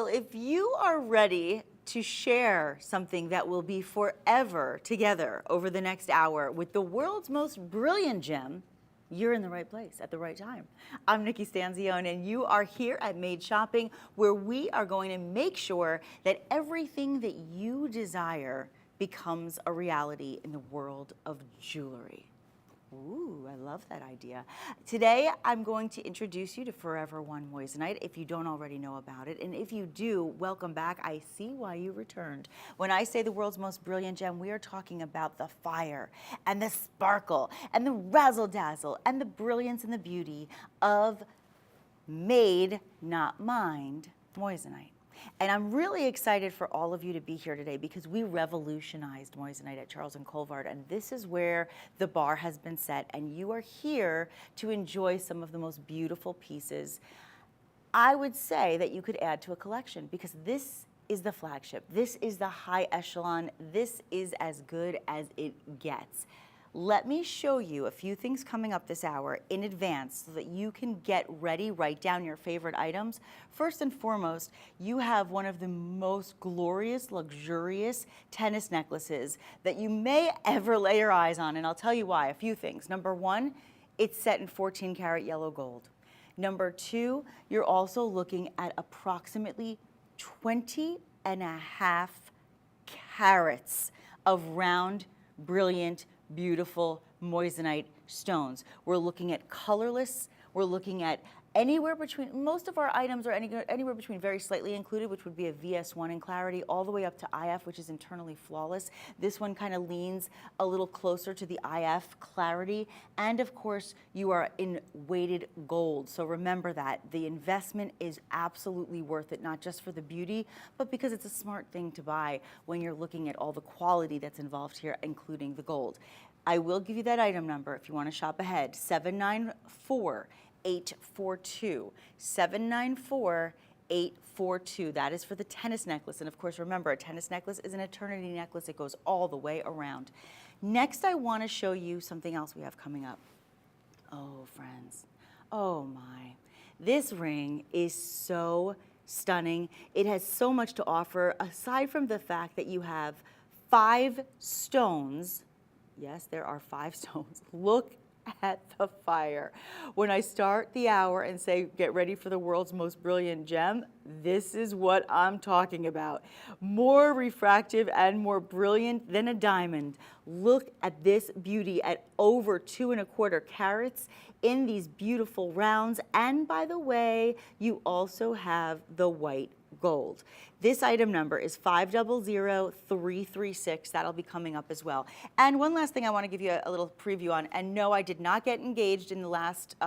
if you are ready to share something that will be forever together over the next hour with the world's most brilliant gem, you're in the right place at the right time. I'm Nikki Stanzione, and you are here at Made Shopping, where we are going to make sure that everything that you desire becomes a reality in the world of jewelry. Ooh, I love that idea. Today, I'm going to introduce you to Forever One moissanite, if you don't already know about it. And if you do, welcome back. I see why you returned. When I say the world's most brilliant gem, we are talking about the fire and the sparkle and the razzle-dazzle and the brilliance and the beauty of made, not mined, moissanite. And I'm really excited for all of you to be here today because we revolutionized moissanite at Charles Colvard, and this is where the bar has been set, and you are here to enjoy some of the most beautiful pieces. I would say that you could add to a collection because this is the flagship. This is the high echelon. This is as good as it gets. Let me show you a few things coming up this hour in advance so that you can get ready, write down your favorite items. First and foremost, you have one of the most glorious, luxurious tennis necklaces that you may ever lay your eyes on, and I'll tell you why. A few things. Number one, it's set in 14 karat yellow gold. Number two, you're also looking at approximately 20.5 carats of round, brilliant, beautiful moissanite stones. We're looking at colorless. We're looking at anywhere between, most of our items are anywhere between very slightly included, which would be a VS1 in clarity, all the way up to IF, which is internally flawless. This one kind of leans a little closer to the IF clarity. And of course, you are in weighted gold. So remember that. The investment is absolutely worth it, not just for the beauty, but because it's a smart thing to buy when you're looking at all the quality that's involved here, including the gold. I will give you that item number if you want to shop ahead, 794-842. 794-842. That is for the tennis necklace. And of course, remember, a tennis necklace is an eternity necklace. It goes all the way around. Next, I want to show you something else we have coming up. Oh, friends. Oh, my. This ring is so stunning. It has so much to offer, aside from the fact that you have 5 stones. Yes, there are 5 stones. Look at the fire. When I start the hour and say, get ready for the world's most brilliant gem, this is what I'm talking about. More refractive and more brilliant than a diamond. Look at this beauty at over 2¼ carats in these beautiful rounds. And by the way, you also have the white gold. This item number is 500336. That'll be coming up as well. And one last thing I want to give you a little preview on. And no, I did not get engaged in the last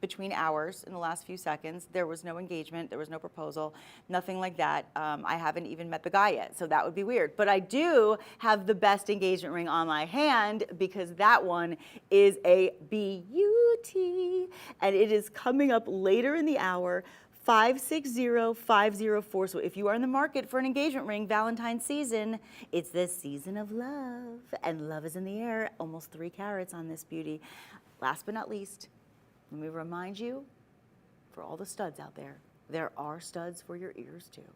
between hours, in the last few seconds. There was no engagement, there was no proposal, nothing like that. I haven't even met the guy yet, so that would be weird. But I do have the best engagement ring on my hand because that one is a beauty. And it is coming up later in the hour. 560504. So if you are in the market for an engagement ring, Valentine's season, it's the season of love, and love is in the air. Almost 3 carats on this beauty. Last but not least, let me remind you, for all the studs out there, there are studs for your ears too.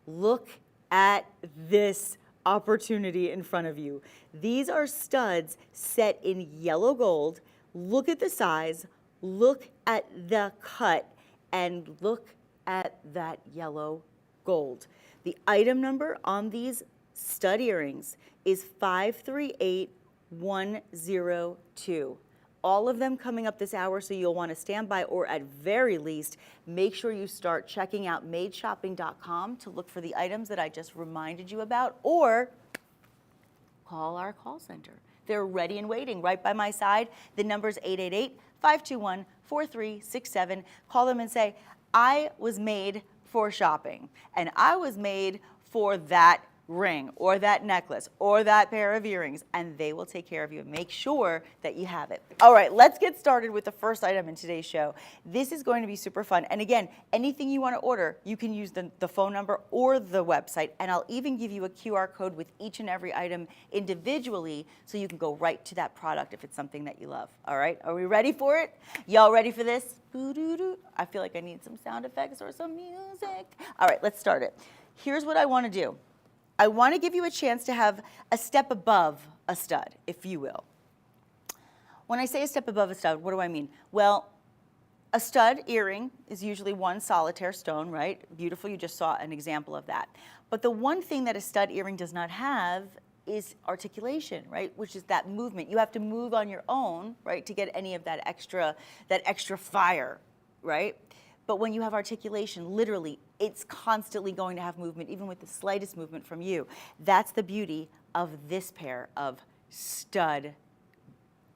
Look at this opportunity in front of you. These are studs set in yellow gold. Look at the size, look at the cut, and look at that yellow gold. The item number on these stud earrings is 538102. All of them coming up this hour, so you'll want to stand by, or at very least, make sure you start checking out madeshopping.com to look for the items that I just reminded you about, or call our call center. They're ready and waiting right by my side. The number's 888-521-4367. Call them and say, I was made for shopping, and I was made for that ring or that necklace or that pair of earrings, and they will take care of you and make sure that you have it. All right, let's get started with the first item in today's show. This is going to be super fun. And again, anything you want to order, you can use the phone number or the website, and I'll even give you a QR code with each and every item individually so you can go right to that product if it's something that you love. All right, are we ready for it? Y'all ready for this? I feel like I need some sound effects or some music. All right, let's start it. Here's what I want to do. I want to give you a chance to have a step above a stud, if you will. When I say a step above a stud, what do I mean? Well, a stud earring is usually one solitaire stone, right? Beautiful, you just saw an example of that. But the one thing that a stud earring does not have is articulation, right? Which is that movement. You have to move on your own, right, to get any of that extra fire, right? But when you have articulation, literally, it's constantly going to have movement, even with the slightest movement from you. That's the beauty of this pair of stud,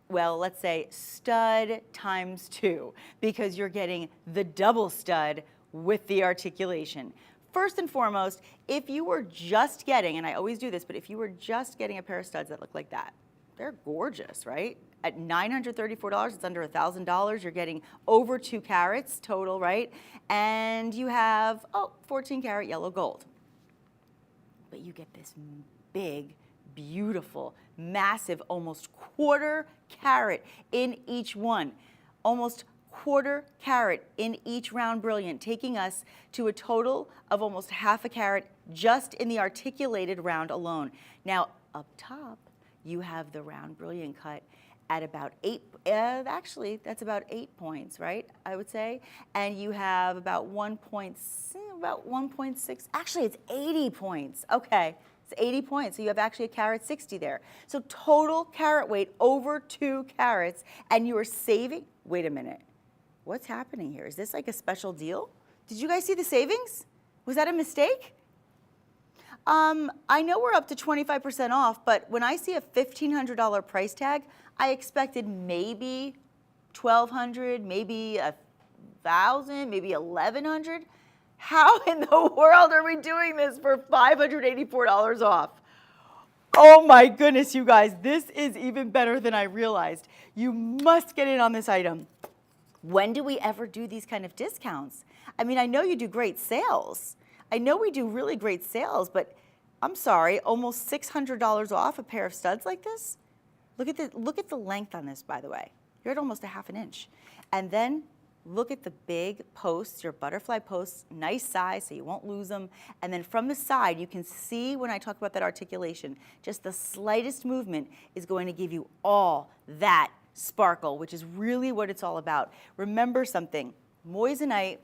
well, let's say stud times 2, because you're getting the double stud with the articulation. First and foremost, if you were just getting, and I always do this, but if you were just getting a pair of studs that look like that, they're gorgeous, right? At $934, it's under $1,000. You're getting over 2 carats total, right? And you have, 14 karat yellow gold. But you get this big, beautiful, massive, almost quarter carat in each one. Almost quarter carat in each round brilliant, taking us to a total of almost half a carat just in the articulated round alone. Now, up top, you have the round brilliant cut at about 8, actually that's about 8 points, right, I would say. And you have about 1.6, actually it's 80 points, okay. It's 80 points, so you have actually a carat 60 there. So total carat weight over 2 carats, and you are saving, wait a minute, what's happening here? Is this like a special deal? Did you guys see the savings? Was that a mistake? I know we're up to 25% off, but when I see a $1,500 price tag, I expected maybe $1,200, maybe $1,000, maybe $1,100. How in the world are we doing this for $584 off? Oh my goodness, you guys, this is even better than I realized. You must get in on this item. When do we ever do these kind of discounts? I mean, I know you do great sales. I know we do really great sales, but I'm sorry, almost $600 off a pair of studs like this? Look at the length on this, by the way. You're at almost a ½ an inch. And then look at the big posts, your butterfly posts, nice size so you won't lose them. And then from the side, you can see when I talk about that articulation, just the slightest movement is going to give you all that sparkle, which is really what it's all about. Remember something, moissanite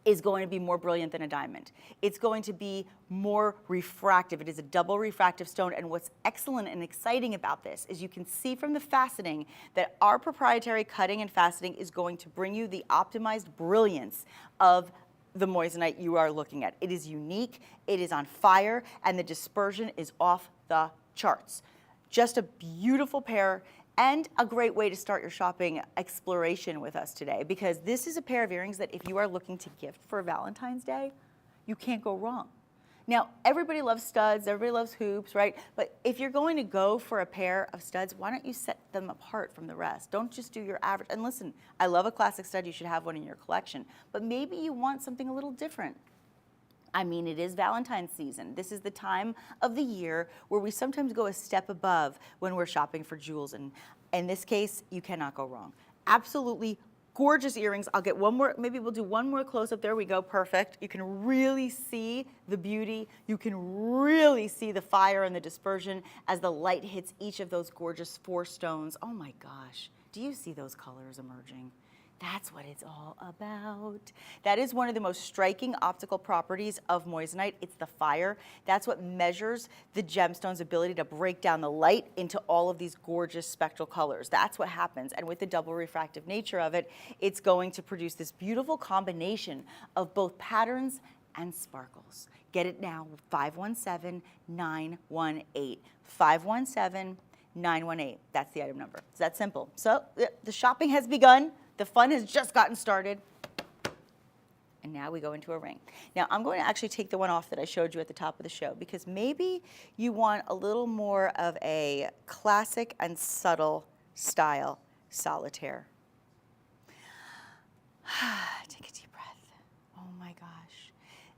is going to be more brilliant than a diamond. It's going to be more refractive. It is a double refractive stone, and what's excellent and exciting about this is you can see from the faceting that our proprietary cutting and faceting is going to bring you the optimized brilliance of the moissanite you are looking at. It is unique, it is on fire, and the dispersion is off the charts. Just a beautiful pair, and a great way to start your shopping exploration with us today, because this is a pair of earrings that if you are looking to gift for Valentine's Day, you can't go wrong. Now, everybody loves studs, everybody loves hoops, right? But if you're going to go for a pair of studs, why don't you set them apart from the rest? Don't just do your average. And listen, I love a classic stud, you should have one in your collection, but maybe you want something a little different. I mean, it is Valentine's season. This is the time of the year where we sometimes go a step above when we're shopping for jewels. And in this case, you cannot go wrong. Absolutely gorgeous earrings. I'll get one more, maybe we'll do one more close up. There we go, perfect. You can really see the beauty. You can really see the fire and the dispersion as the light hits each of those gorgeous 4 stones. Oh my gosh, do you see those colors emerging? That's what it's all about. That is one of the most striking optical properties of moissanite. It's the fire. That's what measures the gemstone's ability to break down the light into all of these gorgeous spectral colors. That's what happens. And with the double refractive nature of it, it's going to produce this beautiful combination of both patterns and sparkles. Get it now, 517-918. 517-918. That's the item number. It's that simple. So the shopping has begun. The fun has just gotten started. And And now we go into a ring. Now I'm going to actually take the one off that I showed you at the top of the show because maybe you want a little more of a classic and subtle style solitaire. Take a deep breath. Oh my gosh.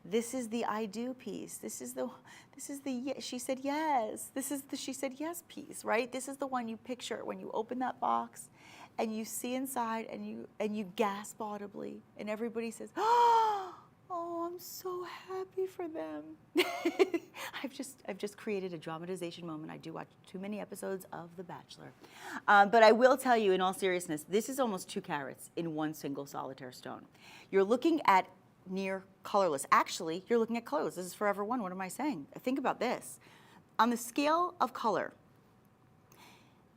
This is the I do piece. This is the she said yes. This is the she said yes piece, right? This is the one you picture when you open that box and you see inside and you gasp audibly and everybody says, "Oh, I'm so happy for them." I've just created a dramatization moment. I do watch too many episodes of The Bachelor. But I will tell you in all seriousness, this is almost 2 carats in one single solitaire stone. You're looking at near colorless. Actually, you're looking at colorless. This is Forever One. What am I saying? Think about this. On the scale of color,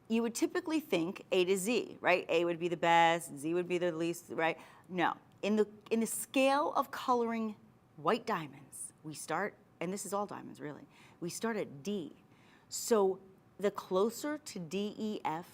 you would typically think A to Z, right? A would be the best, Z would be the least, right? No. In the scale of coloring white diamonds, we start, and this is all diamonds really, we start at D. So the closer to DEF,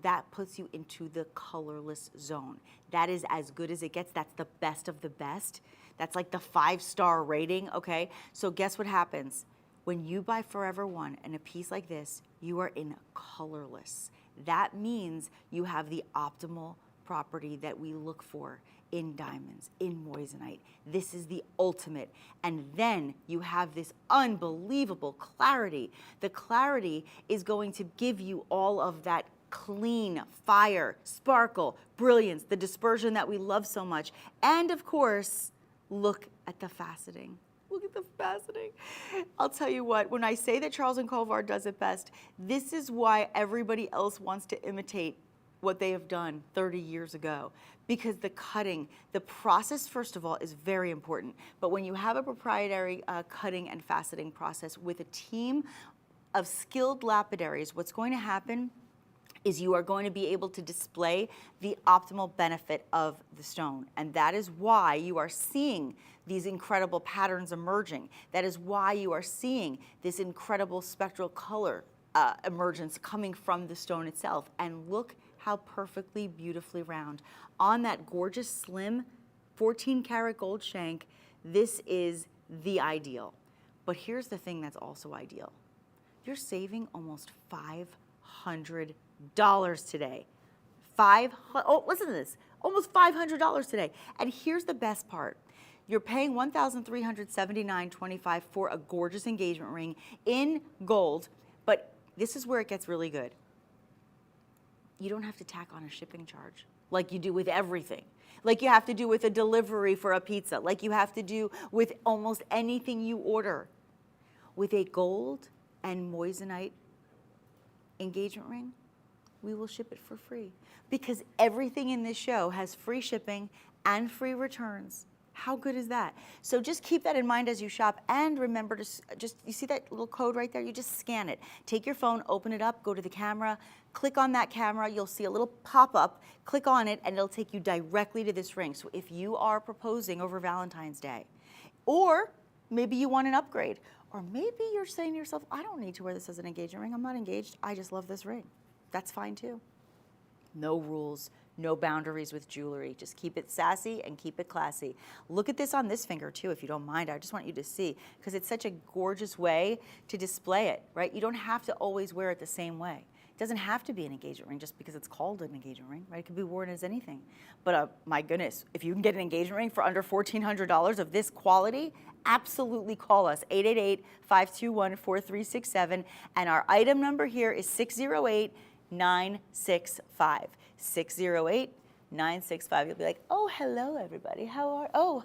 that puts you into the colorless zone. That is as good as it gets. That's the best of the best. That's like the 5-star rating, okay? So guess what happens? When you buy Forever One and a piece like this, you are in colorless. That means you have the optimal property that we look for in diamonds, in moissanite. This is the ultimate. And then you have this unbelievable clarity. The clarity is going to give you all of that clean, fire, sparkle, brilliance, the dispersion that we love so much. And of course, look at the faceting. Look at the faceting. I'll tell you what, when I say that Charles and Colvard does it best, this is why everybody else wants to imitate what they have done 30 years ago. Because the cutting, the process, first of all, is very important. But when you have a proprietary cutting and faceting process with a team of skilled lapidaries, what's going to happen is you are going to be able to display the optimal benefit of the stone. And that is why you are seeing these incredible patterns emerging. That is why you are seeing this incredible spectral color emergence coming from the stone itself. And look how perfectly, beautifully round. On that gorgeous, slim, 14-karat gold shank, this is the ideal. But here's the thing that's also ideal. You're saving almost $500 today. Listen to this, almost $500 today. And here's the best part. You're paying $1,379.25 for a gorgeous engagement ring in gold, but this is where it gets really good. You don't have to tack on a shipping charge like you do with everything. Like you have to do with a delivery for a pizza, like you have to do with almost anything you order. With a gold and moissanite engagement ring, we will ship it for free because everything in this show has free shipping and free returns. How good is that? So just keep that in mind as you shop, and remember to you see that little code right there? You just scan it. Take your phone, open it up, go to the camera, click on that camera, you'll see a little pop-up, click on it, and it'll take you directly to this ring. So if you are proposing over Valentine's Day, or maybe you want an upgrade, or maybe you're saying to yourself, I don't need to wear this as an engagement ring, I'm not engaged, I just love this ring. That's fine too. No rules, no boundaries with jewelry. Just keep it sassy and keep it classy. Look at this on this finger too, if you don't mind. I just want you to see, because it's such a gorgeous way to display it, right? You don't have to always wear it the same way. It doesn't have to be an engagement ring just because it's called an engagement ring, right? It could be worn as anything. But my goodness, if you can get an engagement ring for under $1,400 of this quality, absolutely call us, 888-521-4367. And our item number here is 608-965. 608-965. You'll be like, oh, hello, everybody. Oh,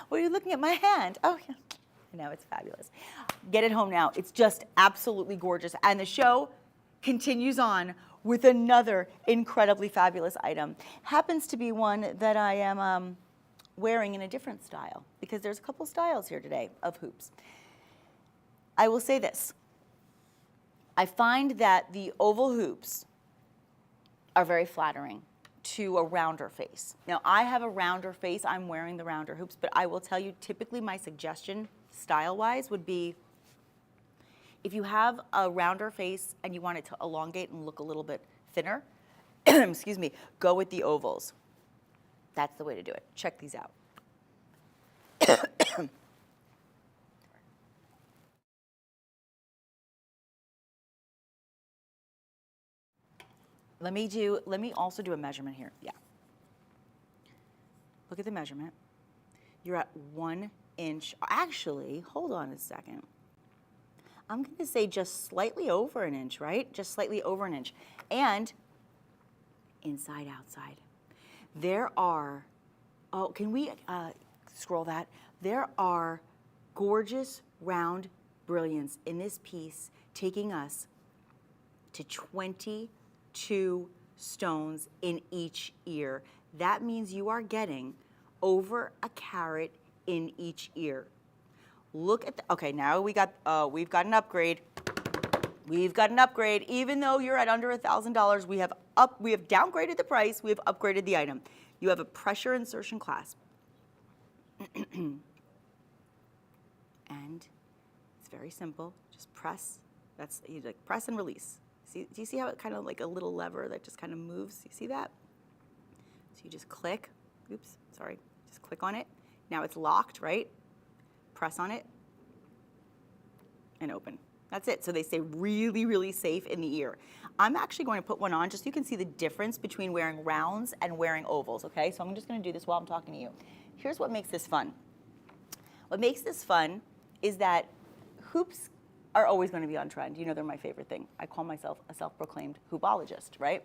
what are you looking at? My hand. Oh, yeah. I know, it's fabulous. Get it home now. It's just absolutely gorgeous. And the show continues on with another incredibly fabulous item. Happens to be one that I am wearing in a different style, because there's a couple styles here today of hoops. I will say this. I find that the oval hoops are very flattering to a rounder face. Now, I have a rounder face. I'm wearing the rounder hoops, but I will tell you, typically my suggestion style-wise would be, if you have a rounder face and you want it to elongate and look a little bit thinner, excuse me, go with the ovals. That's the way to do it. Check these out. Let me also do a measurement here. Yeah. Look at the measurement. You're at 1 inch. Actually, hold on a second. I'm going to say just slightly over an inch, right? Just slightly over an inch. And inside, outside. There are, oh, can we scroll that? There are gorgeous round brilliants in this piece, taking us to 22 stones in each ear. That means you are getting over a carat in each ear. Look at the, okay, now we've got an upgrade. We've got an upgrade. Even though you're at under $1,000, we have downgraded the price, we have upgraded the item. You have a pressure insertion clasp. And it's very simple. Just press. That's, you like press and release. See, do you see how it kind of like a little lever that just kind of moves? You see that? So you just click. Oops, sorry. Just click on it. Now it's locked, right? Press on it and open. That's it. So they stay really, really safe in the ear. I'm actually going to put one on just so you can see the difference between wearing rounds and wearing ovals, okay? So I'm just going to do this while I'm talking to you. Here's what makes this fun. What makes this fun is that hoops are always going to be on trend. You know they're my favorite thing. I call myself a self-proclaimed hoopologist, right?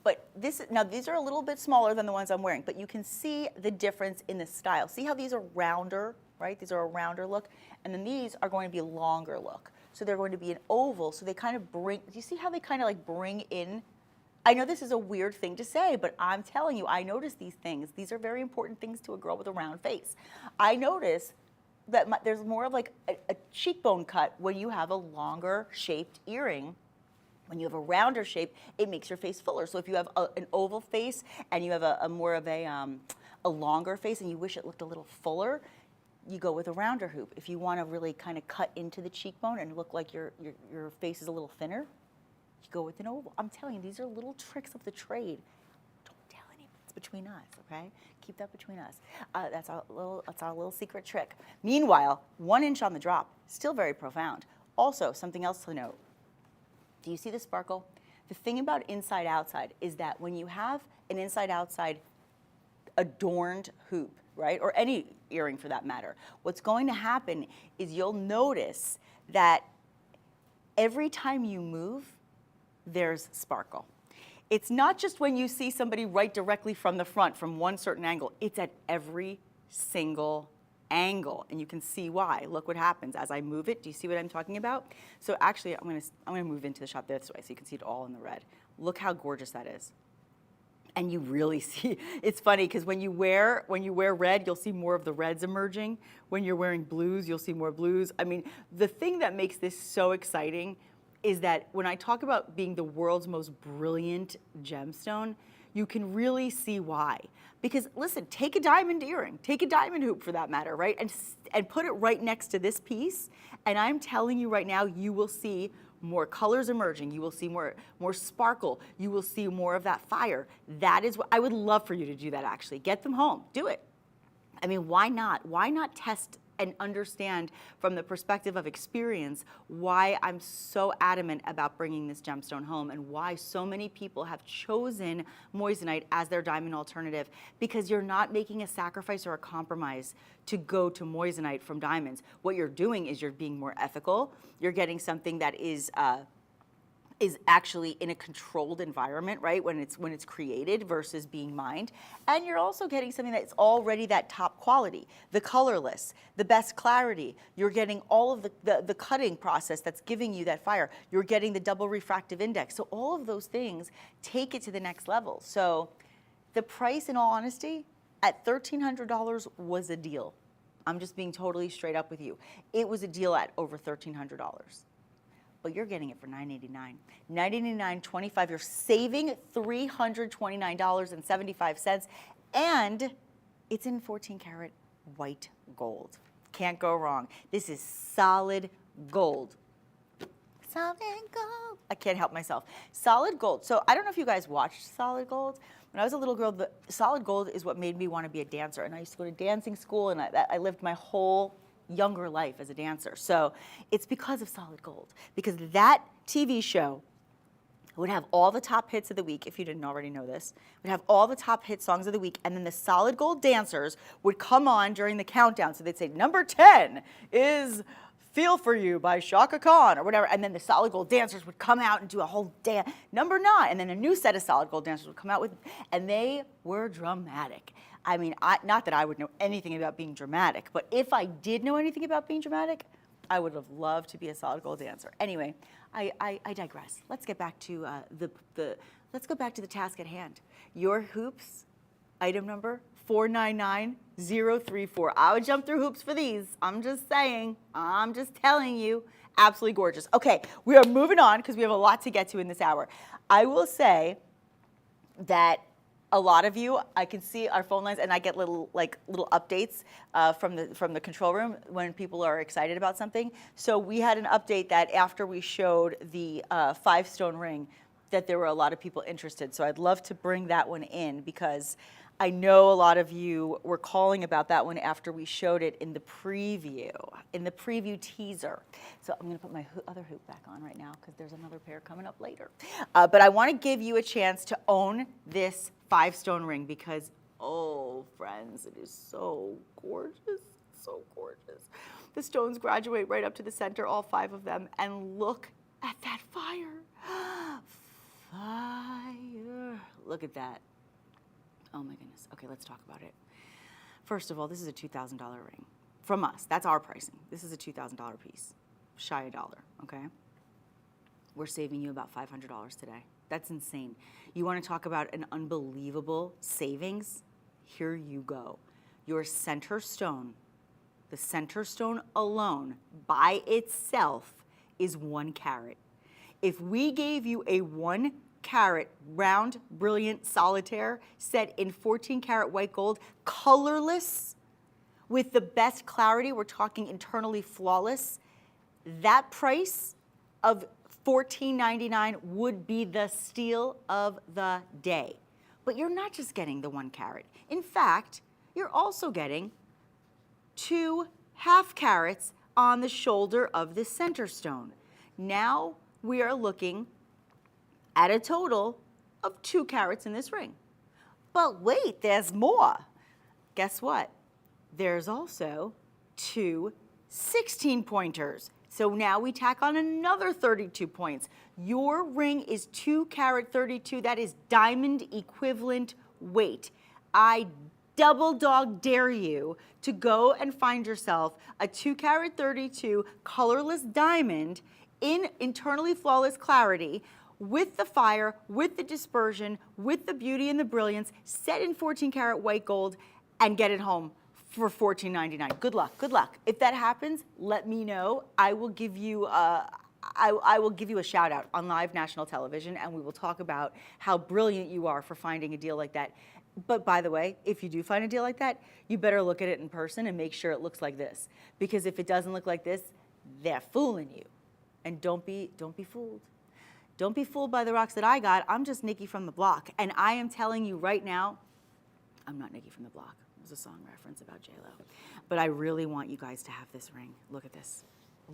But now these are a little bit smaller than the ones I'm wearing, but you can see the difference in the style. See how these are rounder, right? These are a rounder look, and then these are going to be a longer look. So they're going to be an oval, so they kind of bring, do you see how they kind of like bring in? I know this is a weird thing to say, but I'm telling you, I notice these things. These are very important things to a girl with a round face. I notice that there's more of like a cheekbone cut when you have a longer shaped earring. When you have a rounder shape, it makes your face fuller. So if you have an oval face and you have a more of a longer face and you wish it looked a little fuller, you go with a rounder hoop. If you want to really kind of cut into the cheekbone and look like your face is a little thinner, you go with an oval. I'm telling you, these are little tricks of the trade. Don't tell anyone. It's between us, okay? Keep that between us. That's our little secret trick. Meanwhile, 1 inch on the drop, still very profound. Also, something else to note. Do you see the sparkle? The thing about inside outside is that when you have an inside outside adorned hoop, right, or any earring for that matter, what's going to happen is you'll notice that every time you move, there's sparkle. It's not just when you see somebody right directly from the front from one certain angle, it's at every single angle, and you can see why. Look what happens as I move it. Do you see what I'm talking about? So actually, I'm gonna move into the shot this way so you can see it all in the red. Look how gorgeous that is. And you really see, it's funny because when you wear red, you'll see more of the reds emerging. When you're wearing blues, you'll see more blues. I mean, the thing that makes this so exciting is that when I talk about being the world's most brilliant gemstone, you can really see why. Because listen, take a diamond earring, take a diamond hoop for that matter, right? And put it right next to this piece. And I'm telling you right now, you will see more colors emerging. You will see more sparkle. You will see more of that fire. That is what I would love for you to do that actually. Get them home, do it. I mean, why not? Why not test and understand from the perspective of experience why I'm so adamant about bringing this gemstone home and why so many people have chosen moissanite as their diamond alternative, because you're not making a sacrifice or a compromise to go to moissanite from diamonds. What you're doing is you're being more ethical. You're getting something that is actually in a controlled environment, right? When it's created versus being mined. And you're also getting something that's already that top quality, the colorless, the best clarity. You're getting all of the cutting process that's giving you that fire. You're getting the double refractive index. So all of those things take it to the next level. So the price, in all honesty, at $1,300 was a deal. I'm just being totally straight up with you. It was a deal at over $1,300. But you're getting it for $989. $989.25. You're saving $329.75, and it's in 14 karat white gold. Can't go wrong. This is solid gold. Solid gold. I can't help myself. Solid gold. So I don't know if you guys watched Solid Gold. When I was a little girl, the solid gold is what made me want to be a dancer. And I used to go to dancing school, and I lived my whole younger life as a dancer. So it's because of Solid Gold. Because that TV show would have all the top hits of the week, if you didn't already know this. Would have all the top hit songs of the week, and then the Solid Gold dancers would come on during the countdown. So they'd say, number 10 is Feel For You by Shaka Khan or whatever, and then the Solid Gold dancers would come out and do a whole dance. Number 9, and then a new set of Solid Gold dancers would come out with, and they were dramatic. I mean, not that I would know anything about being dramatic, but if I did know anything about being dramatic, I would have loved to be a Solid Gold dancer. Anyway, I digress. Let's get back to let's go back to the task at hand. Your hoops, item number 499034. I would jump through hoops for these. I'm just saying. I'm just telling you. Absolutely gorgeous. Okay, we are moving on because we have a lot to get to in this hour. I will say that a lot of you, I can see our phone lines, and I get little updates from the control room when people are excited about something. So we had an update that after we showed the 5-stone ring, that there were a lot of people interested. So I'd love to bring that one in because I know a lot of you were calling about that one after we showed it in the preview teaser. So I'm going to put my other hoop back on right now because there's another pair coming up later. But I want to give you a chance to own this 5-stone ring because, oh, friends, it is so gorgeous, so gorgeous. The stones graduate right up to the center, all 5 of them, and look at that fire. Fire. Look at that. Oh my goodness. Okay, let's talk about it. First of all, this is a $2,000 ring from us. That's our pricing. This is a $2,000 piece, shy $1, okay? We're saving you about $500 today. That's insane. You want to talk about an unbelievable savings? Here you go. Your center stone, the center stone alone by itself is 1 carat. If we gave you a 1 carat round brilliant solitaire set in 14 karat white gold, colorless, with the best clarity, we're talking internally flawless, that price of $14.99 would be the steal of the day. But you're not just getting the 1 carat. In fact, you're also getting 2 half carats on the shoulder of the center stone. Now we are looking at a total of 2 carats in this ring. But wait, there's more. Guess what? There's also 2 16-pointers. So now we tack on another 32 points. Your ring is 2 carat 32. That is diamond equivalent weight. I double dog dare you to go and find yourself a 2 carat 32 colorless diamond in internally flawless clarity, with the fire, with the dispersion, with the beauty and the brilliance, set in 14 karat white gold, and get it home for $14.99. Good luck, good luck. If that happens, let me know. I will give you I will give you a shout out on live national television, and we will talk about how brilliant you are for finding a deal like that. But by the way, if you do find a deal like that, you better look at it in person and make sure it looks like this. Because if it doesn't look like this, they're fooling you. And don't be fooled. Don't be fooled by the rocks that I got. I'm just Nikki from the block. And I am telling you right now, I'm not Nikki from the block. It was a song reference about J-Lo. But I really want you guys to have this ring. Look at this.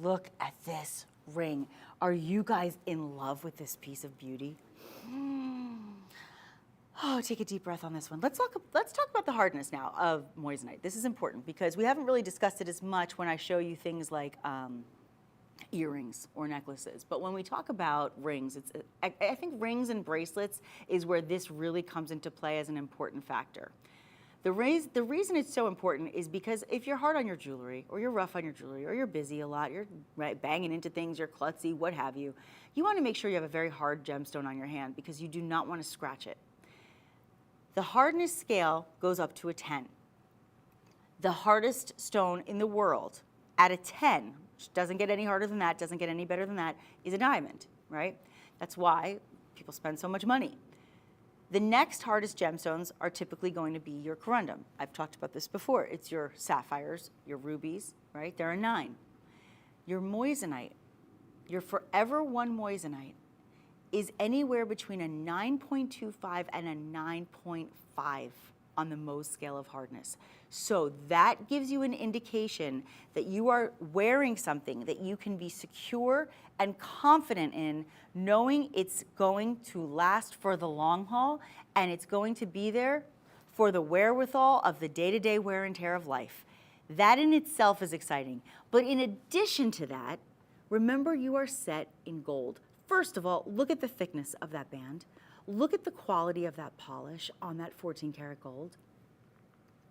Look at this ring. Are you guys in love with this piece of beauty? Oh, take a deep breath on this one. Let's talk about the hardness now of moissanite. This is important because we haven't really discussed it as much when I show you things like earrings or necklaces. But when we talk about rings, I think rings and bracelets is where this really comes into play as an important factor. The reason it's so important is because if you're hard on your jewelry, or you're rough on your jewelry, or you're busy a lot, you're banging into things, you're klutzy, what have you, you want to make sure you have a very hard gemstone on your hand because you do not want to scratch it. The hardness scale goes up to a 10. The hardest stone in the world at a 10, which doesn't get any harder than that, doesn't get any better than that, is a diamond, right? That's why people spend so much money. The next hardest gemstones are typically going to be your corundum. I've talked about this before. It's your sapphires, your rubies, right? They're a 9. Your moissanite your Forever One moissanite is anywhere between a 9.25 and a 9.5 on the Mohs scale of hardness. So that gives you an indication that you are wearing something that you can be secure and confident in, knowing it's going to last for the long haul and it's going to be there for the wherewithal of the day-to-day wear and tear of life. That in itself is exciting. But in addition to that, remember you are set in gold. First of all, look at the thickness of that band. Look at the quality of that polish on that 14 karat gold.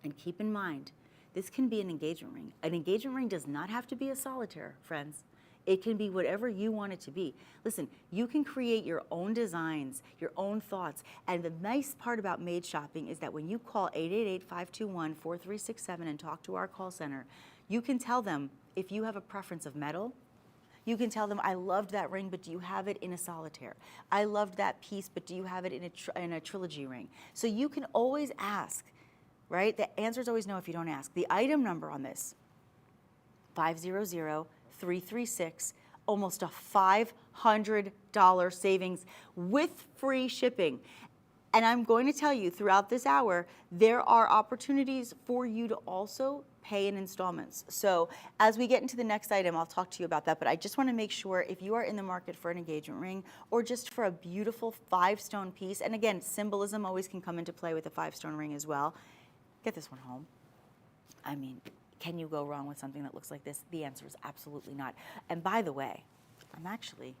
And keep in mind, this can be an engagement ring. An engagement ring does not have to be a solitaire, friends. It can be whatever you want it to be. Listen, you can create your own designs, your own thoughts. And the nice part about Made Shopping is that when you call 888-521-4367 and talk to our call center, you can tell them if you have a preference of metal. You can tell them, I loved that ring, but do you have it in a solitaire? I loved that piece, but do you have it in a trilogy ring? So you can always ask, right? The answer is always no if you don't ask. The item number on this, 500336, almost a $500 savings with free shipping. And I'm going to tell you throughout this hour, there are opportunities for you to also pay in installments. So as we get into the next item, I'll talk to you about that, but I just want to make sure if you are in the market for an engagement ring or just for a beautiful 5-stone piece, and again, symbolism always can come into play with a 5-stone ring as well, get this one home. I mean, can you go wrong with something that looks like this? The answer is absolutely not. And by the way, I'm actually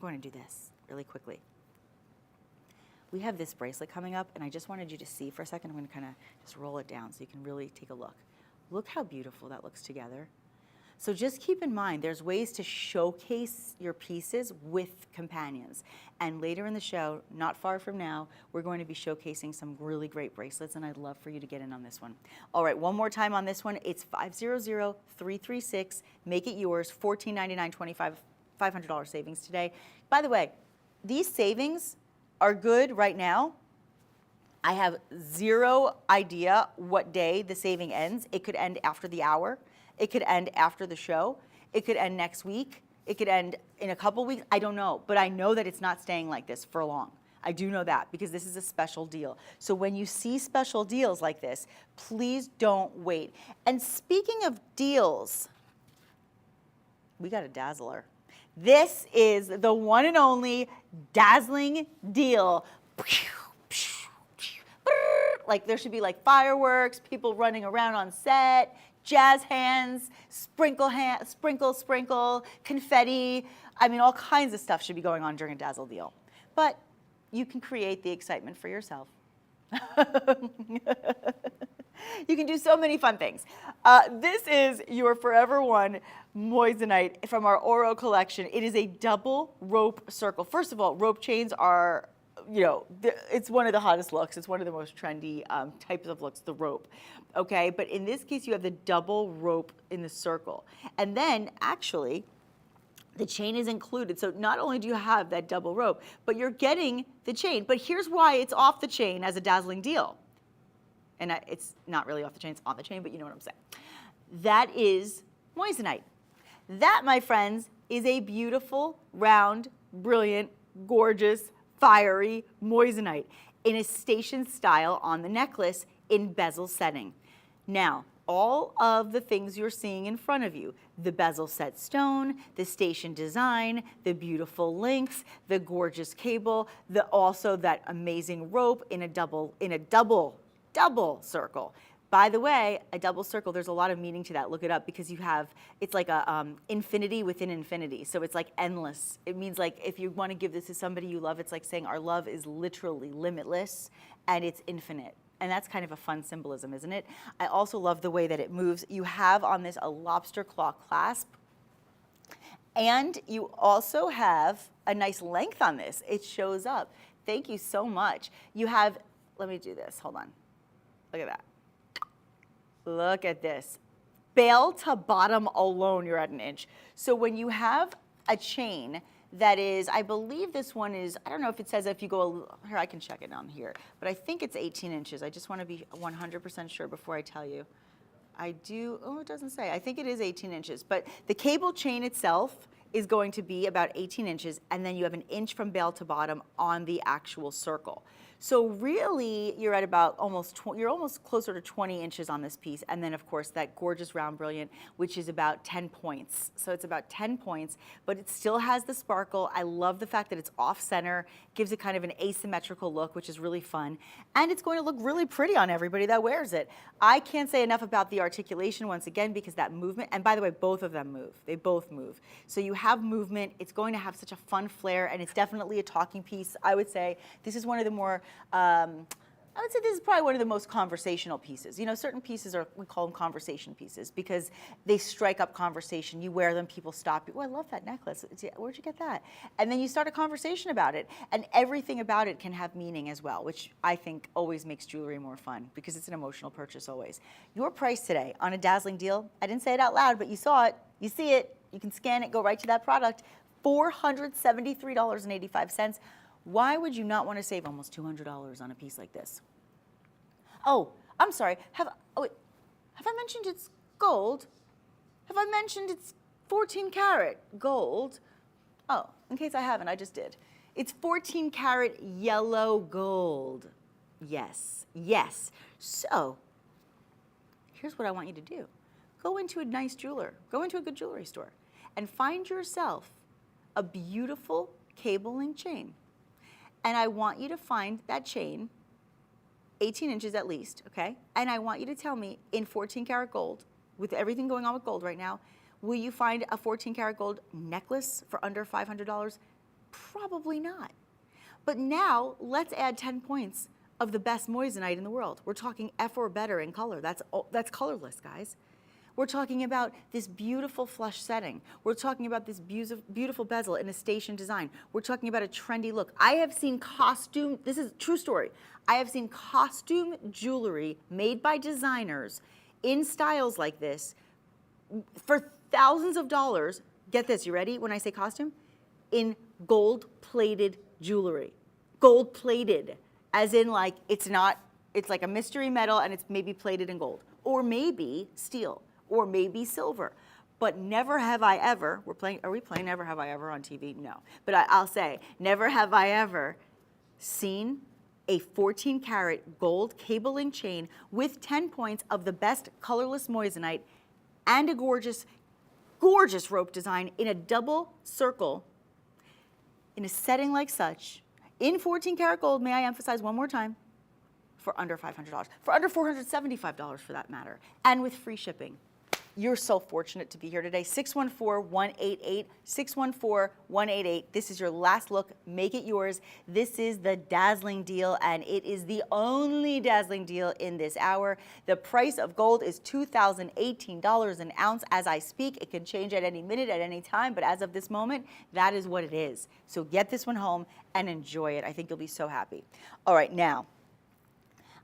going to do this really quickly. We have this bracelet coming up, and I just wanted you to see for a second. I'm going to kind of just roll it down so you can really take a look. Look how beautiful that looks together. So just keep in mind, there's ways to showcase your pieces with companions. And later in the show, not far from now, we're going to be showcasing some really great bracelets, and I'd love for you to get in on this one. All right, one more time on this one. It's 500336. Make it yours, $14.99, $500 savings today. By the way, these savings are good right now. I have zero idea what day the saving ends. It could end after the hour. It could end after the show. It could end next week. It could end in a couple weeks. I don't know, but I know that it's not staying like this for long. I do know that because this is a special deal. So when you see special deals like this, please don't wait. And speaking of deals, we got a dazzler. This is the one and only dazzling deal. Like there should be like fireworks, people running around on set, jazz hands, sprinkle, confetti. I mean, all kinds of stuff should be going on during a dazzle deal. But you can create the excitement for yourself. You can do so many fun things. This is your Forever One moissanite from our Oro collection. It is a double rope circle. First of all, rope chains are, you know, it's one of the hottest looks. It's one of the most trendy types of looks, the rope. Okay, but in this case, you have the double rope in the circle. And then actually, the chain is included. So not only do you have that double rope, but you're getting the chain. But here's why it's off the chain as a dazzling deal. And it's not really off the chain, it's on the chain, but you know what I'm saying. That is moissanite. That, my friends, is a beautiful, round, brilliant, gorgeous, fiery moissanite in a station style on the necklace in bezel setting. Now, all of the things you're seeing in front of you, the bezel set stone, the station design, the beautiful links, the gorgeous cable, also that amazing rope in a double circle. By the way, a double circle, there's a lot of meaning to that. Look it up because you have, it's like a infinity within infinity. So it's like endless. It means like if you want to give this to somebody you love, it's like saying our love is literally limitless and it's infinite. And that's kind of a fun symbolism, isn't it? I also love the way that it moves. You have on this a lobster claw clasp. And you also have a nice length on this. It shows up. Thank you so much. You have, let me do this, hold on. Look at that. Look at this. Bail to bottom alone, you're at an inch. So when you have a chain that is, I believe this one is, I don't know if it says if you go, here I can check it on here, but I think it's 18 inches. I just want to be 100% sure before I tell you. I do, oh, it doesn't say. I think it is 18 inches, but the cable chain itself is going to be about 18 inches, and then you have an inch from bail to bottom on the actual circle. So really, you're at about you're almost closer to 20 inches on this piece. And then of course that gorgeous round brilliant, which is about 10 points. So it's about 10 points, but it still has the sparkle. I love the fact that it's off center, gives it kind of an asymmetrical look, which is really fun. And it's going to look really pretty on everybody that wears it. I can't say enough about the articulation once again, because that movement, and by the way, both of them move. They both move. So you have movement. It's going to have such a fun flair, and it's definitely a talking piece. I would say this is one of the more I would say this is probably one of the most conversational pieces. You know, certain pieces we call them conversation pieces because they strike up conversation. You wear them, people stop you. Oh, I love that necklace. Where'd you get that? And then you start a conversation about it. And everything about it can have meaning as well, which I think always makes jewelry more fun because it's an emotional purchase always. Your price today on a dazzling deal, I didn't say it out loud, but you saw it, you see it, you can scan it, go right to that product, $473.85. Why would you not want to save almost $200 on a piece like this? Oh, I'm sorry. Have I mentioned it's gold? Have I mentioned it's 14 karat gold? Oh, in case I haven't, I just did. It's 14 karat yellow gold. Yes, yes. So, here's what I want you to do. Go into a nice jeweler, go into a good jewelry store, and find yourself a beautiful cable link chain. And I want you to find that chain, 18 inches at least, okay? And I want you to tell me, in 14 karat gold, with everything going on with gold right now, will you find a 14 karat gold necklace for under $500? Probably not. But now, let's add 10 points of the best moissanite in the world. We're talking F or better in color. That's colorless, guys. We're talking about this beautiful flush setting. We're talking about this beautiful bezel in a station design. We're talking about a trendy look. I have seen costume, this is a true story. I have seen costume jewelry made by designers in styles like this for thousands of dollars. Get this, you ready when I say costume? In gold-plated jewelry. Gold-plated, as in like it's like a mystery metal and it's maybe plated in gold. Or maybe steel. Or maybe silver. But never have I ever, are we playing Never Have I Ever on TV? No. But I'll say, never have I ever seen a 14 karat gold cable link chain with 10 points of the best colorless moissanite and a gorgeous, gorgeous rope design in a double circle in a setting like such, in 14 karat gold, may I emphasize one more time, for under $500, for under $475 for that matter, and with free shipping. You're so fortunate to be here today. 614-188, 614-188. This is your last look. Make it yours. This is the dazzling deal, and it is the only dazzling deal in this hour. The price of gold is $2,018 an ounce as I speak. It can change at any minute, at any time, but as of this moment, that is what it is. So get this one home and enjoy it. I think you'll be so happy. All right, now,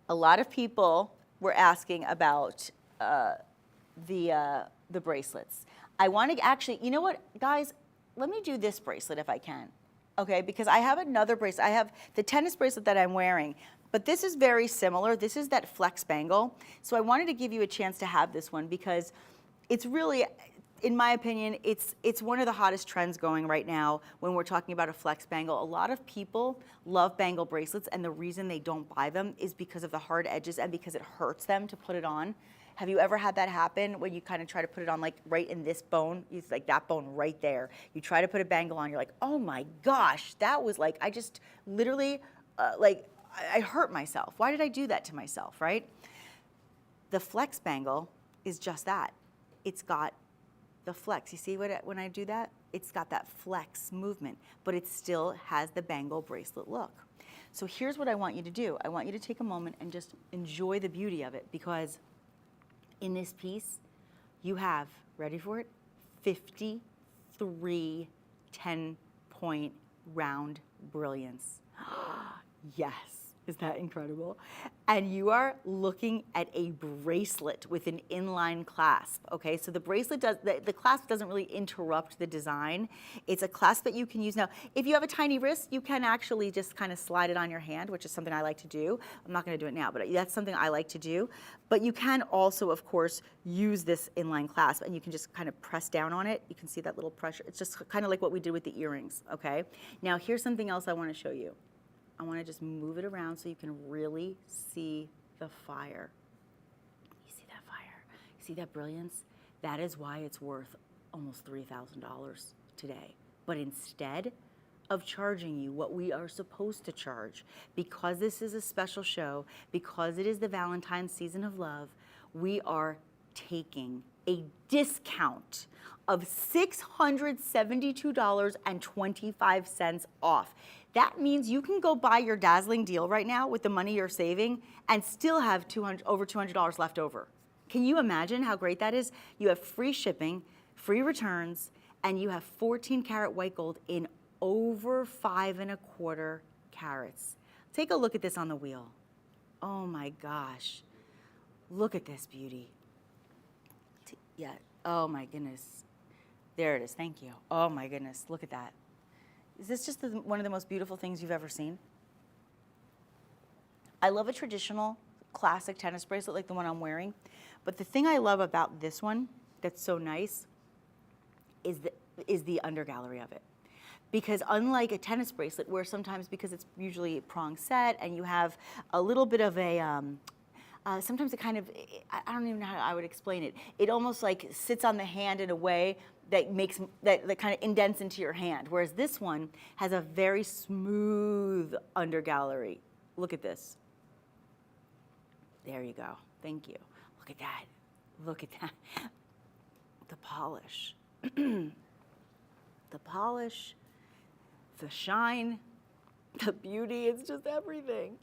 a lot of people were asking about the bracelets. I want to actually, you know what, guys, let me do this bracelet if I can, okay? Because I have another bracelet. I have the tennis bracelet that I'm wearing, but this is very similar. This is that flex bangle. So I wanted to give you a chance to have this one because it's really, in my opinion, it's one of the hottest trends going right now when we're talking about a flex bangle. A lot of people love bangle bracelets, and the reason they don't buy them is because of the hard edges and because it hurts them to put it on. Have you ever had that happen when you kind of try to put it on like right in this bone? It's like that bone right there. You try to put a bangle on, you're like, oh my gosh, that was like, I just literally, I hurt myself. Why did I do that to myself, right? The flex bangle is just that. It's got the flex. You see when I do that? It's got that flex movement, but it still has the bangle bracelet look. So here's what I want you to do. I want you to take a moment and just enjoy the beauty of it, because in this piece, you have, ready for it, 53 10-point round brilliants. Yes. Is that incredible? And you are looking at a bracelet with an inline clasp, okay? So the bracelet does, the clasp doesn't really interrupt the design. It's a clasp that you can use. Now, if you have a tiny wrist, you can actually just kind of slide it on your hand, which is something I like to do. I'm not gonna do it now, but that's something I like to do. But you can also, of course, use this inline clasp, and you can just kind of press down on it. You can see that little pressure. It's just kind of like what we did with the earrings, okay? Now, here's something else I wanna show you. I want to just move it around so you can really see the fire. You see that fire? You see that brilliance? That is why it's worth almost $3,000 today. But instead of charging you what we are supposed to charge, because this is a special show, because it is the Valentine's season of love, we are taking a discount of $672.25 off. That means you can go buy your dazzling deal right now with the money you're saving and still have over $200 left over. Can you imagine how great that is? You have free shipping, free returns, and you have 14 karat white gold in over 5¼ carats. Take a look at this on the wheel. Oh my gosh. Look at this beauty. Yeah, oh my goodness. There it is, thank you. Oh my goodness, look at that. Is this just one of the most beautiful things you've ever seen? I love a traditional classic tennis bracelet like the one I'm wearing, but the thing I love about this one that's so nice is the undergallery of it. Because unlike a tennis bracelet, where sometimes, because it's usually prong set and you have a little bit of a, sometimes it kind of, I don't even know how I would explain it. It almost like sits on the hand in a way that makes, that kind of indents into your hand. Whereas this one has a very smooth undergallery. Look at this. There you go, thank you. Look at that, look at that. The polish, the polish, the shine, the beauty, it's just everything.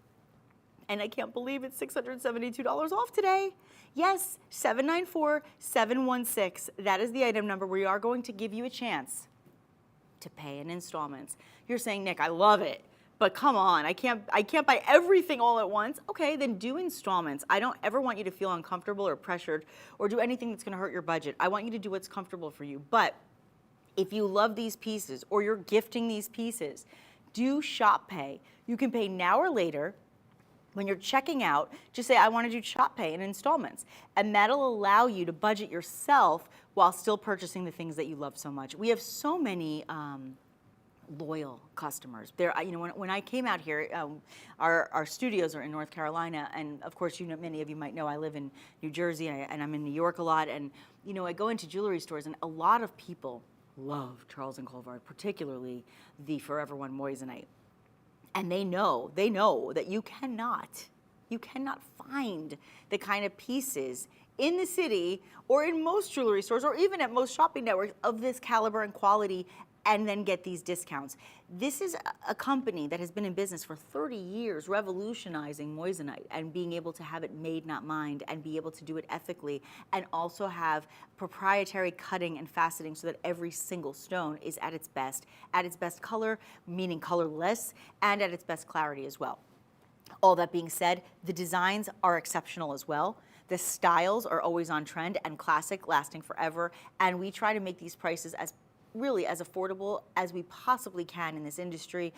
And I can't believe it's $672 off today. Yes, 794-716. That is the item number. We are going to give you a chance to pay in installments. You're saying, Nick, I love it, but come on, I can't buy everything all at once. Okay, then do installments. I don't ever want you to feel uncomfortable or pressured or do anything that's gonna hurt your budget. I want you to do what's comfortable for you. But if you love these pieces or you're gifting these pieces, do shop pay. You can pay now or later. When you're checking out, just say, I want to do shop pay in installments. And that'll allow you to budget yourself while still purchasing the things that you love so much. We have so many loyal customers. There, you know, when I came out here, our studios are in North Carolina, and of course, you know, many of you might know I live in New Jersey, and I'm in New York a lot, and you know, I go into jewelry stores, and a lot of people love Charles & Colvard, particularly the Forever One moissanite. And they know that you cannot find the kind of pieces in the city or in most jewelry stores or even at most shopping networks of this caliber and quality and then get these discounts. This is a company that has been in business for 30 years, revolutionizing moissanite and being able to have it made, not mined, and be able to do it ethically, and also have proprietary cutting and faceting so that every single stone is at its best color, meaning colorless, and at its best clarity as well. All that being said, the designs are exceptional as well. The styles are always on trend and classic, lasting forever, and we try to make these prices as really as affordable as we possibly can in this industry,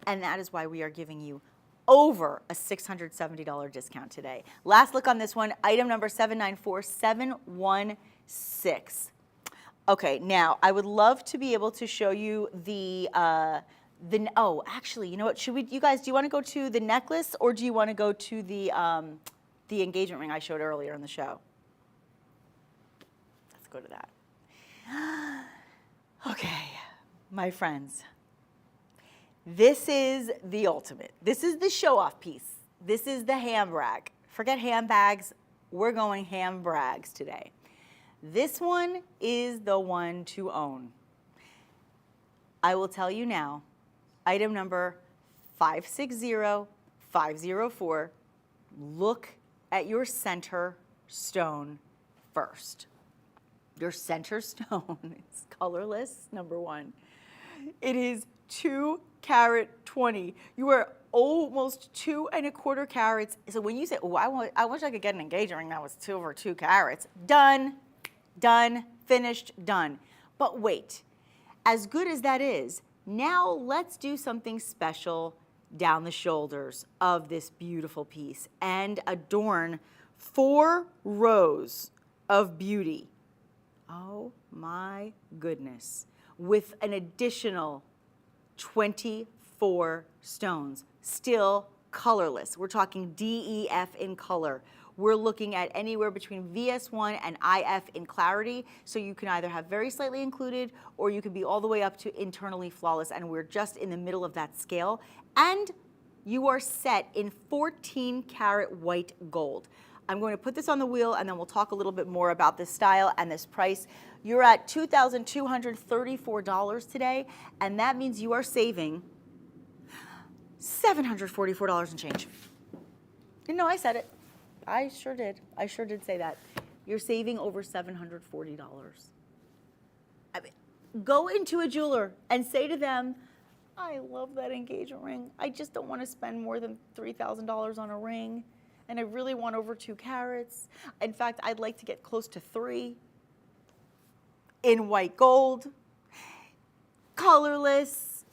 and that is why we are giving you over a $670 discount today. Last look on this one, item number 794716. Okay, now I would love to be able to show you oh, actually, you know what? You guys, do you want to go to the necklace or do you want to go to the engagement ring I showed earlier in the show? Let's go to that. Okay, my friends, this is the ultimate. This is the show-off piece. This is the handbrag. Forget handbags, we're going handbrags today. This one is the one to own. I will tell you now, item number 560504, look at your center stone first. Your center stone is colorless, number one. It is 2 carat 20. You are almost 2¼ carats. So when you say, oh, I wish I could get an engagement ring that was over 2 carats, done, finished, done. But wait, as good as that is, now let's do something special down the shoulders of this beautiful piece and adorn 4 rows of beauty. Oh my goodness. With an additional 24 stones, still colorless. We're talking DEF in color. We're looking at anywhere between VS1 and IF in clarity, so you can either have very slightly included or you can be all the way up to internally flawless, and we're just in the middle of that scale. And you are set in 14 karat white gold. I'm going to put this on the wheel and then we'll talk a little bit more about this style and this price. You're at $2,234 today, and that means you are saving $744 and change. You know, I said it. I sure did. I sure did say that. You're saving over $740. I mean, go into a jeweler and say to them, I love that engagement ring. I just don't want to spend more than $3,000 on a ring. And I really want over 2 carats. In fact, I'd like to get close to 3 in white gold, colorless,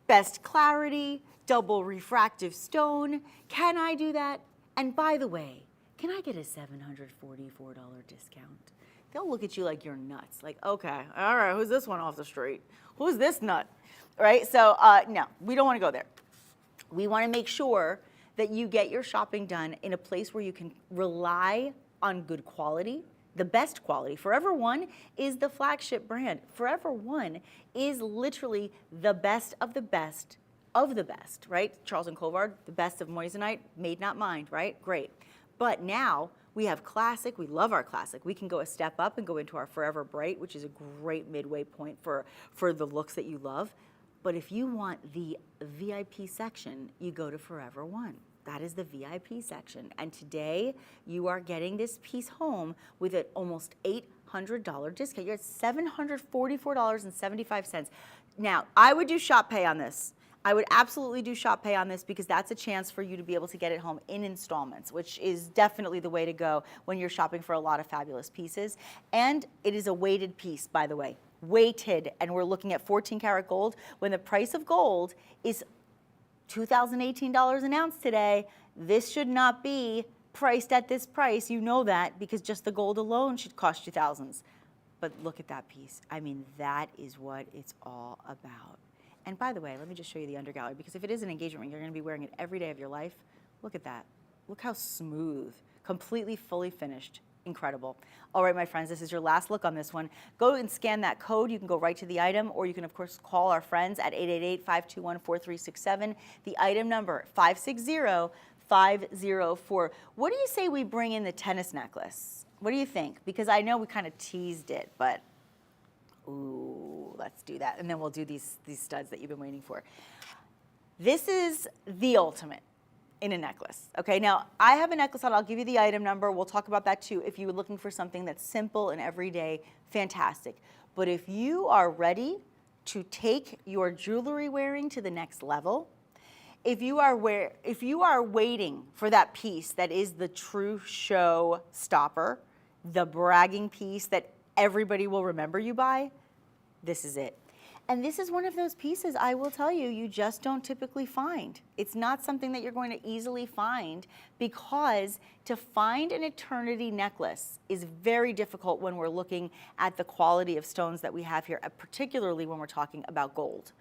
best clarity, double refractive stone. Can I do that? And by the way, can I get a $744 discount? They'll look at you like you're nuts. Like, okay, all right, who's this one off the street? Who's this nut? Right? So no, we don't want to go there. We want to make sure that you get your shopping done in a place where you can rely on good quality, the best quality. Forever One is the flagship brand. Forever One is literally the best of the best of the best, right? Charles and Colvard, the best of moissanite, made not mined, right? Great. But now we have classic. We love our classic. We can go a step up and go into our Forever Bright, which is a great midway point for the looks that you love. But if you want the VIP section, you go to Forever One. That is the VIP section. And today you are getting this piece home with an almost $800 discount. You're at $744.75. Now, I would do shop pay on this. I would absolutely do shop pay on this because that's a chance for you to be able to get it home in installments, which is definitely the way to go when you're shopping for a lot of fabulous pieces. And it is a weighted piece, by the way. Weighted, and we're looking at 14 karat gold when the price of gold is $2,018 an ounce today. This should not be priced at this price. You know that because just the gold alone should cost you thousands. But look at that piece. I mean, that is what it's all about. And by the way, let me just show you the undergallery, because if it is an engagement ring, you're going to be wearing it every day of your life. Look at that. Look how smooth, completely fully finished. Incredible. All right, my friends, this is your last look on this one. Go and scan that code. You can go right to the item, or you can, of course, call our friends at 888-521-4367. The item number, 560-504. What do you say we bring in the tennis necklace? What do you think? Because I know we kind of teased it, but ooh, let's do that. And then we'll do these studs that you've been waiting for. This is the ultimate in a necklace. Okay, now I have a necklace on. I'll give you the item number. We'll talk about that too. If you were looking for something that's simple and everyday, fantastic. But if you are ready to take your jewelry wearing to the next level, if you are waiting for that piece that is the true show stopper, the bragging piece that everybody will remember you by, this is it. And this is one of those pieces, I will tell you, you just don't typically find. It's not something that you're going to easily find, because to find an eternity necklace is very difficult when we're looking at the quality of stones that we have here, particularly when we're talking about gold.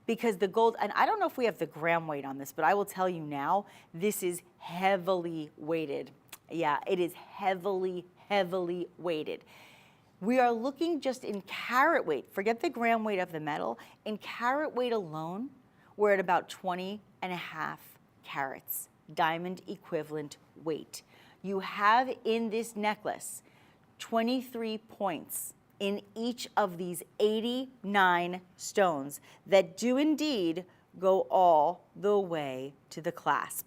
Because the gold, and I don't know if we have the gram weight on this, but I will tell you now, this is heavily weighted. Yeah, it is heavily, heavily weighted. We are looking just in carat weight. Forget the gram weight of the metal. In carat weight alone, we're at about 20.5 carats, diamond equivalent weight. You have in this necklace 23 points in each of these 89 stones that do indeed go all the way to the clasp.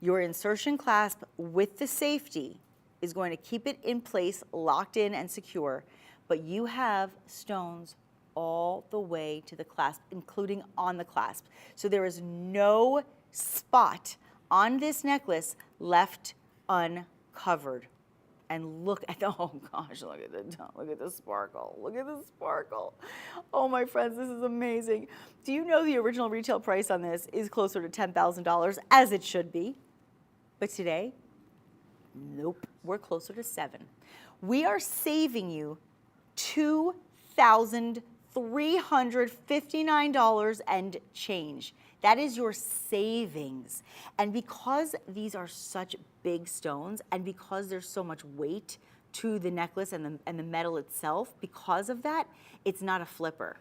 Your insertion clasp with the safety is going to keep it in place, locked in and secure, but you have stones all the way to the clasp, including on the clasp. So there is no spot on this necklace left uncovered. And look at the, oh gosh, look at the sparkle. Look at the sparkle. Oh, my friends, this is amazing. Do you know the original retail price on this is closer to $10,000, as it should be? But today, nope, we're closer to $7,000. We are saving you $2,359 and change. That is your savings. And because these are such big stones, and because there's so much weight to the necklace and the metal itself, because of that, it's not a flipper.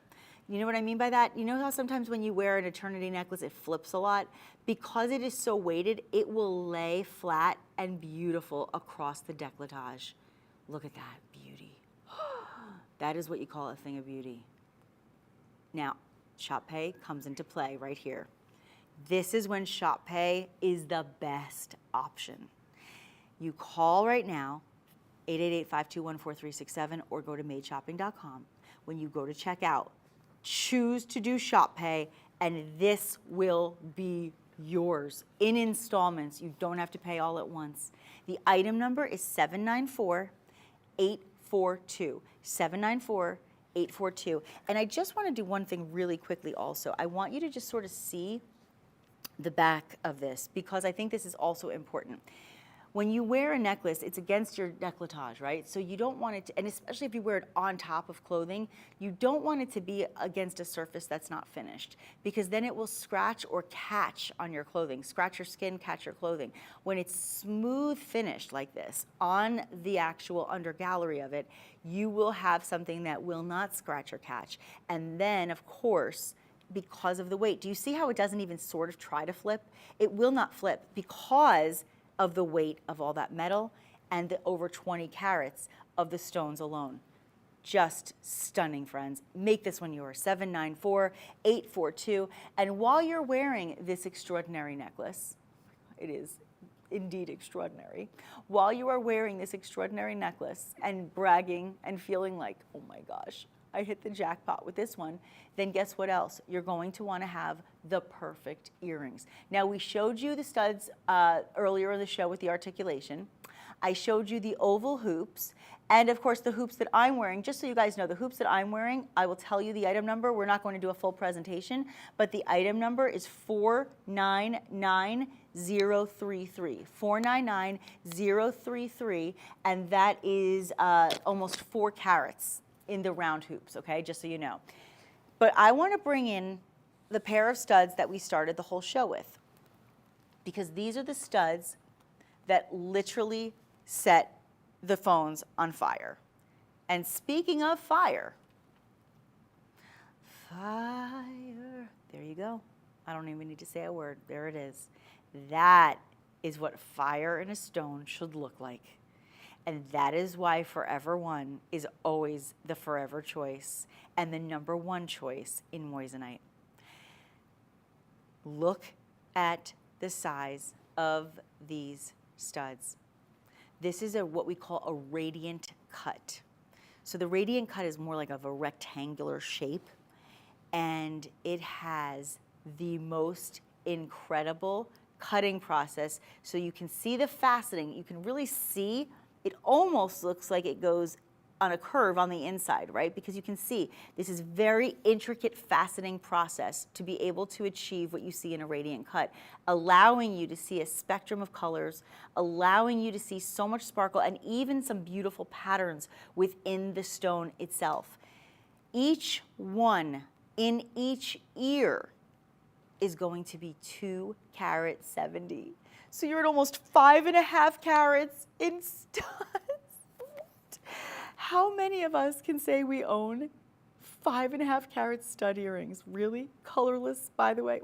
You know what I mean by that? You know how sometimes when you wear an eternity necklace, it flips a lot? Because it is so weighted, it will lay flat and beautiful across the décolletage. Look at that beauty. That is what you call a thing of beauty. Now, Shop Pay comes into play right here. This is when Shop Pay is the best option. You call right now, 888-521-4367, or go to madeshopping.com. When you go to checkout, choose to do Shop Pay, and this will be yours in installments. You don't have to pay all at once. The item number is 794-842. 794-842. And I just want to do one thing really quickly also. I want you to just sort of see the back of this, because I think this is also important. When you wear a necklace, it's against your décolletage, right? So you don't want it to, and especially if you wear it on top of clothing, you don't want it to be against a surface that's not finished, because then it will scratch or catch on your clothing, scratch your skin, catch your clothing. When it's smooth finished like this on the actual undergallery of it, you will have something that will not scratch or catch. And then, of course, because of the weight, do you see how it doesn't even sort of try to flip? It will not flip because of the weight of all that metal and the over 20 carats of the stones alone. Just stunning, friends. Make this one yours, 794-842. And while you're wearing this extraordinary necklace, it is indeed extraordinary. While you are wearing this extraordinary necklace and bragging and feeling like, oh my gosh, I hit the jackpot with this one, then guess what else? You're going to want to have the perfect earrings. Now, we showed you the studs earlier in the show with the articulation. I showed you the oval hoops, and of course the hoops that I'm wearing. Just so you guys know, the hoops that I'm wearing, I will tell you the item number. We're not going to do a full presentation, but the item number is 499033. 499033, and that is almost 4 carats in the round hoops, okay, just so you know. But I want to bring in the pair of studs that we started the whole show with, because these are the studs that literally set the phones on fire. And speaking of fire, there you go. I don't even need to say a word. There it is. That is what fire in a stone should look like. And that is why Forever One is always the forever choice and the #1 choice in moissanite. Look at the size of these studs. This is what we call a radiant cut. So the radiant cut is more like of a rectangular shape, and it has the most incredible cutting process. So you can see the faceting. You can really see it almost looks like it goes on a curve on the inside, right? Because you can see this is very intricate faceting process to be able to achieve what you see in a radiant cut, allowing you to see a spectrum of colors, allowing you to see so much sparkle and even some beautiful patterns within the stone itself. Each one in each ear is going to be 2 carat 70. So you're at almost 5.5 carats in studs. How many of us can say we own 5.5 carat stud earrings? Really? Colorless, by the way.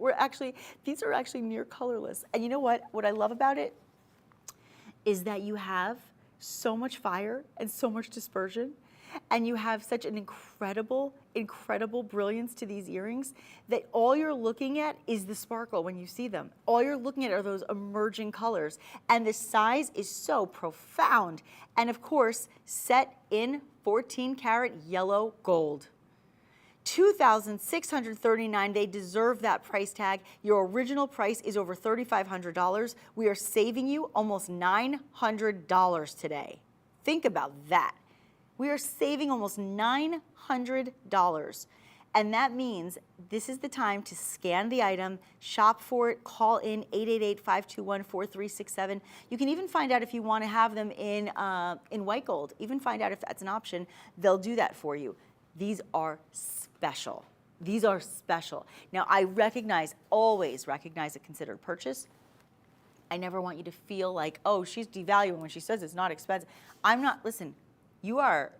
These are actually near colorless. And you know what? What I love about it is that you have so much fire and so much dispersion, and you have such an incredible, incredible brilliance to these earrings that all you're looking at is the sparkle when you see them. All you're looking at are those emerging colors. And the size is so profound. And of course, set in 14 karat yellow gold. $2,639. They deserve that price tag. Your original price is over $3,500. We are saving you almost $900 today. Think about that. We are saving almost $900. And that means this is the time to scan the item, shop for it, call in 888-521-4367. You can even find out if you want to have them in white gold. Even find out if that's an option. They'll do that for you. These are special. These are special. Now, I always recognize a considered purchase. I never want you to feel like, oh, she's devaluing when she says it's not expensive. I'm not, listen, you are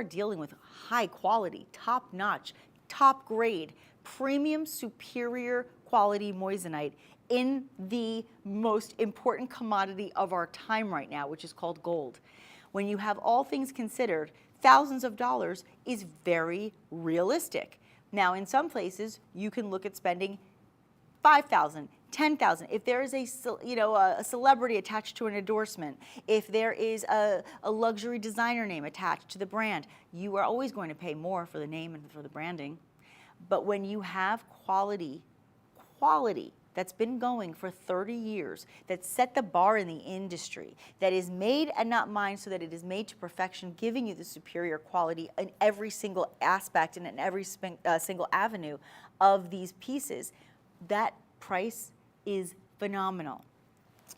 dealing with high quality, top notch, top grade, premium, superior quality moissanite in the most important commodity of our time right now, which is called gold. When you have all things considered, thousands of dollars is very realistic. Now, in some places, you can look at spending $5,000, $10,000. If there is a celebrity attached to an endorsement, if there is a luxury designer name attached to the brand, you are always going to pay more for the name and for the branding. But when you have quality that's been going for 30 years, that set the bar in the industry, that is made and not mined so that it is made to perfection, giving you the superior quality in every single aspect and in every single avenue of these pieces, that price is phenomenal.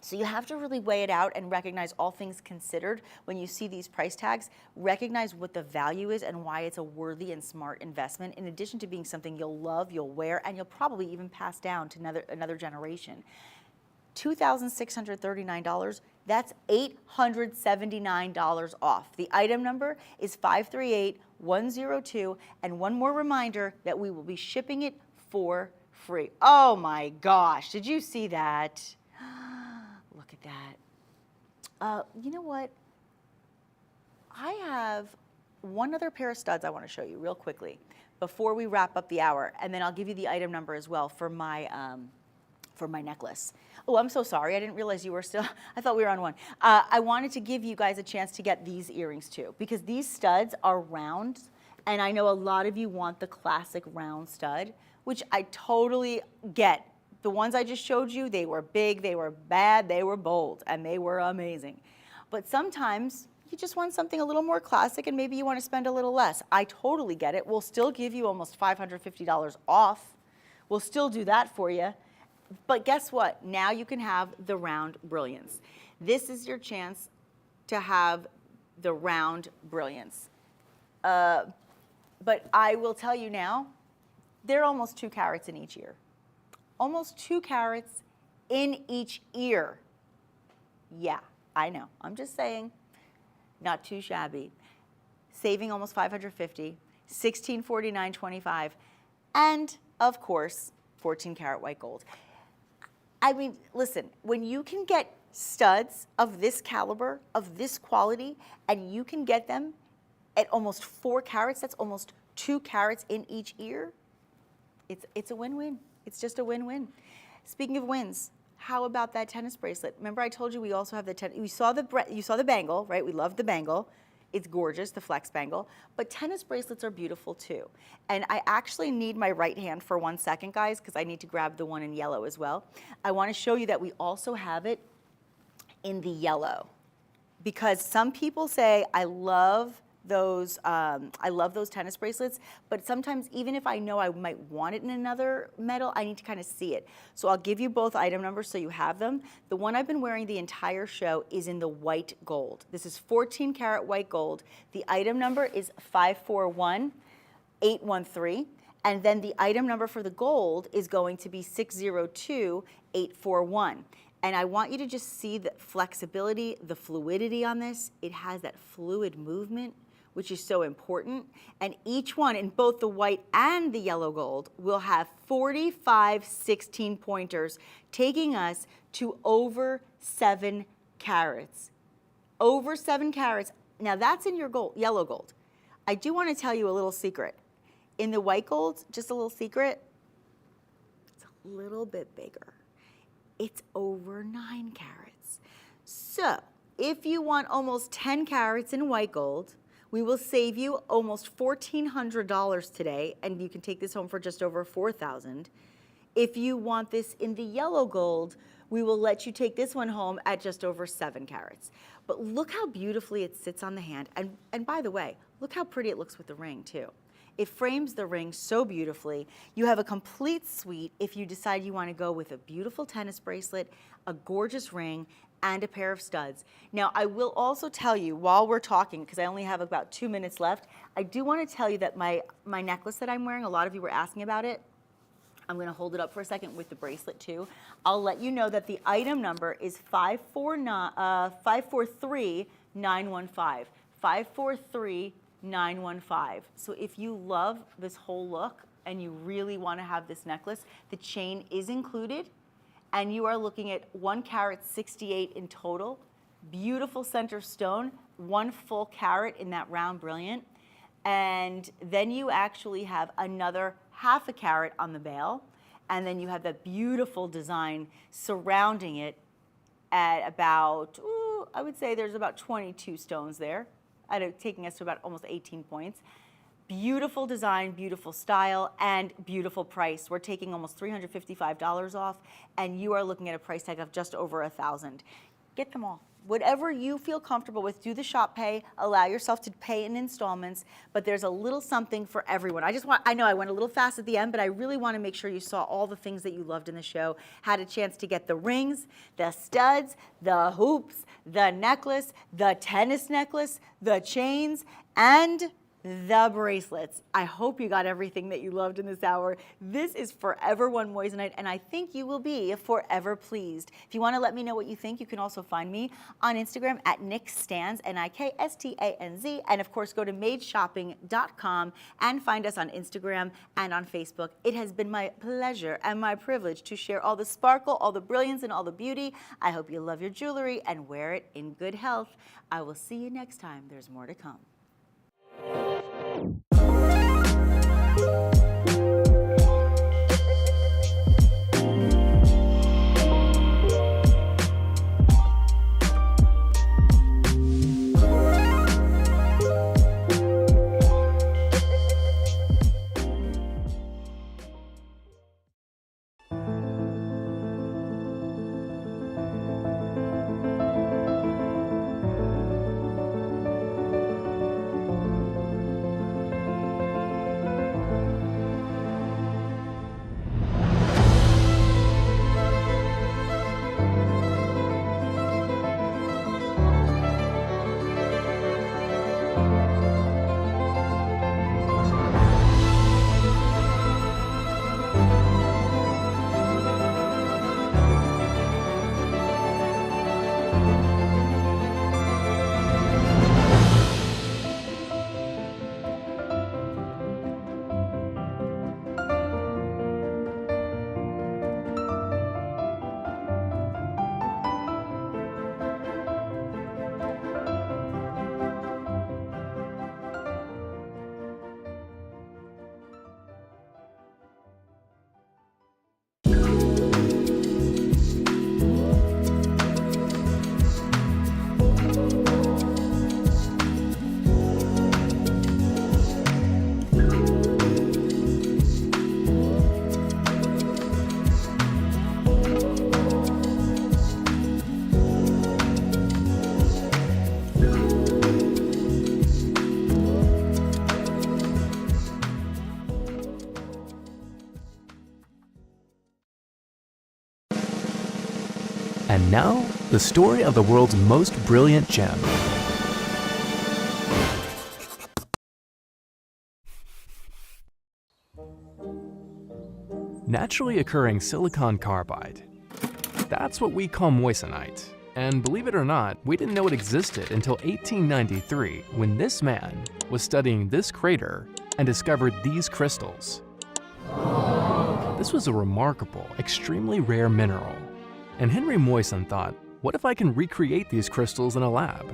So you have to really weigh it out and recognize all things considered when you see these price tags. Recognize what the value is and why it's a worthy and smart investment, in addition to being something you'll love, you'll wear, and you'll probably even pass down to another generation. $2,639, that's $879 off. The item number is 538102, and one more reminder that we will be shipping it for free. Oh my gosh, did you see that? Look at that. You know what? I have one other pair of studs I want to show you real quickly before we wrap up the hour, and then I'll give you the item number as well for my necklace. Oh, I'm so sorry. I didn't realize you were still, I thought we were on one. I wanted to give you guys a chance to get these earrings too, because these studs are round, and I know a lot of you want the classic round stud, which I totally get. The ones I just showed you, they were big, they were bad, they were bold, and they were amazing. But sometimes you just want something a little more classic, and maybe you want to spend a little less. I totally get it. We'll still give you almost $550 off. We'll still do that for you. But guess what? Now you can have the round brilliance. This is your chance to have the round brilliance. But I will tell you now, they're almost 2 carats in each ear. Almost 2 carats in each ear. Yeah, I know. I'm just saying, not too shabby. Saving almost $550, $1,649.25, and of course, 14 karat white gold. I mean, listen, when you can get studs of this caliber, of this quality, and you can get them at almost 4 carats, that's almost 2 carats in each ear, it's a win-win. It's just a win-win. Speaking of wins, how about that tennis bracelet? Remember I told you we also have the you saw the bangle, right? We love the bangle. It's gorgeous, the flex bangle. But tennis bracelets are beautiful too. And I actually need my right hand for 1 second, guys, because I need to grab the one in yellow as well. I want to show you that we also have it in the yellow. Because some people say, I love those tennis bracelets, but sometimes even if I know I might want it in another metal, I need to kind of see it. So I'll give you both item numbers so you have them. The one I've been wearing the entire show is in the white gold. This is 14 karat white gold. The item number is 541813. And then the item number for the gold is going to be 602841. And I want you to just see the flexibility, the fluidity on this. It has that fluid movement, which is so important. And each one, in both the white and the yellow gold, will have 45 16-pointers, taking us to over 7 carats. Over 7 carats. Now that's in your gold, yellow gold. I do want to tell you a little secret. In the white gold, just a little secret, it's a little bit bigger. It's over 9 carats. So if you want almost 10 carats in white gold, We will save you almost $1,400 today, and you can take this home for just over $4,000. If you want this in the yellow gold, we will let you take this one home at just over 7 carats. But look how beautifully it sits on the hand. And by the way, look how pretty it looks with the ring too. It frames the ring so beautifully. You have a complete suite if you decide you want to go with a beautiful tennis bracelet, a gorgeous ring, and a pair of studs. Now, I will also tell you while we're talking, because I only have about 2 minutes left, I do want to tell you that my necklace that I'm wearing, a lot of you were asking about it. I'm going to hold it up for a second with the bracelet too. I'll let you know that the item number is 543915. 543915. So if you love this whole look and you really want to have this necklace, the chain is included, and you are looking at 1 carat 68 in total. Beautiful center stone, 1 full carat in that round brilliant. And then you actually have another half a carat on the bail, and then you have that beautiful design surrounding it at about, I would say there's about 22 stones there, taking us to about almost 18 points. Beautiful design, beautiful style, and beautiful price. We're taking almost $355 off, and you are looking at a price tag of just over $1,000. Get them all. Whatever you feel comfortable with, do the shop pay, allow yourself to pay in installments, but there's a little something for everyone. I know I went a little fast at the end, but I really want to make sure you saw all the things that you loved in the show, had a chance to get the rings, the studs, the hoops, the necklace, the tennis necklace, the chains, and the bracelets. I hope you got everything that you loved in this hour. This is Forever One Moissanite, and I think you will be forever pleased. If you want to let me know what you think, you can also find me on Instagram at NickStanz, Nikstanz, and of course go to madeshopping.com and find us on Instagram and on Facebook. It has been my pleasure and my privilege to share all the sparkle, all the brilliance, and all the beauty. I hope you love your jewelry and wear it in good health. I will see you next time. There's more to come. And now, the story of the world's most brilliant gem. Naturally occurring silicon carbide. That's what we call moissanite. And believe it or not, we didn't know it existed until 1893, when this man was studying this crater and discovered these crystals. This was a remarkable, extremely rare mineral. And Henry Moissan thought, what if I can recreate these crystals in a lab?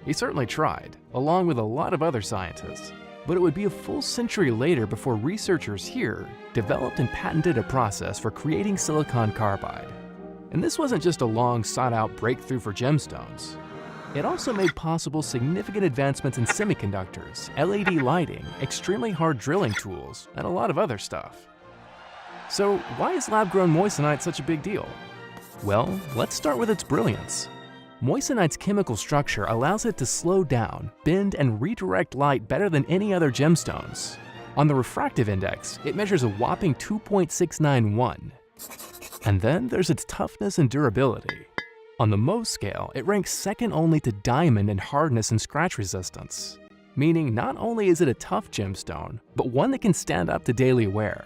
He certainly tried, along with a lot of other scientists. But it would be a full century later before researchers here developed and patented a process for creating silicon carbide. And this wasn't just a long sought-out breakthrough for gemstones. It also made possible significant advancements in semiconductors, LED lighting, extremely hard drilling tools, and a lot of other stuff. So why is lab-grown moissanite such a big deal? Well, let's start with its brilliance. Moissanite's chemical structure allows it to slow down, bend, and redirect light better than any other gemstones. On the refractive index, it measures a whopping 2.691. And then there's its toughness and durability. On the Mohs scale, it ranks second only to diamond in hardness and scratch resistance, meaning not only is it a tough gemstone, but one that can stand up to daily wear.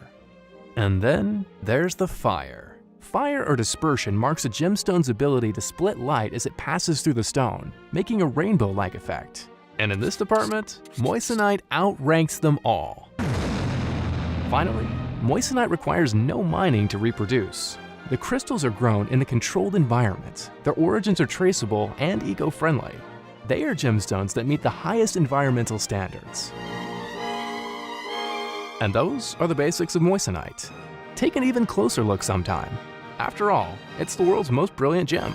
And then there's the fire. Fire or dispersion marks a gemstone's ability to split light as it passes through the stone, making a rainbow-like effect. And in this department, moissanite outranks them all. Finally, moissanite requires no mining to reproduce. The crystals are grown in a controlled environment, their origins are traceable and eco-friendly. They are gemstones that meet the highest environmental standards. And those are the basics of moissanite. Take an even closer look sometime. After all, it's the world's most brilliant gem.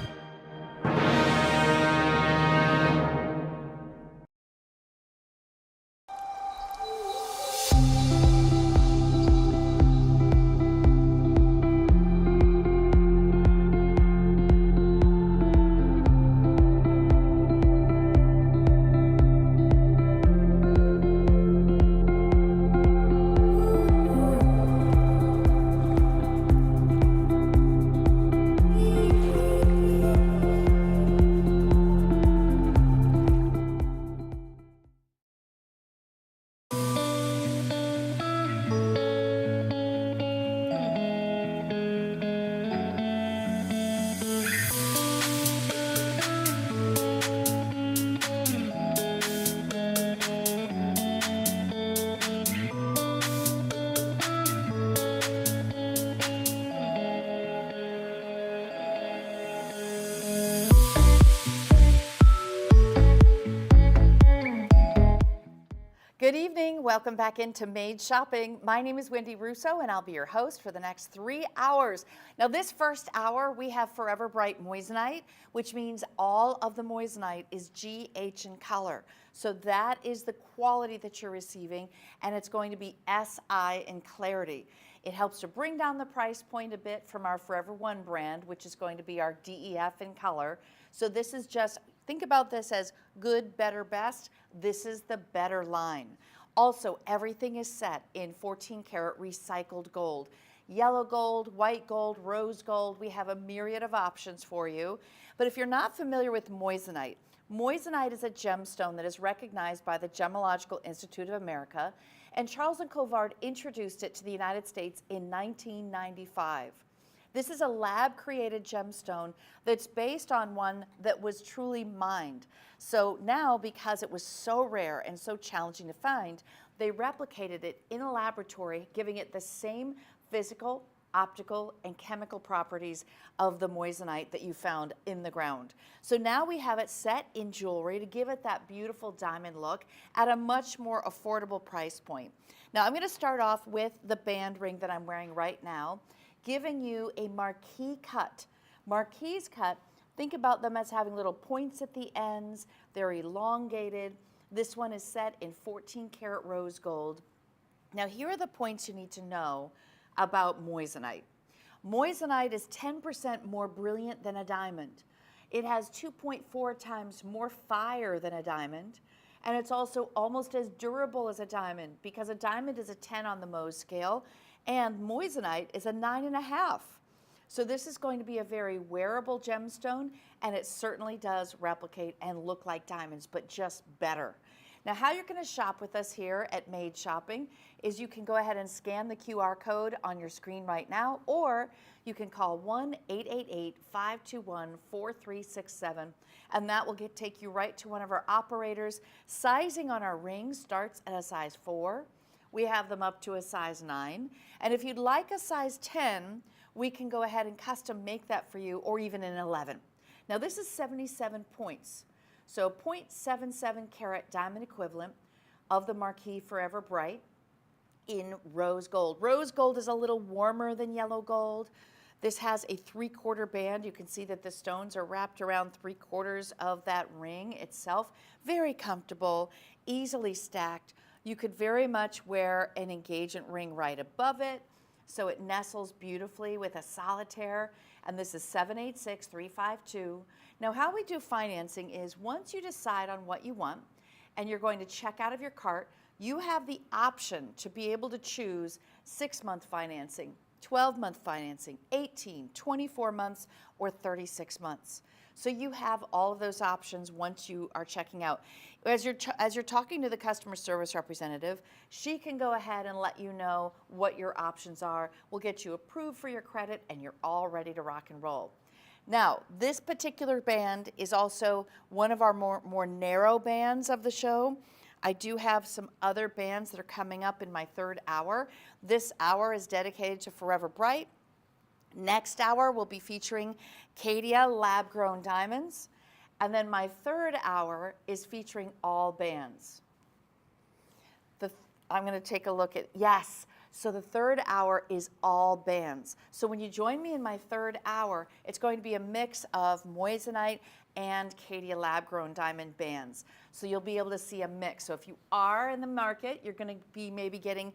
Good evening. Welcome back into Made Shopping. My name is Wendy Russo, and I'll be your host for the next 3 hours. Now, this first hour, we have Forever Bright Moissanite, which means all of the moissanite is GH in color. So that is the quality that you're receiving, and it's going to be SI in clarity. It helps to bring down the price point a bit from our Forever One brand, which is going to be our DEF in color. So this is just, think about this as good, better, best. This is the better line. Also, everything is set in 14 karat recycled gold. Yellow gold, white gold, rose gold. We have a myriad of options for you. But if you're not familiar with moissanite, moissanite is a gemstone that is recognized by the Gemological Institute of America, and Charles Colvard introduced it to the United States in 1995. This is a lab-created gemstone that's based on one that was truly mined. So now, because it was so rare and so challenging to find, they replicated it in a laboratory, giving it the same physical, optical, and chemical properties of the moissanite that you found in the ground. So now we have it set in jewelry to give it that beautiful diamond look at a much more affordable price point. Now I'm going to start off with the band ring that I'm wearing right now, giving you a marquise cut. Marquise cut, think about them as having little points at the ends. They're elongated. This one is set in 14 karat rose gold. Now here are the points you need to know about moissanite. Moissanite is 10% more brilliant than a diamond. It has 2.4 times more fire than a diamond, and it's also almost as durable as a diamond, because a diamond is a 10 on the Mohs scale, and moissanite is a 9.5. So this is going to be a very wearable gemstone, and it certainly does replicate and look like diamonds, but just better. Now, how you're going to shop with us here at Made Shopping is you can go ahead and scan the QR code on your screen right now, or you can call 1-888-521-4367, and that will take you right to one of our operators. Sizing on our rings starts at a size 4. We have them up to a size 9. And if you'd like a size 10, we can go ahead and custom make that for you, or even an 11. Now, this is 77 points. So 0.77 carat diamond equivalent of the Marquis Forever Bright in rose gold. Rose gold is a little warmer than yellow gold. This has a 3/4 band. You can see that the stones are wrapped around 3/4 of that ring itself. Very comfortable, easily stacked. You could very much wear an engagement ring right above it, so it nestles beautifully with a solitaire. And this is 786352. Now, how we do financing is once you decide on what you want and you're going to check out of your cart, you have the option to be able to choose 6-month financing, 12-month financing, 18, 24 months, or 36 months. So you have all of those options once you are checking out. As you're talking to the customer service representative, she can go ahead and let you know what your options are. We'll get you approved for your credit, and you're all ready to rock and roll. Now, this particular band is also one of our more narrow bands of the show. I do have some other bands that are coming up in my 3rd hour. This hour is dedicated to Forever Bright. Next hour, we'll be featuring Caydia lab-grown diamonds. And then my 3rd hour is featuring all bands. I'm going to take a look at, yes, so the 3rd hour is all bands. So when you join me in my 3rd hour, it's going to be a mix of moissanite and Caydia lab-grown diamond bands. So you'll be able to see a mix. So if you are in the market, you're going to be maybe getting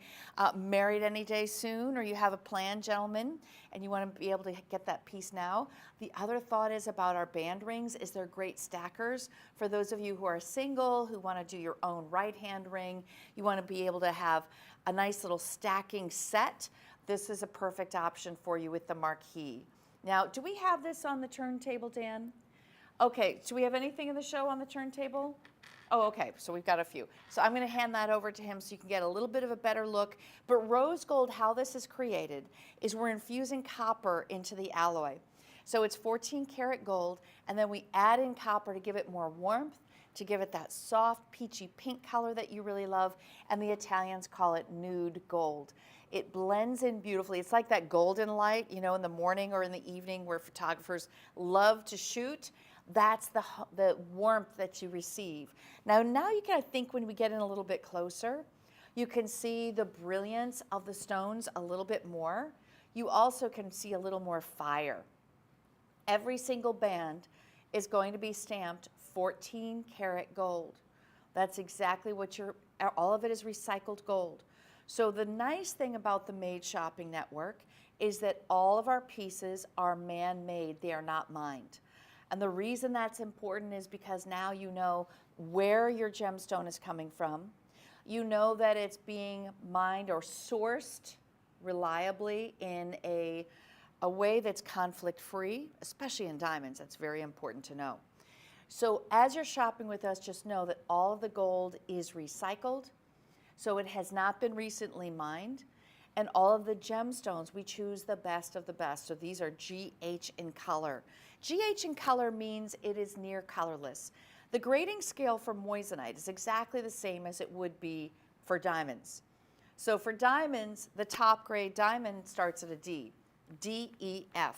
married any day soon, or you have a plan, gentlemen, and you want to be able to get that piece now. The other thought is about our band rings is they're great stackers. For those of you who are single, who want to do your own right-hand ring, you want to be able to have a nice little stacking set. This is a perfect option for you with the marquee. Now, do we have this on the turntable, Dan? Okay, do we have anything in the show on the turntable? Oh, okay, so we've got a few. So I'm gonna hand that over to him so you can get a little bit of a better look. But rose gold, how this is created, is we're infusing copper into the alloy. So it's 14 karat gold, and then we add in copper to give it more warmth, to give it that soft, peachy pink color that you really love, and the Italians call it nude gold. It blends in beautifully. It's like that golden light, you know, in the morning or in the evening where photographers love to shoot. That's the warmth that you receive. Now you can, I think, when we get in a little bit closer, you can see the brilliance of the stones a little bit more. You also can see a little more fire. Every single band is going to be stamped 14 karat gold. That's exactly what all of it is recycled gold. So the nice thing about the Made Shopping Network is that all of our pieces are man-made. They are not mined. And the reason that's important is because now you know where your gemstone is coming from. You know that it's being mined or sourced reliably in a way that's conflict-free, especially in diamonds. That's very important to know. So as you're shopping with us, just know that all of the gold is recycled. So it has not been recently mined. And all of the gemstones, we choose the best of the best. So these are GH in color. GH in color means it is near colorless. The grading scale for moissanite is exactly the same as it would be for diamonds. So for diamonds, the top grade diamond starts at a D, DEF.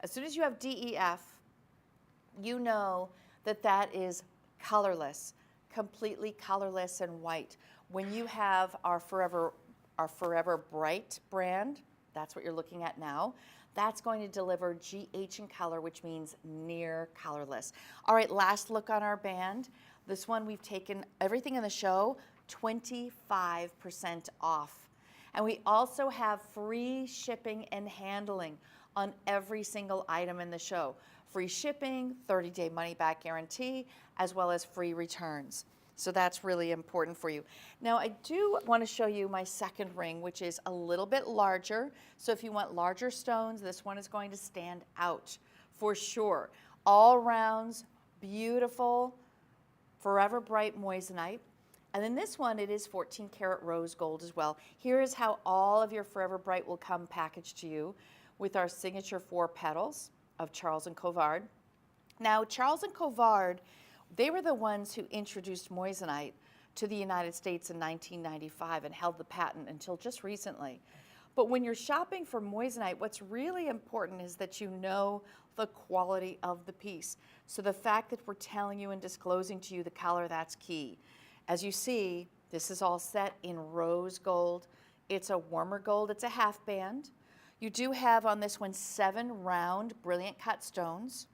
As soon as you have DEF, you know that that is colorless, completely colorless and white. When you have our Forever Bright brand, that's what you're looking at now, that's going to deliver GH in color, which means near colorless. All right, last look on our band. This one, we've taken everything in the show 25% off. And we also have free shipping and handling on every single item in the show. Free shipping, 30-day money-back guarantee, as well as free returns. So that's really important for you. Now I do want to show you my second ring, which is a little bit larger. So if you want larger stones, this one is going to stand out for sure. All rounds, beautiful, Forever Bright moissanite. And then this one, it is 14 karat rose gold as well. Here is how all of your Forever Bright will come packaged to you with our signature 4 petals of Charles Colvard. Now Charles Colvard, they were the ones who introduced moissanite to the United States in 1995 and held the patent until just recently. But when you're shopping for moissanite, what's really important is that you know the quality of the piece. So the fact that we're telling you and disclosing to you the color, that's key. As you see, this is all set in rose gold. It's a warmer gold, it's a half band. You do have on this one 7 round brilliant cut stones,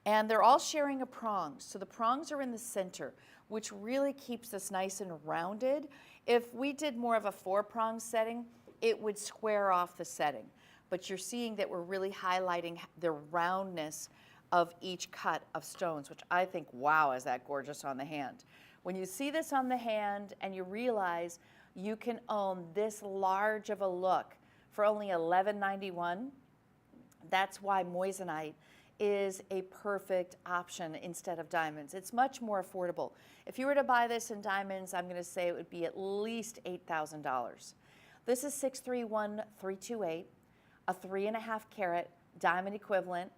and they're all sharing a prong. So the prongs are in the center, which really keeps this nice and rounded. If we did more of a 4-prong setting, it would square off the setting. But you're seeing that we're really highlighting the roundness of each cut of stones, which I think, wow, is that gorgeous on the hand. When you see this on the hand and you realize you can own this large of a look for only $11.91, that's why moissanite is a perfect option instead of diamonds. It's much more affordable. If you were to buy this in diamonds, I'm going to say it would be at least $8,000. This is 631328, a 3.5 carat diamond equivalent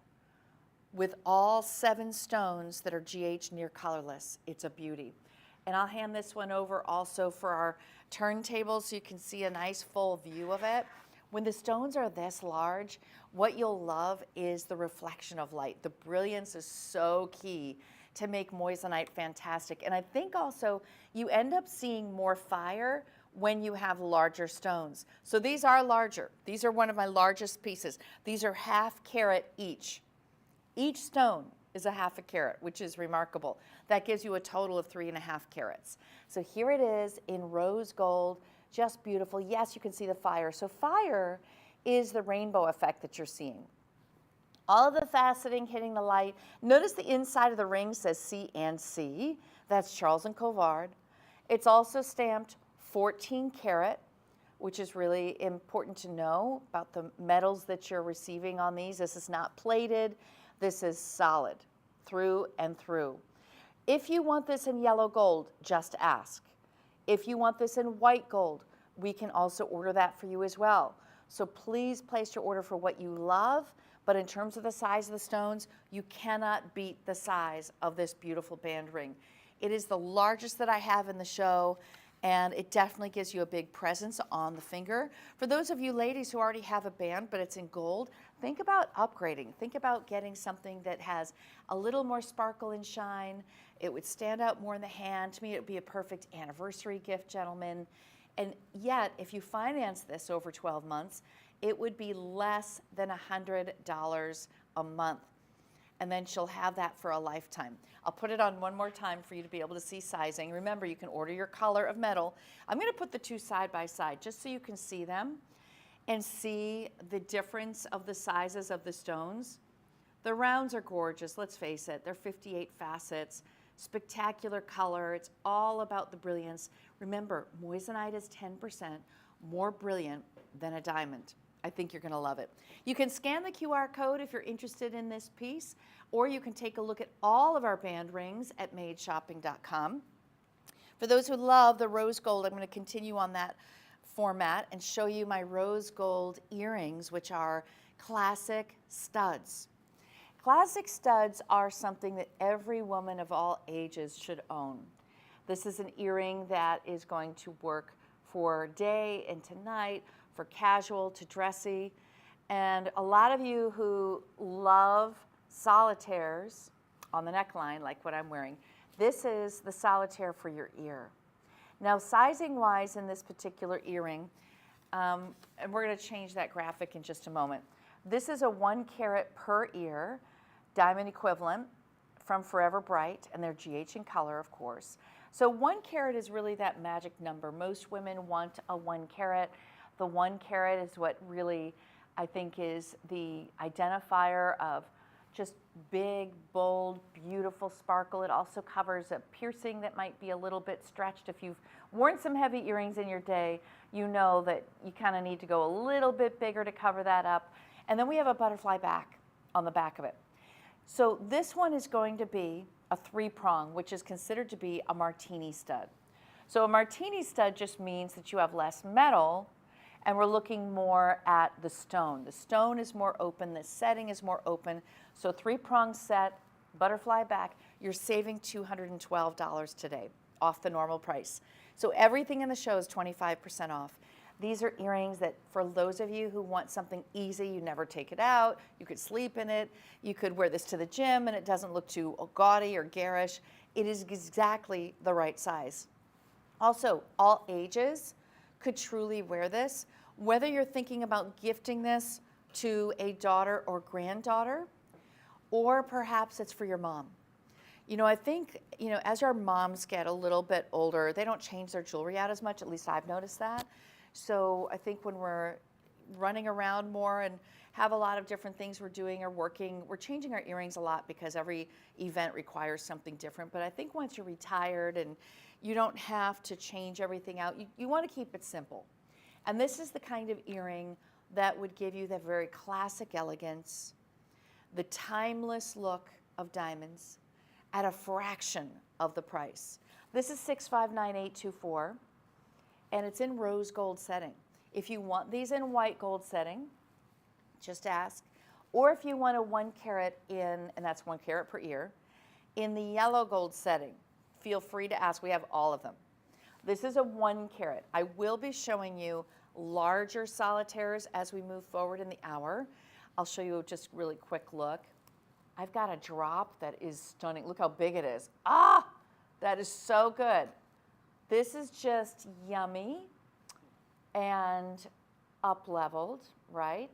with all 7 stones that are GH near colorless. It's a beauty. And I'll hand this one over also for our turntable so you can see a nice full view of it. When the stones are this large, what you'll love is the reflection of light. The brilliance is so key to make moissanite fantastic. And I think also you end up seeing more fire when you have larger stones. So these are larger. These are one of my largest pieces. These are 1/2 carat each. Each stone is a 1/2 carat, which is remarkable. That gives you a total of 3.5 carats. So here it is in rose gold, just beautiful. Yes, you can see the fire. So fire is the rainbow effect that you're seeing. All of the faceting hitting the light. Notice the inside of the ring says C&C. That's Charles and Colvard. It's also stamped 14 karat, which is really important to know about the metals that you're receiving on these. This is not plated. This is solid through and through. If you want this in yellow gold, just ask. If you want this in white gold, we can also order that for you as well. So please place your order for what you love, but in terms of the size of the stones, you cannot beat the size of this beautiful band ring. It is the largest that I have in the show, and it definitely gives you a big presence on the finger. For those of you ladies who already have a band, but it's in gold, think about upgrading. Think about getting something that has a little more sparkle and shine. It would stand out more in the hand. To me, it would be a perfect anniversary gift, gentlemen. And yet, if you finance this over 12 months, it would be less than $100 a month. And then she'll have that for a lifetime. I'll put it on one more time for you to be able to see sizing. Remember, you can order your color of metal. I'm going to put the two side by side just so you can see them and see the difference of the sizes of the stones. The rounds are gorgeous, let's face it. They're 58 facets, spectacular color. It's all about the brilliance. Remember, moissanite is 10% more brilliant than a diamond. I think you're going to love it. You can scan the QR code if you're interested in this piece, or you can take a look at all of our band rings at madeshopping.com. For those who love the rose gold, I'm going to continue on that format and show you my rose gold earrings, which are classic studs. Classic studs are something that every woman of all ages should own. This is an earring that is going to work for day and to night, for casual to dressy. And a lot of you who love solitaires on the neckline, like what I'm wearing, this is the solitaire for your ear. Now, sizing-wise in this particular earring, and we're going to change that graphic in just a moment. This is a 1 carat per ear, diamond equivalent from Forever Bright, and they're GH in color, of course. So 1 carat is really that magic number. Most women want a 1 carat. The 1 carat is what really, I think, is the identifier of just big, bold, beautiful sparkle. It also covers a piercing that might be a little bit stretched. If you've worn some heavy earrings in your day, you know that you kind of need to go a little bit bigger to cover that up. And then we have a butterfly back on the back of it. So this one is going to be a 3-prong, which is considered to be a martini stud. So a martini stud just means that you have less metal, and we're looking more at the stone. The stone is more open, the setting is more open. So 3-prong set, butterfly back, you're saving $212 today off the normal price. So everything in the show is 25% off. These are earrings that for those of you who want something easy, you never take it out, you could sleep in it, you could wear this to the gym and it doesn't look too gaudy or garish. It is exactly the right size. Also, all ages could truly wear this. Whether you're thinking about gifting this to a daughter or granddaughter, or perhaps it's for your mom. You know, I think, you know, as our moms get a little bit older, they don't change their jewelry out as much, at least I've noticed that. So I think when we're running around more and have a lot of different things we're doing or working, we're changing our earrings a lot because every event requires something different. But I think once you're retired and you don't have to change everything out, you want to keep it simple. And this is the kind of earring that would give you the very classic elegance, the timeless look of diamonds at a fraction of the price. This is 659824, and it's in rose gold setting. If you want these in white gold setting, just ask. Or if you want a 1 carat in, and that's 1 carat per ear, in the yellow gold setting, feel free to ask. We have all of them. This is a 1 carat. I will be showing you larger solitaires as we move forward in the hour. I'll show you just really quick look. I've got a drop that is stunning. Look how big it is. Ah, that is so good. This is just yummy and up-leveled, right?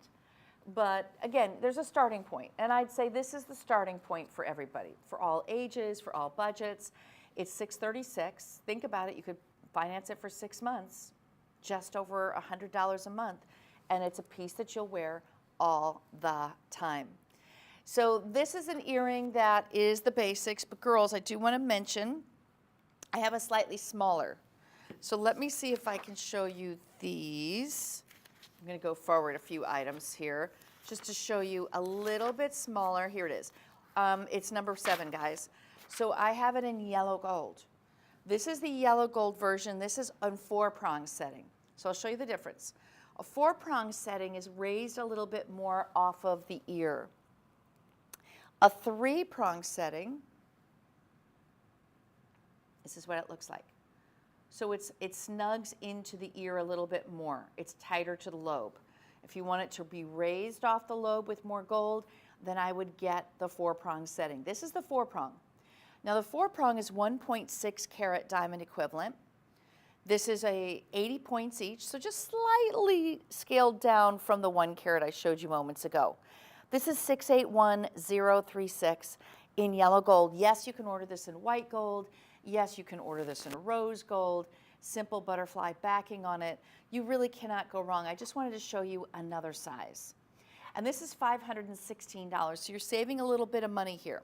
But again, there's a starting point. And I'd say this is the starting point for everybody, for all ages, for all budgets. It's $636. Think about it. You could finance it for 6 months, just over $100 a month. And it's a piece that you'll wear all the time. So this is an earring that is the basics. But girls, I do want to mention, I have a slightly smaller. So let me see if I can show you these. I'm going to go forward a few items here just to show you a little bit smaller. Here it is. It's number 7, guys. So I have it in yellow gold. This is the yellow gold version. This is on 4-prong setting. So I'll show you the difference. A 4-prong setting is raised a little bit more off of the ear. A 3-prong setting, this is what it looks like. So it snugs into the ear a little bit more. It's tighter to the lobe. If you want it to be raised off the lobe with more gold, then I would get the 4-prong setting. This is the 4-prong. Now the 4-prong is 1.6 carat diamond equivalent. This is a 80 points each, so just slightly scaled down from the 1 carat I showed you moments ago. This is 681036 in yellow gold. Yes, you can order this in white gold. Yes, you can order this in rose gold, simple butterfly backing on it. You really cannot go wrong. I just wanted to show you another size. And this is $516, so you're saving a little bit of money here.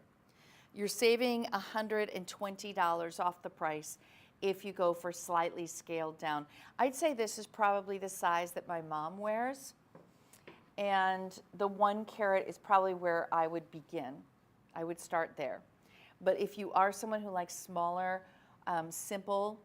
You're saving $120 off the price if you go for slightly scaled down. I'd say this is probably the size that my mom wears, and the 1 carat is probably where I would begin. I would start there. But if you are someone who likes smaller, simple,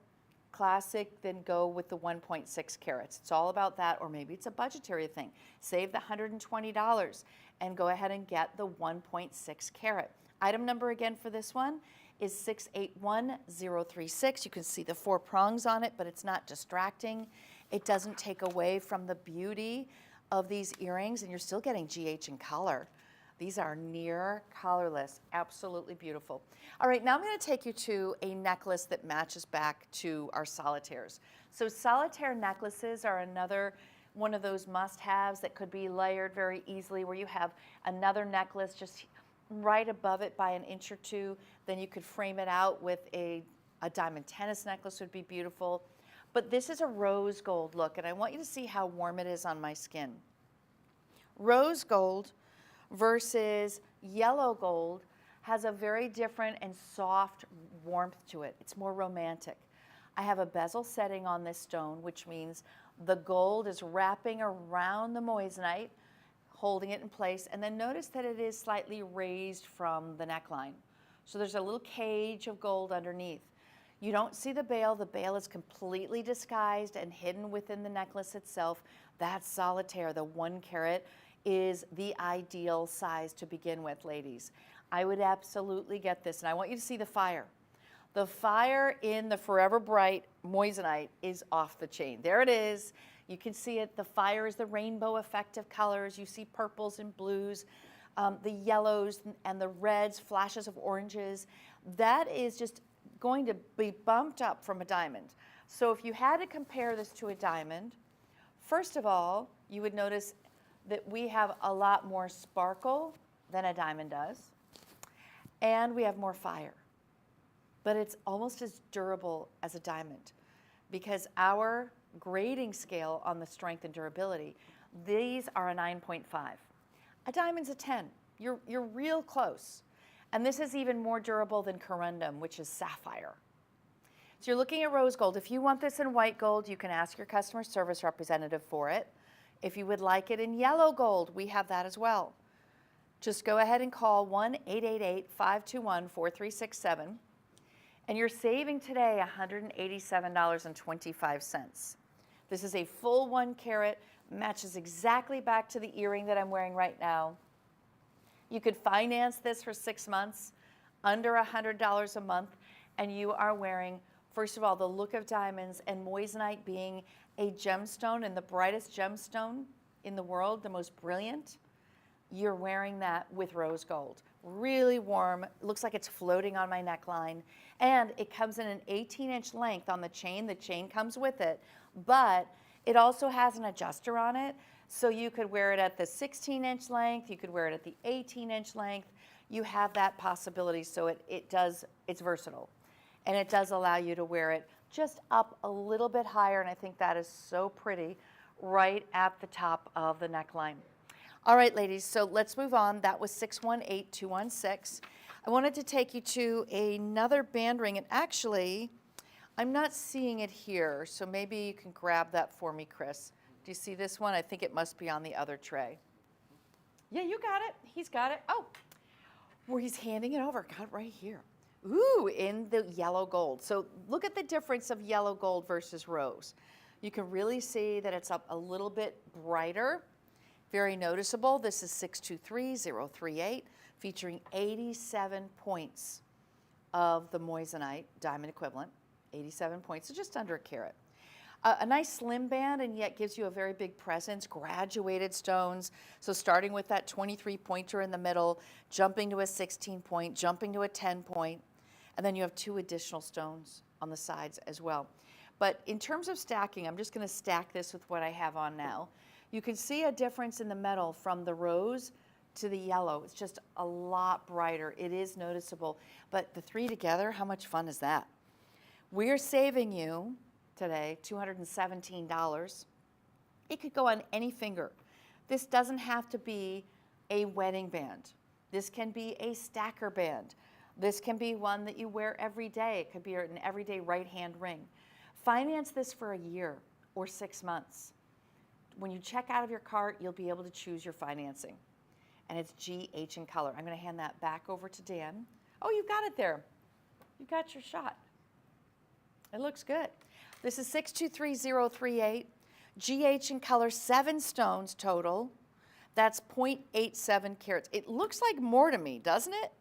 classic, then go with the 1.6 carats. It's all about that, or maybe it's a budgetary thing. Save the $120 and go ahead and get the 1.6 carat. Item number again for this one is 681036. You can see the 4 prongs on it, but it's not distracting. It doesn't take away from the beauty of these earrings, and you're still getting GH in color. These are near colorless, absolutely beautiful. All right, now I'm going to take you to a necklace that matches back to our solitaires. So solitaire necklaces are another one of those must-haves that could be layered very easily, where you have another necklace just right above it by an inch or two. Then you could frame it out with a diamond tennis necklace would be beautiful. But this is a rose gold look, and I want you to see how warm it is on my skin. Rose gold versus yellow gold has a very different and soft warmth to it. It's more romantic. I have a bezel setting on this stone, which means the gold is wrapping around the moissanite, holding it in place, and then notice that it is slightly raised from the neckline. So there's a little cage of gold underneath. You don't see the bail. The bail is completely disguised and hidden within the necklace itself. That's solitaire. The 1 carat is the ideal size to begin with, ladies. I would absolutely get this, and I want you to see the fire. The fire in the Forever Bright moissanite is off the chain. There it is. You can see it. The fire is the rainbow effect of colors. You see purples and blues, the yellows and the reds, flashes of oranges. That is just going to be bumped up from a diamond. So if you had to compare this to a diamond, First of all, you would notice that we have a lot more sparkle than a diamond does, and we have more fire. But it's almost as durable as a diamond because our grading scale on the strength and durability, these are a 9.5. A diamond's a 10. You're real close. And this is even more durable than corundum, which is sapphire. So you're looking at rose gold. If you want this in white gold, you can ask your customer service representative for it. If you would like it in yellow gold, we have that as well. Just go ahead and call 1-888-521-4367. And you're saving today $187.25. This is a full 1 carat, matches exactly back to the earring that I'm wearing right now. You could finance this for 6 months, under $100 a month, and you are wearing, first of all, the look of diamonds, and moissanite being a gemstone and the brightest gemstone in the world, the most brilliant. You're wearing that with rose gold. Really warm, looks like it's floating on my neckline. And it comes in an 18-inch length on the chain. The chain comes with it, but it also has an adjuster on it. So you could wear it at the 16-inch length, you could wear it at the 18-inch length. You have that possibility, so it's versatile. And it does allow you to wear it just up a little bit higher, and I think that is so pretty, right at the top of the neckline. All right, ladies, so let's move on. That was 618-216. I wanted to take you to another band ring, and actually, I'm not seeing it here, so maybe you can grab that for me, Chris. Do you see this one? I think it must be on the other tray. Yeah, you got it. He's got it. Oh, where he's handing it over. Got it right here. Ooh, in the yellow gold. So look at the difference of yellow gold versus rose. You can really see that it's up a little bit brighter. Very noticeable. This is 623038, featuring 87 points of the moissanite diamond equivalent. 87 points, so just under a carat. A nice slim band, and yet gives you a very big presence, graduated stones. So starting with that 23 pointer in the middle, jumping to a 16 point, jumping to a 10 point, and then you have 2 additional stones on the sides as well. But in terms of stacking, I'm just gonna stack this with what I have on now. You can see a difference in the metal from the rose to the yellow. It's just a lot brighter. It is noticeable, but the 3 together, how much fun is that? We're saving you today $217. It could go on any finger. This doesn't have to be a wedding band. This can be a stacker band. This can be one that you wear every day. It could be an everyday right hand ring. Finance this for a year or 6 months. When you check out of your cart, you'll be able to choose your financing. And it's GH in color. I'm going to hand that back over to Dan. Oh, you got it there. You got your shot. It looks good. This is 623038, GH in color, 7 stones total. That's 0.87 carats. It looks like more to me, doesn't it?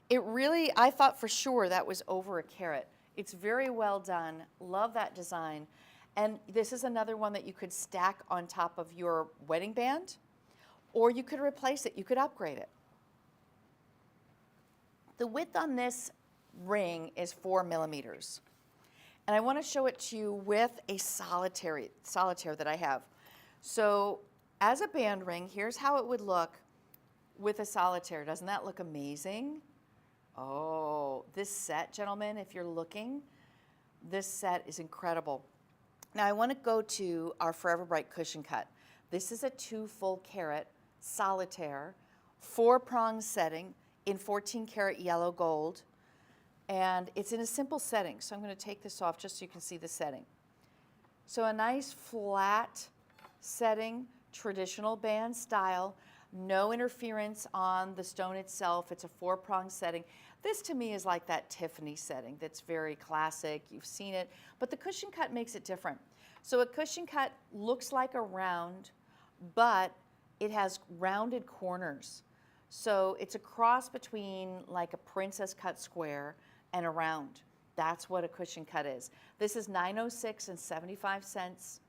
It really, I thought for sure that was over a carat. It's very well done. Love that design. And this is another one that you could stack on top of your wedding band, or you could replace it. You could upgrade it. The width on this ring is 4 millimeters. And I want to show it to you with a solitaire that I have. So as a band ring, here's how it would look with a solitaire. Doesn't that look amazing? Oh, this set, gentlemen, if you're looking, this set is incredible. Now I want to go to our Forever Bright cushion cut. This is a 2 full carat solitaire, 4-prong setting in 14 karat yellow gold. And it's in a simple setting, so I'm going to take this off just so you can see the setting. So a nice flat setting, traditional band style, no interference on the stone itself. It's a 4-prong setting. This to me is like that Tiffany setting that's very classic. You've seen it, but the cushion cut makes it different. So a cushion cut looks like a round, but it has rounded corners. So it's a cross between like a princess cut square and a round. That's what a cushion cut is. This is $906.75.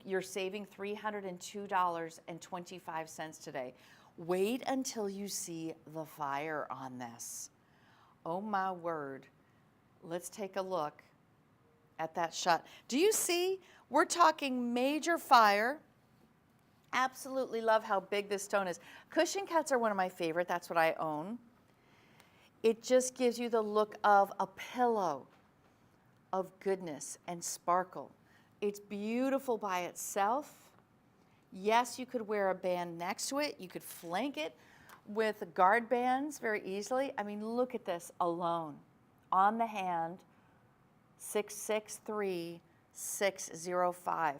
You're saving $302.25 today. Wait until you see the fire on this. Oh my word. Let's take a look at that shot. Do you see? We're talking major fire. Absolutely love how big this stone is. Cushion cuts are one of my favorite. That's what I own. It just gives you the look of a pillow of goodness and sparkle. It's beautiful by itself. Yes, you could wear a band next to it. You could flank it with guard bands very easily. I mean, look at this alone. On the hand, 663605.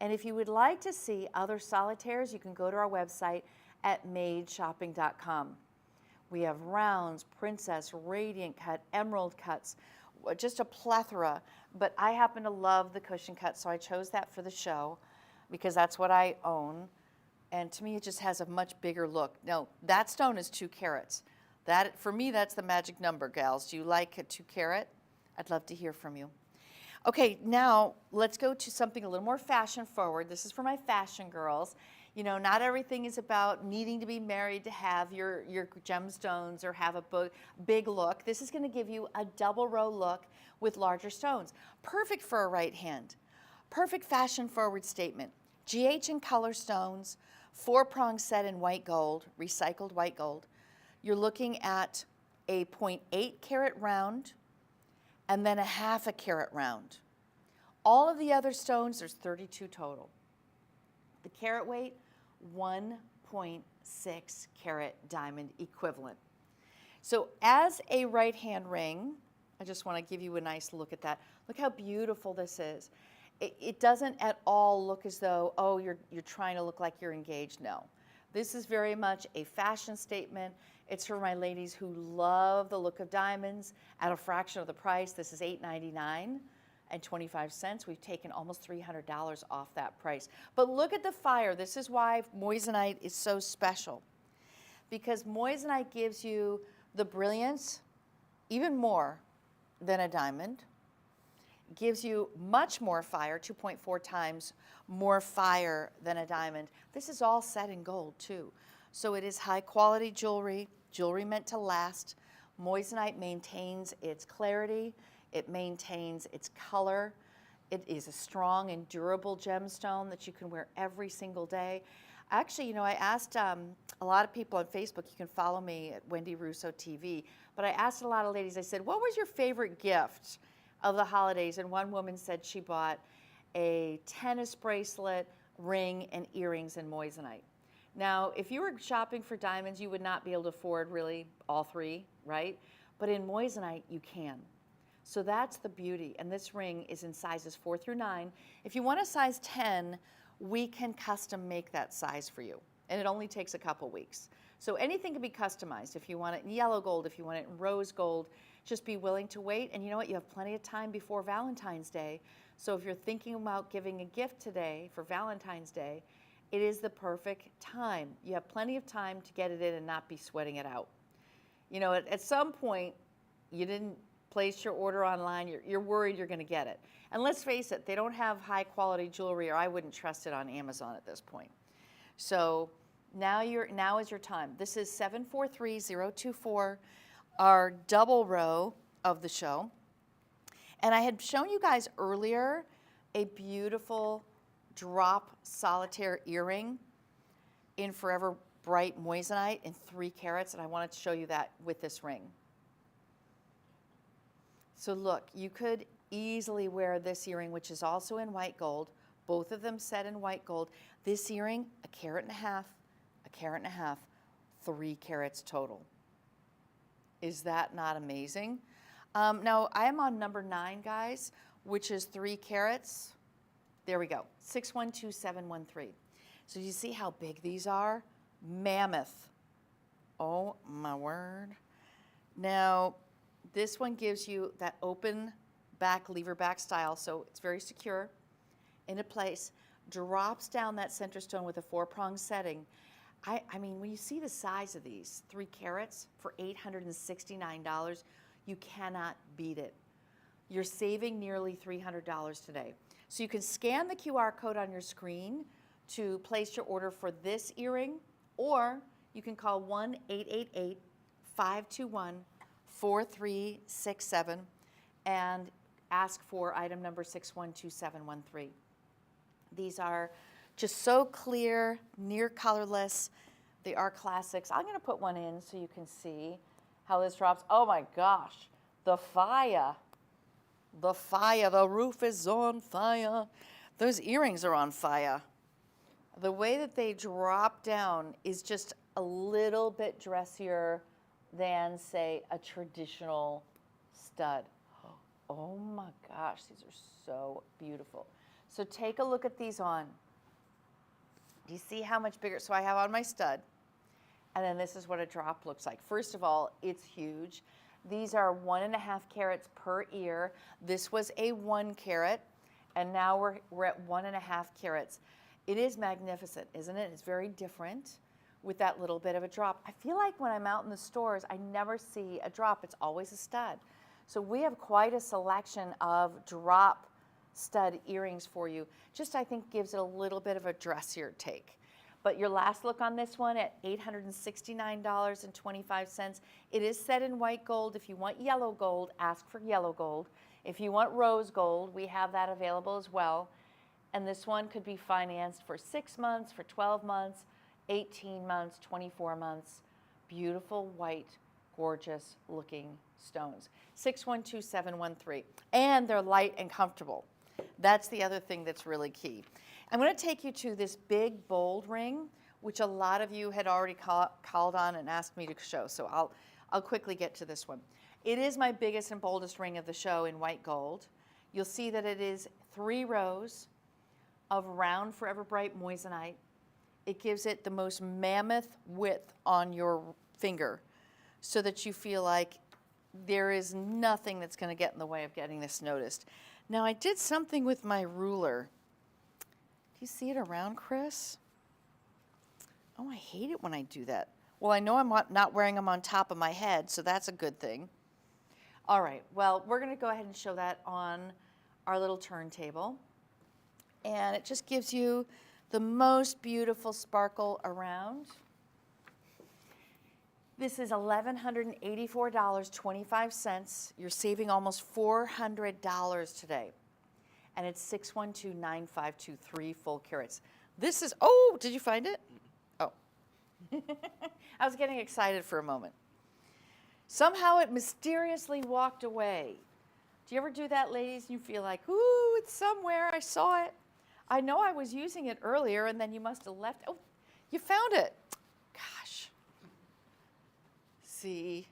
And if you would like to see other solitaires, you can go to our website at madeshopping.com. We have rounds, princess, radiant cut, emerald cuts, just a plethora. But I happen to love the cushion cut, so I chose that for the show because that's what I own. And to me, it just has a much bigger look. No, that stone is 2 carats. That, for me, that's the magic number, gals. Do you like a 2 carat? I'd love to hear from you. Okay, now let's go to something a little more fashion forward. This is for my fashion girls. You know, not everything is about needing to be married to have your gemstones or have a big look. This is going to give you a double row look with larger stones. Perfect for a right hand. Perfect fashion forward statement. GH and color stones, 4-prong set in white gold, recycled white gold. You're looking at a 0.8 carat round and then a 1/2 carat round. All of the other stones, there's 32 total. The carat weight, 1.6 carat diamond equivalent. So as a right hand ring, I just want to give you a nice look at that. Look how beautiful this is. It doesn't at all look as though, oh, you're trying to look like you're engaged. No. This is very much a fashion statement. It's for my ladies who love the look of diamonds at a fraction of the price. This is $8.99.25. We've taken almost $300 off that price. But look at the fire. This is why moissanite is so special. Because moissanite gives you the brilliance even more than a diamond. Gives you much more fire, 2.4 times more fire than a diamond. This is all set in gold too. So it is high quality jewelry, jewelry meant to last. Moissanite maintains its clarity, it maintains its color. It is a strong and durable gemstone that you can wear every single day. Actually, you know, I asked a lot of people on Facebook, you can follow me at Wendy Russo TV, but I asked a lot of ladies, I said, what was your favorite gift of the holidays? And one woman said she bought a tennis bracelet, ring, and earrings in moissanite. Now, if you were shopping for diamonds, you would not be able to afford really all 3, right? But in moissanite, you can. So that's the beauty. And this ring is in sizes 4 through 9. If you want a size 10, we can custom make that size for you. And it only takes a couple weeks. So anything can be customized. If you want it in yellow gold, if you want it in rose gold, just be willing to wait. And you know what? You have plenty of time before Valentine's Day. So if you're thinking about giving a gift today for Valentine's Day, it is the perfect time. You have plenty of time to get it in and not be sweating it out. You know, at some point, you didn't place your order online, you're worried you're going to get it. And let's face it, they don't have high quality jewelry, or I wouldn't trust it on Amazon at this point. So now is your time. This is 743024, our double row of the show. And I had shown you guys earlier a beautiful drop solitaire earring in Forever Bright moissanite in 3 carats, and I wanted to show you that with this ring. So look, you could easily wear this earring, which is also in white gold, both of them set in white gold. This earring, 1.5 carats, 1.5 carats, 3 carats total. Is that not amazing? Now, I am on number 9, guys, which is 3 carats. There we go, 612713. So you see how big these are? Mammoth. Oh my word. Now, this one gives you that open back, lever back style, so it's very secure, into place, drops down that center stone with a 4-prong setting. I mean, when you see the size of these, 3 carats for $869, you cannot beat it. You're saving nearly $300 today. So you can scan the QR code on your screen to place your order for this earring, or you can call 1-888-521-4367 and ask for item number 612713. These are just so clear, near colorless. They are classics. I'm going to put one in so you can see how this drops. Oh my gosh, the fire. The fire, the roof is on fire. Those earrings are on fire. The way that they drop down is just a little bit dressier than, say, a traditional stud. Oh my gosh, these are so beautiful. So take a look at these on. Do you see how much bigger? So I have on my stud, and then this is what a drop looks like. First of all, it's huge. These are 1.5 carats per ear. This was a 1 carat, and now we're at 1.5 carats. It is magnificent, isn't it? It's very different with that little bit of a drop. I feel like when I'm out in the stores, I never see a drop. It's always a stud. So we have quite a selection of drop stud earrings for you. Just, I think, gives it a little bit of a dressier take. But your last look on this one at $869.25. It is set in white gold. If you want yellow gold, ask for yellow gold. If you want rose gold, we have that available as well. And this one could be financed for 6 months, for 12 months, 18 months, 24 months. Beautiful, white, gorgeous looking stones. 612713. And they're light and comfortable. That's the other thing that's really key. I'm going to take you to this big, bold ring, which a lot of you had already called on and asked me to show. So I'll quickly get to this one. It is my biggest and boldest ring of the show in white gold. You'll see that it is 3 rows of round Forever Bright moissanite. It gives it the most mammoth width on your finger so that you feel like there is nothing that's going to get in the way of getting this noticed. Now, I did something with my ruler. Do you see it around, Chris? Oh, I hate it when I do that. Well, I know I'm not wearing them on top of my head, so that's a good thing. All right, well, we're going to go ahead and show that on our little turntable. And it just gives you the most beautiful sparkle around. This is $1,184.25. You're saving almost $400 today. And it's 612953 full carats. This is, oh, did you find it? Oh. I was getting excited for a moment. Somehow it mysteriously walked away. Do you ever do that, ladies? You feel like, ooh, it's somewhere. I saw it. I know I was using it earlier, and then you must have left. Oh, you found it. Gosh. See,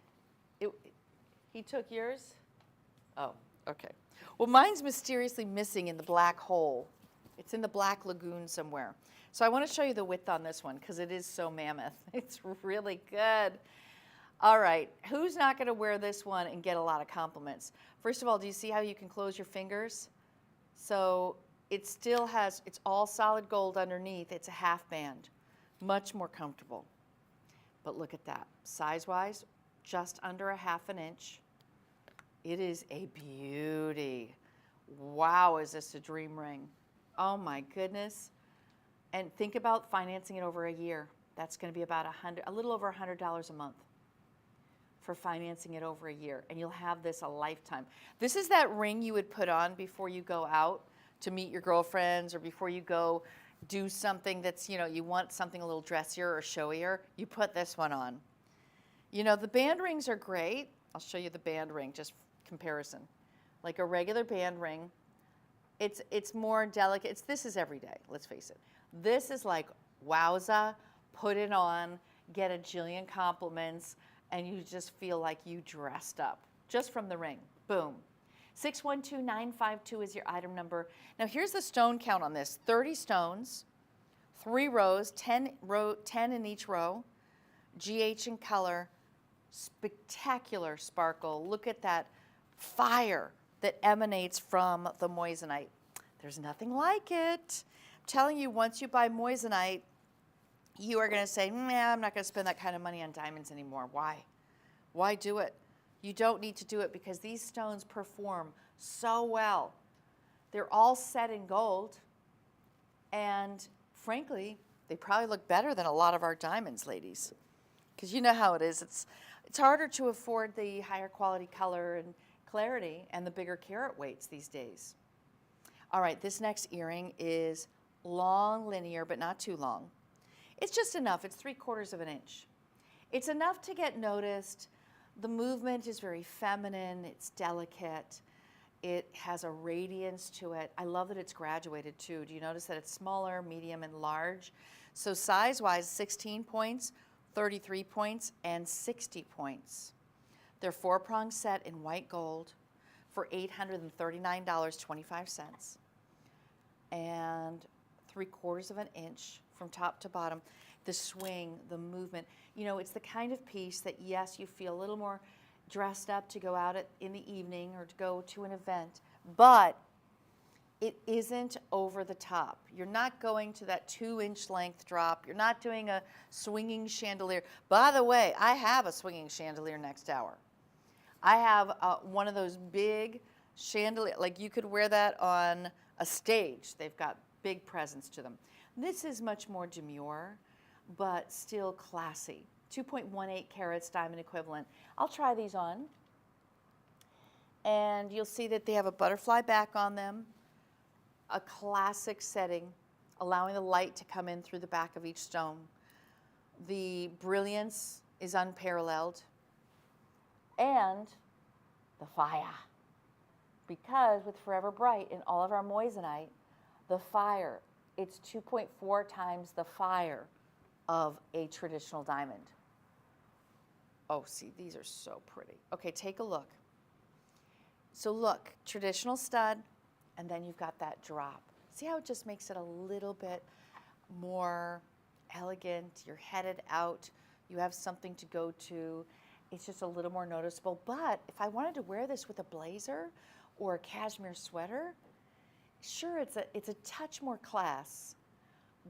he took yours? Oh, okay. Well, mine's mysteriously missing in the black hole. It's in the black lagoon somewhere. So I want to show you the width on this one because it is so mammoth. It's really good. All right, who's not going to wear this one and get a lot of compliments? First of all, do you see how you can close your fingers? So it still has, it's all solid gold underneath. It's a half band, much more comfortable. But look at that, size-wise, just under a ½ inch. It is a beauty. Wow, is this a dream ring? Oh my goodness. And think about financing it over a year. That's going to be about a little over $100 a month for financing it over a year. And you'll have this a lifetime. This is that ring you would put on before you go out to meet your girlfriends or before you go do something that's, you know, you want something a little dressier or showier. You put this one on. You know, the band rings are great. I'll show you the band ring, just comparison. Like a regular band ring, it's more delicate. This is every day, let's face it. This is like, wowza, put it on, get a jillion compliments, and you just feel like you dressed up just from the ring. Boom. 612952 is your item number. Now here's the stone count on this. 30 stones, 3 rows, 10 in each row, GH in color, spectacular sparkle. Look at that fire that emanates from the moissanite. There's nothing like it. I'm telling you, once you buy moissanite, you are going to say, nah, I'm not going to spend that kind of money on diamonds anymore. Why? Why do it? You don't need to do it because these stones perform so well. They're all set in gold, and frankly, they probably look better than a lot of our diamonds, ladies. Because you know how it is. It's harder to afford the higher quality color and clarity and the bigger carat weights these days. All right, this next earring is long, linear, but not too long. It's just enough. It's 3/4 of an inch. It's enough to get noticed. The movement is very feminine. It's delicate. It has a radiance to it. I love that it's graduated too. Do you notice that it's smaller, medium, and large? So size-wise, 16 points, 33 points, and 60 points. They're 4-prong set in white gold for $839.25. And 3/4 of an inch from top to bottom. The swing, the movement. You know, it's the kind of piece that, yes, you feel a little more dressed up to go out in the evening or to go to an event, but it isn't over the top. You're not going to that 2-inch length drop. You're not doing a swinging chandelier. By the way, I have a swinging chandelier next hour. I have one of those big chandelier, like you could wear that on a stage. They've got big presence to them. This is much more demure, but still classy. 2.18 carats diamond equivalent. I'll try these on. And you'll see that they have a butterfly back on them, a classic setting, allowing the light to come in through the back of each stone. The brilliance is unparalleled. And the fire. Because with Forever Bright in all of our moissanite, the fire, it's 2.4 times the fire of a traditional diamond. Oh, see, these are so pretty. Okay, take a look. So look, traditional stud, and then you've got that drop. See how it just makes it a little bit more elegant? You're headed out. You have something to go to. It's just a little more noticeable. But if I wanted to wear this with a blazer or a cashmere sweater, sure, it's a touch more class,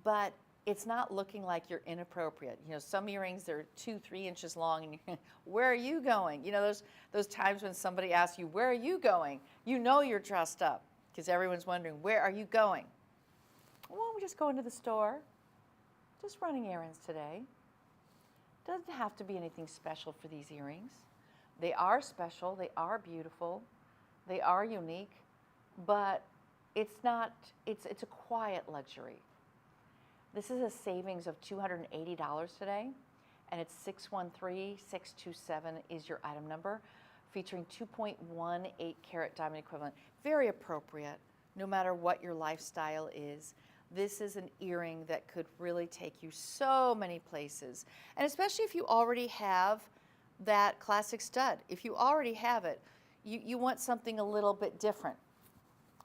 but it's not looking like you're inappropriate. You know, some earrings, they're 2-3 inches long, and you're, where are you going? You know, those times when somebody asks you, where are you going? You know you're dressed up, because everyone's wondering, where are you going? Well, we're just going to the store, just running errands today. Doesn't have to be anything special for these earrings. They are special, they are beautiful, they are unique, but it's not, it's a quiet luxury. This is a savings of $280 today, and it's 613627 is your item number, featuring 2.18 carat diamond equivalent. Very appropriate, no matter what your lifestyle is. This is an earring that could really take you so many places, and especially if you already have that classic stud. If you already have it, you want something a little bit different,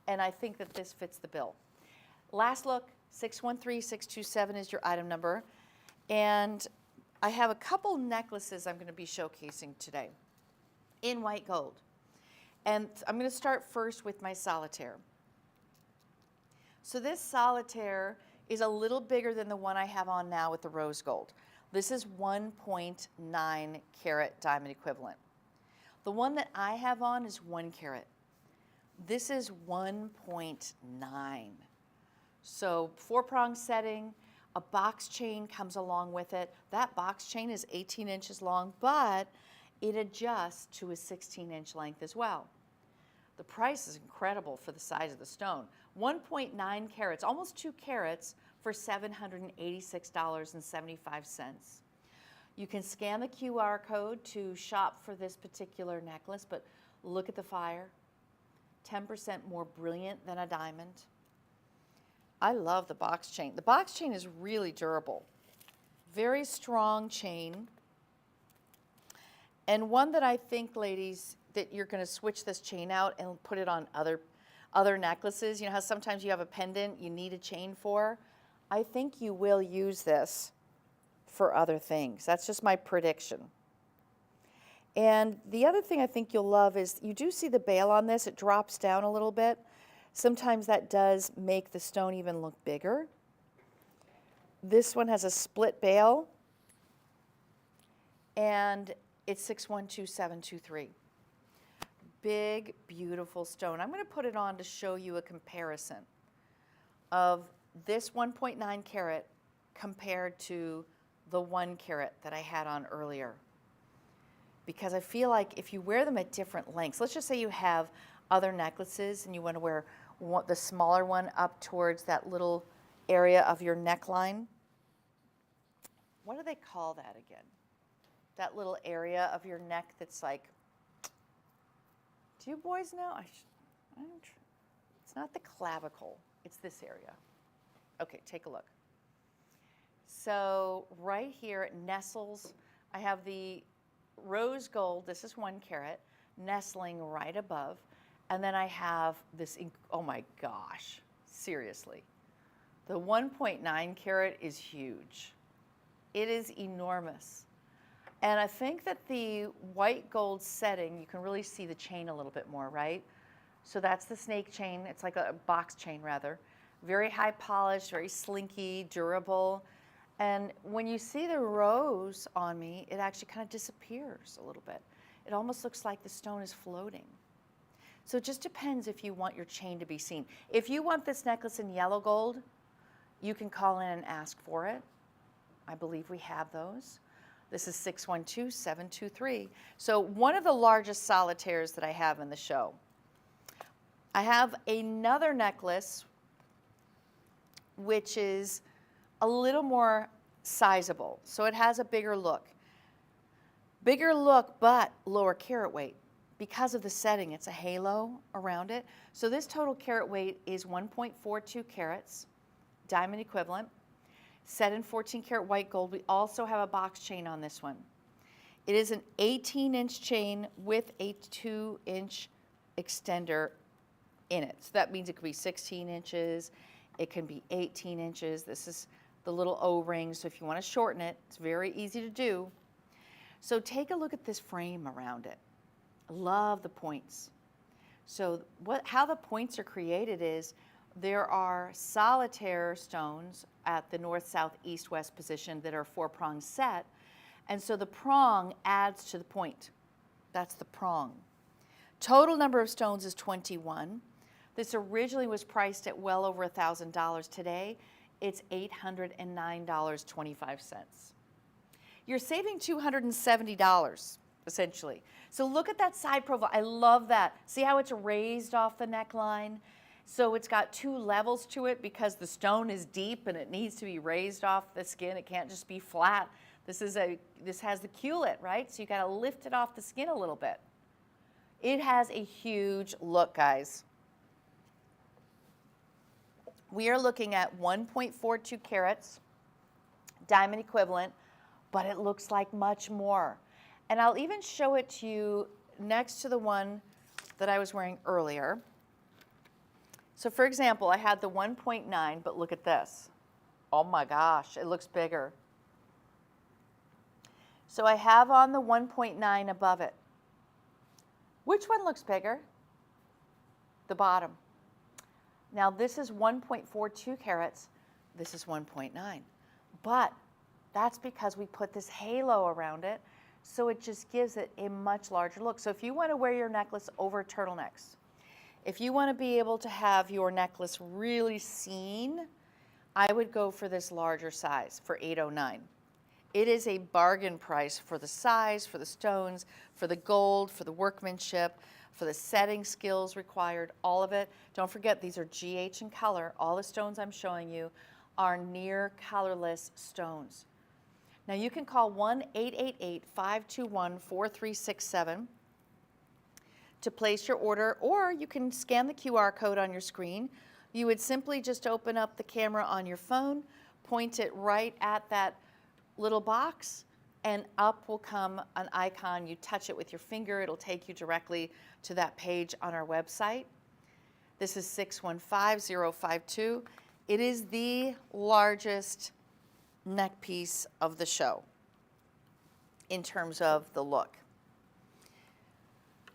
and I think that this fits the bill. Last look. 613627 is your item number. And I have a couple necklaces I'm going to be showcasing today in white gold. And I'm going to start first with my solitaire. So this solitaire is a little bigger than the one I have on now with the rose gold. This is 1.9 carat diamond equivalent. The one that I have on is 1 carat. This is 1.9. So 4-prong setting, a box chain comes along with it. That box chain is 18 inches long, but it adjusts to a 16-inch length as well. The price is incredible for the size of the stone. 1.9 carats, almost 2 carats for $786.75. You can scan the QR code to shop for this particular necklace, but look at the fire. 10% more brilliant than a diamond. I love the box chain. The box chain is really durable. Very strong chain. And one that I think, ladies, that you're going to switch this chain out and put it on other necklaces. You know how sometimes you have a pendant you need a chain for? I think you will use this for other things. That's just my prediction. And the other thing I think you'll love is you do see the bail on this. It drops down a little bit. Sometimes that does make the stone even look bigger. This one has a split bail, and it's 612723. Big, beautiful stone. I'm going to put it on to show you a comparison of this 1.9 carat compared to the 1 carat that I had on earlier. because I feel like if you wear them at different lengths, let's just say you have other necklaces and you want to wear the smaller one up towards that little area of your neckline. What do they call that again? That little area of your neck that's like, do you boys know? It's not the clavicle, it's this area. Okay, take a look. So right here it nestles, I have the rose gold, this is 1 carat, nestling right above. And then I have this, oh my gosh, seriously. The 1.9 carat is huge. It is enormous. And I think that the white gold setting, you can really see the chain a little bit more, right? So that's the snake chain. It's like a box chain rather. Very high polished, very slinky, durable. And when you see the rose on me, it actually kind of disappears a little bit. It almost looks like the stone is floating. So it just depends if you want your chain to be seen. If you want this necklace in yellow gold, you can call in and ask for it. I believe we have those. This is 612-723. So one of the largest solitaires that I have in the show. I have another necklace which is a little more sizable. So it has a bigger look. Bigger look, but lower carat weight. Because of the setting, it's a halo around it. So this total carat weight is 1.42 carats, diamond equivalent, set in 14 karat white gold. We also have a box chain on this one. It is an 18-inch chain with a 2-inch extender in it. So that means it could be 16 inches, it can be 18 inches. This is the little O-ring, so if you want to shorten it, it's very easy to do. So take a look at this frame around it. Love the points. So how the points are created is there are solitaire stones at the north, south, east, west position that are 4-prong set. And so the prong adds to the point. That's the prong. Total number of stones is 21. This originally was priced at well over $1,000. Today, it's $809.25. You're saving $270, essentially. So look at that side profile. I love that. See how it's raised off the neckline? So it's got 2 levels to it because the stone is deep and it needs to be raised off the skin. It can't just be flat. This has the culet, right? So you got to lift it off the skin a little bit. It has a huge look, guys. We are looking at 1.42 carats, diamond equivalent, but it looks like much more. And I'll even show it to you next to the one that I was wearing earlier. So for example, I had the 1.9, but look at this. Oh my gosh, it looks bigger. So I have on the 1.9 above it. Which one looks bigger? The bottom. Now this is 1.42 carats, this is 1.9. But that's because we put this halo around it, so it just gives it a much larger look. So if you want to wear your necklace over turtlenecks, if you want to be able to have your necklace really seen, I would go for this larger size for $809. It is a bargain price for the size, for the stones, for the gold, for the workmanship, for the setting skills required, all of it. Don't forget, these are GH in color. All the stones I'm showing you are near colorless stones. Now you can call 1-888-521-4367 to place your order, or you can scan the QR code on your screen. You would simply just open up the camera on your phone, point it right at that little box, and up will come an icon. You touch it with your finger, it'll take you directly to that page on our website. This is 615052. It is the largest neck piece of the show in terms of the look,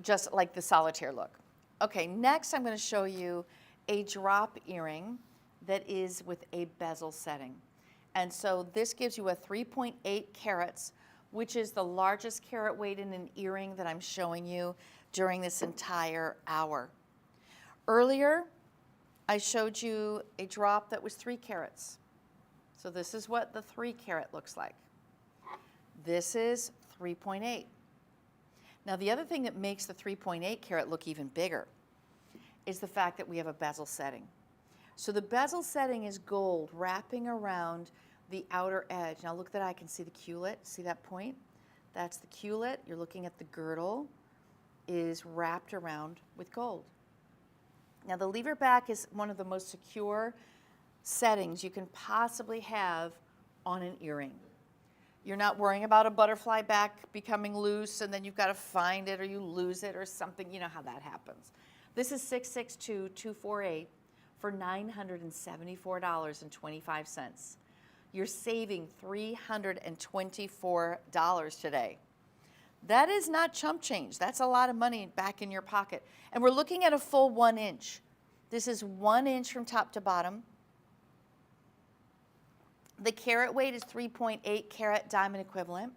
just like the solitaire look. Okay, next I'm going to show you a drop earring that is with a bezel setting. And so this gives you a 3.8 carats, which is the largest carat weight in an earring that I'm showing you during this entire hour. Earlier, I showed you a drop that was 3 carats. So this is what the 3 carat looks like. This is 3.8. Now the other thing that makes the 3.8 carat look even bigger is the fact that we have a bezel setting. So the bezel setting is gold wrapping around the outer edge. Now look that I can see the culet. See that point? That's the culet. You're looking at the girdle is wrapped around with gold. Now the lever back is one of the most secure settings you can possibly have on an earring. You're not worrying about a butterfly back becoming loose and then you've got to find it or you lose it or something. You know how that happens. This is 662-248 for $974.25. You're saving $324 today. That is not chump change. That's a lot of money back in your pocket. And we're looking at a full 1 inch. This is 1 inch from top to bottom. The carat weight is 3.8 carat diamond equivalent.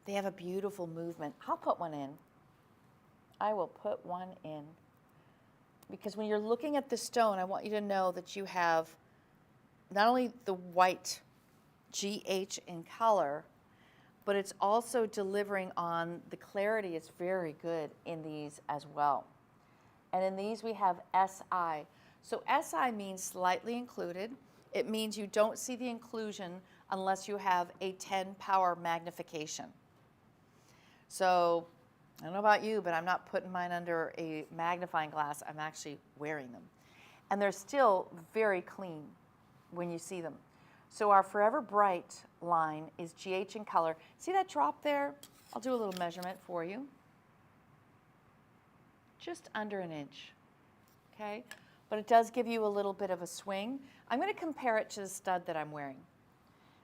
They have a beautiful movement. I'll put one in. I will put one in. Because when you're looking at the stone, I want you to know that you have not only the white GH in color, but it's also delivering on the clarity. It's very good in these as well. And in these we have SI. So SI means slightly included. It means you don't see the inclusion unless you have a 10 power magnification. So I don't know about you, but I'm not putting mine under a magnifying glass. I'm actually wearing them. And they're still very clean when you see them. So our Forever Bright line is GH in color. See that drop there? I'll do a little measurement for you. Just under an inch, okay? But it does give you a little bit of a swing. I'm gonna compare it to the stud that I'm wearing.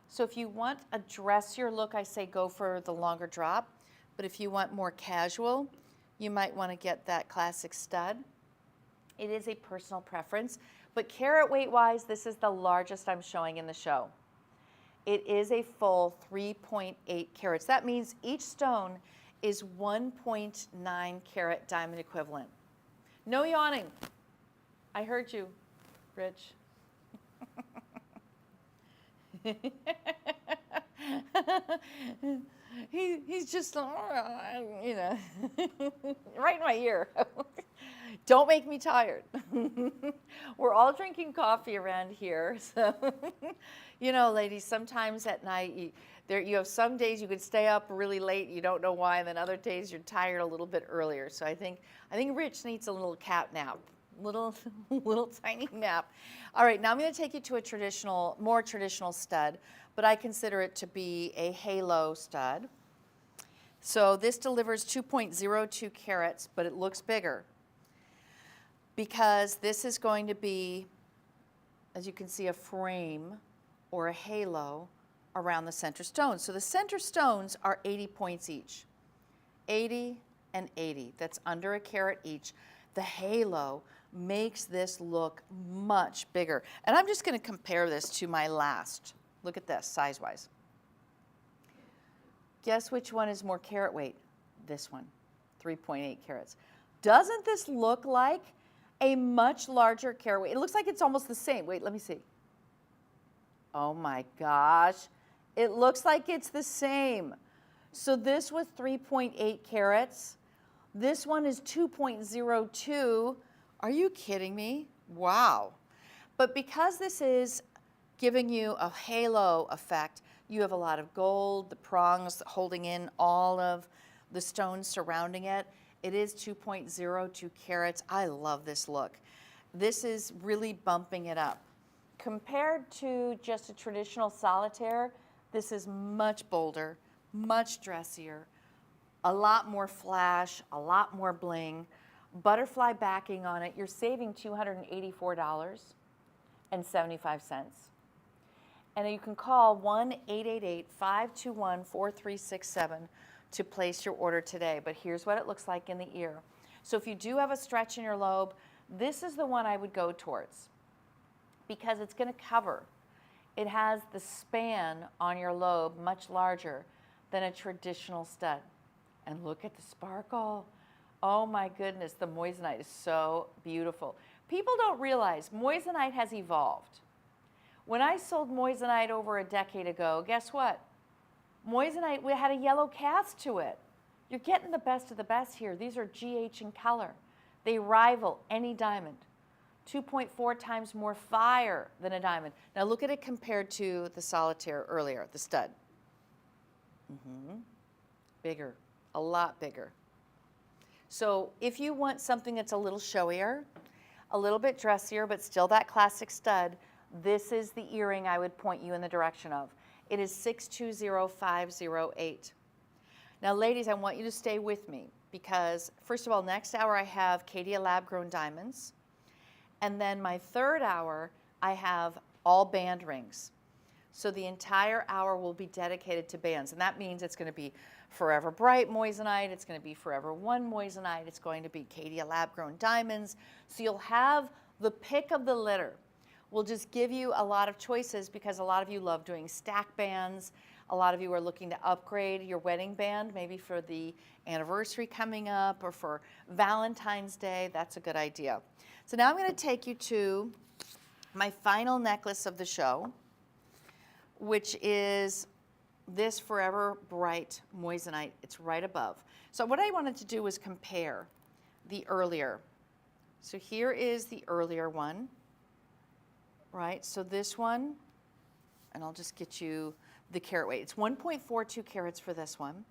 So if you want a dressier look, I say go for the longer drop. But if you want more casual, you might wanna get that classic stud. It is a personal preference. But carat weight wise, this is the largest I'm showing in the show. It is a full 3.8 carats. That means each stone is 1.9 carat diamond equivalent. No yawning. I heard you, Rich. He's just, you know, right in my ear. Don't make me tired. We're all drinking coffee around here. So, you know, ladies, sometimes at night, you have some days you could stay up really late, you don't know why, and then other days you're tired a little bit earlier. So I think Rich needs a little cat nap, little tiny nap. All right, now I'm going to take you to a more traditional stud, but I consider it to be a halo stud. So this delivers 2.02 carats, but it looks bigger, because this is going to be, as you can see, a frame or a halo around the center stone. So the center stones are 80 points each, 80 and 80. That's under a carat each. The halo makes this look much bigger. And I'm just going to compare this to my last. Look at this, size-wise. Guess which one is more carat weight? This one, 3.8 carats. Doesn't this look like a much larger carat weight? It looks like it's almost the same. Wait, let me see. Oh my gosh. It looks like it's the same. So this was 3.8 carats. This one is 2.02. Are you kidding me? Wow. But because this is giving you a halo effect, you have a lot of gold, the prongs holding in all of the stones surrounding it. It is 2.02 carats. I love this look. This is really bumping it up. Compared to just a traditional solitaire, this is much bolder, much dressier, a lot more flash, a lot more bling, butterfly backing on it. You're saving $284.75. And you can call 1-888-521-4367 to place your order today. But here's what it looks like in the ear. So if you do have a stretch in your lobe, this is the one I would go towards, because it's going to cover. It has the span on your lobe much larger than a traditional stud. And look at the sparkle. Oh my goodness, the moissanite is so beautiful. People don't realize moissanite has evolved. When I sold moissanite over a decade ago, guess what? Moissanite had a yellow cast to it. You're getting the best of the best here. These are GH in color. They rival any diamond. 2.4 times more fire than a diamond. Now look at it compared to the solitaire earlier, the stud. Bigger, a lot bigger. So if you want something that's a little showier, a little bit dressier, but still that classic stud, this is the earring I would point you in the direction of. It is 620508. Now ladies, I want you to stay with me because first of all, next hour I have Caydia lab-grown diamonds. And then my third hour, I have all band rings. So the entire hour will be dedicated to bands. And that means it's going to be Forever Bright moissanite. It's going to be Forever One moissanite. It's going to be Caydia lab-grown diamonds. So you'll have the pick of the litter. We'll just give you a lot of choices because a lot of you love doing stack bands. A lot of you are looking to upgrade your wedding band, maybe for the anniversary coming up or for Valentine's Day. That's a good idea. So now I'm going to take you to my final necklace of the show, which is this Forever Bright moissanite. It's right above. So what I wanted to do was compare the earlier. So here is the earlier one, right? So this one, and I'll just get you the carat weight. It's 1.42 carats for this one.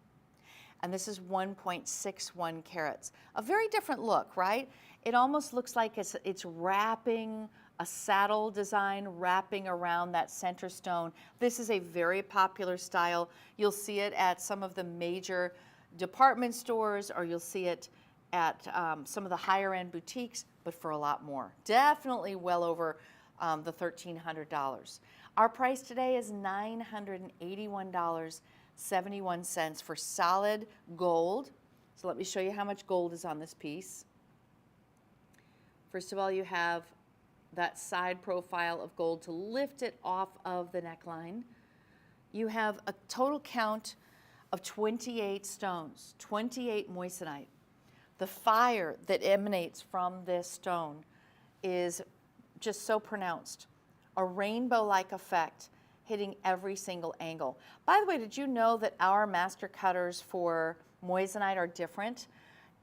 And this is 1.61 carats. A very different look, right? It almost looks like it's wrapping a saddle design, wrapping around that center stone. This is a very popular style. You'll see it at some of the major department stores, or you'll see it at some of the higher end boutiques, but for a lot more. Definitely well over the $1,300. Our price today is $981.71 for solid gold. So let me show you how much gold is on this piece. First of all, you have that side profile of gold to lift it off of the neckline. You have a total count of 28 stones, 28 moissanite. The fire that emanates from this stone is just so pronounced. A rainbow-like effect hitting every single angle. By the way, did you know that our master cutters for moissanite are different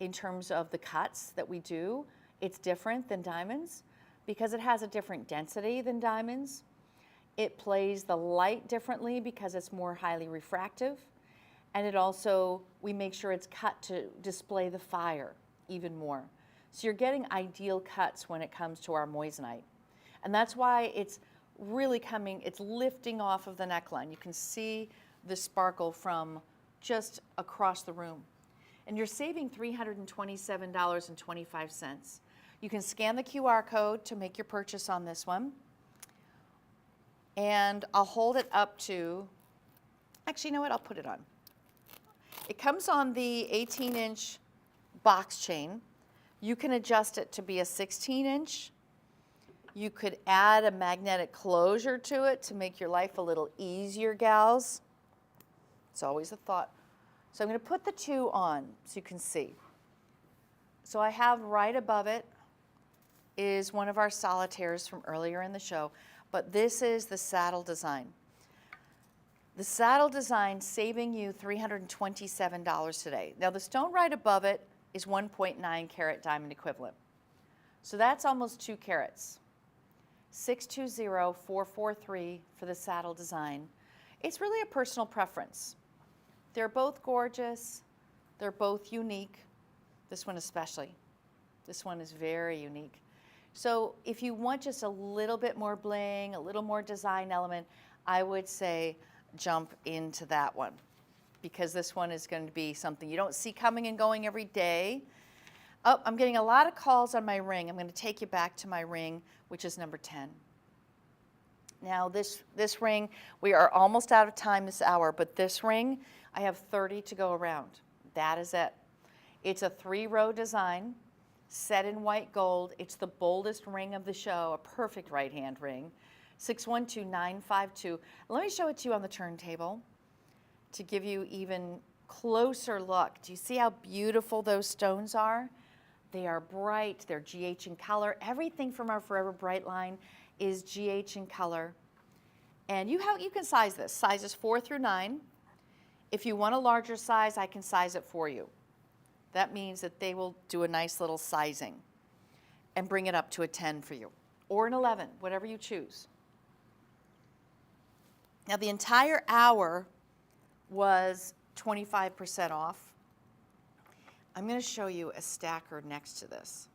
in terms of the cuts that we do? It's different than diamonds because it has a different density than diamonds. It plays the light differently because it's more highly refractive. And it also, we make sure it's cut to display the fire even more. So you're getting ideal cuts when it comes to our moissanite. And that's why it's really coming, it's lifting off of the neckline. You can see the sparkle from just across the room. And you're saving $327.25. You can scan the QR code to make your purchase on this one. And I'll hold it up to, actually, you know what, I'll put it on. It comes on the 18-inch box chain. You can adjust it to be a 16-inch. You could add a magnetic closure to it to make your life a little easier, gals. It's always a thought. So I'm going to put the two on so you can see. So I have right above it is one of our solitaires from earlier in the show, but this is the saddle design. The saddle design saving you $327 today. Now the stone right above it is 1.9 carat diamond equivalent. So that's almost 2 carats. 620443 for the saddle design. It's really a personal preference. They're both gorgeous. They're both unique. This one especially. This one is very unique. So if you want just a little bit more bling, a little more design element, I would say jump into that one because this one is going to be something you don't see coming and going every day. Oh, I'm getting a lot of calls on my ring. I'm going to take you back to my ring, which is number 10. Now this ring, we are almost out of time this hour, but this ring, I have 30 to go around. That is it. It's a 3-row design, set in white gold. It's the boldest ring of the show, a perfect right-hand ring. 612952. Let me show it to you on the turntable to give you even closer look. Do you see how beautiful those stones are? They are bright, they're GH in color. Everything from our Forever Bright line is GH in color. And you can size this, sizes 4 through 9. If you want a larger size, I can size it for you. That means that they will do a nice little sizing and bring it up to a 10 for you, or an 11, whatever you choose. Now the entire hour was 25% off. I'm going to show you a stacker next to this.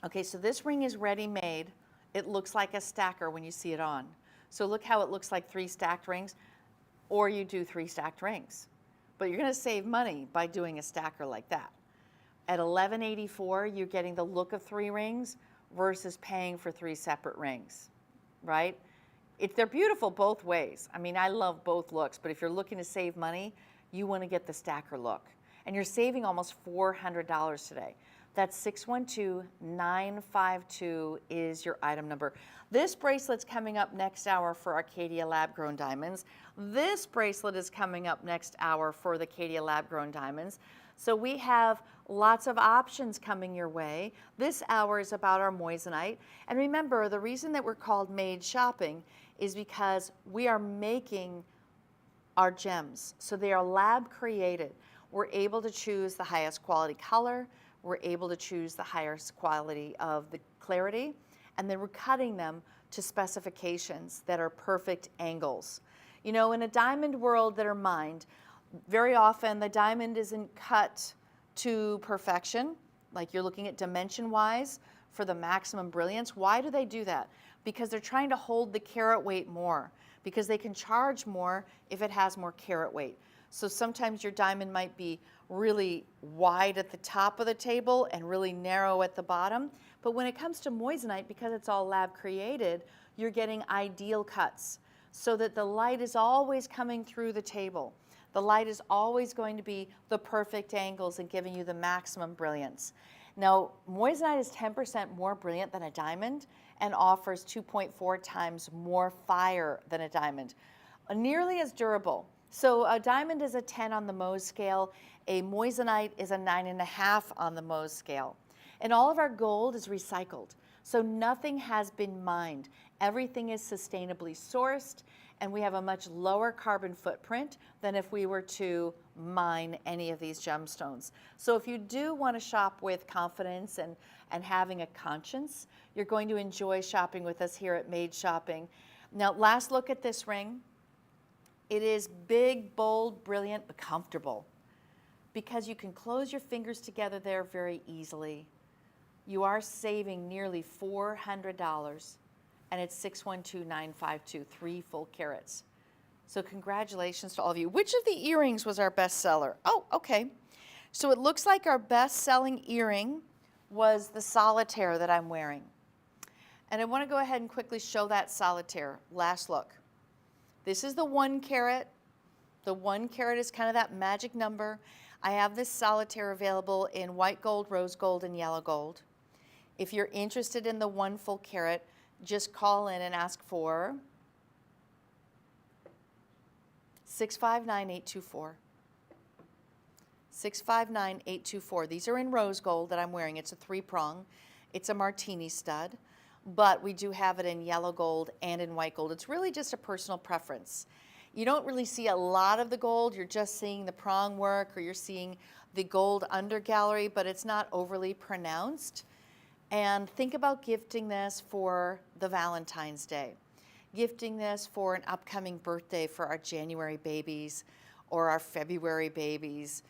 Okay, so this ring is ready-made. It looks like a stacker when you see it on. So look how it looks like 3 stacked rings, or you do 3 stacked rings. But you're going to save money by doing a stacker like that. At $11.84, you're getting the look of 3 rings versus paying for 3 separate rings, right? They're beautiful both ways. I mean, I love both looks, but if you're looking to save money, you want to get the stacker look. And you're saving almost $400 today. That's 612-952 is your item number. This bracelet's coming up next hour for our Caydia lab-grown diamonds. This bracelet is coming up next hour for the Caydia lab-grown diamonds. So we have lots of options coming your way. This hour is about our moissanite. And remember, the reason that we're called Made Shopping is because we are making our gems. So they are lab created. We're able to choose the highest quality color. We're able to choose the highest quality of the clarity, and then we're cutting them to specifications that are perfect angles. You know, in a diamond world that are mined, very often the diamond isn't cut to perfection, like you're looking at dimension-wise for the maximum brilliance. Why do they do that? Because they're trying to hold the carat weight more, because they can charge more if it has more carat weight. So sometimes your diamond might be really wide at the top of the table and really narrow at the bottom. But when it comes to moissanite, because it's all lab created, you're getting ideal cuts so that the light is always coming through the table. The light is always going to be the perfect angles and giving you the maximum brilliance. Now, moissanite is 10% more brilliant than a diamond and offers 2.4 times more fire than a diamond. Nearly as durable. So a diamond is a 10 on the Mohs scale. A moissanite is a 9.5 on the Mohs scale. And all of our gold is recycled. So nothing has been mined. Everything is sustainably sourced, and we have a much lower carbon footprint than if we were to mine any of these gemstones. So if you do want to shop with confidence and having a conscience, you're going to enjoy shopping with us here at Made Shopping. Now, last look at this ring. It is big, bold, brilliant, but comfortable because you can close your fingers together there very easily. You are saving nearly $400, and it's 612-952, 3 full carats. So congratulations to all of you. Which of the earrings was our best seller? Oh, okay. So it looks like our best-selling earring was the solitaire that I'm wearing. And I want to go ahead and quickly show that solitaire. Last look. This is the 1 carat. The 1 carat is kind of that magic number. I have this solitaire available in white gold, rose gold, and yellow gold. If you're interested in the 1 full carat, just call in and ask for 659-824. 659-824. These are in rose gold that I'm wearing. It's a 3-prong. It's a martini stud. But we do have it in yellow gold and in white gold. It's really just a personal preference. You don't really see a lot of the gold. You're just seeing the prong work, or you're seeing the gold under gallery, but it's not overly pronounced. And think about gifting this for the Valentine's Day, gifting this for an upcoming birthday for our January babies or our February babies.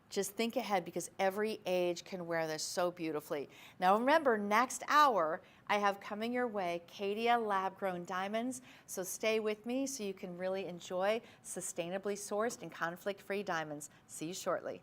Just think ahead, because every age can wear this so beautifully. Now remember, next hour, I have coming your way Caydia lab-grown diamonds. So stay with me so you can really enjoy sustainably sourced and conflict-free diamonds. See you shortly.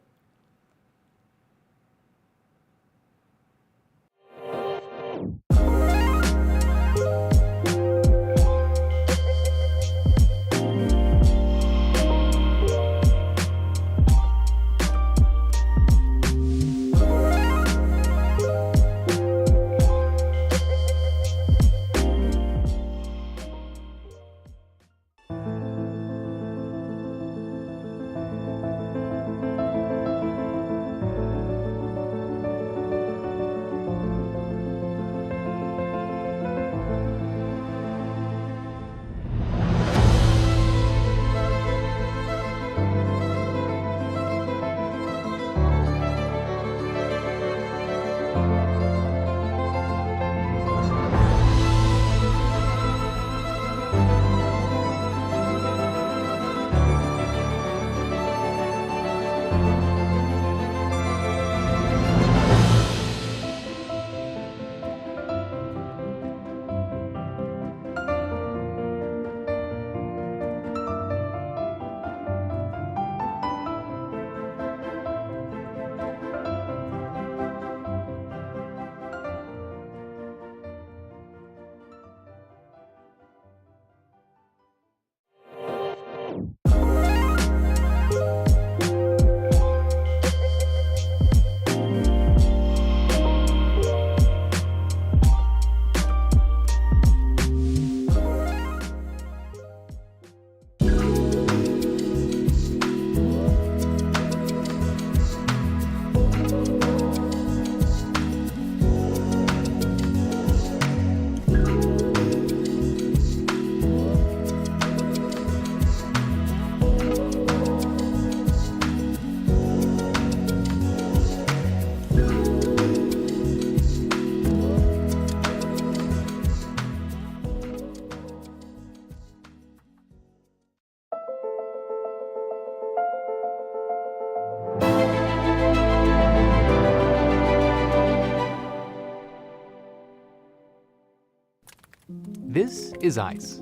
This is ice.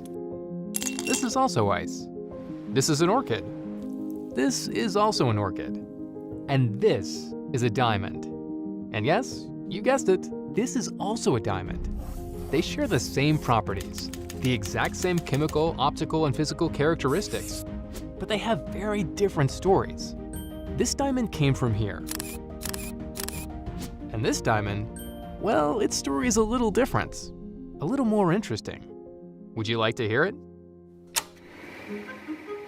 This is also ice. This is an orchid. This is also an orchid. And this is a diamond. And yes, you guessed it, this is also a diamond. They share the same properties, the exact same chemical, optical, and physical characteristics, but they have very different stories. This diamond came from here. And this diamond, well, its story is a little different, a little more interesting. Would you like to hear it?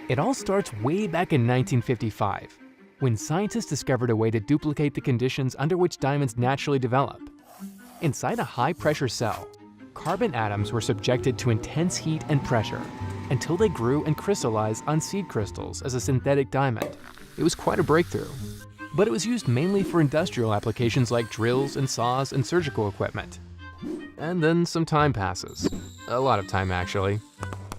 It all starts way back in 1955, when scientists discovered a way to duplicate the conditions under which diamonds naturally develop. Inside a high-pressure cell, carbon atoms were subjected to intense heat and pressure until they grew and crystallized on seed crystals as a synthetic diamond. It was quite a breakthrough, but it was used mainly for industrial applications like drills and saws and surgical equipment. And then some time passes, a lot of time actually,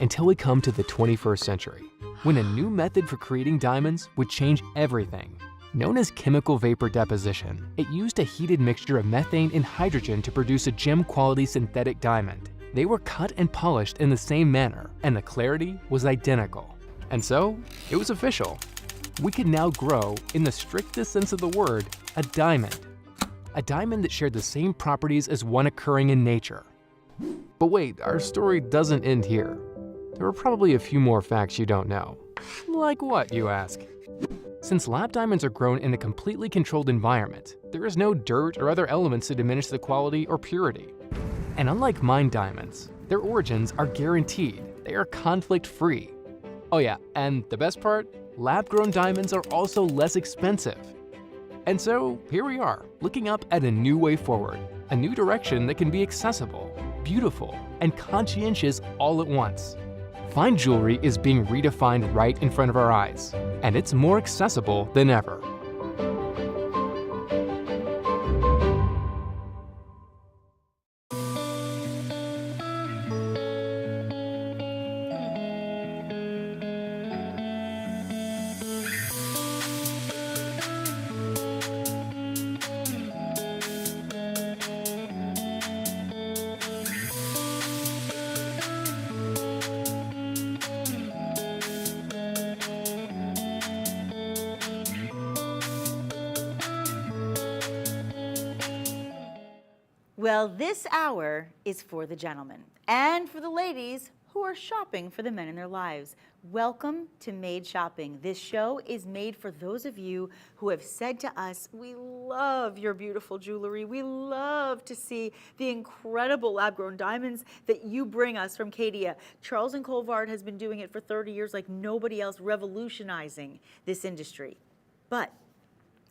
until we come to the 21st century, when a new method for creating diamonds would change everything. Known as chemical vapor deposition, it used a heated mixture of methane and hydrogen to produce a gem-quality synthetic diamond. They were cut and polished in the same manner, and the clarity was identical. And so, it was official. We could now grow, in the strictest sense of the word, a diamond. A diamond that shared the same properties as one occurring in nature. But wait, our story doesn't end here. There are probably a few more facts you don't know. Like what, you ask? Since lab diamonds are grown in a completely controlled environment, there is no dirt or other elements to diminish the quality or purity. And unlike mined diamonds, their origins are guaranteed. They are conflict-free. Oh yeah, and the best part? Lab-grown diamonds are also less expensive. And so, here we are, looking up at a new way forward, a new direction that can be accessible, beautiful, and conscientious all at once. Fine jewelry is being redefined right in front of our eyes, and it's more accessible than ever. Well, this hour is for the gentlemen and for the ladies who are shopping for the men in their lives. Welcome to Made Shopping. This show is made for those of you who have said to us, we love your beautiful jewelry. We love to see the incredible lab-grown diamonds that you bring us from Caydia. Charles and Colvard has been doing it for 30 years like nobody else, revolutionizing this industry. But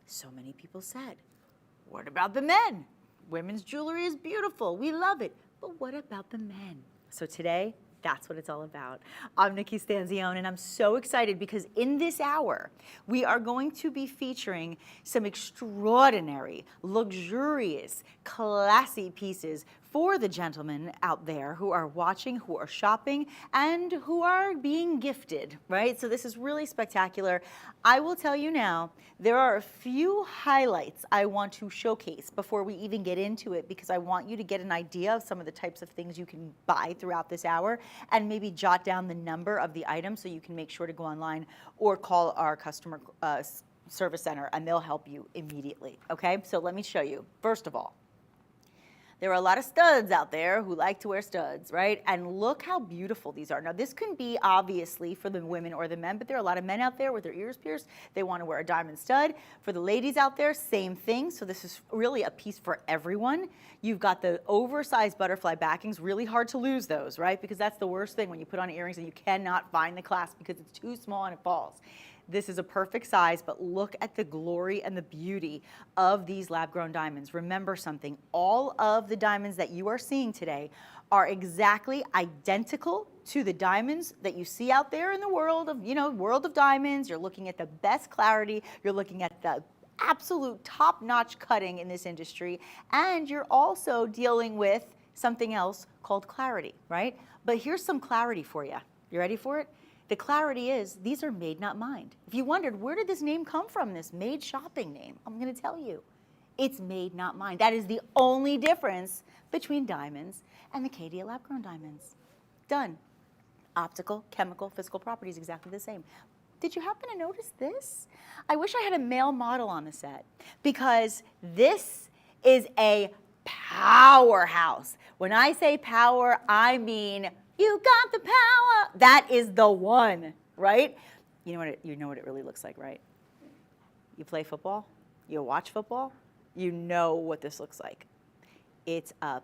so many people said, what about the men? Women's jewelry is beautiful. We love it. But what about the men? So today, that's what it's all about. I'm Nikki Stanzione, and I'm so excited because in this hour, we are going to be featuring some extraordinary, luxurious, classy pieces for the gentlemen out there who are watching, who are shopping, and who are being gifted, right? So this is really spectacular. I will tell you now, there are a few highlights I want to showcase before we even get into it, because I want you to get an idea of some of the types of things you can buy throughout this hour, and maybe jot down the number of the item so you can make sure to go online or call our customer service center, and they'll help you immediately, okay? So let me show you. First of all, there are a lot of studs out there who like to wear studs, right? And look how beautiful these are. Now, this can be obviously for the women or the men, but there are a lot of men out there with their ears pierced. They want to wear a diamond stud. For the ladies out there, same thing. So this is really a piece for everyone. You've got the oversized butterfly backings, really hard to lose those, right? Because that's the worst thing when you put on earrings and you cannot find the clasp because it's too small and it falls. This is a perfect size, but look at the glory and the beauty of these lab-grown diamonds. Remember something, all of the diamonds that you are seeing today are exactly identical to the diamonds that you see out there in the world of, world of diamonds. You're looking at the best clarity, you're looking at the absolute top-notch cutting in this industry, and you're also dealing with something else called clarity, right? But here's some clarity for you. You ready for it? The clarity is, these are made, not mined. If you wondered, where did this name come from, this Made Shopping name? I'm gonna tell you. It's made, not mined. That is the only difference between diamonds and the Caydia lab-grown diamonds. Done. Optical, chemical, physical properties exactly the same. Did you happen to notice this? I wish I had a male model on the set because this is a powerhouse. When I say power, I mean you got the power. That is the one, right? You know what it really looks like, right? You play football, you watch football, you know what this looks like. It's a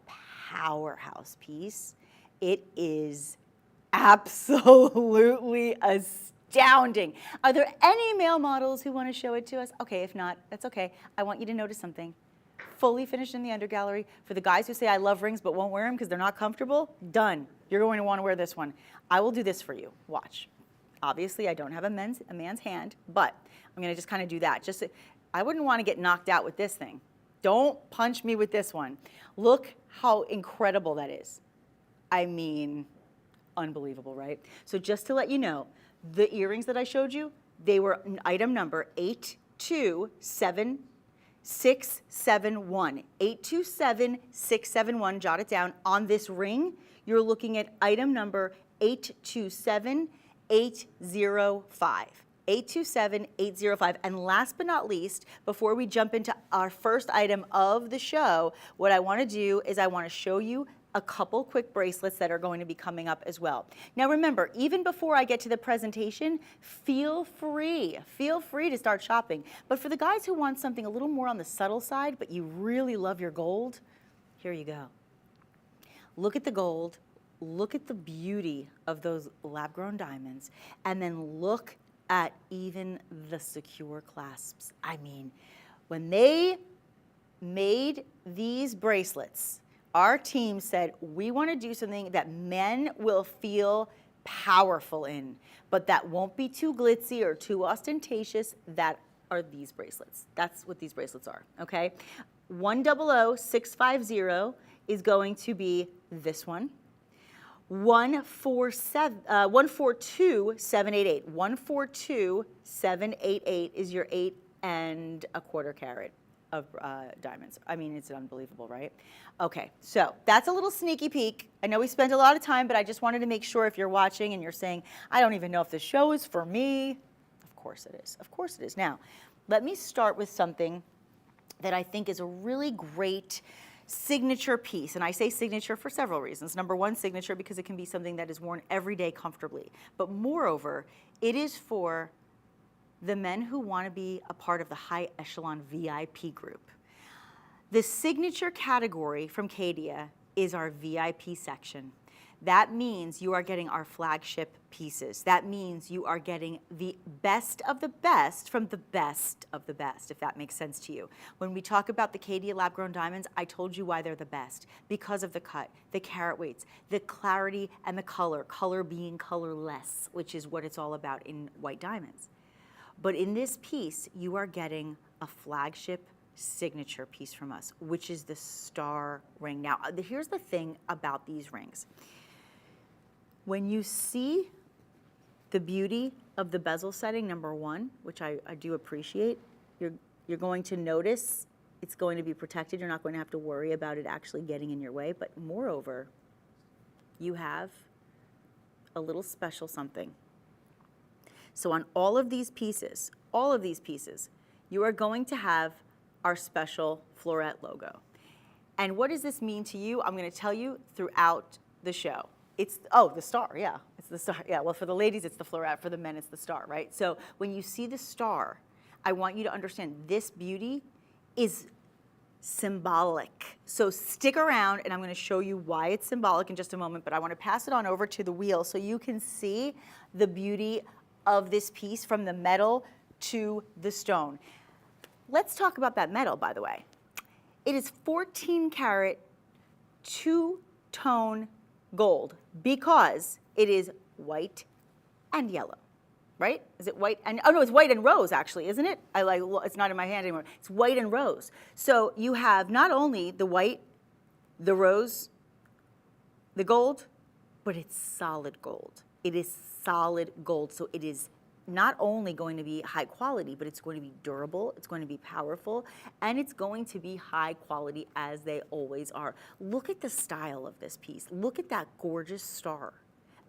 powerhouse piece. It is absolutely astounding. Are there any male models who want to show it to us? Okay, if not, that's okay. I want you to notice something. Fully finished in the undergallery. For the guys who say I love rings but won't wear them because they're not comfortable, done. You're going to want to wear this one. I will do this for you. Watch. Obviously, I don't have a man's hand, but I'm going to just kind of do that. I wouldn't want to get knocked out with this thing. Don't punch me with this one. Look how incredible that is. I mean, unbelievable, right? So just to let you know, the earrings that I showed you, they were item number 827671. 827671, jot it down. On this ring, you're looking at item number 827805. 827805. And last but not least, before we jump into our first item of the show, what I want to do is I want to show you a couple quick bracelets that are going to be coming up as well. Now remember, even before I get to the presentation, feel free to start shopping. But for the guys who want something a little more on the subtle side, but you really love your gold, here you go. Look at the gold, look at the beauty of those lab-grown diamonds, and then look at even the secure clasps. I mean, when they made these bracelets, our team said, we want to do something that men will feel powerful in, but that won't be too glitzy or too ostentatious. That are these bracelets. That's what these bracelets are, okay? 100650 is going to be this one. 142788. 142788 is your 8 1/4 carat of diamonds. I mean, it's unbelievable, right? Okay, so that's a little sneaky peek. I know we spent a lot of time, but I just wanted to make sure if you're watching and you're saying, I don't even know if this show is for me. Of course it is. Of course it is. Now, let me start with something that I think is a really great signature piece. And I say signature for several reasons. Number one, signature because it can be something that is worn every day comfortably. But moreover, it is for the men who want to be a part of the high echelon VIP group. The signature category from Caydia is our VIP section. That means you are getting our flagship pieces. That means you are getting the best of the best from the best of the best, if that makes sense to you. When we talk about the Caydia lab-grown diamonds, I told you why they're the best. Because of the cut, the carat weights, the clarity, and the color being colorless, which is what it's all about in white diamonds. But in this piece, you are getting a flagship signature piece from us, which is the star ring. Now, here's the thing about these rings. When you see the beauty of the bezel setting, number one, which I do appreciate, you're going to notice it's going to be protected. You're not going to have to worry about it actually getting in your way. But moreover, you have a little special something. So on all of these pieces, you are going to have our special floret logo. And what does this mean to you? I'm going to tell you throughout the show. It's, the star, yeah. It's the star, yeah. Well, for the ladies, it's the floret. For the men, it's the star, right? So when you see the star, I want you to understand this beauty is symbolic. So stick around, and I'm going to show you why it's symbolic in just a moment, but I want to pass it on over to the wheel so you can see the beauty of this piece from the metal to the stone. Let's talk about that metal, by the way. It is 14 karat, two-tone gold because it is white and yellow, right? Is it white and, oh no, it's white and rose actually, isn't it? It's not in my hand anymore. It's white and rose. So you have not only the white, the rose, the gold, but it's solid gold. It is solid gold. So it is not only going to be high quality, but it's going to be durable, it's going to be powerful, and it's going to be high quality as they always are. Look at the style of this piece. Look at that gorgeous star.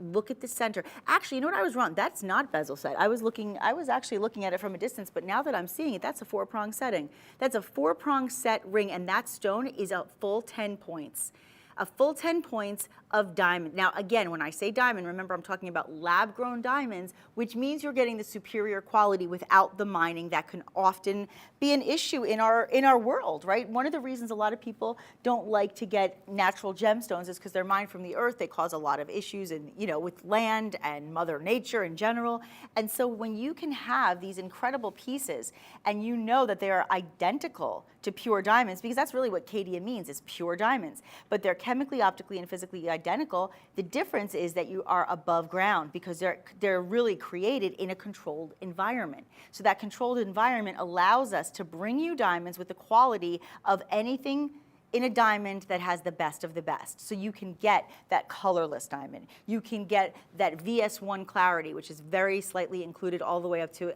Look at the center. Actually, you know what, I was wrong. That's not bezel set. I was actually looking at it from a distance, but now that I'm seeing it, that's a 4-prong setting. That's a 4-prong set ring, and that stone is a full 10 points. A full 10 points of diamond. Now, again, when I say diamond, remember I'm talking about lab-grown diamonds, which means you're getting the superior quality without the mining that can often be an issue in our world, right? One of the reasons a lot of people don't like to get natural gemstones is because they're mined from the earth. They cause a lot of issues in, with land and Mother Nature in general. And so when you can have these incredible pieces and you know that they are identical to pure diamonds, because that's really what Caydia means, is pure diamonds, but they're chemically, optically, and physically identical. The difference is that you are above ground because they're really created in a controlled environment. So that controlled environment allows us to bring you diamonds with the quality of anything in a diamond that has the best of the best. So you can get that colorless diamond. You can get that VS1 clarity, which is very slightly included all the way up to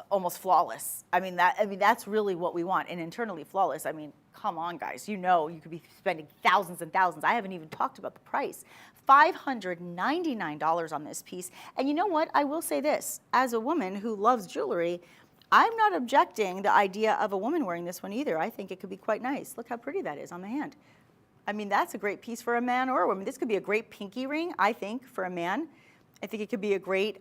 almost flawless. That's really what we want. And internally flawless, come on, guys. You could be spending thousands and thousands. I haven't even talked about the price. $599 on this piece. And you know what? I will say this. As a woman who loves jewelry, I'm not objecting the idea of a woman wearing this one either. I think it could be quite nice. Look how pretty that is on the hand. That's a great piece for a man or a woman. This could be a great pinky ring, I think, for a man. I think it could be a great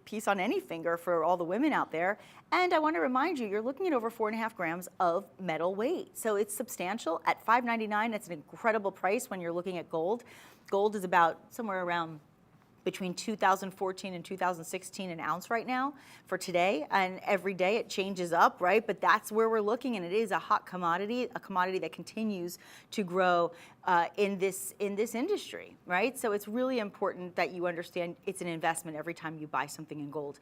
piece on any finger for all the women out there. And I want to remind you, you're looking at over 4.5 grams of metal weight. So it's substantial. At $599, it's an incredible price when you're looking at gold. Gold is about somewhere around between 2014 and 2016 an ounce right now for today, and every day it changes up, right? But that's where we're looking, and it is a hot commodity, a commodity that continues to grow in this industry, right? So it's really important that you understand it's an investment every time you buy something in gold.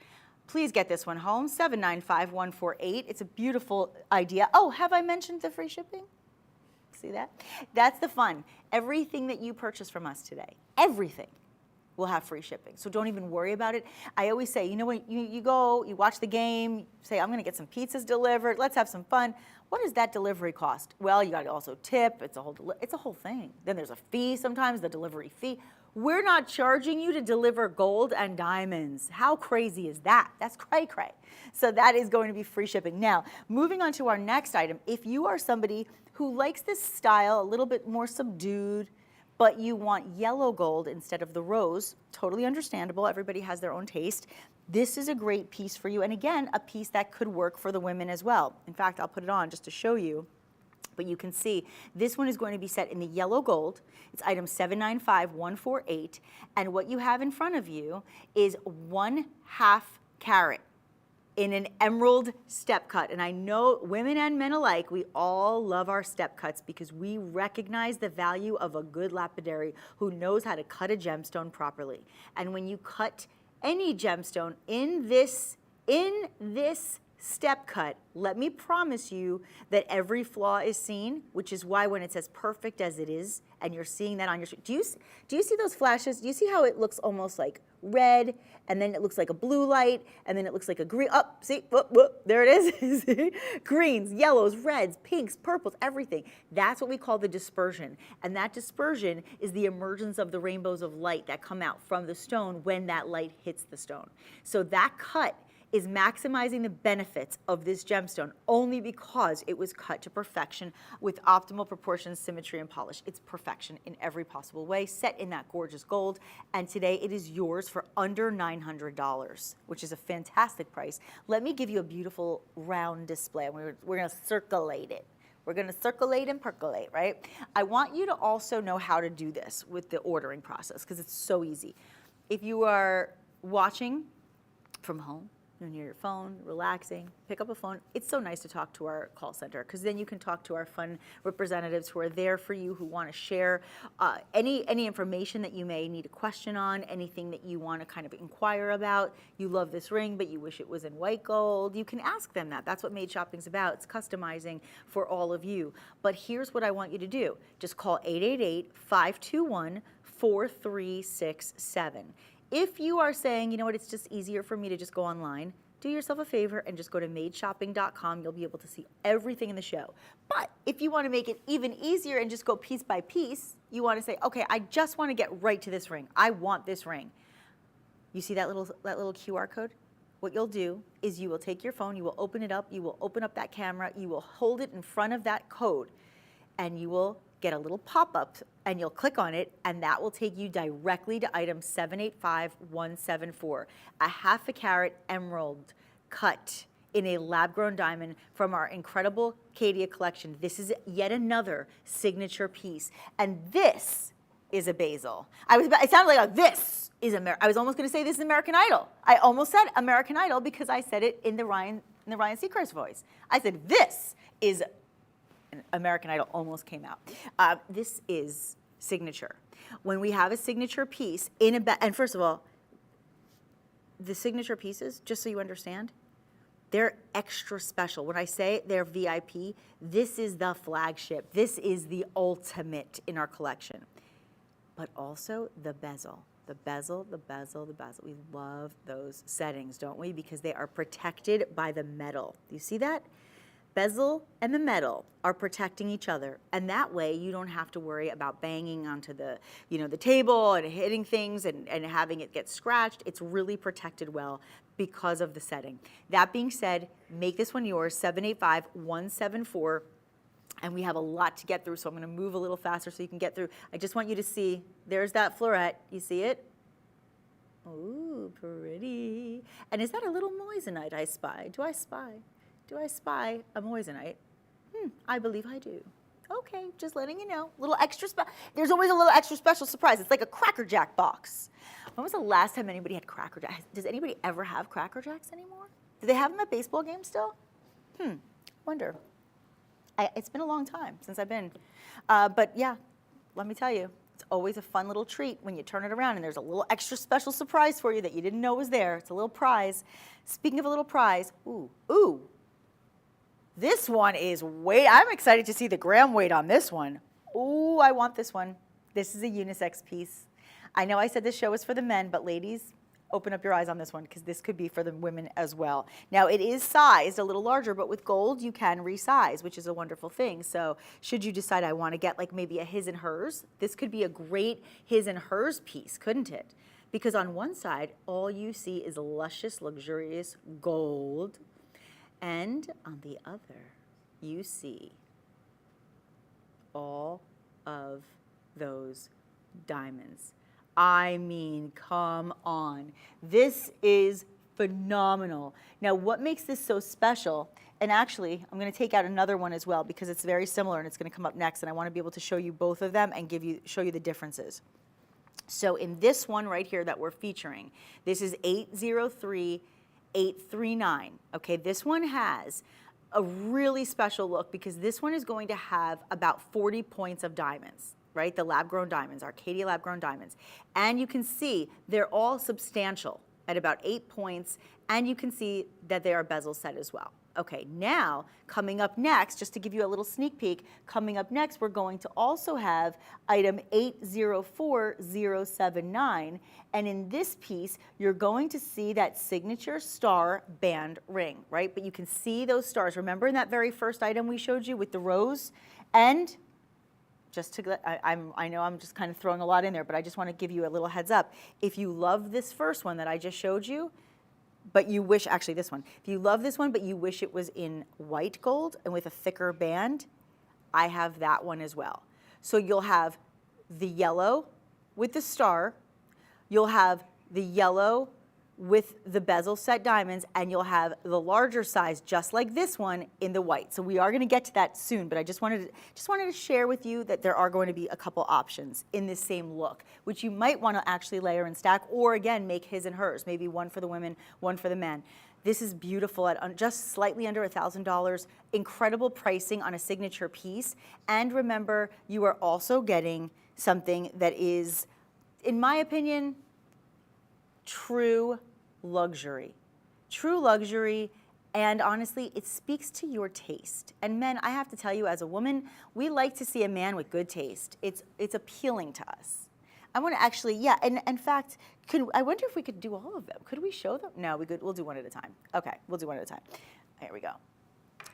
Please get this one home, 795148. It's a beautiful idea. Oh, have I mentioned the free shipping? See that? That's the fun. Everything that you purchase from us today, everything, will have free shipping. So don't even worry about it. I always say, when you go, you watch the game, you say, I'm gonna get some pizzas delivered, let's have some fun. What does that delivery cost? Well, you gotta also tip, it's a whole thing. Then there's a fee sometimes, the delivery fee. We're not charging you to deliver gold and diamonds. How crazy is that? That's cray cray. So that is going to be free shipping. Now, moving on to our next item, if you are somebody who likes this style a little bit more subdued, but you want yellow gold instead of the rose, totally understandable. Everybody has their own taste. This is a great piece for you. And again, a piece that could work for the women as well. In fact, I'll put it on just to show you. But you can see this one is going to be set in the yellow gold. It's item 795148. And what you have in front of you is 1/2 carat in an emerald step cut. And I know women and men alike, we all love our step cuts because we recognize the value of a good lapidary who knows how to cut a gemstone properly. And when you cut any gemstone in this step cut, let me promise you that every flaw is seen, which is why when it says perfect as it is, and you're seeing that on your, do you see those flashes? Do you see how it looks almost like red, and then it looks like a blue light, and then it looks like a green, see, whoop, there it is. Greens, yellows, reds, pinks, purples, everything. That's what we call the dispersion. And that dispersion is the emergence of the rainbows of light that come out from the stone when that light hits the stone. So that cut is maximizing the benefits of this gemstone only because it was cut to perfection with optimal proportions, symmetry, and polish. It's perfection in every possible way, set in that gorgeous gold. And today it is yours for under $900, which is a fantastic price. Let me give you a beautiful round display. We're gonna circulate it. We're gonna circulate and percolate, right? I want you to also know how to do this with the ordering process because it's so easy. If you are watching from home, you're near your phone, relaxing, pick up a phone. It's so nice to talk to our call center because then you can talk to our fun representatives who are there for you, who want to share any information that you may need a question on, anything that you want to kind of inquire about. You love this ring, but you wish it was in white gold. You can ask them that. That's what Made Shopping's about. It's customizing for all of you. But here's what I want you to do. Just call 888-521-4367. If you are saying, you know what, it's just easier for me to just go online, do yourself a favor and just go to madeshopping.com. You'll be able to see everything in the show. But if you want to make it even easier and just go piece by piece, you want to say, okay, I just want to get right to this ring. I want this ring. You see that little QR code? What you'll do is you will take your phone, you will open it up, you will open up that camera, you will hold it in front of that code, and you will get a little pop-up, and you'll click on it, and that will take you directly to item 785174, a ½ carat emerald cut in a lab-grown diamond from our incredible Caydia collection. This is yet another signature piece, and this is a bezel. It sounded like this is I was almost going to say this is American Idol. I almost said American Idol because I said it in the Ryan Seacrest voice. I said this is American Idol. Almost came out. This is signature. When we have a signature piece in and first of all, the signature pieces, just so you understand, they're extra special. When I say they're VIP, this is the flagship. This is the ultimate in our collection. But also the bezel. The bezel, the bezel, the bezel. We love those settings, don't we? Because they are protected by the metal. Do you see that? Bezel and the metal are protecting each other, and that way you don't have to worry about banging onto the, the table and hitting things and having it get scratched. It's really protected well because of the setting. That being said, make this one yours, 785174. And we have a lot to get through, so I'm going to move a little faster so you can get through. I just want you to see, there's that floret. You see it? Ooh, pretty. And is that a little moissanite I spy? Do I spy a moissanite? I believe I do. Okay, just letting you know. Little extra there's always a little extra special surprise. It's like a Cracker Jack box. When was the last time anybody had Cracker Jack? Does anybody ever have Cracker Jacks anymore? Do they have them at baseball games still? Wonder. It's been a long time since I've been. But yeah, let me tell you, it's always a fun little treat when you turn it around and there's a little extra special surprise for you that you didn't know was there. It's a little prize. Speaking of a little prize, ooh. This one is I'm excited to see the gram weight on this one. Ooh, I want this one. This is a unisex piece. I know I said this show was for the men, but ladies, open up your eyes on this one because this could be for the women as well. Now it is sized a little larger, but with gold you can resize, which is a wonderful thing. So should you decide I want to get like maybe a his and hers, this could be a great his and hers piece, couldn't it? Because on one side, all you see is luscious, luxurious gold. And on the other, you see all of those diamonds. I mean, come on. This is phenomenal. Now, what makes this so special, and actually, I'm going to take out another one as well because it's very similar and it's going to come up next, and I want to be able to show you both of them and show you the differences. So in this one right here that we're featuring, this is 803839. Okay, this one has a really special look because this one is going to have about 40 points of diamonds. Right, the lab-grown diamonds, our Caydia lab-grown diamonds. And you can see they're all substantial at about 8 points, and you can see that they are bezel set as well. Okay, now, coming up next, just to give you a little sneak peek, coming up next, we're going to also have item 804079, and in this piece, you're going to see that signature star band ring, right? But you can see those stars. Remember in that very first item we showed you with the rose? And I know I'm just kind of throwing a lot in there, but I just want to give you a little heads up. If you love this first one that I just showed you, but you wish, actually this one, if you love this one, but you wish it was in white gold and with a thicker band, I have that one as well. So you'll have the yellow with the star, you'll have the yellow with the bezel set diamonds, and you'll have the larger size, just like this one, in the white. So we are going to get to that soon, but I just wanted to share with you that there are going to be a couple options in this same look, which you might want to actually layer and stack, or again, make his and hers, maybe one for the women, one for the men. This is beautiful at just slightly under $1,000, incredible pricing on a signature piece, and remember, you are also getting something that is, in my opinion, true luxury. True luxury, and honestly, it speaks to your taste. And men, I have to tell you, as a woman, we like to see a man with good taste. It's appealing to us. I want to actually, yeah, and in fact, I wonder if we could do all of them. Could we show them? No, we could, we'll do one at a time. Okay, we'll do one at a time. Here we go.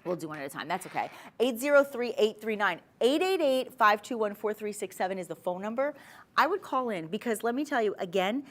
We'll do one at a time, that's okay. 803-839, 888-521-4367 is the phone number. I would call in because let me tell you, again,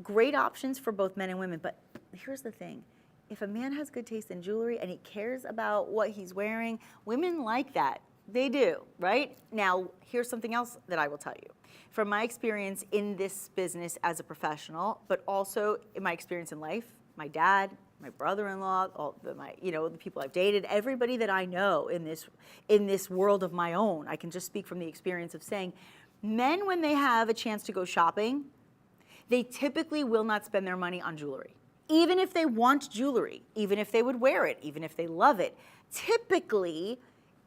great options for both men and women, but here's the thing. If a man has good taste in jewelry and he cares about what he's wearing, women like that. They do, right? Now, here's something else that I will tell you. From my experience in this business as a professional, but also in my experience in life, my dad, my brother-in-law, the people I've dated, everybody that I know in this world of my own, I can just speak from the experience of saying, men, when they have a chance to go shopping, they typically will not spend their money on jewelry. Even if they want jewelry, even if they would wear it, even if they love it, typically,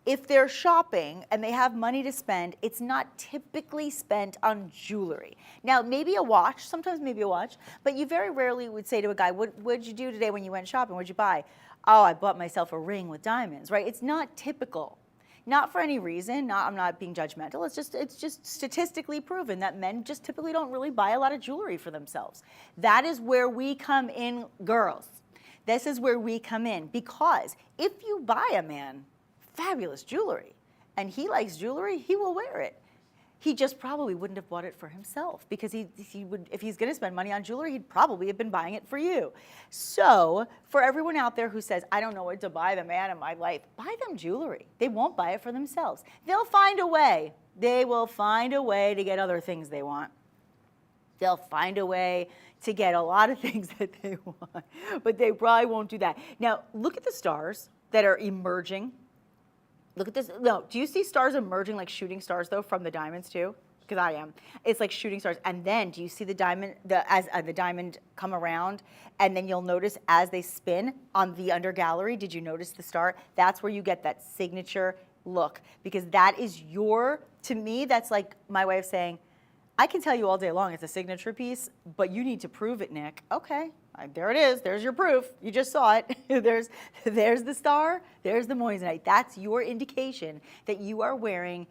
if they're shopping and they have money to spend, it's not typically spent on jewelry. Now, maybe a watch, sometimes maybe a watch, but you very rarely would say to a guy, what'd you do today when you went shopping? What'd you buy? Oh, I bought myself a ring with diamonds, right? It's not typical. Not for any reason, I'm not being judgmental, it's just statistically proven that men just typically don't really buy a lot of jewelry for themselves. That is where we come in, girls. This is where we come in, because if you buy a man fabulous jewelry and he likes jewelry, he will wear it. He just probably wouldn't have bought it for himself because he would, if he's going to spend money on jewelry, he'd probably have been buying it for you. So for everyone out there who says, I don't know what to buy the man in my life, buy them jewelry. They won't buy it for themselves. They'll find a way. They will find a way to get other things they want. They'll find a way to get a lot of things that they want, but they probably won't do that. Now, look at the stars that are emerging. Look at this. No, do you see stars emerging like shooting stars though from the diamonds too? Because I am. It's like shooting stars. And then do you see the diamond, the diamond come around, and then you'll notice as they spin on the under gallery, did you notice the star? That's where you get that signature look, because that is to me, that's like my way of saying, I can tell you all day long it's a signature piece, but you need to prove it, Nick. Okay, there it is. There's your proof. You just saw it. There's the star. There's the moissanite. That's your indication that you are wearing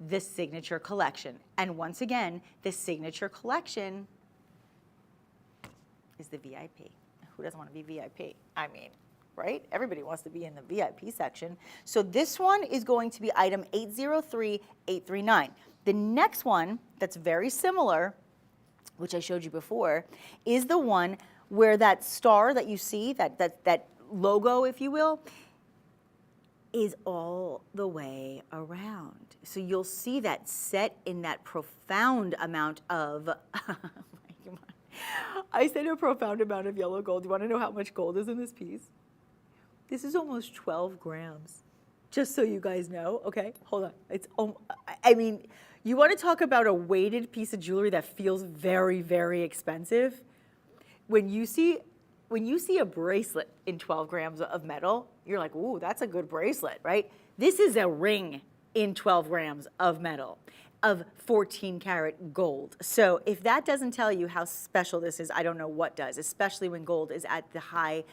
the signature collection. And once again, the signature collection is the VIP. Who doesn't want to be VIP? I mean, right? Everybody wants to be in the VIP section. So this one is going to be item 803-839. The next one that's very similar, which I showed you before, is the one where that star that you see, that logo, if you will, is all the way around. So you'll see that set in that profound amount of, I said a profound amount of yellow gold. Do you want to know how much gold is in this piece? This is almost 12 grams. Just so you guys know, okay? Hold on. I mean, you want to talk about a weighted piece of jewelry that feels very, very expensive? When you see a bracelet in 12 grams of metal, you're like, ooh, that's a good bracelet, right? This is a ring in 12 grams of metal, of 14 karat gold. So if that doesn't tell you how special this is, I don't know what does, especially when gold is at the high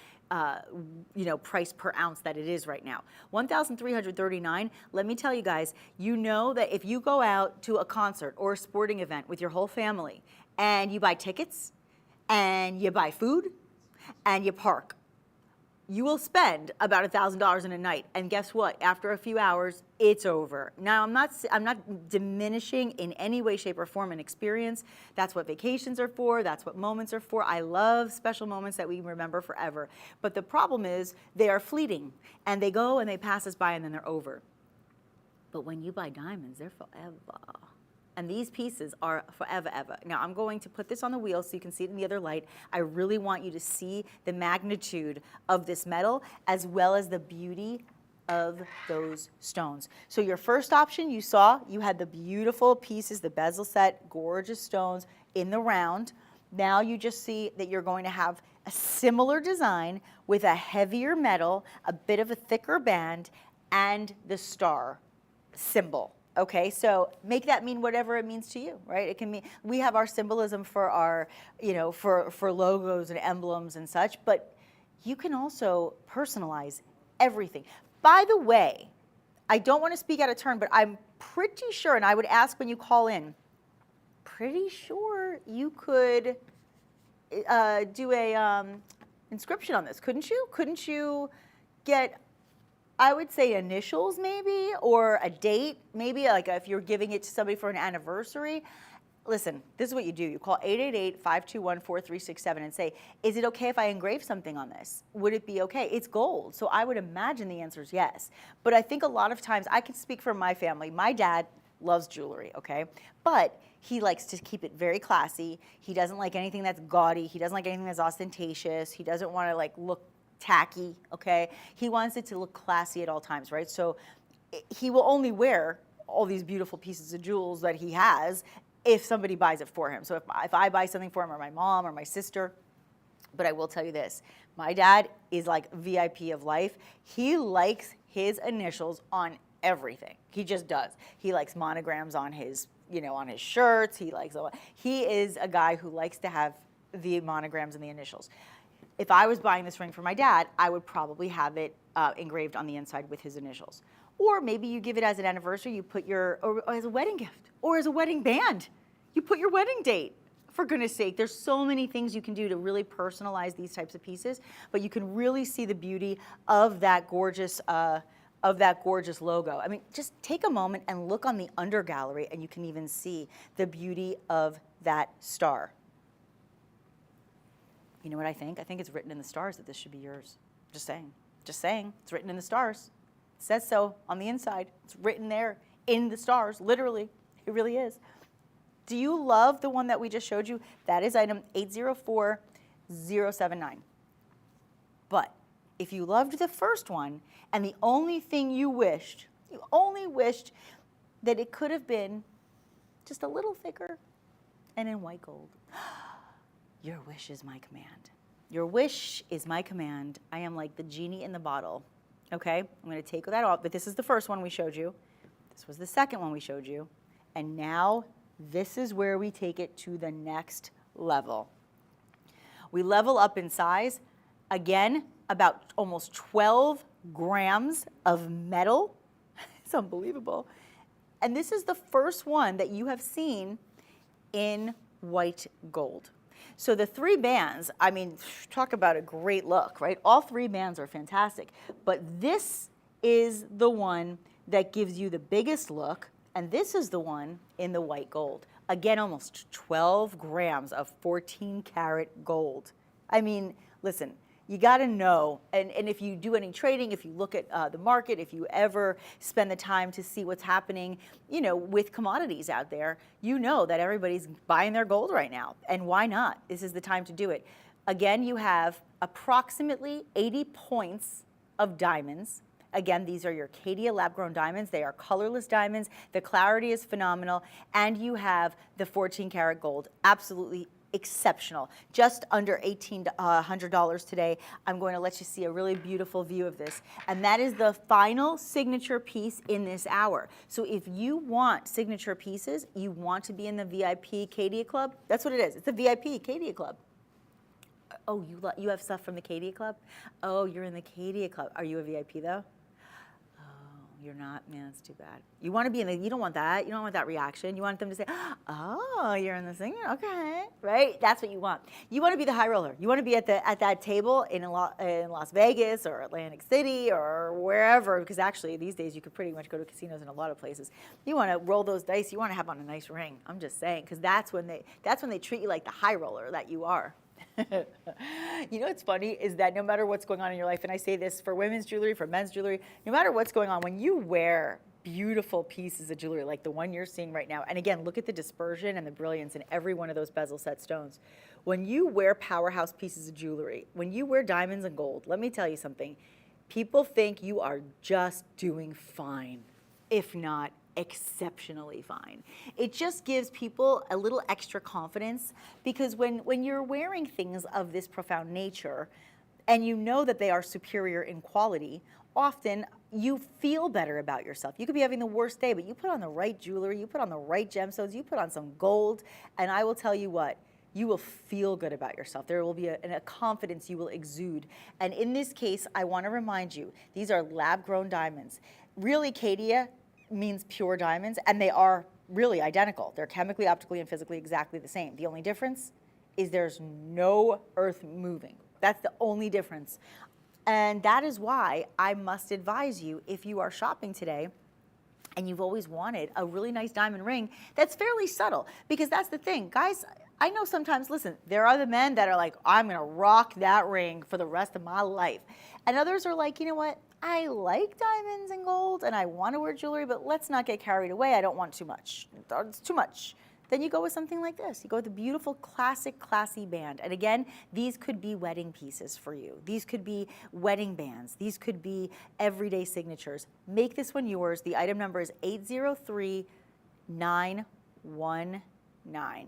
price per ounce that it is right now. $1,339, let me tell you guys, you know that if you go out to a concert or a sporting event with your whole family and you buy tickets and you buy food and you park, you will spend about $1,000 in a night. And guess what? After a few hours, it's over. Now, I'm not diminishing in any way, shape, or form an experience. That's what vacations are for. That's what moments are for. I love special moments that we remember forever. But the problem is they are fleeting, and they go and they pass us by, and then they're over. But when you buy diamonds, they're forever. And these pieces are forever, ever. Now, I'm going to put this on the wheel so you can see it in the other light. I really want you to see the magnitude of this metal as well as the beauty of those stones. So your first option you saw, you had the beautiful pieces, the bezel set, gorgeous stones in the round. Now you just see that you're going to have a similar design with a heavier metal, a bit of a thicker band, and the star symbol. Okay, so make that mean whatever it means to you, right? It can mean, we have our symbolism for our, for logos and emblems and such, but you can also personalize everything. By the way, I don't want to speak out of turn, but I'm pretty sure, and I would ask when you call in, pretty sure you could do a inscription on this, couldn't you? Couldn't you get, I would say, initials maybe, or a date, maybe, like if you're giving it to somebody for an anniversary? Listen, this is what you do. You call 888-521-4367 and say, is it okay if I engrave something on this? Would it be okay? It's gold, so I would imagine the answer is yes. But I think a lot of times, I can speak for my family. My dad loves jewelry, okay? But he likes to keep it very classy. He doesn't like anything that's gaudy. He doesn't like anything that's ostentatious. He doesn't want to like look tacky, okay? He wants it to look classy at all times, right? So he will only wear all these beautiful pieces of jewels that he has if somebody buys it for him. So if I buy something for him, or my mom or my sister. But I will tell you this, my dad is like VIP of life. He likes his initials on everything. He just does. He likes monograms on his, on his shirts. He is a guy who likes to have the monograms and the initials. If I was buying this ring for my dad, I would probably have it engraved on the inside with his initials. Or maybe you give it as an anniversary, you put or as a wedding gift, or as a wedding band. You put your wedding date. For goodness sake, there's so many things you can do to really personalize these types of pieces, but you can really see the beauty of that gorgeous logo. I mean, just take a moment and look on the under gallery, and you can even see the beauty of that star. You know what I think? I think it's written in the stars that this should be yours. Just saying. Just saying. It's written in the stars. It says so on the inside. It's written there in the stars, literally. It really is. Do you love the one that we just showed you? That is item 804079. But if you loved the first one, and the only thing you only wished that it could have been just a little thicker and in white gold. Your wish is my command. Your wish is my command. I am like the genie in the bottle. Okay, I'm going to take that off, but this is the first one we showed you. This was the second one we showed you. And now this is where we take it to the next level. We level up in size. Again, about almost 12 grams of metal. It's unbelievable. And this is the first one that you have seen in white gold. So the three bands, I mean, talk about a great look, right? All three bands are fantastic, but this is the one that gives you the biggest look, and this is the one in the white gold. Again, almost 12 grams of 14 karat gold. I mean, listen, you got to know, and if you do any trading, if you look at the market, if you ever spend the time to see what's happening, with commodities out there, you know that everybody's buying their gold right now. And why not? This is the time to do it. Again, you have approximately 80 points of diamonds. Again, these are your Caydia lab-grown diamonds. They are colorless diamonds. The clarity is phenomenal. And you have the 14 karat gold. Absolutely exceptional. Just under $1,800 today. I'm going to let you see a really beautiful view of this. And that is the final signature piece in this hour. So if you want signature pieces, you want to be in the VIP Caydia Club, that's what it is. It's a VIP Caydia Club. Oh, you have stuff from the Caydia Club? Oh, you're in the Caydia Club. Are you a VIP though? You're not, man, it's too bad. You want to be in you don't want that. You don't want that reaction. You want them to say, oh, you're in the thing? Okay, right? That's what you want. You want to be the high roller. You want to be at that table in Las Vegas or Atlantic City or wherever, because actually these days you could pretty much go to casinos in a lot of places. You want to roll those dice. You want to have on a nice ring. I'm just saying, because that's when they treat you like the high roller that you are. You know what's funny is that no matter what's going on in your life, and I say this for women's jewelry, for men's jewelry, no matter what's going on, when you wear beautiful pieces of jewelry like the one you're seeing right now, and again, look at the dispersion and the brilliance in every one of those bezel set stones. When you wear powerhouse pieces of jewelry, when you wear diamonds and gold, let me tell you something, people think you are just doing fine, if not exceptionally fine. It just gives people a little extra confidence, because when you're wearing things of this profound nature and you know that they are superior in quality, often you feel better about yourself. You could be having the worst day, but you put on the right jewelry, you put on the right gemstones, you put on some gold, and I will tell you what, you will feel good about yourself. There will be a confidence you will exude. And in this case, I want to remind you, these are lab-grown diamonds. Really, Caydia means pure diamonds, and they are really identical. They're chemically, optically, and physically exactly the same. The only difference is there's no earth moving. That's the only difference. And that is why I must advise you, if you are shopping today and you've always wanted a really nice diamond ring that's fairly subtle, because that's the thing. Guys, I know sometimes, listen, there are the men that are like, I'm gonna rock that ring for the rest of my life. And others are like, you know what? I like diamonds and gold and I want to wear jewelry, but let's not get carried away. I don't want too much. It's too much. Then you go with something like this. You go with a beautiful, classic, classy band. And again, these could be wedding pieces for you. These could be wedding bands. These could be everyday signatures. Make this one yours. The item number is 803919.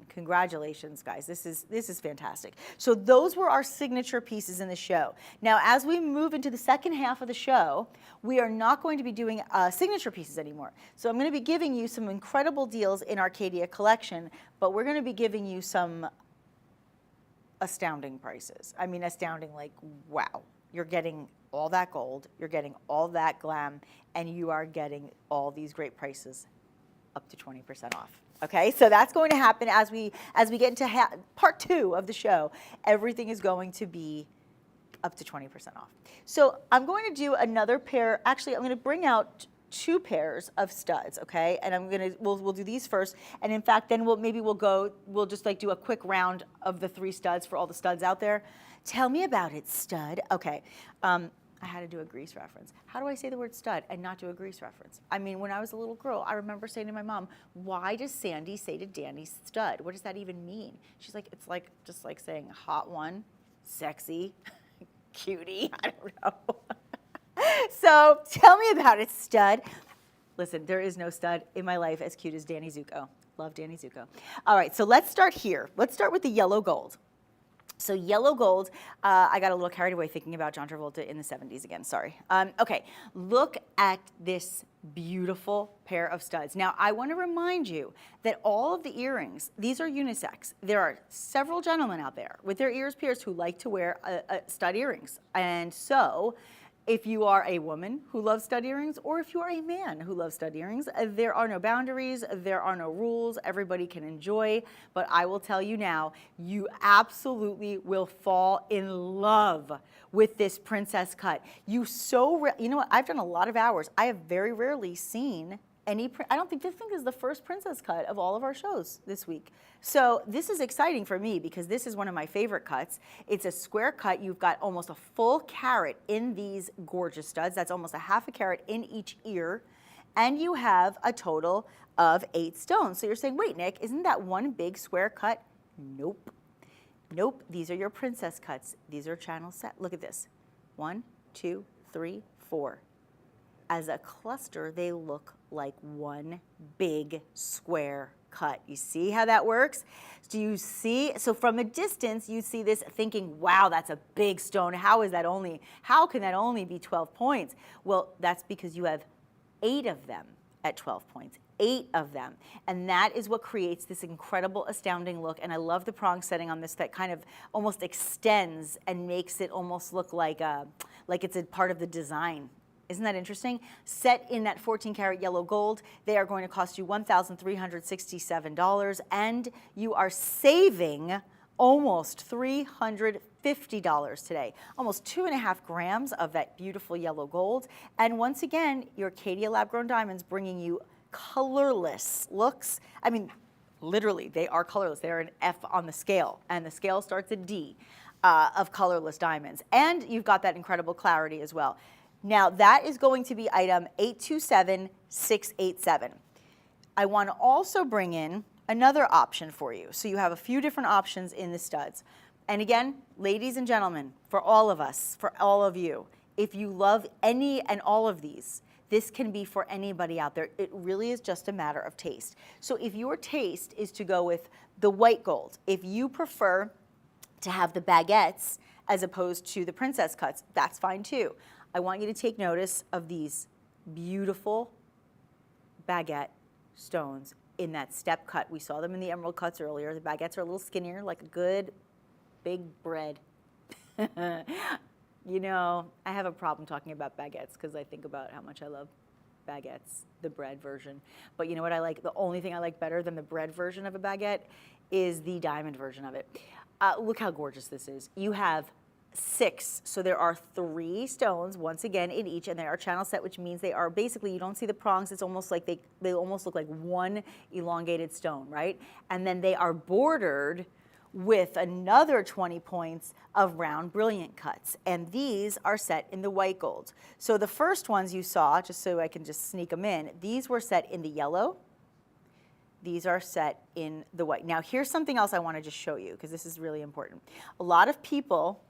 Congratulations, guys. This is fantastic. So those were our signature pieces in the show. Now, as we move into the second half of the show, we are not going to be doing signature pieces anymore. So I'm going to be giving you some incredible deals in our Caydia collection, but we're going to be giving you some astounding prices. I mean, astounding, like, wow. You're getting all that gold, you're getting all that glam, and you are getting all these great prices up to 20% off. Okay, so that's going to happen as we get into part 2 of the show. Everything is going to be up to 20% off. So I'm going to do another pair. Actually, I'm going to bring out 2 pairs of studs. Okay, and we'll do these first. And in fact, then we'll just like do a quick round of the 3 studs for all the studs out there. Tell me about it, stud. Okay. I had to do a Grease reference. How do I say the word stud and not do a Grease reference? I mean, when I was a little girl, I remember saying to my mom, why does Sandy say to Danny stud? What does that even mean? She's like, it's like just like saying hot one, sexy, cutie, I don't know. So tell me about it, stud. Listen, there is no stud in my life as cute as Danny Zuko. Love Danny Zuko. All right, so let's start here. Let's start with the yellow gold. So yellow gold, I got a little carried away thinking about John Travolta in the 70s again, sorry. Okay, look at this beautiful pair of studs. Now, I want to remind you that all of the earrings, these are unisex. There are several gentlemen out there with their ears pierced who like to wear stud earrings. And so, if you are a woman who loves stud earrings, or if you are a man who loves stud earrings, there are no boundaries, there are no rules, everybody can enjoy, but I will tell you now, you absolutely will fall in love with this princess cut. You know what, I've done a lot of hours. I have very rarely seen any, I don't think this is the first princess cut of all of our shows this week. So this is exciting for me because this is one of my favorite cuts. It's a square cut. You've got almost a full carat in these gorgeous studs. That's almost a half a carat in each ear. And you have a total of 8 stones. So you're saying, wait, Nick, isn't that one big square cut? Nope. Nope, these are your princess cuts. These are channel set. Look at this. 1, 2, 3, 4. As a cluster, they look like one big square cut. You see how that works? Do you see? So from a distance, you see this thinking, wow, that's a big stone. How can that only be 12 points? Well, that's because you have 8 of them at 12 points. 8 of them. And that is what creates this incredible, astounding look. And I love the prong setting on this that kind of almost extends and makes it almost look like it's a part of the design. Isn't that interesting? Set in that 14 karat yellow gold, they are going to cost you $1,367, and you are saving almost $350 today. Almost 2.5 grams of that beautiful yellow gold. And once again, your Caydia lab-grown diamonds bringing you colorless looks. I mean, literally, they are colorless. They're an F on the scale, and the scale starts at D of colorless diamonds. And you've got that incredible clarity as well. Now, that is going to be item 827687. I want to also bring in another option for you. So you have a few different options in the studs. And again, ladies and gentlemen, for all of us, for all of you, if you love any and all of these, this can be for anybody out there. It really is just a matter of taste. So if your taste is to go with the white gold, if you prefer to have the baguettes as opposed to the princess cuts, that's fine too. I want you to take notice of these beautiful baguette stones in that step cut. We saw them in the emerald cuts earlier. The baguettes are a little skinnier, like a good big bread. You know, I have a problem talking about baguettes because I think about how much I love baguettes, the bread version. But you know what I like? The only thing I like better than the bread version of a baguette is the diamond version of it. Look how gorgeous this is. You have 6, so there are 3 stones, once again, in each, and they are channel set, which means they are basically, you don't see the prongs, it's almost like they almost look like one elongated stone, right? And then they are bordered with another 20 points of round brilliant cuts, and these are set in the white gold. So the first ones you saw, just so I can just sneak them in, these were set in the yellow, these are set in the white. Now here's something else I want to just show you, because this is really important. A lot of people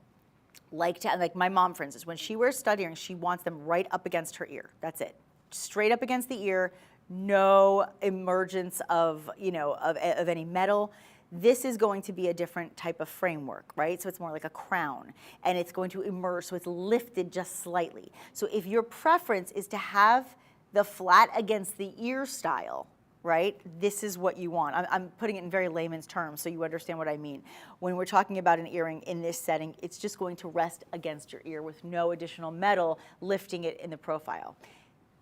like my mom, for instance, when she wears stud earrings, she wants them right up against her ear. That's it. Straight up against the ear, no emergence of, of any metal. This is going to be a different type of framework, right? So it's more like a crown, and it's going to emerge, so it's lifted just slightly. So if your preference is to have the flat against the ear style, right, this is what you want. I'm putting it in very layman's terms so you understand what I mean. When we're talking about an earring in this setting, it's just going to rest against your ear with no additional metal lifting it in the profile.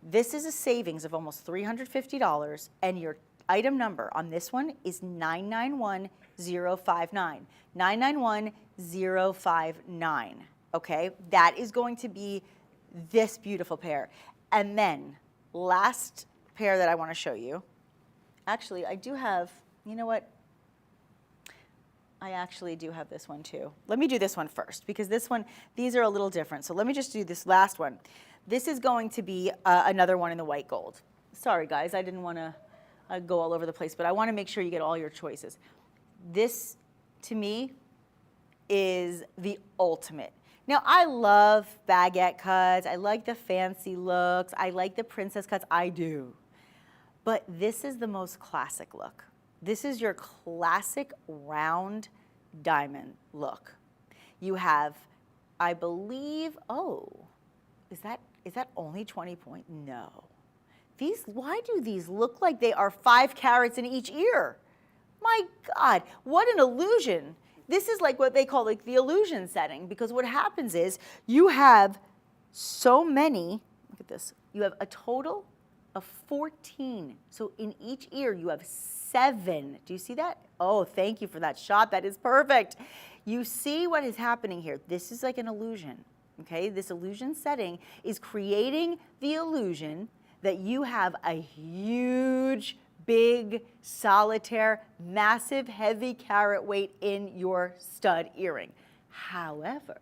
This is a savings of almost $350, and your item number on this one is 991059. 991059. Okay, that is going to be this beautiful pair. And then last pair that I want to show you. Actually, I do have, you know what? I actually do have this one too. Let me do this one first, because this one, these are a little different. So let me just do this last one. This is going to be another one in the white gold. Sorry guys, I didn't want to go all over the place, but I want to make sure you get all your choices. This, to me, is the ultimate. Now, I love baguette cuts. I like the fancy looks. I like the princess cuts. I do. But this is the most classic look. This is your classic round diamond look. You have, I believe, is that only 20 point? No. Why do these look like they are 5 carats in each ear? My God, what an illusion. This is like what they call like the illusion setting, because what happens is you have so many, look at this, you have a total of 14. So in each ear you have 7. Do you see that? Oh, thank you for that shot. That is perfect. You see what is happening here. This is like an illusion, okay? This illusion setting is creating the illusion that you have a huge, big, solitaire, massive, heavy carat weight in your stud earring. However,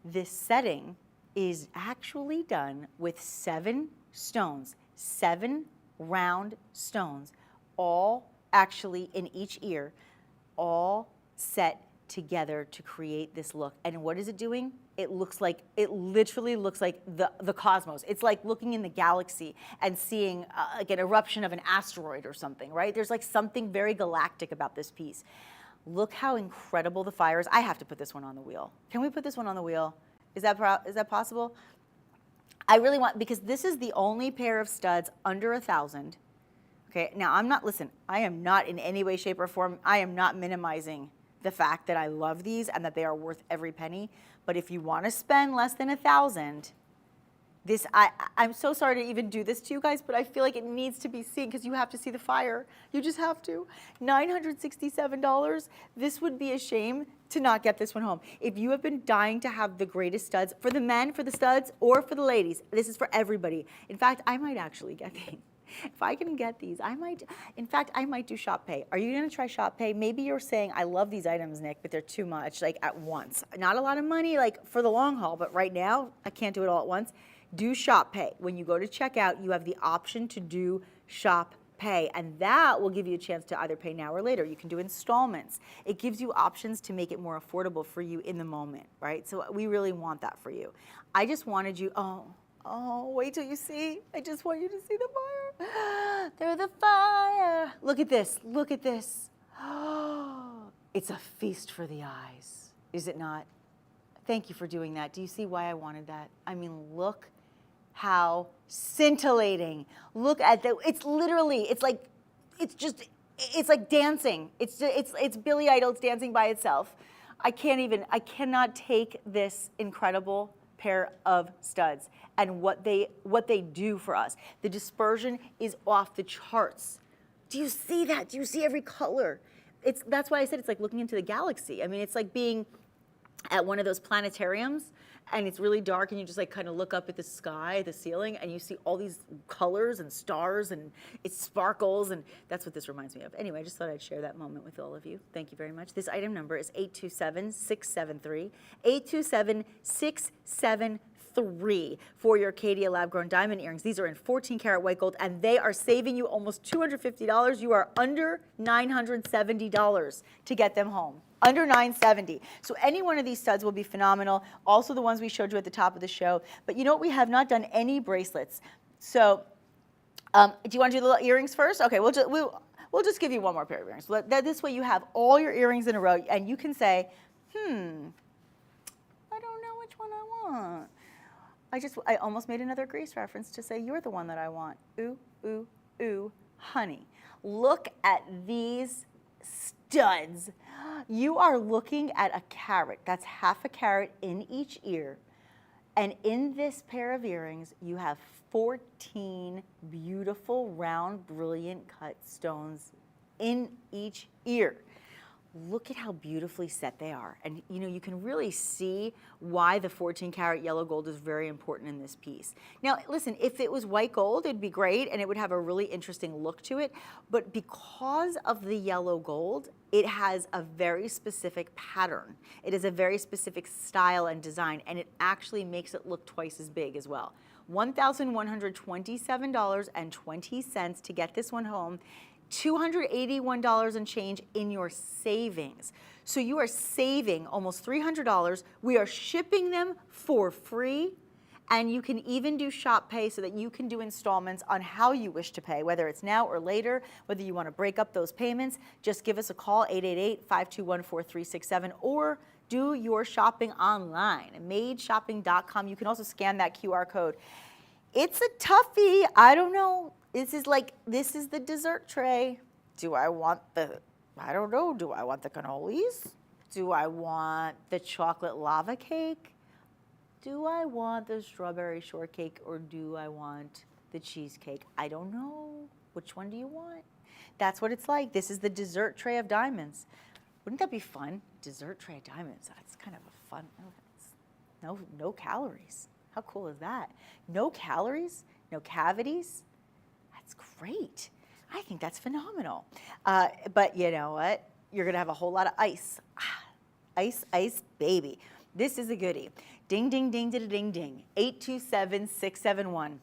this setting is actually done with 7 stones, 7 round stones, all actually in each ear, all set together to create this look. And what is it doing? It literally looks like the cosmos. It's like looking in the galaxy and seeing like an eruption of an asteroid or something, right? There's like something very galactic about this piece. Look how incredible the fire is. I have to put this one on the wheel. Can we put this one on the wheel? Is that possible? I really want, because this is the only pair of studs under 1,000. Okay, now I am not in any way, shape, or form, I am not minimizing the fact that I love these and that they are worth every penny. But if you want to spend less than 1,000, I'm so sorry to even do this to you guys, but I feel like it needs to be seen because you have to see the fire. You just have to. $967. This would be a shame to not get this one home. If you have been dying to have the greatest studs, for the men, for the studs, or for the ladies, this is for everybody. In fact, I might actually get these. If I can get these, I might do Shop Pay. Are you gonna try Shop Pay? Maybe you're saying, I love these items, Nick, but they're too much, like at once. Not a lot of money, like for the long haul, but right now, I can't do it all at once. Do Shop Pay. When you go to checkout, you have the option to do Shop Pay, and that will give you a chance to either pay now or later. You can do installments. It gives you options to make it more affordable for you in the moment, right? So we really want that for you. I just wanted you, wait till you see. I just want you to see the fire. There's the fire. Look at this. Look at this. It's a feast for the eyes, is it not? Thank you for doing that. Do you see why I wanted that? I mean, look how scintillating. Look at that. It's literally, it's like dancing. It's Billy Idol's dancing by itself. I cannot take this incredible pair of studs and what they do for us. The dispersion is off the charts. Do you see that? Do you see every color? That's why I said it's like looking into the galaxy. I mean, it's like being at one of those planetariums and it's really dark and you just like kind of look up at the sky, the ceiling, and you see all these colors and stars and it sparkles, and that's what this reminds me of. Anyway, I just thought I'd share that moment with all of you. Thank you very much. This item number is 827-673, 827-673 for your Caydia lab-grown diamond earrings. These are in 14 karat white gold and they are saving you almost $250. You are under $970 to get them home. Under $970. So any one of these studs will be phenomenal. Also the ones we showed you at the top of the show. But you know what? We have not done any bracelets. So do you want to do the little earrings first? Okay, we'll just give you one more pair of earrings. This way you have all your earrings in a row and you can say, I don't know which one I want. I almost made another Grease reference to say you're the one that I want. Ooh, ooh, ooh, honey. Look at these studs. You are looking at a carat. That's half a carat in each ear. And in this pair of earrings, you have 14 beautiful, round, brilliant cut stones in each ear. Look at how beautifully set they are. And you know, you can really see why the 14 karat yellow gold is very important in this piece. Now, listen, if it was white gold, it'd be great and it would have a really interesting look to it. But because of the yellow gold, it has a very specific pattern. It is a very specific style and design, and it actually makes it look twice as big as well. $1,127.20 to get this one home. $281 and change in your savings. So you are saving almost $300. We are shipping them for free, and you can even do shop pay so that you can do installments on how you wish to pay, whether it's now or later, whether you want to break up those payments. Just give us a call, 888-521-4367, or do your shopping online, madeshopping.com. You can also scan that QR code. It's a toughie. I don't know. This is the dessert tray. Do I want the cannolis? Do I want the chocolate lava cake? Do I want the strawberry shortcake, or do I want the cheesecake? I don't know. Which one do you want? That's what it's like. This is the dessert tray of diamonds. Wouldn't that be fun? Dessert tray of diamonds. That's kind of a fun, no calories. How cool is that? No calories, no cavities. That's great. I think that's phenomenal. But you know what? You're going to have a whole lot of ice. Ice, ice, baby. This is a goodie. Ding, ding, ding, ding, ding, ding. 827-671.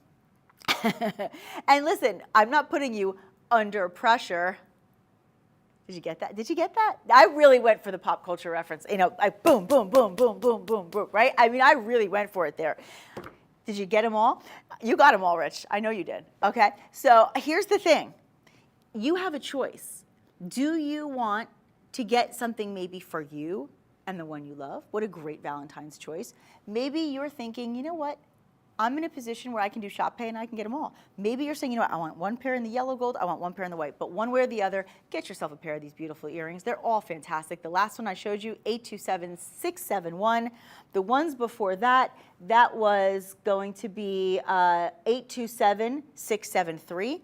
And listen, I'm not putting you under pressure. Did you get that? Did you get that? I really went for the pop culture reference. You know, boom, boom, boom, boom, boom, boom, boom, right? I mean, I really went for it there. Did you get them all? You got them all, Rich. I know you did. Okay, so here's the thing. You have a choice. Do you want to get something maybe for you and the one you love? What a great Valentine's choice. Maybe you're thinking, you know what? I'm in a position where I can do shop pay and I can get them all. Maybe you're saying, you know what, I want one pair in the yellow gold, I want one pair in the white, but one way or the other, get yourself a pair of these beautiful earrings. They're all fantastic. The last one I showed you, 827-671. The ones before that, that was going to be 827-673.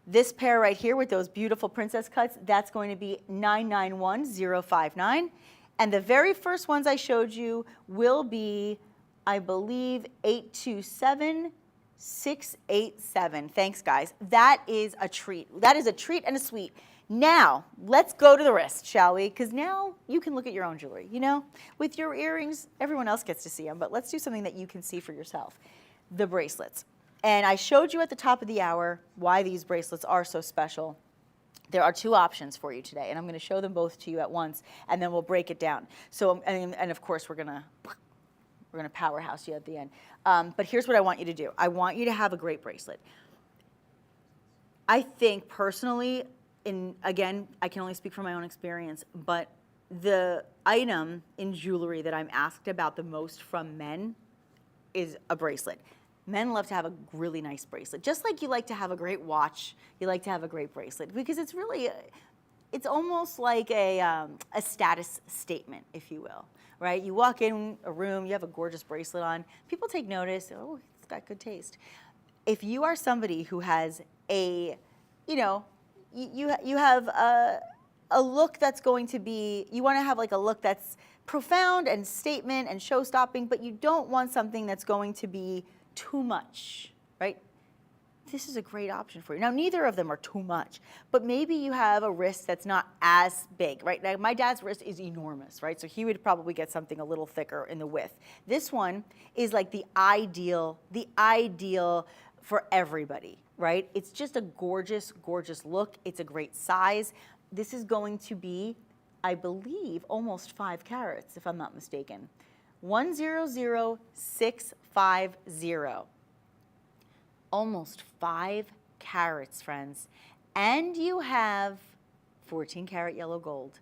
This pair right here with those beautiful princess cuts, that's going to be 991-059. And the very first ones I showed you will be, I believe, 827-687. Thanks, guys. That is a treat. That is a treat and a sweet. Now, let's go to the wrist, shall we? Because now you can look at your own jewelry. You know, with your earrings, everyone else gets to see them, but let's do something that you can see for yourself. The bracelets. And I showed you at the top of the hour why these bracelets are so special. There are two options for you today, and I'm going to show them both to you at once, and then we'll break it down. So, and of course, we're going to powerhouse you at the end. But here's what I want you to do. I want you to have a great bracelet. I think personally, again, I can only speak from my own experience, but the item in jewelry that I'm asked about the most from men is a bracelet. Men love to have a really nice bracelet. Just like you like to have a great watch, you like to have a great bracelet, because it's really, it's almost like a status statement, if you will, right? You walk in a room, you have a gorgeous bracelet on, people take notice, oh, it's got good taste. If you are somebody who has a, you know, you have a look that's going to be, you want to have like a look that's profound and statement and show-stopping, but you don't want something that's going to be too much, right? This is a great option for you. Now, neither of them are too much, but maybe you have a wrist that's not as big, right? Now, my dad's wrist is enormous, right? So he would probably get something a little thicker in the width. This one is like the ideal for everybody, right? It's just a gorgeous, gorgeous look. It's a great size. This is going to be, I believe, almost 5 carats, if I'm not mistaken. 100650. Almost 5 carats, friends. And you have 14 karat yellow gold.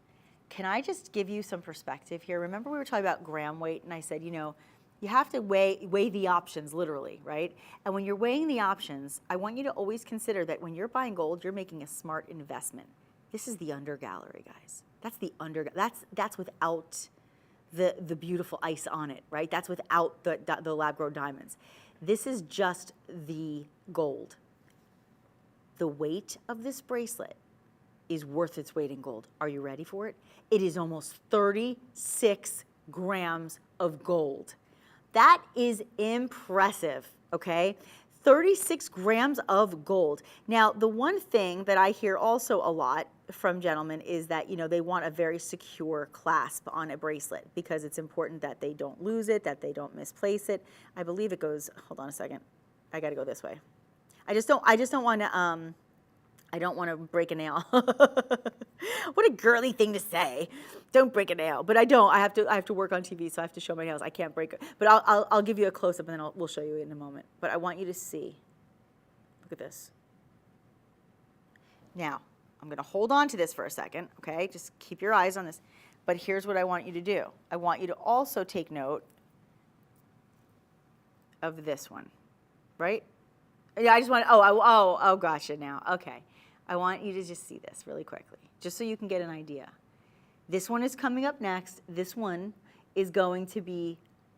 Can I just give you some perspective here? Remember we were talking about gram weight, and I said, you know, you have to weigh the options, literally, right? And when you're weighing the options, I want you to always consider that when you're buying gold, you're making a smart investment. This is the under gallery, guys. That's the under. That's without the beautiful ice on it, right? That's without the lab-grown diamonds. This is just the gold. The weight of this bracelet is worth its weight in gold. Are you ready for it? It is almost 36 grams of gold. That is impressive, okay? 36 grams of gold. Now, the one thing that I hear also a lot from gentlemen is that, you know, they want a very secure clasp on a bracelet because it's important that they don't lose it, that they don't misplace it. I believe it goes, hold on a second. I got to go this way. I just don't want to, I don't want to break a nail. What a girly thing to say. Don't break a nail. But I don't. I have to work on TV, so I have to show my nails. I can't break it. But I'll give you a close-up, and then we'll show you in a moment. But I want you to see. Look at this. Now, I'm going to hold on to this for a second, okay? Just keep your eyes on this. But here's what I want you to do. I want you to also take note of this one, right? Yeah, I just want, oh, gotcha now. Okay. I want you to just see this really quickly, just so you can get an idea. This one is coming up next. This one is going to be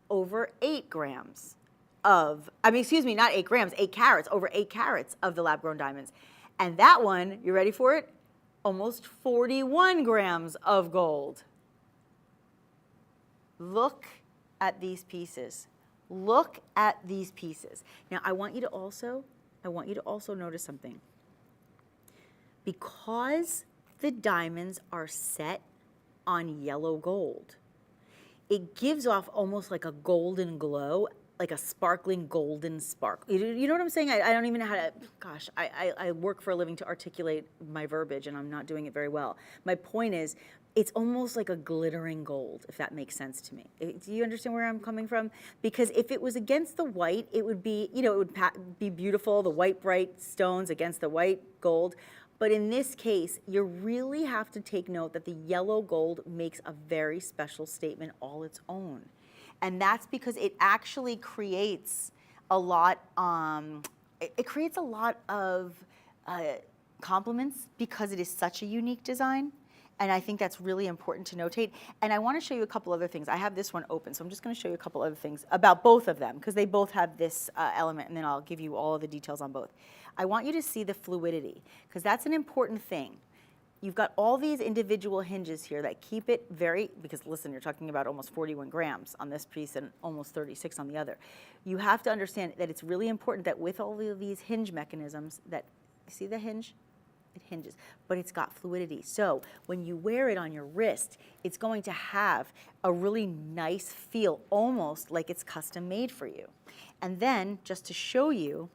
over 8 grams of, excuse me, not 8 grams, 8 carats, over 8 carats of the lab-grown diamonds. And that one, you ready for it? Almost 41 grams of gold. Look at these pieces. Look at these pieces. Now, I want you to also notice something. Because the diamonds are set on yellow gold, it gives off almost like a golden glow, like a sparkling golden spark. You know what I'm saying? I don't even know how to, gosh, I work for a living to articulate my verbiage, and I'm not doing it very well. My point is, it's almost like a glittering gold, if that makes sense to me. Do you understand where I'm coming from? Because if it was against the white, it would be, you know, it would be beautiful, the white bright stones against the white gold. But in this case, you really have to take note that the yellow gold makes a very special statement all its own. And that's because it actually creates a lot, it creates a lot of compliments because it is such a unique design. And I think that's really important to notate. And I want to show you a couple other things. I have this one open, so I'm just going to show you a couple other things about both of them because they both have this element, and then I'll give you all of the details on both. I want you to see the fluidity because that's an important thing. You've got all these individual hinges here that keep it very, because listen, you're talking about almost 41 grams on this piece and almost 36 on the other. You have to understand that it's really important that with all of these hinge mechanisms that, see the hinge? It hinges, but it's got fluidity. So when you wear it on your wrist, it's going to have a really nice feel, almost like it's custom made for you. And then, just to show you,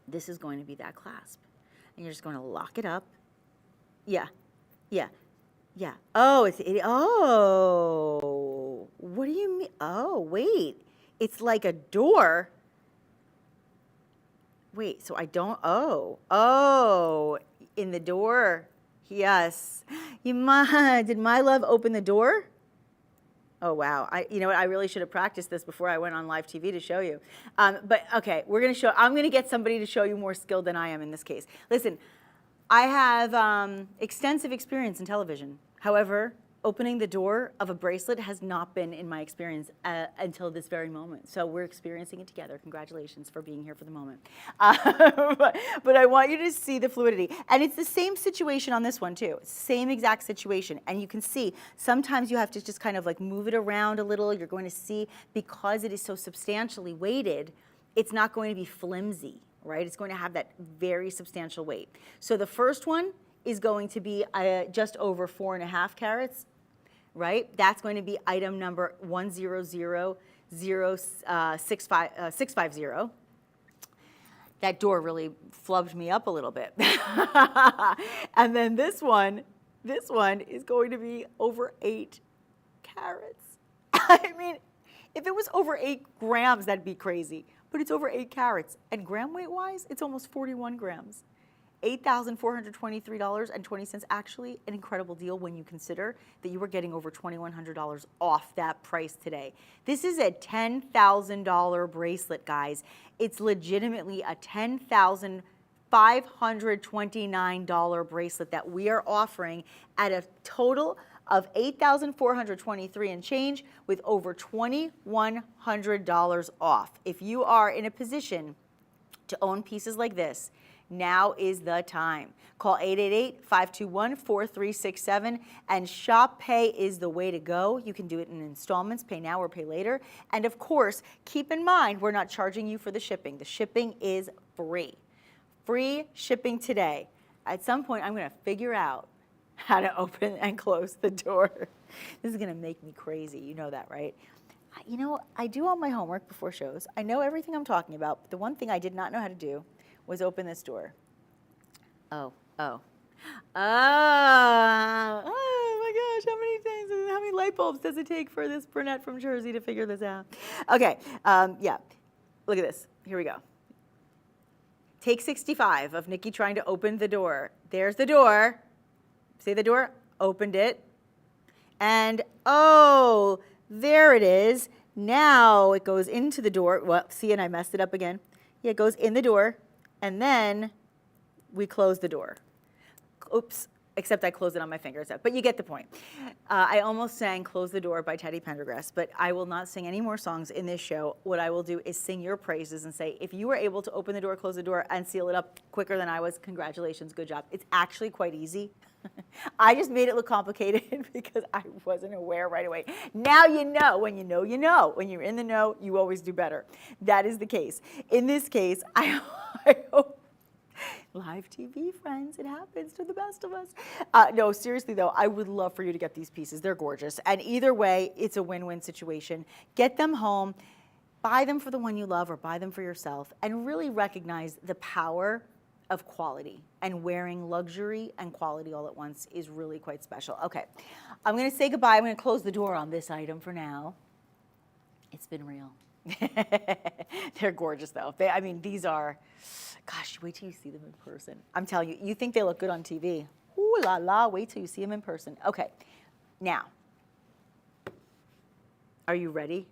this is going to be that clasp. And you're just going to lock it up. Yeah, yeah, yeah. Oh, oh, what do you mean? Oh, wait, it's like a door. Wait, so I don't, oh, in the door, yes. Did my love open the door? Oh, wow. You know what, I really should have practiced this before I went on live TV to show you. But okay, I'm gonna get somebody to show you more skilled than I am in this case. Listen, I have extensive experience in television. However, opening the door of a bracelet has not been in my experience until this very moment. So we're experiencing it together. Congratulations for being here for the moment. But I want you to see the fluidity. And it's the same situation on this one too. Same exact situation. And you can see sometimes you have to just kind of like move it around a little. You're going to see, because it is so substantially weighted, it's not going to be flimsy, right? It's going to have that very substantial weight. So the first one is going to be just over 4.5 carats, right? That's going to be item number 100650. That door really flubbed me up a little bit. And then this one is going to be over 8 carats. I mean, if it was over 8 grams, that'd be crazy. But it's over 8 carats. And gram weight wise, it's almost 41 grams. $8,423.20, actually an incredible deal when you consider that you were getting over $2,100 off that price today. This is a $10,000 bracelet, guys. It's legitimately a $10,529 bracelet that we are offering at a total of $8,423 and change, with over $2,100 off. If you are in a position to own pieces like this, now is the time. Call 888-521-4367, and Shop Pay is the way to go. You can do it in installments, pay now or pay later. And of course, keep in mind, we're not charging you for the shipping. The shipping is free. Free shipping today. At some point, I'm gonna figure out how to open and close the door. This is gonna make me crazy, you know that, right? You know, I do all my homework before shows. I know everything I'm talking about, but the one thing I did not know how to do was open this door. Oh my gosh, how many light bulbs does it take for this brunette from Jersey to figure this out? Okay, yeah, look at this, here we go. Take 65 of Nikki trying to open the door. There's the door, see the door? Opened it. And oh, there it is. Now it goes into the door. Well, see, and I messed it up again. Yeah, it goes in the door. And then we close the door. Oops, except I closed it on my fingers. But you get the point. I almost sang Close the Door by Teddy Pendergrass, but I will not sing any more songs in this show. What I will do is sing your praises and say, if you were able to open the door, close the door, and seal it up quicker than I was, congratulations, good job. It's actually quite easy. I just made it look complicated because I wasn't aware right away. Now you know. When you know, you know. When you're in the know, you always do better. That is the case. In this case, I hope, live TV, friends, it happens to the best of us. No, seriously though, I would love for you to get these pieces. They're gorgeous. And either way, it's a win-win situation. Get them home, buy them for the one you love or buy them for yourself, and really recognize the power of quality, and wearing luxury and quality all at once is really quite special. Okay, I'm gonna say goodbye. I'm gonna close the door on this item for now. It's been real. They're gorgeous though. I mean, these are, gosh, wait till you see them in person. I'm telling you, you think they look good on TV. Ooh la la, wait till you see them in person. Okay, now, are you ready?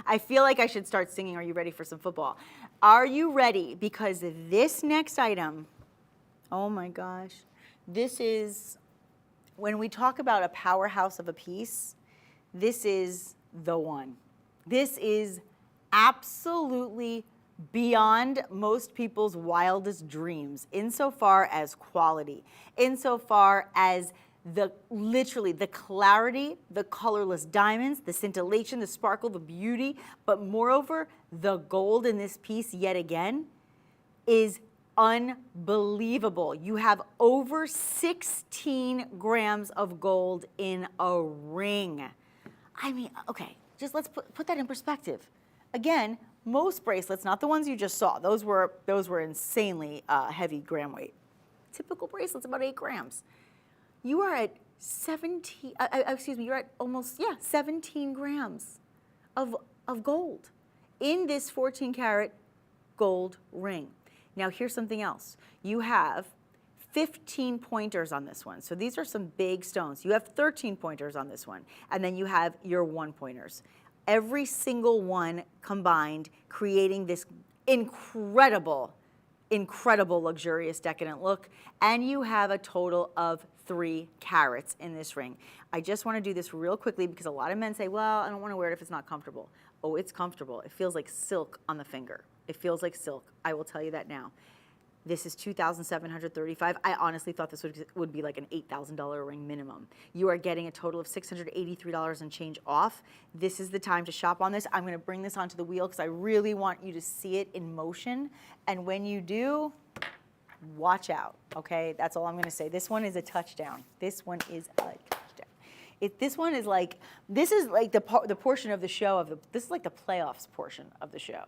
I feel like I should start singing, Are You Ready for Some Football? Are you ready? Because this next item, oh my gosh, this is, when we talk about a powerhouse of a piece, this is the one. This is absolutely beyond most people's wildest dreams, insofar as quality, insofar as literally the clarity, the colorless diamonds, the scintillation, the sparkle, the beauty, but moreover, the gold in this piece yet again is unbelievable. You have over 16 grams of gold in a ring. I mean, okay, just let's put that in perspective. Again, most bracelets, not the ones you just saw, those were insanely heavy gram weight. Typical bracelets, about 8 grams. You are at 17, you're at almost, 17 grams of gold in this 14 karat gold ring. Now here's something else. You have 15 pointers on this one. So these are some big stones. You have 13 pointers on this one. And then you have your 1 pointers. Every single one combined, creating this incredible incredible, luxurious, decadent look. And you have a total of 3 carats in this ring. I just want to do this real quickly because a lot of men say, well, I don't want to wear it if it's not comfortable. Oh, it's comfortable. It feels like silk on the finger. It feels like silk. I will tell you that now. This is $2,735. I honestly thought this would be like an $8,000 ring minimum. You are getting a total of $683 and change off. This is the time to shop on this. I'm going to bring this onto the wheel because I really want you to see it in motion. And when you do, watch out, okay? That's all I'm going to say. This one is a touchdown. This one is a touchdown. This one is like, this is like the portion of the show, this is like the playoffs portion of the show.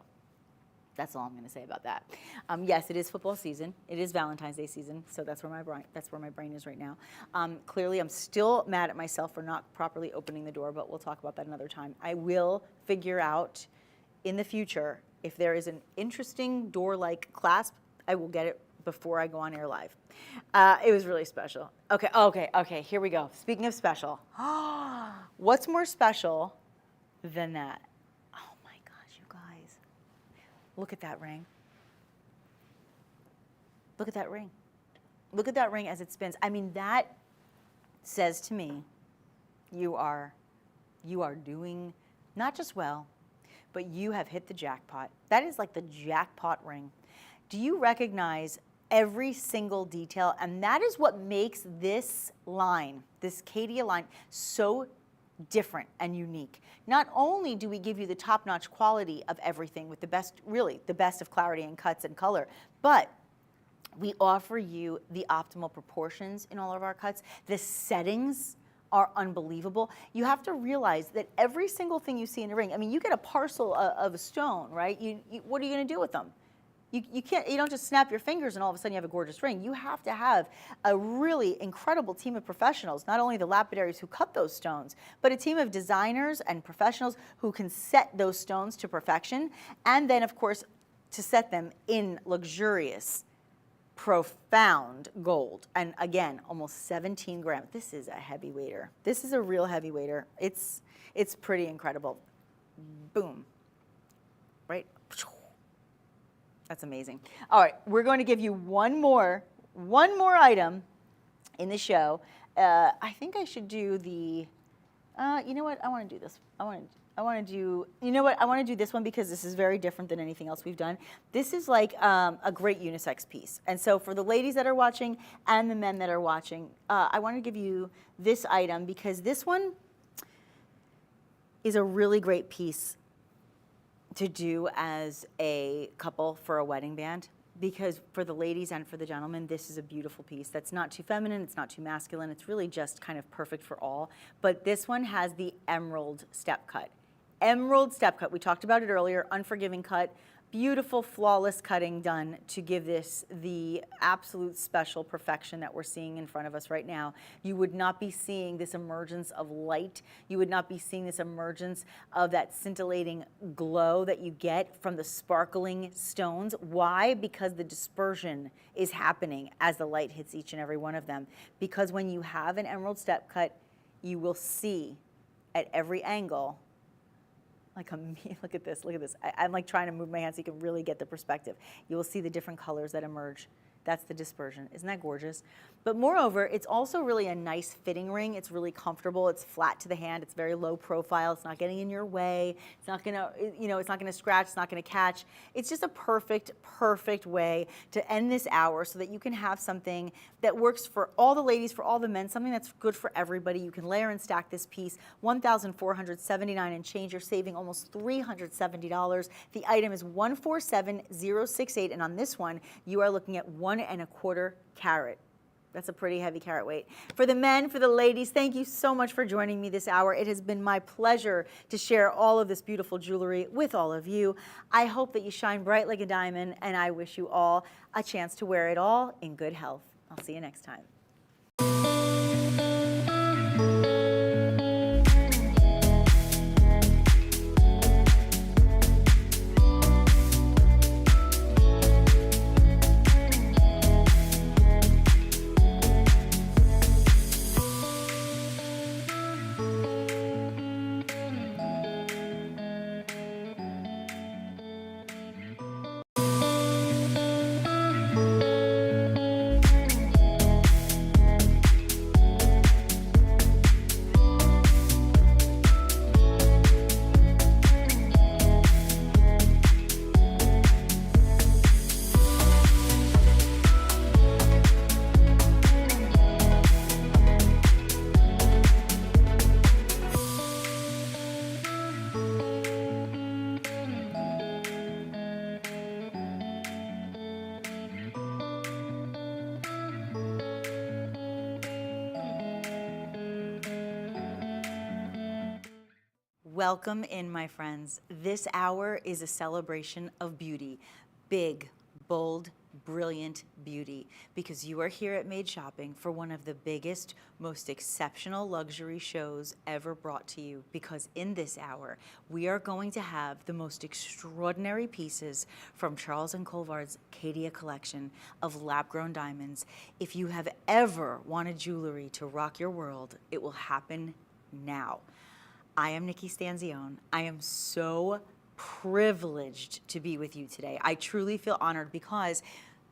That's all I'm going to say about that. Yes, it is football season. It is Valentine's Day season, so that's where my brain is right now. Clearly, I'm still mad at myself for not properly opening the door, but we'll talk about that another time. I will figure out in the future if there is an interesting door-like clasp. I will get it before I go on air live. It was really special. Okay. Here we go. Speaking of special, what's more special than that? Look at that ring. Look at that ring. Look at that ring as it spins. I mean, that says to me, you are doing not just well, but you have hit the jackpot. That is like the jackpot ring. Do you recognize every single detail? And that is what makes this line, this Caydia line, so different and unique. Not only do we give you the top-notch quality of everything with the best, really, the best of clarity and cuts and color, but we offer you the optimal proportions in all of our cuts. The settings are unbelievable. You have to realize that every single thing you see in a ring, I mean, you get a parcel of a stone, right? What are you going to do with them? You don't just snap your fingers and all of a sudden you have a gorgeous ring. You have to have a really incredible team of professionals, not only the lapidaries who cut those stones, but a team of designers and professionals who can set those stones to perfection, and then of course to set them in luxurious, profound gold. And again, almost 17 grams. This is a heavyweighter. This is a real heavyweighter. It's pretty incredible. Boom. Right? That's amazing. All right, we're going to give you one more item in the show. I think I should do the, you know what? I want to do this. I want to do, you know what? I want to do this one because this is very different than anything else we've done. This is like a great unisex piece. And so for the ladies that are watching and the men that are watching, I want to give you this item because this one is a really great piece to do as a couple for a wedding band, because for the ladies and for the gentlemen, this is a beautiful piece that's not too feminine, it's not too masculine, it's really just kind of perfect for all. But this one has the emerald step cut. Emerald step cut, we talked about it earlier, unforgiving cut, beautiful, flawless cutting done to give this the absolute special perfection that we're seeing in front of us right now. You would not be seeing this emergence of light. You would not be seeing this emergence of that scintillating glow that you get from the sparkling stones. Why? Because the dispersion is happening as the light hits each and every one of them. Because when you have an emerald step cut, you will see at every angle, like look at this. I'm like trying to move my hand so you can really get the perspective. You will see the different colors that emerge. That's the dispersion. Isn't that gorgeous? But moreover, it's also really a nice fitting ring. It's really comfortable. It's flat to the hand. It's very low profile. It's not getting in your way. It's not gonna, it's not gonna scratch. It's not gonna catch. It's just a perfect, perfect way to end this hour so that you can have something that works for all the ladies, for all the men, something that's good for everybody. You can layer and stack this piece, $1,479 and change. You're saving almost $370. The item is 147068, and on this one, you are looking at 1¼ carat. That's a pretty heavy carat weight. For the men, for the ladies, thank you so much for joining me this hour. It has been my pleasure to share all of this beautiful jewelry with all of you. I hope that you shine bright like a diamond, and I wish you all a chance to wear it all in good health. I'll see you next time. Welcome in, my friends. This hour is a celebration of beauty. Big, bold, brilliant beauty. Because you are here at Made Shopping for one of the biggest, most exceptional luxury shows ever brought to you. Because in this hour, we are going to have the most extraordinary pieces from Charles Colvard's Caydia collection of lab-grown diamonds. If you have ever wanted jewelry to rock your world, it will happen now. I am Nikki Stanzione. I am so privileged to be with you today. I truly feel honored because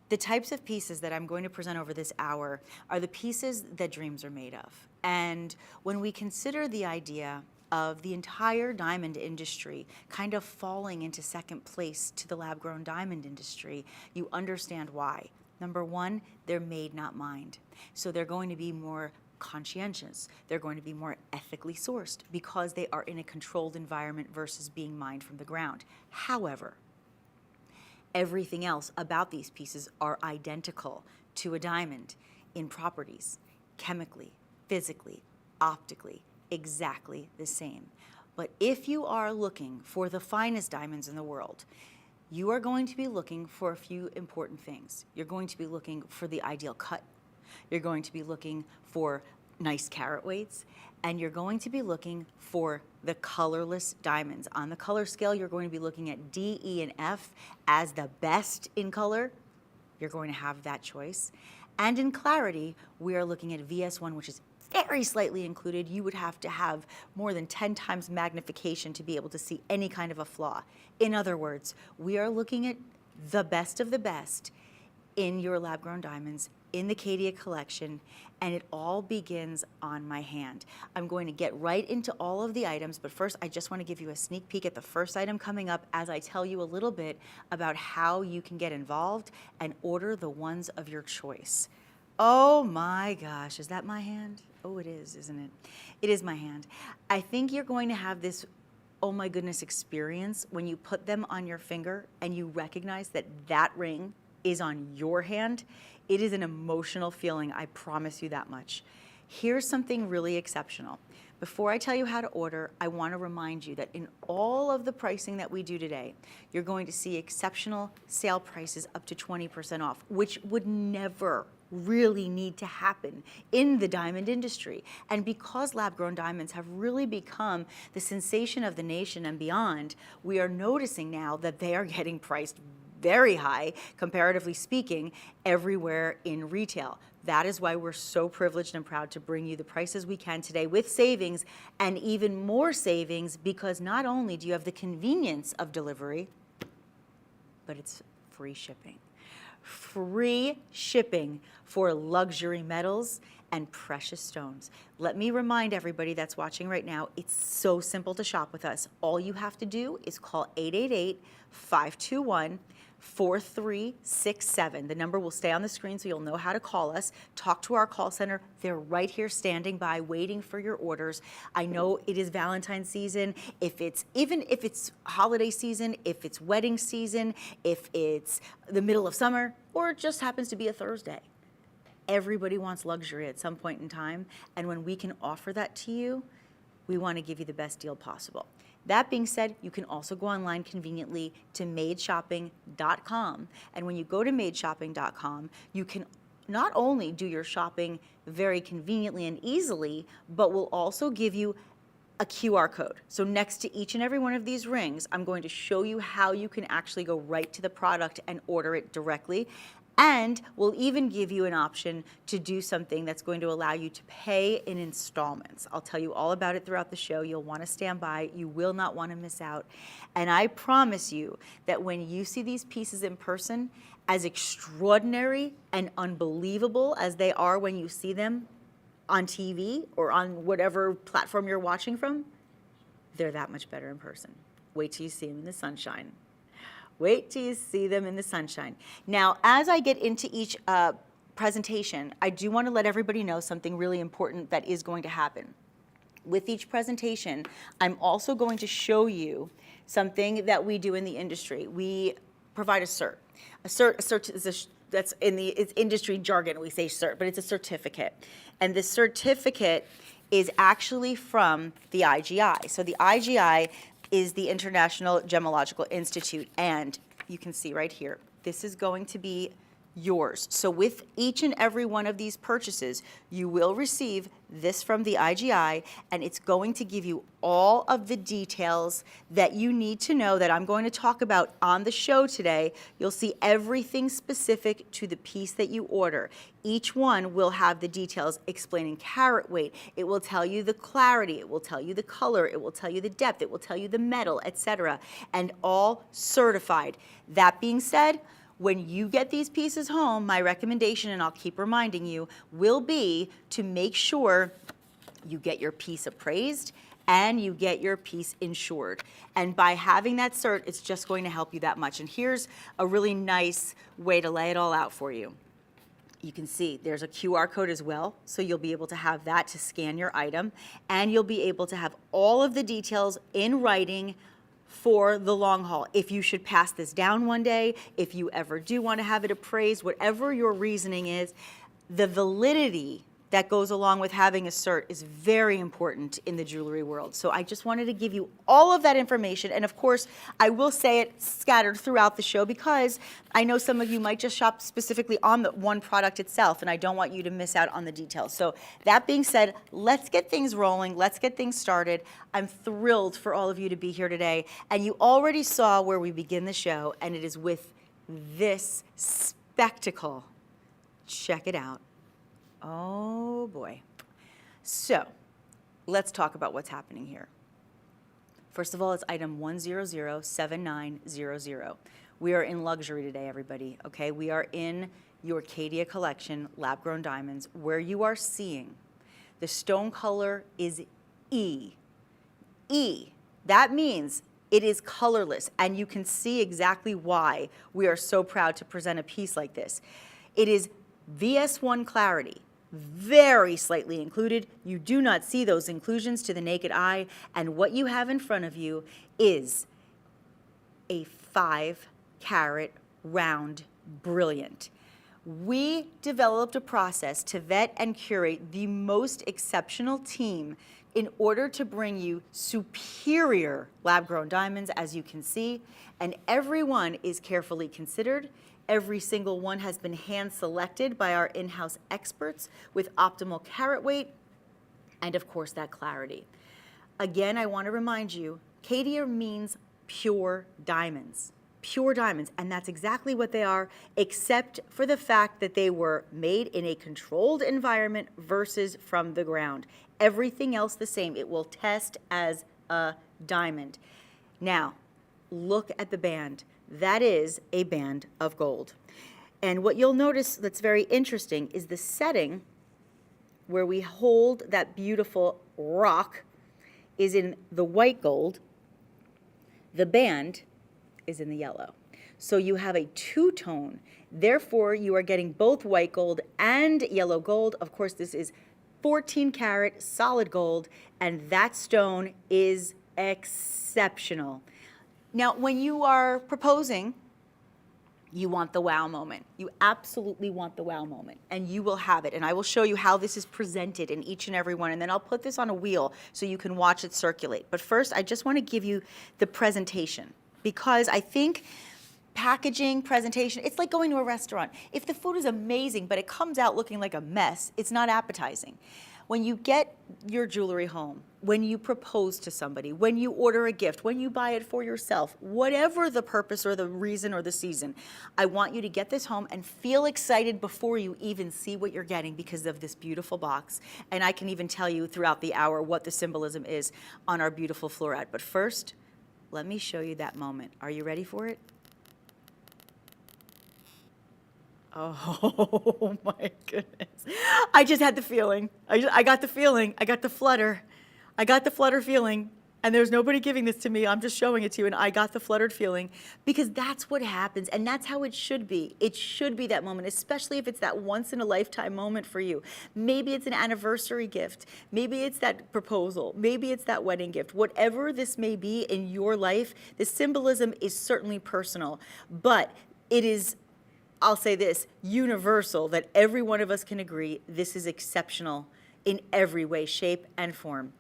the types of pieces that I'm going to present over this hour are the pieces that dreams are made of. And when we consider the idea of the entire diamond industry kind of falling into second place to the lab-grown diamond industry, you understand why. Number one, they're made, not mined. So they're going to be more conscientious. They're going to be more ethically sourced because they are in a controlled environment versus being mined from the ground. However, everything else about these pieces are identical to a diamond in properties, chemically, physically, optically, exactly the same. But if you are looking for the finest diamonds in the world, you are going to be looking for a few important things. You're going to be looking for the ideal cut. You're going to be looking for nice carat weights, and you're going to be looking for the colorless diamonds. On the color scale, you're going to be looking at D, E, and F as the best in color. You're going to have that choice. And in clarity, we are looking at VS1, which is very slightly included. You would have to have more than 10 times magnification to be able to see any kind of a flaw. In other words, we are looking at the best of the best in your lab-grown diamonds in the Caydia collection, and it all begins on my hand. I'm going to get right into all of the items, but first I just want to give you a sneak peek at the first item coming up as I tell you a little bit about how you can get involved and order the ones of your choice. Oh my gosh, is that my hand? Oh, it is, isn't it? It is my hand. I think you're going to have this oh my goodness experience when you put them on your finger and you recognize that that ring is on your hand. It is an emotional feeling, I promise you that much. Here's something really exceptional. Before I tell you how to order, I want to remind you that in all of the pricing that we do today, you're going to see exceptional sale prices up to 20% off, which would never really need to happen in the diamond industry. And because lab-grown diamonds have really become the sensation of the nation and beyond, we are noticing now that they are getting priced very high, comparatively speaking, everywhere in retail. That is why we're so privileged and proud to bring you the prices we can today with savings and even more savings, because not only do you have the convenience of delivery, but it's free shipping. Free shipping for luxury metals and precious stones. Let me remind everybody that's watching right now, it's so simple to shop with us. All you have to do is call 888-521-4367. The number will stay on the screen so you'll know how to call us. Talk to our call center. They're right here standing by waiting for your orders. I know it is Valentine's season. Even if it's holiday season, if it's wedding season, if it's the middle of summer, or it just happens to be a Thursday. Everybody wants luxury at some point in time, and when we can offer that to you, we want to give you the best deal possible. That being said, you can also go online conveniently to madeshopping.com. And when you go to madeshopping.com, you can not only do your shopping very conveniently and easily, but will also give you a QR code. So next to each and every one of these rings, I'm going to show you how you can actually go right to the product and order it directly. And we'll even give you an option to do something that's going to allow you to pay in installments. I'll tell you all about it throughout the show. You'll want to stand by. You will not want to miss out. And I promise you that when you see these pieces in person, as extraordinary and unbelievable as they are when you see them on TV or on whatever platform you're watching from, they're that much better in person. Wait till you see them in the sunshine. Wait till you see them in the sunshine. Now, as I get into each presentation, I do want to let everybody know something really important that is going to happen. With each presentation, I'm also going to show you something that we do in the industry. We provide a cert. A cert is that's in the it's industry jargon, we say cert, but it's a certificate. And the certificate is actually from the IGI. So the IGI is the International Gemological Institute, and you can see right here, this is going to be yours. So with each and every one of these purchases, you will receive this from the IGI, and it's going to give you all of the details that you need to know that I'm going to talk about on the show today. You'll see everything specific to the piece that you order. Each one will have the details explaining carat weight. It will tell you the clarity, it will tell you the color, it will tell you the depth, it will tell you the metal, etc., and all certified. That being said, when you get these pieces home, my recommendation, and I'll keep reminding you, will be to make sure you get your piece appraised and you get your piece insured. And by having that cert, it's just going to help you that much. And here's a really nice way to lay it all out for you. You can see there's a QR code as well, so you'll be able to have that to scan your item, and you'll be able to have all of the details in writing for the long haul. If you should pass this down one day, if you ever do want to have it appraised, whatever your reasoning is, the validity that goes along with having a cert is very important in the jewelry world. So I just wanted to give you all of that information. And of course, I will say it scattered throughout the show because I know some of you might just shop specifically on the one product itself, and I don't want you to miss out on the details. So that being said, let's get things rolling. Let's get things started. I'm thrilled for all of you to be here today. And you already saw where we begin the show, and it is with this spectacle. Check it out. Oh boy. So let's talk about what's happening here. First of all, it's item 1007900. We are in luxury today, everybody, okay? We are in your Caydia collection, lab-grown diamonds, where you are seeing the stone color is E. E. That means it is colorless, and you can see exactly why we are so proud to present a piece like this. It is VS1 clarity. Very slightly included. You do not see those inclusions to the naked eye, and what you have in front of you is a 5-carat round brilliant. We developed a process to vet and curate the most exceptional team in order to bring you superior lab-grown diamonds, as you can see, and every one is carefully considered. Every single one has been hand-selected by our in-house experts with optimal carat weight and, of course, that clarity. Again, I want to remind you, Caydia means pure diamonds. Pure diamonds, and that's exactly what they are, except for the fact that they were made in a controlled environment versus from the ground. Everything else the same. It will test as a diamond. Now, look at the band. That is a band of gold. And what you'll notice that's very interesting is the setting where we hold that beautiful rock is in the white gold. The band is in the yellow. So you have a two-tone. Therefore, you are getting both white gold and yellow gold. Of course, this is 14-carat solid gold, and that stone is exceptional. Now, when you are proposing, you want the wow moment. You absolutely want the wow moment, and you will have it. And I will show you how this is presented in each and every one, and then I'll put this on a wheel so you can watch it circulate. But first, I just want to give you the presentation, because I think packaging, presentation, it's like going to a restaurant. If the food is amazing, but it comes out looking like a mess, it's not appetizing. When you get your jewelry home, when you propose to somebody, when you order a gift, when you buy it for yourself, whatever the purpose or the reason or the season, I want you to get this home and feel excited before you even see what you're getting because of this beautiful box. And I can even tell you throughout the hour what the symbolism is on our beautiful floret. But first, let me show you that moment. Are you ready for it? Oh my goodness. I just had the feeling. I got the feeling. I got the flutter. I got the flutter feeling. And there's nobody giving this to me. I'm just showing it to you. And I got the fluttered feeling because that's what happens. And that's how it should be. It should be that moment, especially if it's that once in a lifetime moment for you. Maybe it's an anniversary gift. Maybe it's that proposal. Maybe it's that wedding gift. Whatever this may be in your life, the symbolism is certainly personal. But it is, I'll say this, universal, that every one of us can agree this is exceptional in every way, shape, and form.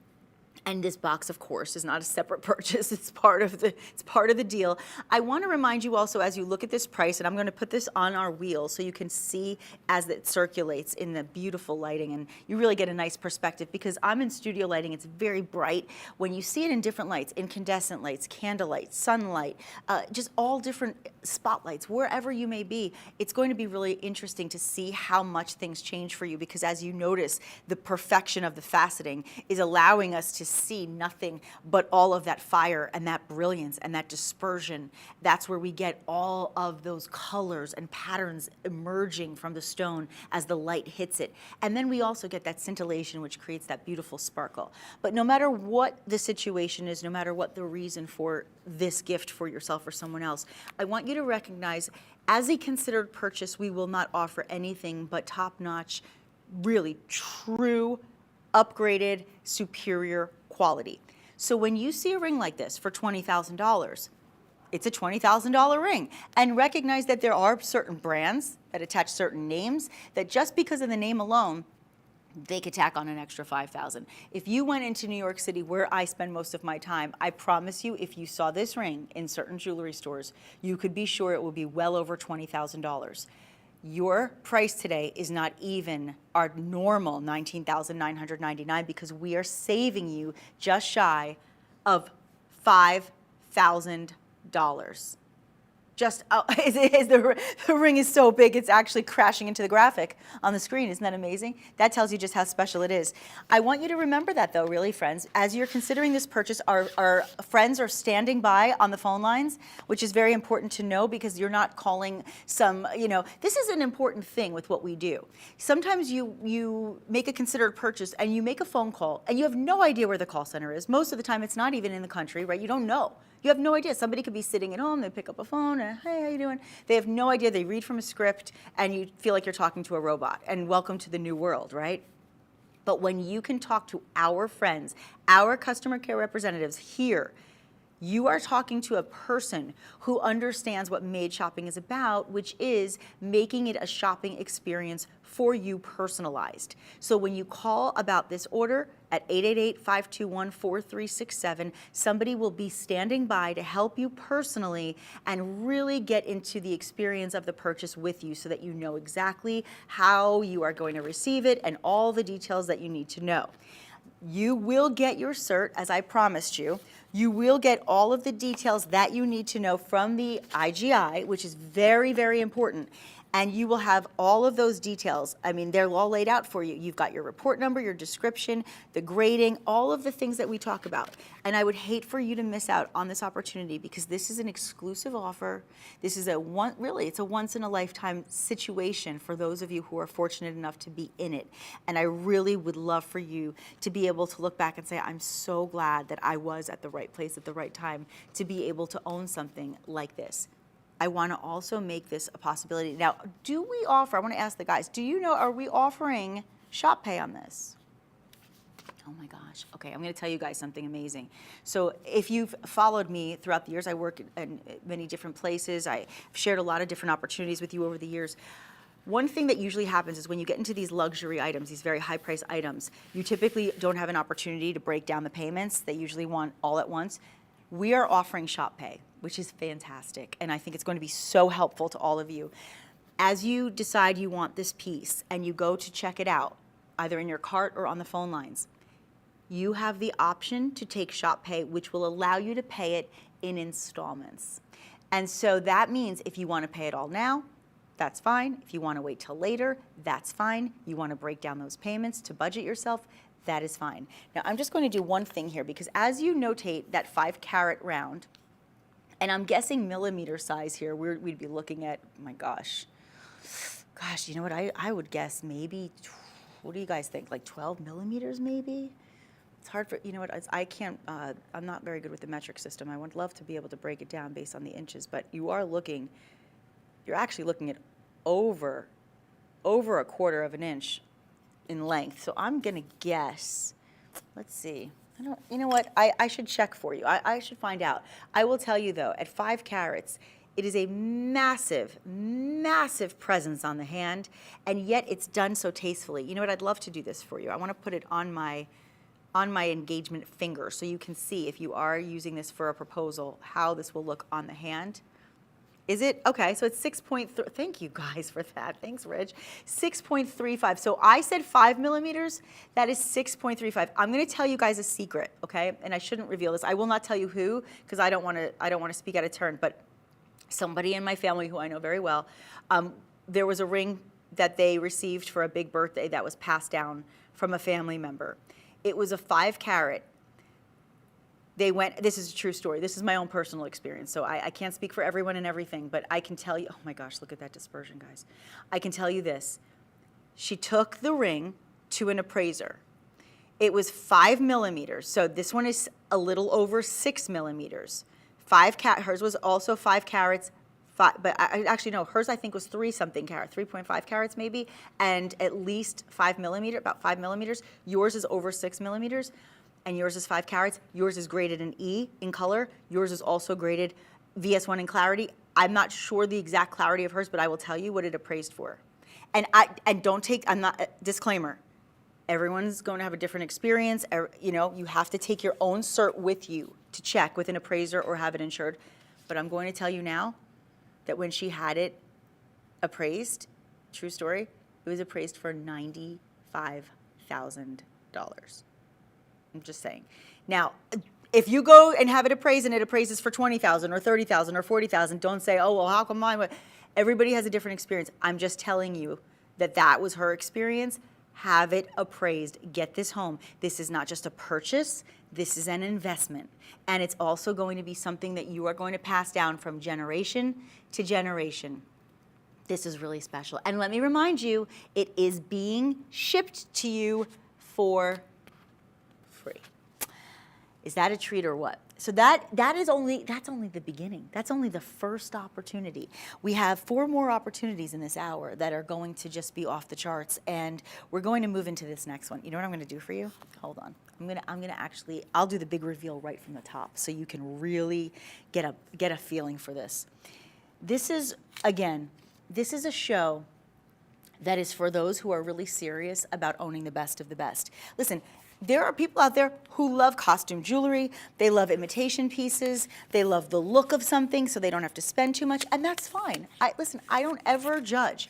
And this box, of course, is not a separate purchase. It's part of the deal. I want to remind you also, as you look at this price, and I'm going to put this on our wheel so you can see as it circulates in the beautiful lighting, and you really get a nice perspective, because I'm in studio lighting. It's very bright. When you see it in different lights, incandescent lights, candlelight, sunlight, just all different spotlights, wherever you may be, it's going to be really interesting to see how much things change for you, because as you notice, the perfection of the faceting is allowing us to see nothing but all of that fire and that brilliance and that dispersion. That's where we get all of those colors and patterns emerging from the stone as the light hits it. And then we also get that scintillation, which creates that beautiful sparkle. But no matter what the situation is, no matter what the reason for this gift for yourself or someone else, I want you to recognize, as a considered purchase, we will not offer anything but top-notch, really true, upgraded, superior quality. So when you see a ring like this for $20,000, it's a $20,000 ring. And recognize that there are certain brands that attach certain names that just because of the name alone, they could tack on an extra $5,000. If you went into New York City, where I spend most of my time, I promise you, if you saw this ring in certain jewelry stores, you could be sure it will be well over $20,000. Your price today is not even our normal $19,999, because we are saving you just shy of $5,000. Just, the ring is so big, it's actually crashing into the graphic on the screen. Isn't that amazing? That tells you just how special it is. I want you to remember that, though, really, friends. As you're considering this purchase, our friends are standing by on the phone lines, which is very important to know, because you're not calling some, this is an important thing with what we do. Sometimes you make a considered purchase and you make a phone call and you have no idea where the call center is. Most of the time, it's not even in the country, right? You don't know. You have no idea. Somebody could be sitting at home, they pick up a phone, and hey, how you doing? They have no idea. They read from a script, and you feel like you're talking to a robot. And welcome to the new world, right? But when you can talk to our friends, our customer care representatives here, you are talking to a person who understands what Made Shopping is about, which is making it a shopping experience for you, personalized. So when you call about this order at 888-521-4367, somebody will be standing by to help you personally and really get into the experience of the purchase with you, so that you know exactly how you are going to receive it and all the details that you need to know. You will get your cert, as I promised you. You will get all of the details that you need to know from the IGI, which is very, very important. And you will have all of those details. I mean, they're all laid out for you. You've got your report number, your description, the grading, all of the things that we talk about. And I would hate for you to miss out on this opportunity, because this is an exclusive offer. This is it's a once in a lifetime situation for those of you who are fortunate enough to be in it. And I really would love for you to be able to look back and say, I'm so glad that I was at the right place at the right time to be able to own something like this. I want to also make this a possibility. Now, do we offer, I want to ask the guys, do you know, are we offering Shop Pay on this? Oh my gosh. Okay, I'm going to tell you guys something amazing. So if you've followed me throughout the years, I work in many different places. I've shared a lot of different opportunities with you over the years. One thing that usually happens is when you get into these luxury items, these very high price items, you typically don't have an opportunity to break down the payments. They usually want all at once. We are offering Shop Pay, which is fantastic, and I think it's going to be so helpful to all of you. As you decide you want this piece and you go to check it out, either in your cart or on the phone lines, you have the option to take Shop Pay, which will allow you to pay it in installments. And so that means if you want to pay it all now, that's fine. If you want to wait till later, that's fine. You want to break down those payments to budget yourself, that is fine. Now, I'm just going to do one thing here, because as you notate that 5-carat round, and I'm guessing millimeter size here, we'd be looking at, my gosh, you know what, I would guess maybe, what do you guys think, like 12 millimeters maybe? It's hard for, you know what, I can't, I'm not very good with the metric system. I would love to be able to break it down based on the inches, but you're actually looking at over a quarter of an inch in length. So I'm gonna guess, let's see. You know what, I should check for you. I should find out. I will tell you though, at 5 carats, It is a massive, massive presence on the hand, and yet it's done so tastefully. You know what? I'd love to do this for you. I want to put it on my engagement finger so you can see, if you are using this for a proposal, how this will look on the hand. Is it? Okay, so it's 6.3. Thank you guys for that. Thanks, Rich. 6.35. So I said 5 millimeters. That is 6.35. I'm going to tell you guys a secret, okay? And I shouldn't reveal this. I will not tell you who, because I don't want to speak out of turn. But somebody in my family who I know very well, there was a ring that they received for a big birthday that was passed down from a family member. It was a 5 carat. They went, this is a true story. This is my own personal experience. So I can't speak for everyone and everything, but I can tell you, oh my gosh, look at that dispersion, guys. I can tell you this. She took the ring to an appraiser. It was 5 millimeters. So this one is a little over 6 millimeters. Hers was also 5 carats, but actually no, hers I think was 3-something carat, 3.5 carats maybe, and at least 5 millimeters, about 5 millimeters. Yours is over 6 millimeters. And yours is 5 carats. Yours is graded an E in color. Yours is also graded VS1 in clarity. I'm not sure the exact clarity of hers, but I will tell you what it appraised for. And don't take, I'm not, disclaimer, everyone's going to have a different experience. You know, you have to take your own cert with you to check with an appraiser or have it insured. But I'm going to tell you now that when she had it appraised, true story, it was appraised for $95,000. I'm just saying. Now, if you go and have it appraised and it appraises for $20,000 or $30,000 or $40,000, don't say, oh, well, how come mine? Everybody has a different experience. I'm just telling you that that was her experience. Have it appraised. Get this home. This is not just a purchase. This is an investment. And it's also going to be something that you are going to pass down from generation to generation. This is really special. And let me remind you, it is being shipped to you for free. Is that a treat or what? So that's only the beginning. That's only the first opportunity. We have 4 more opportunities in this hour that are going to just be off the charts, and we're going to move into this next one. You know what I'm going to do for you? Hold on. I'll do the big reveal right from the top so you can really get a feeling for this. This is a show that is for those who are really serious about owning the best of the best. Listen, there are people out there who love costume jewelry, they love imitation pieces, they love the look of something so they don't have to spend too much, and that's fine. Listen, I don't ever judge.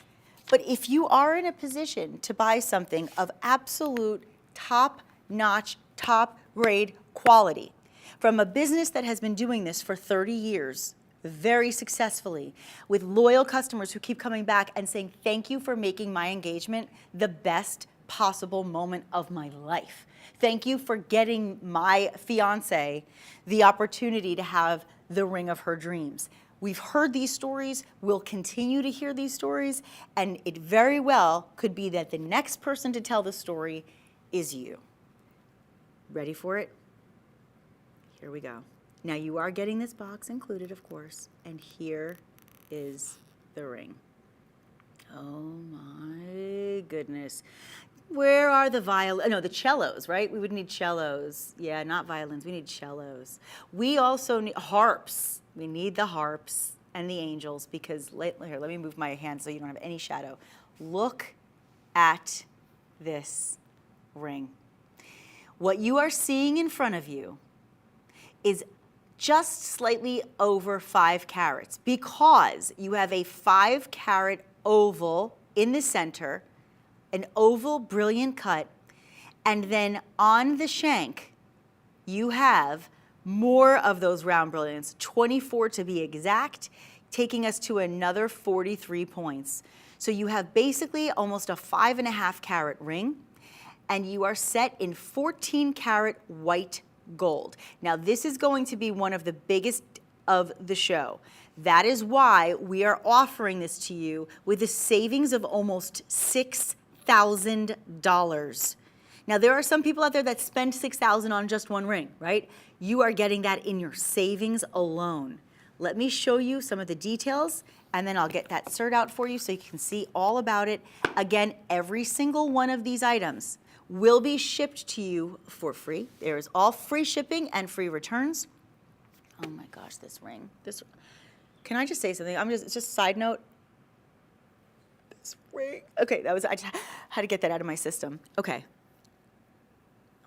But if you are in a position to buy something of absolute top-notch, top-grade quality from a business that has been doing this for 30 years, very successfully, with loyal customers who keep coming back and saying, thank you for making my engagement the best possible moment of my life. Thank you for getting my fiance the opportunity to have the ring of her dreams. We've heard these stories, we'll continue to hear these stories, and it very well could be that the next person to tell the story is you. Ready for it? Here we go. Now you are getting this box included, of course, and here is the ring. Oh my goodness. Where are the the cellos, right? We would need cellos. Yeah, not violins, we need cellos. We also need harps. We need the harps and the angels because, here, let me move my hand so you don't have any shadow. Look at this ring. What you are seeing in front of you is just slightly over 5 carats because you have a 5 carat oval in the center, an oval brilliant cut, and then on the shank, you have more of those round brilliants, 24 to be exact, taking us to another 43 points. So you have basically almost a 5.5 carat ring, and you are set in 14 karat white gold. Now this is going to be one of the biggest of the show. That is why we are offering this to you with a savings of almost $6,000. Now there are some people out there that spend $6,000 on just one ring, right? You are getting that in your savings alone. Let me show you some of the details and then I'll get that cert out for you so you can see all about it. Again, every single one of these items will be shipped to you for free. There is all free shipping and free returns. Oh my gosh, this ring. Can I just say something? It's just a side note. This ring. Okay, I just had to get that out of my system. Okay.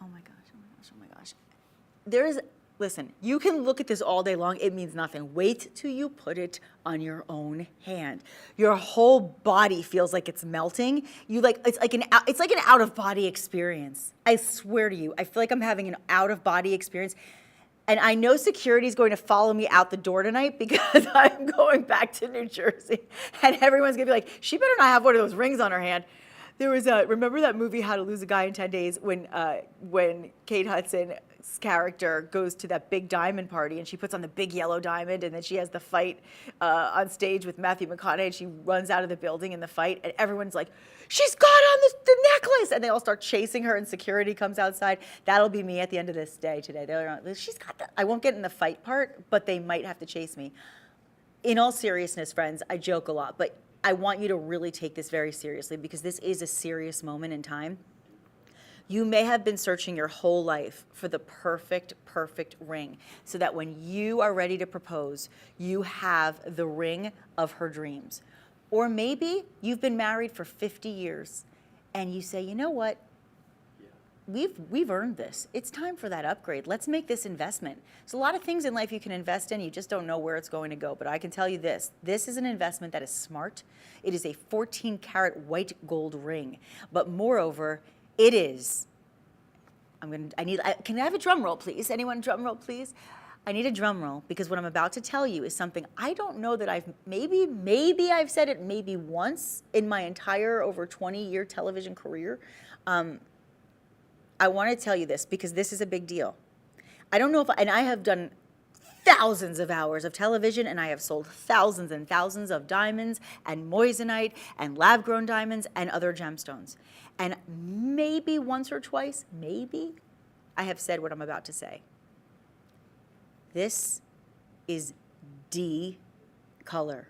Oh my gosh, oh my gosh, oh my gosh. Listen, you can look at this all day long. It means nothing. Wait till you put it on your own hand. Your whole body feels like it's melting. It's like an out of body experience. I swear to you, I feel like I'm having an out of body experience. And I know security is going to follow me out the door tonight because I'm going back to New Jersey. And everyone's going to be like, she better not have one of those rings on her hand. There was remember that movie, How to Lose a Guy in 10 Days, when Kate Hudson's character goes to that big diamond party and she puts on the big yellow diamond and then she has the fight on stage with Matthew McConaughey and she runs out of the building in the fight and everyone's like, she's got on the necklace, and they all start chasing her and security comes outside. That'll be me at the end of this day today. They're like, she's got that. I won't get in the fight part, but they might have to chase me. In all seriousness, friends, I joke a lot, but I want you to really take this very seriously because this is a serious moment in time. You may have been searching your whole life for the perfect ring so that when you are ready to propose, you have the ring of her dreams. Or maybe you've been married for 50 years and you say, you know what? We've earned this. It's time for that upgrade. Let's make this investment. There's a lot of things in life you can invest in. You just don't know where it's going to go. But I can tell you this. This is an investment that is smart. It is a 14-karat white gold ring. But moreover, it is, can I have a drum roll, please? Anyone drum roll, please? I need a drum roll because what I'm about to tell you is something I don't know that maybe I've said it maybe once in my entire over 20-year television career. I want to tell you this because this is a big deal. I don't know and I have done thousands of hours of television and I have sold thousands and thousands of diamonds and moissanite and lab-grown diamonds and other gemstones. And maybe once or twice, maybe, I have said what I'm about to say. This is D color.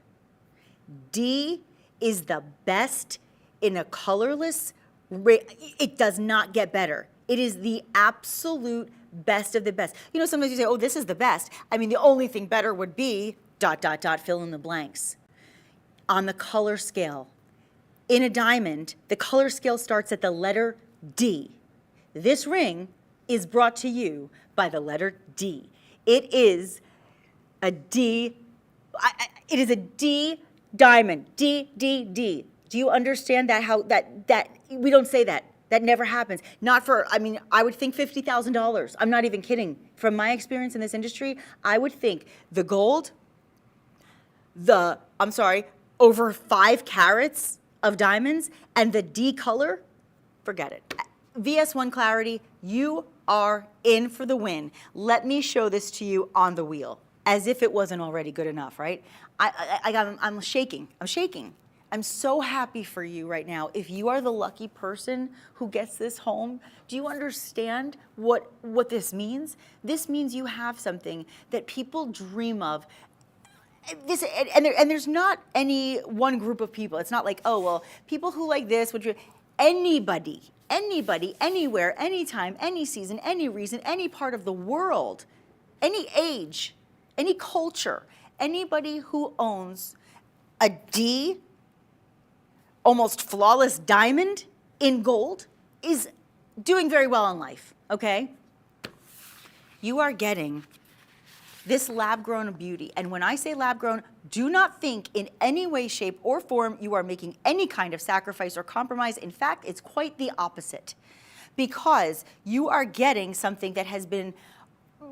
D is the best in a colorless ring. It does not get better. It is the absolute best of the best. You know, sometimes you say, oh, this is the best. I mean, the only thing better would be ... fill in the blanks. On the color scale, in a diamond, the color scale starts at the letter D. This ring is brought to you by the letter D. It is a D, it is a D diamond, D. Do you understand that, how that we don't say that. That never happens. Not for, I would think $50,000. I'm not even kidding. From my experience in this industry, I would think the gold, over 5 carats of diamonds and the D color, forget it. VS1 Clarity, you are in for the win. Let me show this to you on the wheel, as if it wasn't already good enough, right? I'm shaking. I'm so happy for you right now. If you are the lucky person who gets this home, do you understand what this means? This means you have something that people dream of. And there's not any one group of people. It's not like, oh, well, people who like this would dream. Anybody, anywhere, anytime, any season, any reason, any part of the world, any age, any culture, anybody who owns a D, almost flawless diamond in gold is doing very well in life, okay? You are getting this lab-grown beauty. And when I say lab-grown, do not think in any way, shape, or form you are making any kind of sacrifice or compromise. In fact, it's quite the opposite. Because you are getting something that has been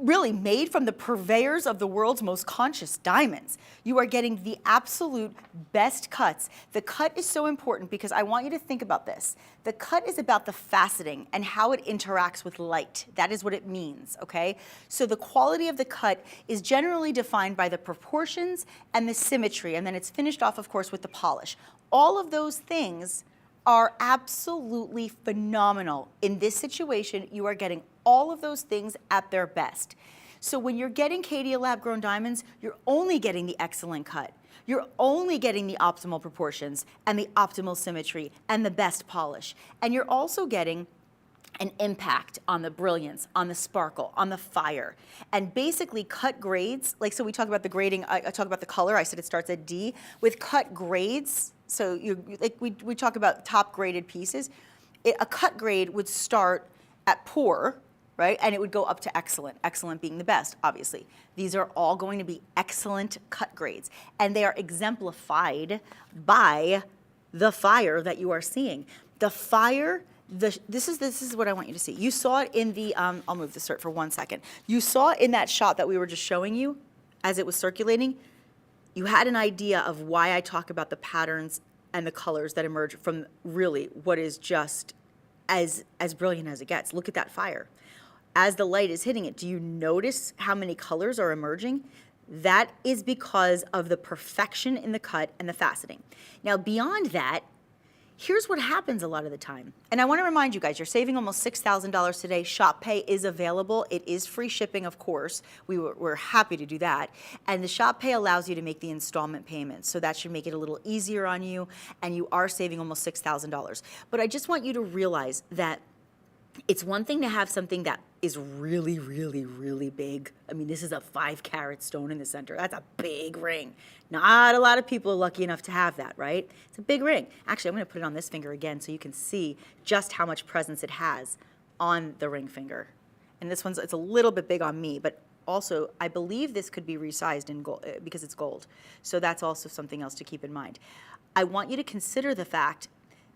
really made from the purveyors of the world's most conscious diamonds. You are getting the absolute best cuts. The cut is so important because I want you to think about this. The cut is about the faceting and how it interacts with light. That is what it means, okay? So the quality of the cut is generally defined by the proportions and the symmetry, and then it's finished off, of course, with the polish. All of those things are absolutely phenomenal. In this situation, you are getting all of those things at their best. So when you're getting Caydia lab-grown diamonds, you're only getting the excellent cut. You're only getting the optimal proportions and the optimal symmetry and the best polish. And you're also getting an impact on the brilliance, on the sparkle, on the fire. And basically cut grades, like so we talk about the grading, I talk about the color, I said it starts at D. With cut grades, so like we talk about top graded pieces, a cut grade would start at poor, right? And it would go up to excellent, excellent being the best, obviously. These are all going to be excellent cut grades. And they are exemplified by the fire that you are seeing. The fire, this is what I want you to see. You saw it in the, I'll move the cert for 1 second. You saw it in that shot that we were just showing you as it was circulating. You had an idea of why I talk about the patterns and the colors that emerge from really what is just as brilliant as it gets. Look at that fire. As the light is hitting it, do you notice how many colors are emerging? That is because of the perfection in the cut and the faceting. Now, beyond that, here's what happens a lot of the time. And I want to remind you guys, you're saving almost $6,000 today. Shop Pay is available. It is free shipping, of course. We're happy to do that. And the Shop Pay allows you to make the installment payments. So that should make it a little easier on you. And you are saving almost $6,000. But I just want you to realize that it's one thing to have something that is really, really, really big. I mean, this is a 5-carat stone in the center. That's a big ring. Not a lot of people are lucky enough to have that, right? It's a big ring. Actually, I'm going to put it on this finger again so you can see just how much presence it has on the ring finger. And this one's, it's a little bit big on me, but also I believe this could be resized in gold because it's gold. So that's also something else to keep in mind. I want you to consider the fact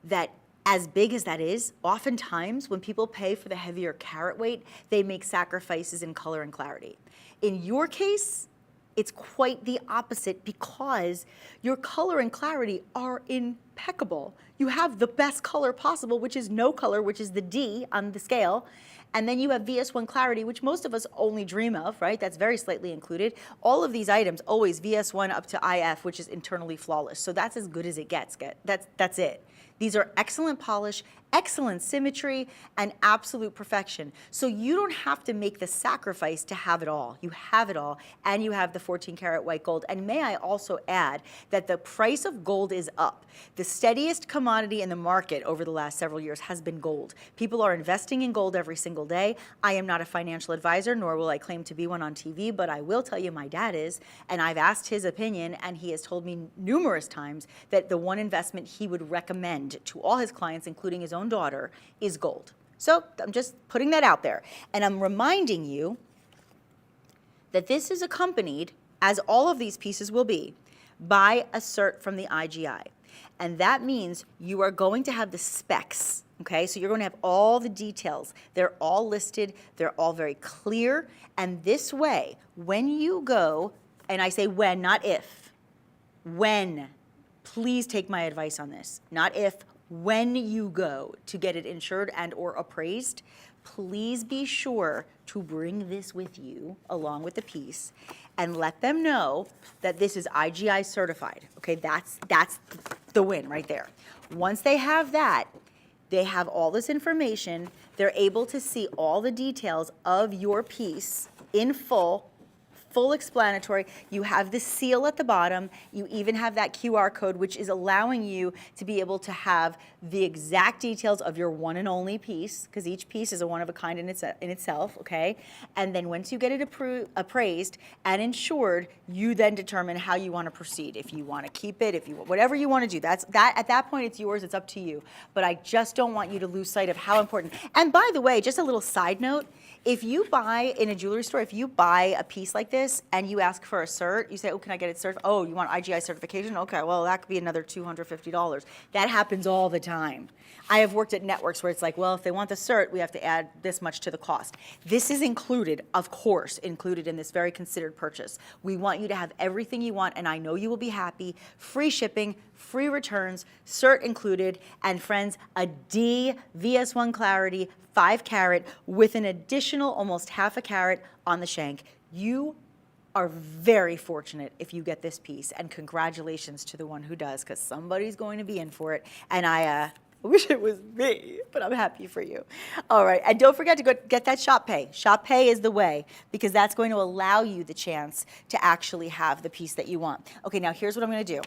that as big as that is, oftentimes when people pay for the heavier carat weight, they make sacrifices in color and clarity. In your case, it's quite the opposite because your color and clarity are impeccable. You have the best color possible, which is no color, which is the D on the scale. And then you have VS1 clarity, which most of us only dream of, right? That's very slightly included. All of these items, always VS1 up to IF, which is internally flawless. So that's as good as it gets. That's it. These are excellent polish, excellent symmetry, and absolute perfection. So you don't have to make the sacrifice to have it all. You have it all, and you have the 14-karat white gold. And may I also add that the price of gold is up. The steadiest commodity in the market over the last several years has been gold. People are investing in gold every single day. I am not a financial advisor, nor will I claim to be one on TV, but I will tell you my dad is, and I've asked his opinion, and he has told me numerous times that the one investment he would recommend to all his clients, including his own daughter, is gold. So I'm just putting that out there. And I'm reminding you that this is accompanied, as all of these pieces will be, by a cert from the IGI. And that means you are going to have the specs, okay? So you're going to have all the details. They're all listed. They're all very clear. And this way, when you go, and I say when, not if, when, please take my advice on this, not if, when you go to get it insured and or appraised, please be sure to bring this with you along with the piece and let them know that this is IGI certified. Okay, that's the win right there. Once they have that, they have all this information, they're able to see all the details of your piece in full explanatory. You have the seal at the bottom. You even have that QR code, which is allowing you to be able to have the exact details of your one and only piece, because each piece is a one of a kind in itself, okay? And then once you get it appraised and insured, you then determine how you want to proceed. If you want to keep it, if you whatever you want to do, at that point it's yours. It's up to you. But I just don't want you to lose sight of how important. And by the way, just a little side note. If you buy in a jewelry store, if you buy a piece like this and you ask for a cert, you say, oh, can I get it certified? Oh, you want IGI certification? Okay, well, that could be another $250. That happens all the time. I have worked at networks where it's like, well, if they want the cert, we have to add this much to the cost. This is included, of course, included in this very considered purchase. We want you to have everything you want, and I know you will be happy. Free shipping, free returns, cert included, and friends, a D VS1 clarity 5-carat with an additional almost half a carat on the shank. You are very fortunate if you get this piece, and congratulations to the one who does, because somebody's going to be in for it. And I wish it was me, but I'm happy for you. All right, and don't forget to go get that Shop Pay. Shop Pay is the way, because that's going to allow you the chance to actually have the piece that you want. Okay, now here's what I'm going to do.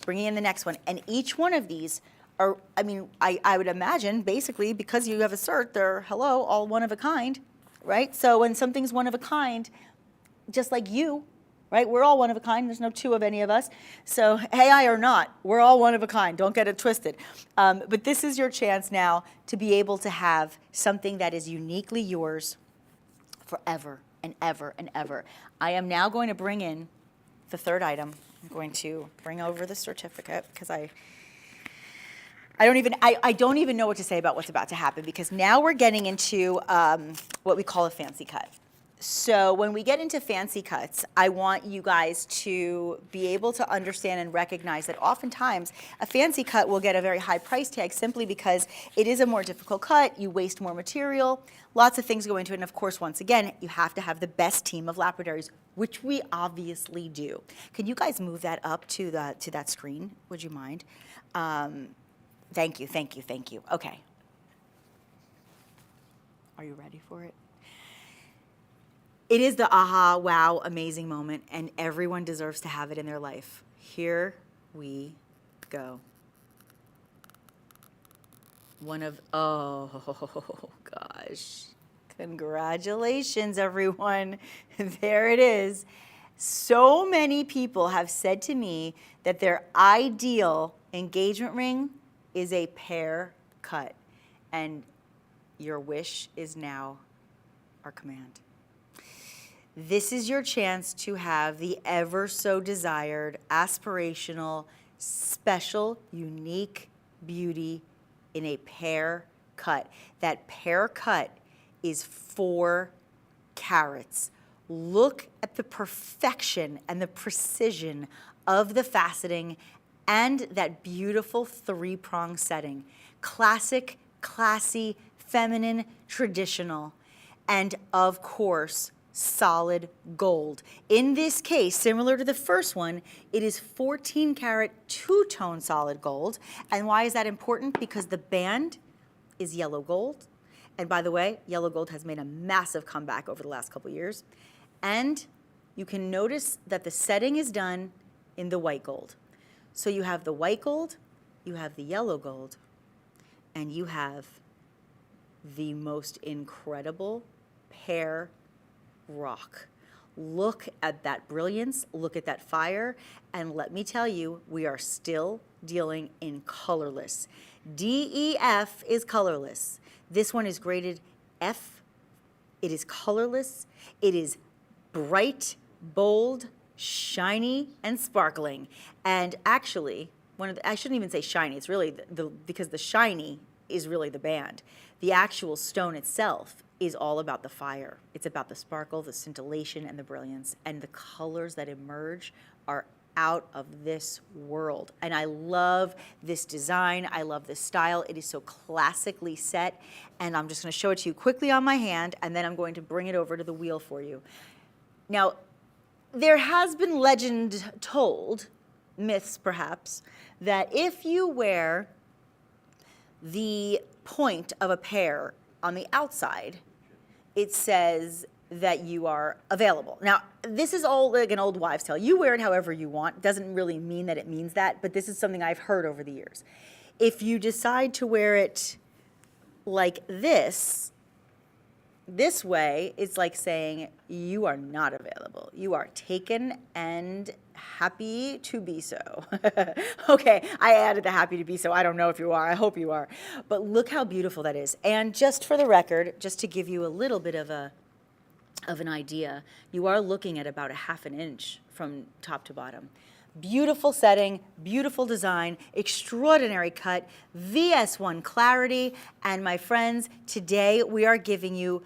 Bringing in the next one, and each one of these are, I mean, I would imagine, basically, because you have a cert, they're, hello, all one of a kind, right? So when something's one of a kind, just like you, right? We're all one of a kind. There's no two of any of us. So AI or not, we're all one of a kind. Don't get it twisted. But this is your chance now to be able to have something that is uniquely yours forever and ever and ever. I am now going to bring in the third item. I'm going to bring over the certificate because I don't even know what to say about what's about to happen, because now we're getting into what we call a fancy cut. So when we get into fancy cuts, I want you guys to be able to understand and recognize that oftentimes a fancy cut will get a very high price tag simply because it is a more difficult cut, you waste more material, lots of things go into it, and of course, once again, you have to have the best team of lapidaries, which we obviously do. Can you guys move that up to that screen? Would you mind? Thank you, thank you, thank you. Okay. Are you ready for it? It is the aha, wow, amazing moment, and everyone deserves to have it in their life. Here we go. Oh gosh. Congratulations, everyone. There it is. So many people have said to me that their ideal engagement ring is a pear cut, and your wish is now our command. This is your chance to have the ever so desired, aspirational, special, unique beauty in a pear cut. That pear cut is 4 carats. Look at the perfection and the precision of the faceting and that beautiful 3-prong setting. Classic, classy, feminine, traditional, and of course, solid gold. In this case, similar to the first one, it is 14 karat 2-tone solid gold. And why is that important? Because the band is yellow gold. And by the way, yellow gold has made a massive comeback over the last couple years. And you can notice that the setting is done in the white gold. So you have the white gold, you have the yellow gold, and you have the most incredible pear rock. Look at that brilliance, look at that fire, and let me tell you, we are still dealing in colorless. DEF is colorless. This one is graded F. It is colorless. It is bright, bold, shiny, and sparkling. And actually, I shouldn't even say shiny. It's really because the shiny is really the band. The actual stone itself is all about the fire. It's about the sparkle, the scintillation, and the brilliance. And the colors that emerge are out of this world. And I love this design. I love this style. It is so classically set. And I'm just going to show it to you quickly on my hand, and then I'm going to bring it over to the wheel for you. Now, there has been legend told, myths perhaps, that if you wear the point of a pear on the outside, it says that you are available. Now, this is all like an old wives' tale. You wear it however you want. Doesn't really mean that it means that, but this is something I've heard over the years. If you decide to wear it like this way, it's like saying you are not available. You are taken and happy to be so. Okay, I added the happy to be so. I don't know if you are. I hope you are. But look how beautiful that is. And just for the record, just to give you a little bit of an idea, you are looking at about a ½ an inch from top to bottom. Beautiful setting, beautiful design, extraordinary cut, VS1 clarity, and my friends, today we are giving you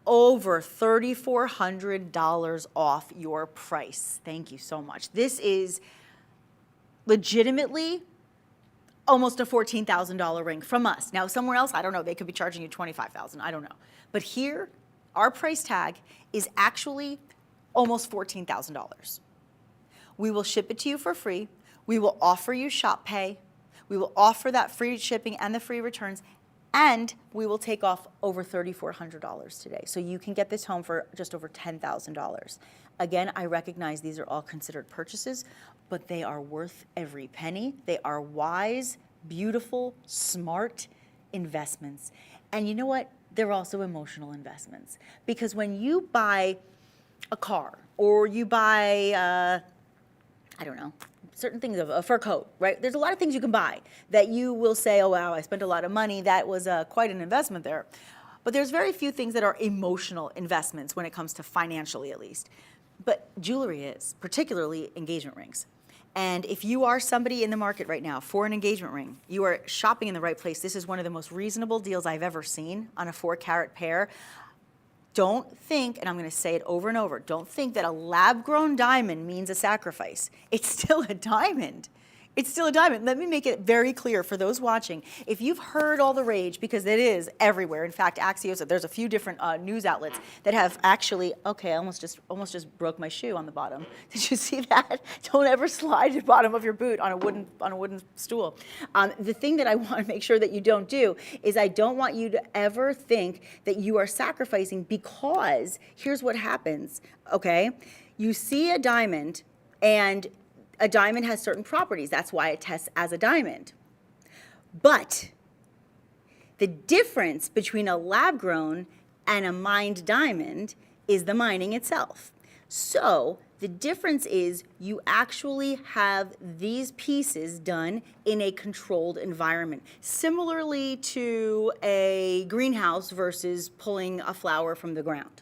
over $3,400 off your price. Thank you so much. This is legitimately almost a $14,000 ring from us. Now, somewhere else, I don't know, they could be charging you $25,000, I don't know. But here, our price tag is actually almost $14,000. We will ship it to you for free. We will offer you shop pay. We will offer that free shipping and the free returns, and we will take off over $3,400 today. So you can get this home for just over $10,000. Again, I recognize these are all considered purchases, but they are worth every penny. They are wise, beautiful, smart investments. And you know what? They're also emotional investments. Because when you buy a car or you buy, I don't know, certain things, a fur coat, right? There's a lot of things you can buy that you will say, oh, wow, I spent a lot of money. That was quite an investment there. But there's very few things that are emotional investments when it comes to financially, at least. But jewelry is, particularly engagement rings. And if you are somebody in the market right now for an engagement ring, you are shopping in the right place. This is one of the most reasonable deals I've ever seen on a 4-carat pair. Don't think, and I'm going to say it over and over, don't think that a lab-grown diamond means a sacrifice. It's still a diamond. It's still a diamond. Let me make it very clear for those watching. If you've heard all the rage, because it is everywhere. In fact, Axios, there's a few different news outlets that have actually, okay, I almost just broke my shoe on the bottom. Did you see that? Don't ever slide the bottom of your boot on a wooden stool. The thing that I want to make sure that you don't do is I don't want you to ever think that you are sacrificing, because here's what happens, okay? You see a diamond, and a diamond has certain properties. That's why it tests as a diamond. But the difference between a lab-grown and a mined diamond is the mining itself. So the difference is you actually have these pieces done in a controlled environment. Similarly to a greenhouse versus pulling a flower from the ground.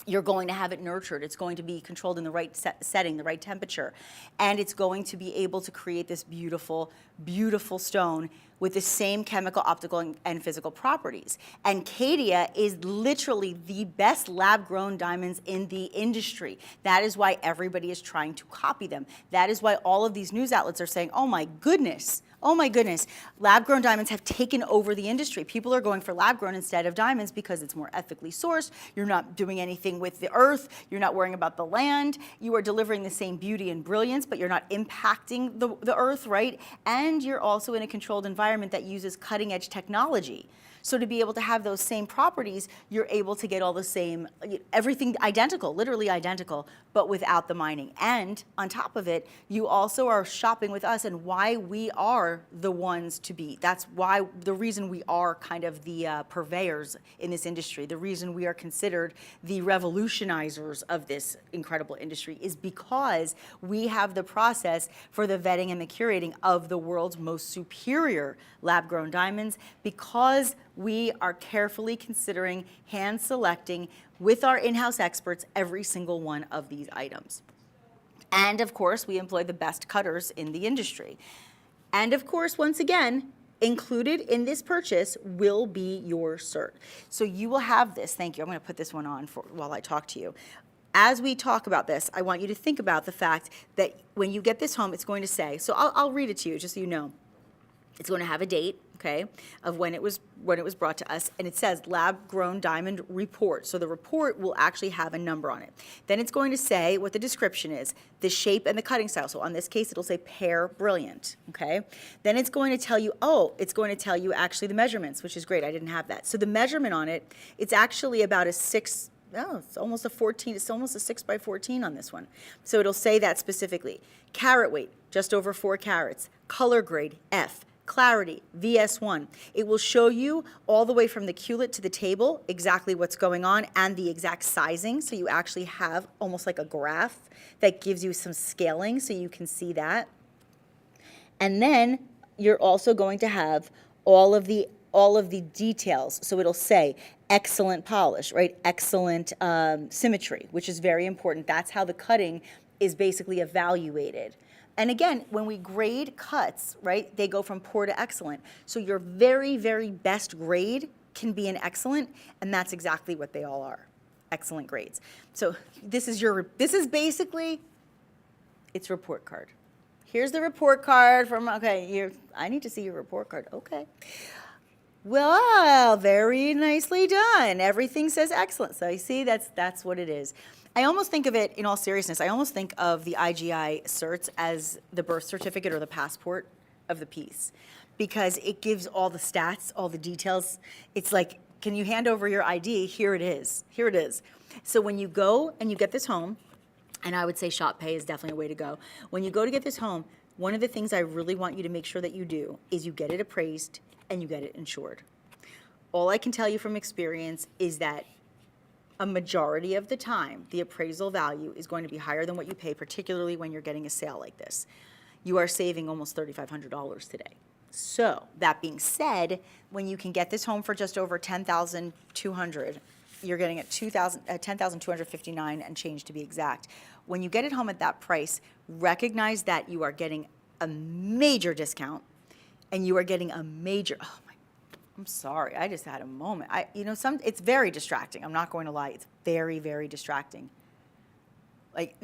You're going to have it nurtured. It's going to be controlled in the right setting, the right temperature. And it's going to be able to create this beautiful, beautiful stone with the same chemical, optical, and physical properties. And Caydia is literally the best lab-grown diamonds in the industry. That is why everybody is trying to copy them. That is why all of these news outlets are saying, oh my goodness, lab-grown diamonds have taken over the industry. People are going for lab-grown instead of diamonds because it's more ethically sourced. You're not doing anything with the earth. You're not worrying about the land. You are delivering the same beauty and brilliance, but you're not impacting the earth, right? And you're also in a controlled environment that uses cutting-edge technology. So to be able to have those same properties, you're able to get all the same, everything identical, literally identical, but without the mining. And on top of it, you also are shopping with us, and why we are the ones to beat. That's why, the reason we are kind of the purveyors in this industry, the reason we are considered the revolutionizers of this incredible industry is because we have the process for the vetting and the curating of the world's most superior lab-grown diamonds, because we are carefully considering, hand selecting with our in-house experts every single one of these items. And of course, we employ the best cutters in the industry. And of course, once again, included in this purchase will be your cert. So you will have this. Thank you. I'm going to put this one on while I talk to you. As we talk about this, I want you to think about the fact that when you get this home, it's going to say, so I'll read it to you just so you know. It's going to have a date, okay, of when it was brought to us, and it says lab-grown diamond report. So the report will actually have a number on it. Then it's going to say what the description is, the shape and the cutting style. So on this case, it'll say pear brilliant, okay? Then it's going to tell you, actually the measurements, which is great. I didn't have that. So the measurement on it, it's actually about a 6. Oh, it's almost a 14. It's almost a 6 by 14 on this one. So it'll say that specifically. Carat weight, just over 4 carats. Color grade, F. Clarity, VS1. It will show you all the way from the culet to the table exactly what's going on and the exact sizing. So you actually have almost like a graph that gives you some scaling so you can see that. And then you're also going to have all of the details. So it'll say excellent polish, right? Excellent symmetry, which is very important. That's how the cutting is basically evaluated. And again, when we grade cuts, right, they go from poor to excellent. So your very, very best grade can be an excellent, and that's exactly what they all are, excellent grades. So this is basically, it's report card. Here's the report card from, okay, I need to see your report card, okay. Well, very nicely done. Everything says excellent. So you see, that's what it is. I almost think of it, in all seriousness, I almost think of the IGI certs as the birth certificate or the passport of the piece, because it gives all the stats, all the details. It's like, can you hand over your ID? Here it is. Here it is. So when you go and you get this home, and I would say shop pay is definitely a way to go. When you go to get this home, one of the things I really want you to make sure that you do is you get it appraised and you get it insured. All I can tell you from experience is that a majority of the time, the appraisal value is going to be higher than what you pay, particularly when you're getting a sale like this. You are saving almost $3,500 today. So that being said, when you can get this home for just over $10,200, you're getting it $10,259 and change to be exact. When you get it home at that price, recognize that you are getting a major discount and you are getting a major, oh my, I'm sorry, I just had a moment. It's very distracting. I'm not going to lie. It's very, very distracting. Like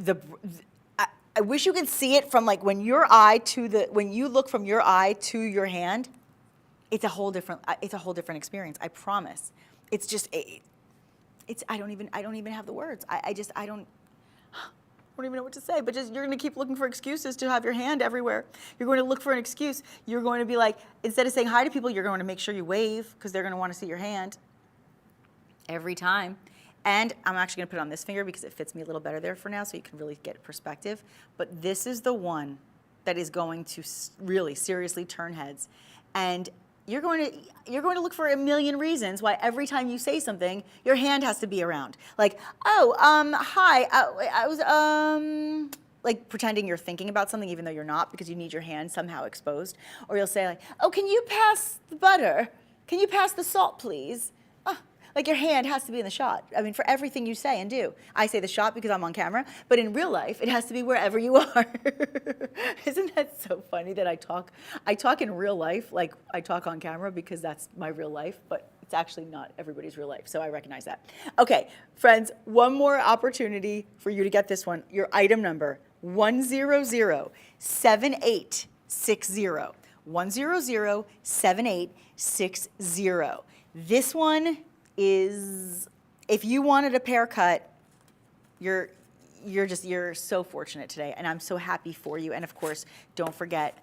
I wish you could see it from like when you look from your eye to your hand, it's a whole different experience. I promise. It's just, I don't even have the words. I don't even know what to say, but just you're going to keep looking for excuses to have your hand everywhere. You're going to look for an excuse. You're going to be like, instead of saying hi to people, you're going to make sure you wave because they're going to want to see your hand every time. And I'm actually going to put it on this finger because it fits me a little better there for now so you can really get perspective. But this is the one that is going to really seriously turn heads. And you're going to look for a million reasons why every time you say something, your hand has to be around. Like, hi, I was, like pretending you're thinking about something even though you're not because you need your hand somehow exposed. Or you'll say like, oh, can you pass the butter? Can you pass the salt, please? Like your hand has to be in the shot. I mean, for everything you say and do. I say the shot because I'm on camera, but in real life, it has to be wherever you are. Isn't that so funny that I talk in real life like I talk on camera because that's my real life, but it's actually not everybody's real life, so I recognize that. Okay, friends, one more opportunity for you to get this one. Your item number, 1007860. 1007860. This one is, if you wanted a pear cut, you're so fortunate today, and I'm so happy for you. And of course, don't forget,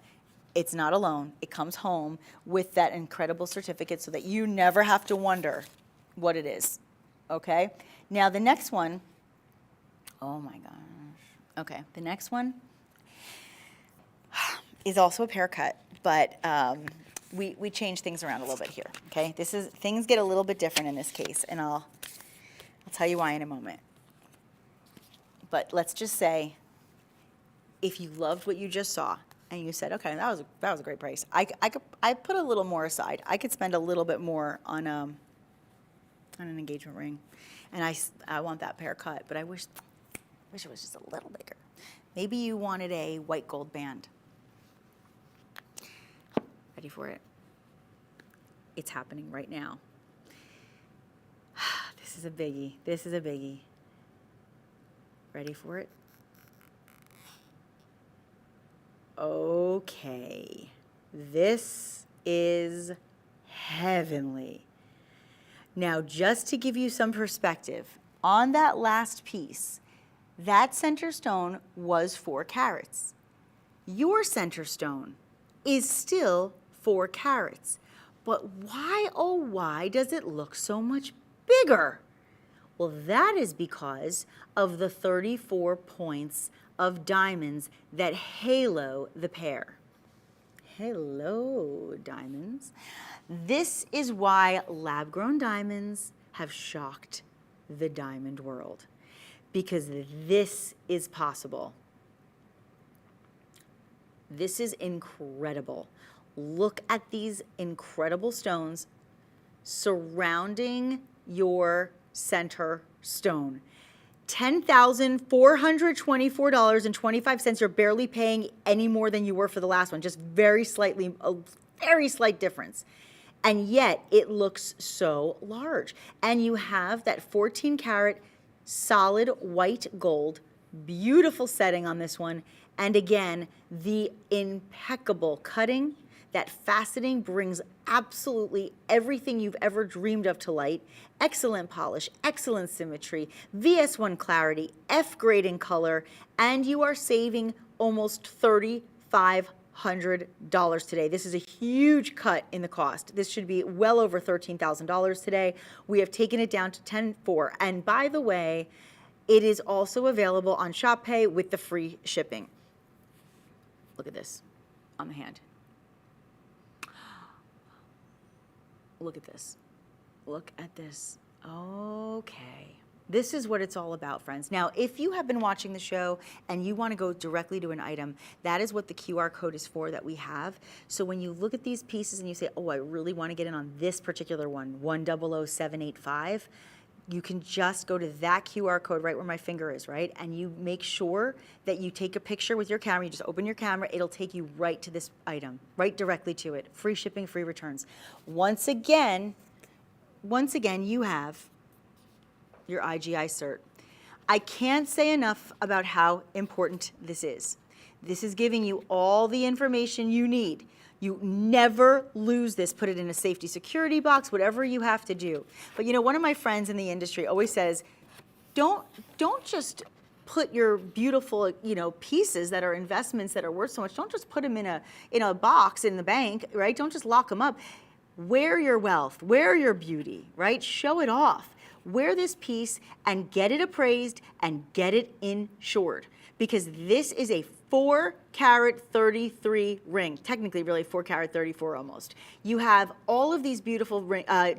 it's not alone. It comes home with that incredible certificate so that you never have to wonder what it is. Okay? Now the next one, oh my gosh. Okay, the next one is also a pear cut, but we change things around a little bit here, okay? Things get a little bit different in this case, and I'll tell you why in a moment. But let's just say, if you loved what you just saw, and you said, okay, that was a great price, I put a little more aside. I could spend a little bit more on an engagement ring, and I want that pear cut, but I wish it was just a little bigger. Maybe you wanted a white gold band. Ready for it? It's happening right now. This is a biggie. This is a biggie. Ready for it? Okay. This is heavenly. Now, just to give you some perspective, on that last piece, that center stone was 4 carats. Your center stone is still 4 carats. But why, oh why, does it look so much bigger? Well, that is because of the 34 points of diamonds that halo the pear. Hello, diamonds. This is why lab-grown diamonds have shocked the diamond world, because this is possible. This is incredible. Look at these incredible stones surrounding your center stone. $10,424.25. You're barely paying any more than you were for the last one, just very slightly, a very slight difference. And yet it looks so large. And you have that 14 karat solid white gold, beautiful setting on this one. And again, the impeccable cutting. That faceting brings absolutely everything you've ever dreamed of to light. Excellent polish, excellent symmetry, VS1 clarity, F grade in color, and you are saving almost $3,500 today. This is a huge cut in the cost. This should be well over $13,000 today. We have taken it down to $10,400. And by the way, it is also available on Shop Pay with the free shipping. Look at this on the hand. Look at this. Look at this. Okay. This is what it's all about, friends. Now, if you have been watching the show and you want to go directly to an item, that is what the QR code is for that we have. So when you look at these pieces and you say, oh, I really want to get in on this particular one, 100785, you can just go to that QR code right where my finger is, right? And you make sure that you take a picture with your camera. You just open your camera. It'll take you right to this item, right directly to it. Free shipping, free returns. Once again, you have your IGI cert. I can't say enough about how important this is. This is giving you all the information you need. You never lose this. Put it in a safety security box, whatever you have to do. But you know, one of my friends in the industry always says, don't just put your beautiful, you know, pieces that are investments that are worth so much, don't just put them in a box in the bank, right? Don't just lock them up. Wear your wealth, wear your beauty, right? Show it off. Wear this piece and get it appraised and get it insured, because this is a 4 carat 33 ring, technically really 4 carat 34 almost. You have all of these beautiful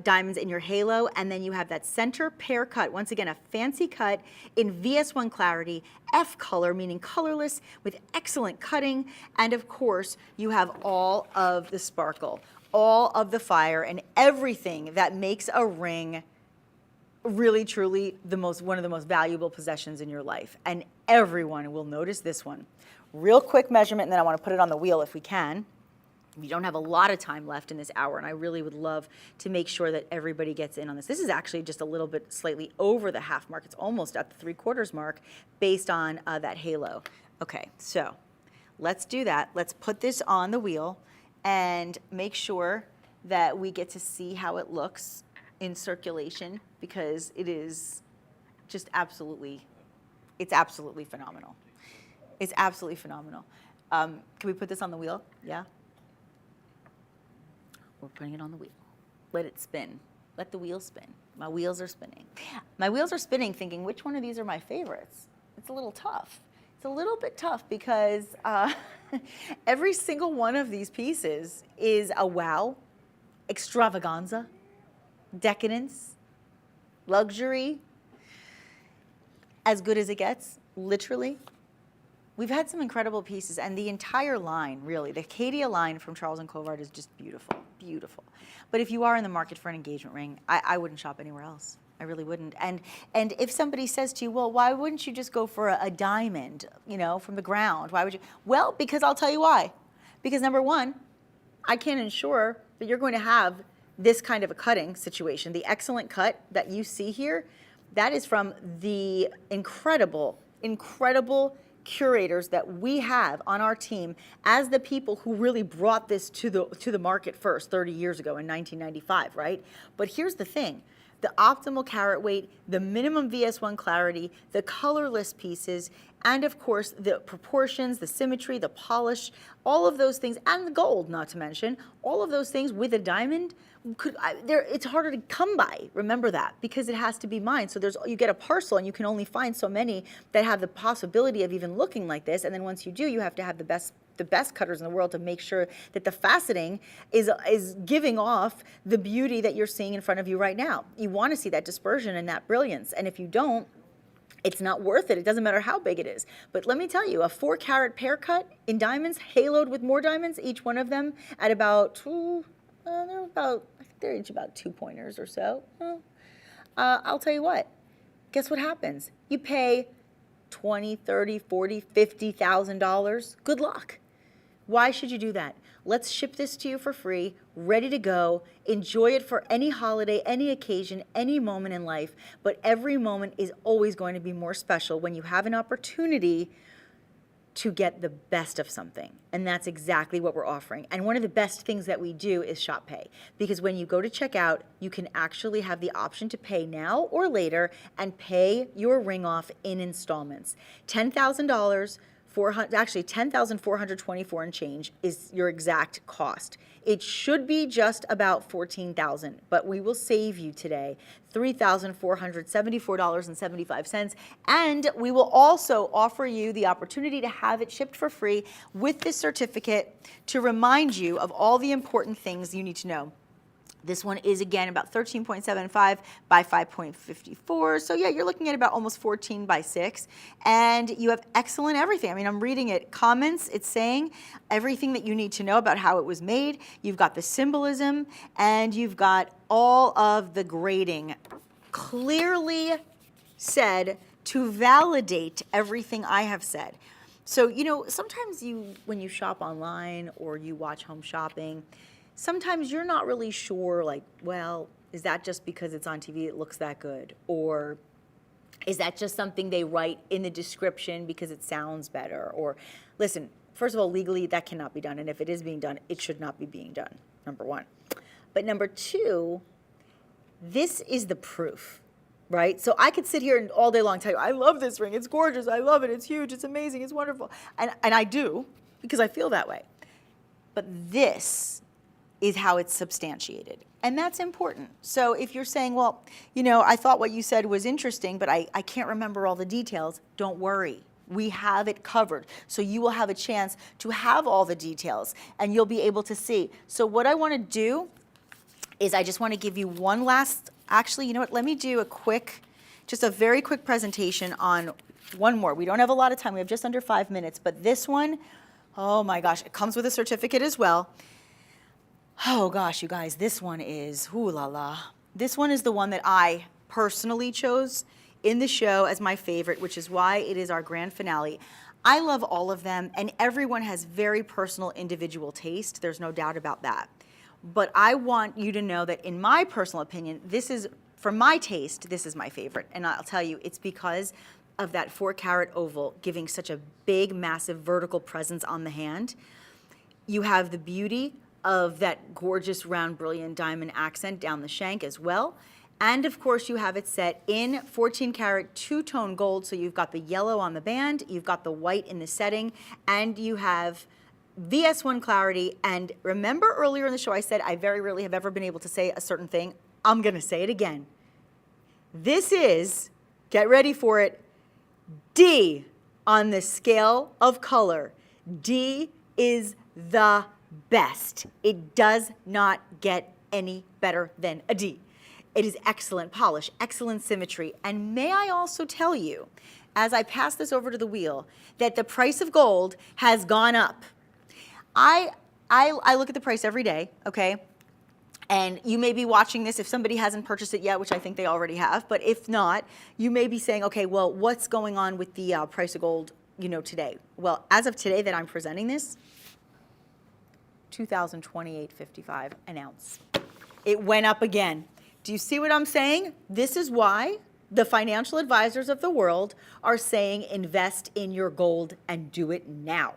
diamonds in your halo, and then you have that center pear cut, once again a fancy cut in VS1 clarity, F color, meaning colorless, with excellent cutting, and of course you have all of the sparkle, all of the fire, and everything that makes a ring really, truly one of the most valuable possessions in your life. And everyone will notice this one. Real quick measurement, and then I want to put it on the wheel if we can. We don't have a lot of time left in this hour, and I really would love to make sure that everybody gets in on this. This is actually just a little bit slightly over the half mark. It's almost at the 3/4 mark based on that halo. Okay, so let's do that. Let's put this on the wheel and make sure that we get to see how it looks in circulation, because it is just it's absolutely phenomenal. It's absolutely phenomenal. Can we put this on the wheel? Yeah? We're putting it on the wheel. Let it spin. Let the wheel spin. My wheels are spinning. My wheels are spinning thinking, which one of these are my favorites? It's a little tough. It's a little bit tough because every single one of these pieces is a wow, extravaganza, decadence, luxury, as good as it gets, literally. We've had some incredible pieces, and the entire line, really, the Caydia line from Charles and Colvard is just beautiful, beautiful. But if you are in the market for an engagement ring, I wouldn't shop anywhere else. I really wouldn't. And if somebody says to you, well, why wouldn't you just go for a diamond, you know, from the ground? Why would you? Well, because I'll tell you why. Because number one, I can't ensure that you're going to have this kind of a cutting situation. The excellent cut that you see here, that is from the incredible, incredible curators that we have on our team as the people who really brought this to the market first 30 years ago in 1995, right? But here's the thing. The optimal carat weight, the minimum VS1 clarity, the colorless pieces, and of course the proportions, the symmetry, the polish, all of those things, and the gold, not to mention, all of those things with a diamond, it's harder to come by, remember that, because it has to be mined. So you get a parcel and you can only find so many that have the possibility of even looking like this, and then once you do, you have to have the best cutters in the world to make sure that the faceting is giving off the beauty that you're seeing in front of you right now. You want to see that dispersion and that brilliance, and if you don't, it's not worth it. It doesn't matter how big it is. But let me tell you, a 4 carat pear cut in diamonds, haloed with more diamonds, each one of them at about, they're each about 2 pointers or so. I'll tell you what, guess what happens? You pay $20, $30, $40, $50,000. Good luck. Why should you do that? Let's ship this to you for free, ready to go. Enjoy it for any holiday, any occasion, any moment in life. But every moment is always going to be more special when you have an opportunity to get the best of something. And that's exactly what we're offering. And one of the best things that we do is Shop Pay. Because when you go to checkout, you can actually have the option to pay now or later and pay your ring off in installments. $10,000 actually 10,424 and change is your exact cost. It should be just about 14,000, but we will save you today $3,474.75, and we will also offer you the opportunity to have it shipped for free with this certificate to remind you of all the important things you need to know. This one is, again, about 13.75 by 5.54. So yeah, you're looking at about almost 14 by 6. And you have excellent everything. I mean, I'm reading it. Comments, it's saying everything that you need to know about how it was made. You've got the symbolism, and you've got all of the grading clearly said to validate everything I have said. So, you know, sometimes when you shop online or you watch home shopping, sometimes you're not really sure, like, well, is that just because it's on TV it looks that good? Or is that just something they write in the description because it sounds better? Or, listen, first of all, legally that cannot be done. And if it is being done, it should not be being done, number one. But number two, this is the proof, right? So I could sit here and all day long tell you, I love this ring, it's gorgeous, I love it, it's huge, it's amazing, it's wonderful. And I do, because I feel that way. But this is how it's substantiated. And that's important. So if you're saying, well, you know, I thought what you said was interesting, but I can't remember all the details, don't worry. We have it covered. So you will have a chance to have all the details and you'll be able to see. So what I want to do is I just want to give you one last, actually, you know what, let me do just a very quick presentation on one more. We don't have a lot of time. We have just under 5 minutes, but this one, oh my gosh, it comes with a certificate as well. Oh gosh, you guys, this one is, ooh la la. This one is the one that I personally chose in the show as my favorite, which is why it is our grand finale. I love all of them, and everyone has very personal individual taste. There's no doubt about that. But I want you to know that in my personal opinion, this is, for my taste, this is my favorite. And I'll tell you, it's because of that 4-carat oval giving such a big, massive vertical presence on the hand. You have the beauty of that gorgeous round brilliant diamond accent down the shank as well. And of course you have it set in 14-karat two-tone gold, so you've got the yellow on the band, you've got the white in the setting, and you have VS1 clarity. And remember earlier in the show I said I very rarely have ever been able to say a certain thing. I'm gonna say it again. This is, get ready for it, D on the scale of color. D is the best. It does not get any better than a D. It is excellent polish, excellent symmetry, and may I also tell you, as I pass this over to the wheel, that the price of gold has gone up. I look at the price every day, okay? And you may be watching this if somebody hasn't purchased it yet, which I think they already have, but if not, you may be saying, okay, well, what's going on with the price of gold, you know, today? Well, as of today that I'm presenting this, $2,028.55 an ounce. It went up again. Do you see what I'm saying? This is why the financial advisors of the world are saying invest in your gold and do it now.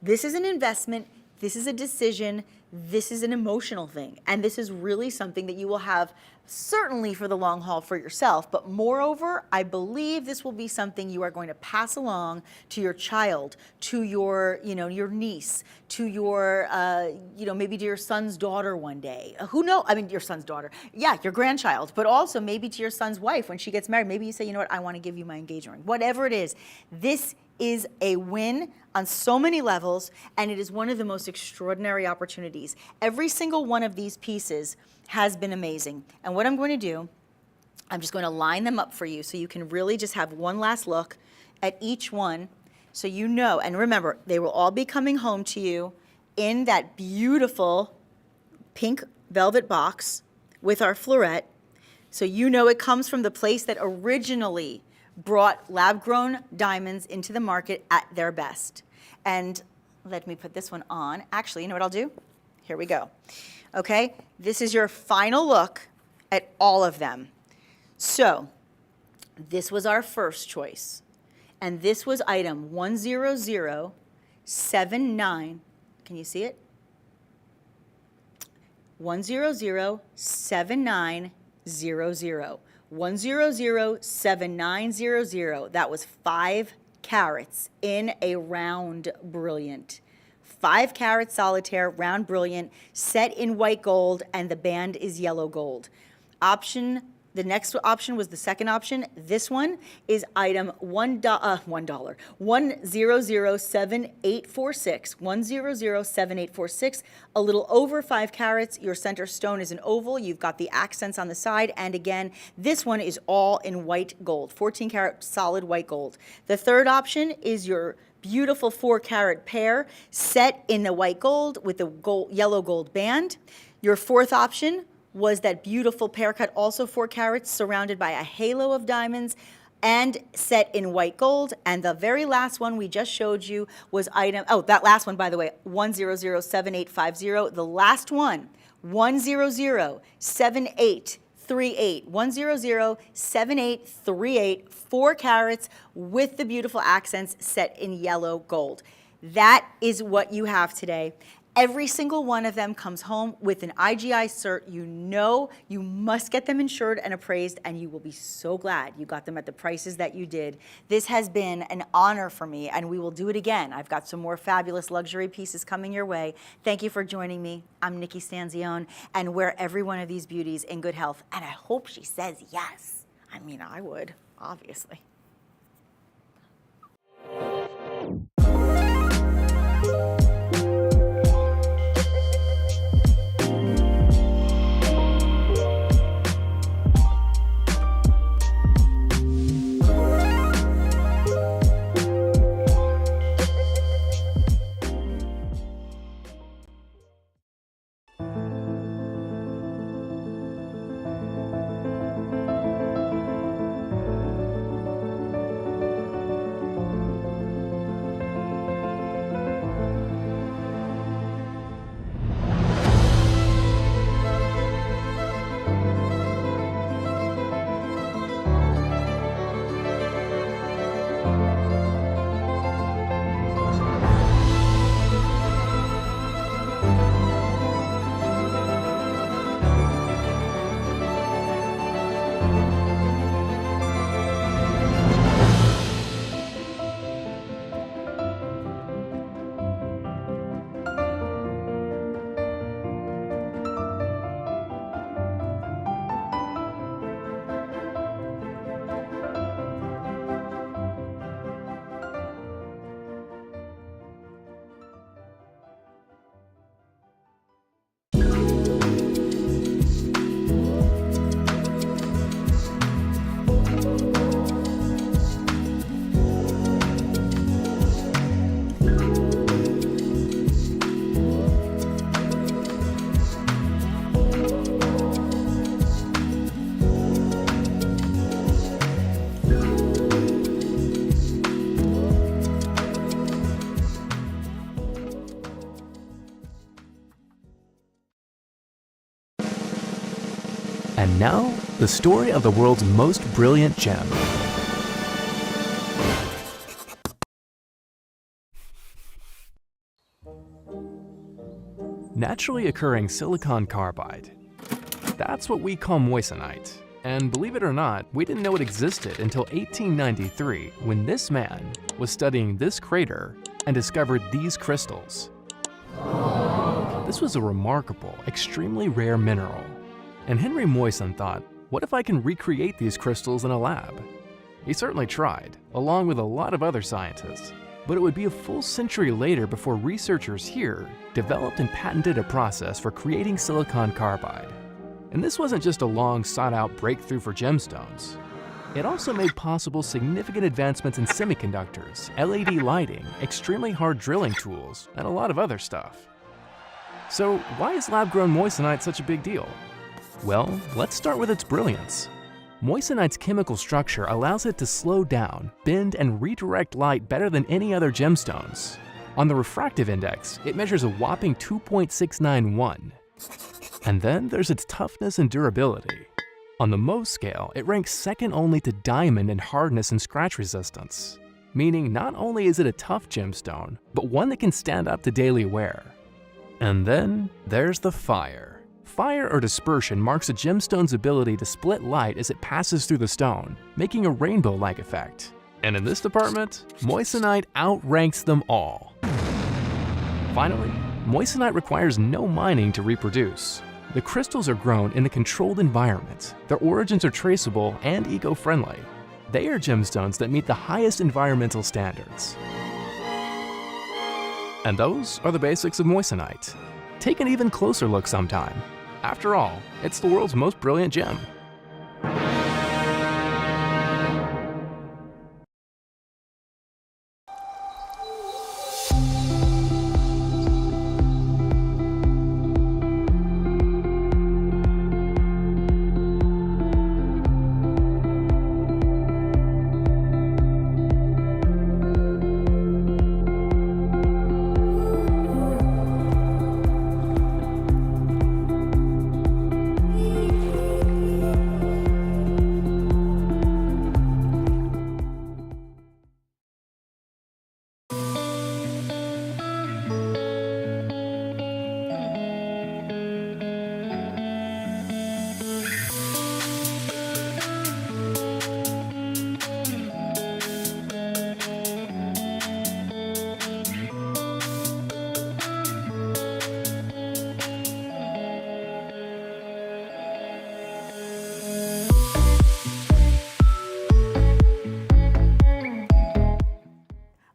This is an investment. This is a decision. This is an emotional thing. And this is really something that you will have certainly for the long haul for yourself. But moreover, I believe this will be something you are going to pass along to your child, to your, you know, your niece, to your, you know, maybe to your son's daughter one day. Who knows? I mean, your son's daughter. Yeah, your grandchild. But also maybe to your son's wife when she gets married. Maybe you say, you know what, I want to give you my engagement ring. Whatever it is, this is a win on so many levels, and it is one of the most extraordinary opportunities. Every single one of these pieces has been amazing. And what I'm going to do, I'm just going to line them up for you so you can really just have one last look at each one so you know. And remember, they will all be coming home to you in that beautiful pink velvet box with our floret. So you know it comes from the place that originally brought lab-grown diamonds into the market at their best. And let me put this one on. Actually, you know what I'll do? Here we go. Okay, this is your final look at all of them. So this was our first choice. And this was item 10079. Can you see it? 1007900. 1007900. That was $5 carats in a round brilliant. 5 carat solitaire, round brilliant, set in white gold, and the band is yellow gold. The next option was the second option. This one is item $1, 1007846, 1007846, a little over 5 carats. Your center stone is an oval. You've got the accents on the side. And again, this one is all in white gold, 14 karat solid white gold. The third option is your beautiful 4 carat pair set in the white gold with the yellow gold band. Your fourth option was that beautiful pair cut, also 4 carats, surrounded by a halo of diamonds and set in white gold. And the very last one we just showed you was that last one, by the way, 1007850. The last one, 1007838, 1007838, 4 carats with the beautiful accents set in yellow gold. That is what you have today. Every single one of them comes home with an IGI cert. You know you must get them insured and appraised, and you will be so glad you got them at the prices that you did. This has been an honor for me, and we will do it again. I've got some more fabulous luxury pieces coming your way. Thank you for joining me. I'm Nikki Stanzione, and wear every one of these beauties in good health. And I hope she says yes. I mean, I would, obviously. And now, the story of the world's most brilliant gem. Naturally occurring silicon carbide. That's what we call moissanite. And believe it or not, we didn't know it existed until 1893 when this man was studying this crater and discovered these crystals. This was a remarkable, extremely rare mineral. And Henry Moissan thought, what if I can recreate these crystals in a lab? He certainly tried, along with a lot of other scientists. But it would be a full century later before researchers here developed and patented a process for creating silicon carbide. And this wasn't just a long sought-out breakthrough for gemstones. It also made possible significant advancements in semiconductors, LED lighting, extremely hard drilling tools, and a lot of other stuff. So why is lab-grown moissanite such a big deal? Well, let's start with its brilliance. Moissanite's chemical structure allows it to slow down, bend, and redirect light better than any other gemstones. On the refractive index, it measures a whopping 2.691. And then there's its toughness and durability. On the Mohs scale, it ranks second only to diamond in hardness and scratch resistance, meaning not only is it a tough gemstone, but one that can stand up to daily wear. And then there's the fire. Fire or dispersion marks a gemstone's ability to split light as it passes through the stone, making a rainbow-like effect. And in this department, moissanite outranks them all. Finally, moissanite requires no mining to reproduce. The crystals are grown in a controlled environment. Their origins are traceable and eco-friendly. They are gemstones that meet the highest environmental standards. And those are the basics of moissanite. Take an even closer look sometime. After all, it's the world's most brilliant gem.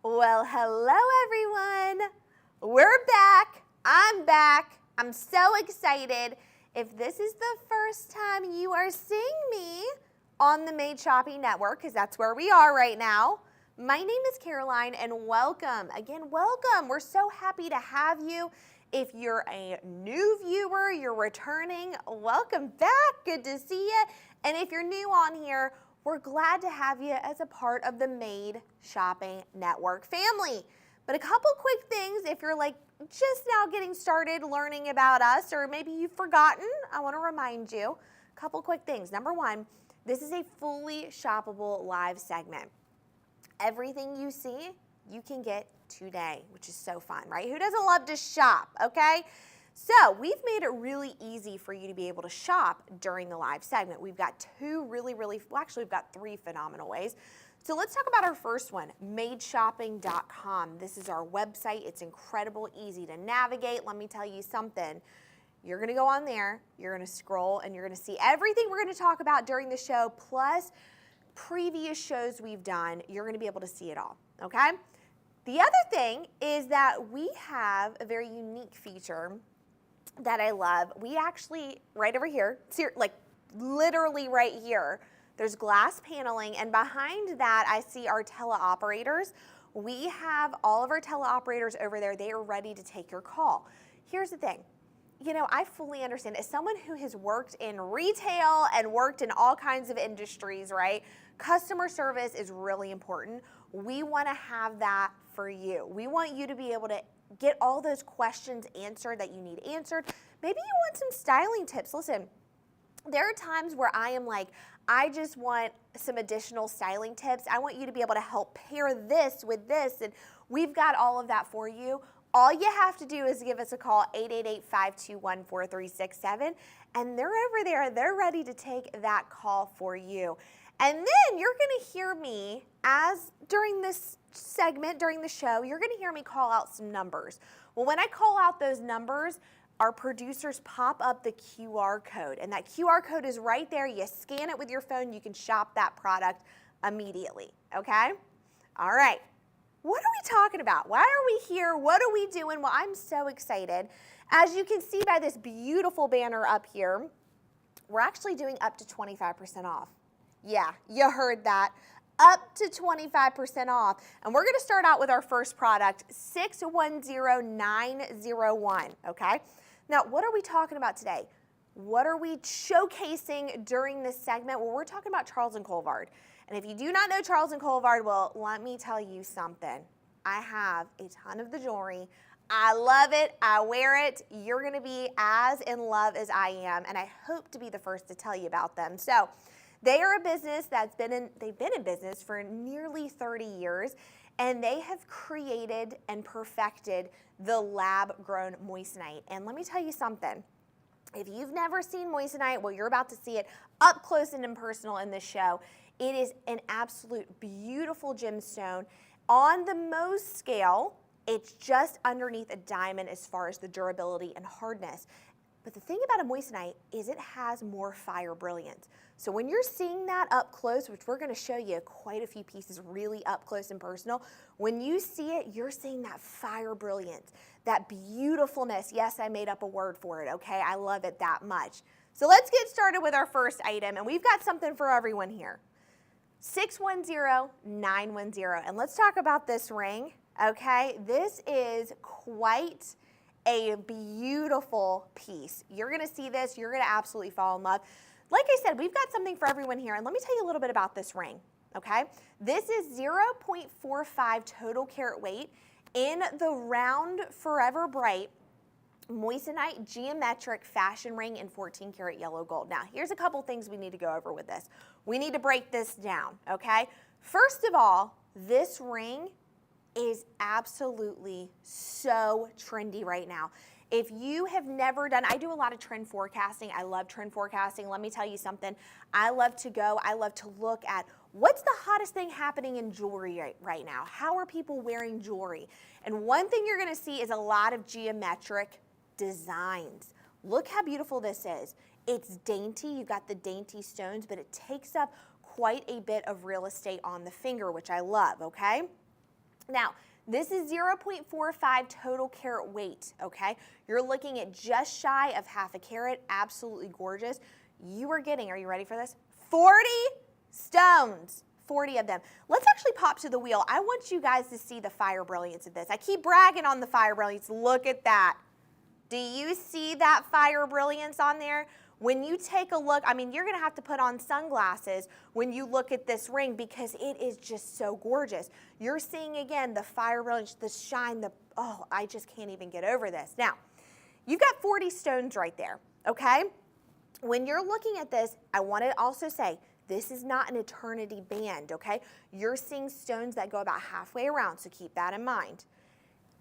Well, hello everyone. We're back. I'm back. I'm so excited. If this is the first time you are seeing me on the Made Shopping Network, because that's where we are right now, my name is Caroline and welcome. Again, welcome. We're so happy to have you. If you're a new viewer, you're returning, welcome back. Good to see you. And if you're new on here, we're glad to have you as a part of the Made Shopping Network family. But a couple quick things if you're like just now getting started learning about us, or maybe you've forgotten, I want to remind you. A couple quick things. Number one, this is a fully shoppable live segment. Everything you see, you can get today, which is so fun, right? Who doesn't love to shop, okay? So we've made it really easy for you to be able to shop during the live segment. We've got we've got three phenomenal ways. So let's talk about our first one, madeshopping.com. This is our website. It's incredible, easy to navigate. Let me tell you something. You're gonna go on there, you're gonna scroll, and you're gonna see everything we're gonna talk about during the show, plus previous shows we've done. You're gonna be able to see it all, okay? The other thing is that we have a very unique feature that I love. We actually, right over here, like literally right here, there's glass paneling, and behind that I see our teleoperators. We have all of our teleoperators over there. They are ready to take your call. Here's the thing. You know, I fully understand. As someone who has worked in retail and worked in all kinds of industries, right? Customer service is really important. We want to have that for you. We want you to be able to get all those questions answered that you need answered. Maybe you want some styling tips. Listen, there are times where I am like, I just want some additional styling tips. I want you to be able to help pair this with this, and we've got all of that for you. All you have to do is give us a call, 888-521-4367, and they're over there. They're ready to take that call for you. And then you're going to hear me, as during this segment, during the show, you're going to hear me call out some numbers. Well, when I call out those numbers, our producers pop up the QR code, and that QR code is right there. You scan it with your phone, you can shop that product immediately, okay? All right. What are we talking about? Why are we here? What are we doing? Well, I'm so excited. As you can see by this beautiful banner up here, we're actually doing up to 25% off. Yeah, you heard that. Up to 25% off. And we're gonna start out with our first product, 610901, okay? Now, what are we talking about today? What are we showcasing during this segment? Well, we're talking about Charles Colvard. And if you do not know Charles Colvard, well, let me tell you something. I have a ton of the jewelry. I love it, I wear it. You're gonna be as in love as I am, and I hope to be the first to tell you about them. So, they are a business they've been in business for nearly 30 years, and they have created and perfected the lab-grown moissanite. And let me tell you something. If you've never seen moissanite, well, you're about to see it up close and personal in this show. It is an absolute beautiful gemstone. On the Mohs scale, it's just underneath a diamond as far as the durability and hardness. But the thing about a moissanite is it has more fire brilliance. So when you're seeing that up close, which we're going to show you quite a few pieces really up close and personal, when you see it, you're seeing that fire brilliance, that beautifulness. Yes, I made up a word for it, okay? I love it that much. So let's get started with our first item, and we've got something for everyone here. 610910, and let's talk about this ring, okay? This is quite a beautiful piece. You're gonna see this, you're gonna absolutely fall in love. Like I said, we've got something for everyone here, and let me tell you a little bit about this ring, okay? This is 0.45 total carat weight in the round Forever Bright moissanite geometric fashion ring in 14 karat yellow gold. Now, here's a couple things we need to go over with this. We need to break this down, okay? First of all, this ring is absolutely so trendy right now. If you have never done, I do a lot of trend forecasting. I love trend forecasting. Let me tell you something. I love to look at what's the hottest thing happening in jewelry right now. How are people wearing jewelry? And one thing you're gonna see is a lot of geometric designs. Look how beautiful this is. It's dainty, you've got the dainty stones, but it takes up quite a bit of real estate on the finger, which I love, okay? Now, this is 0.45 total carat weight, okay? You're looking at just shy of half a carat, absolutely gorgeous. You are getting, are you ready for this? 40 stones, 40 of them. Let's actually pop to the wheel. I want you guys to see the fire brilliance of this. I keep bragging on the fire brilliance, look at that. Do you see that fire brilliance on there? When you take a look, I mean, you're gonna have to put on sunglasses when you look at this ring because it is just so gorgeous. You're seeing, again, the fire brilliance, the shine, oh, I just can't even get over this. Now, you've got 40 stones right there, okay? When you're looking at this, I wanna also say, this is not an eternity band, okay? You're seeing stones that go about halfway around, so keep that in mind.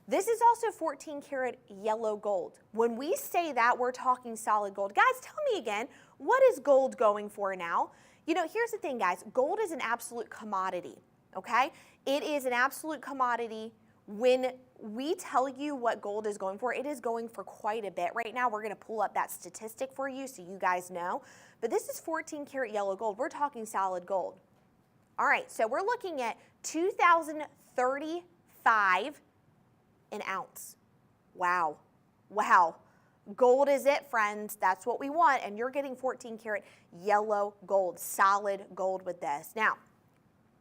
This is also 14 karat yellow gold. When we say that, we're talking solid gold. Guys, tell me again, what is gold going for now? You know, here's the thing, guys. Gold is an absolute commodity, okay? It is an absolute commodity. When we tell you what gold is going for, it is going for quite a bit right now. We're gonna pull up that statistic for you so you guys know. But this is 14 karat yellow gold. We're talking solid gold. All right, so we're looking at 2,035 an ounce. Wow. Wow. Gold is it, friends. That's what we want. And you're getting 14 karat yellow gold, solid gold with this. Now,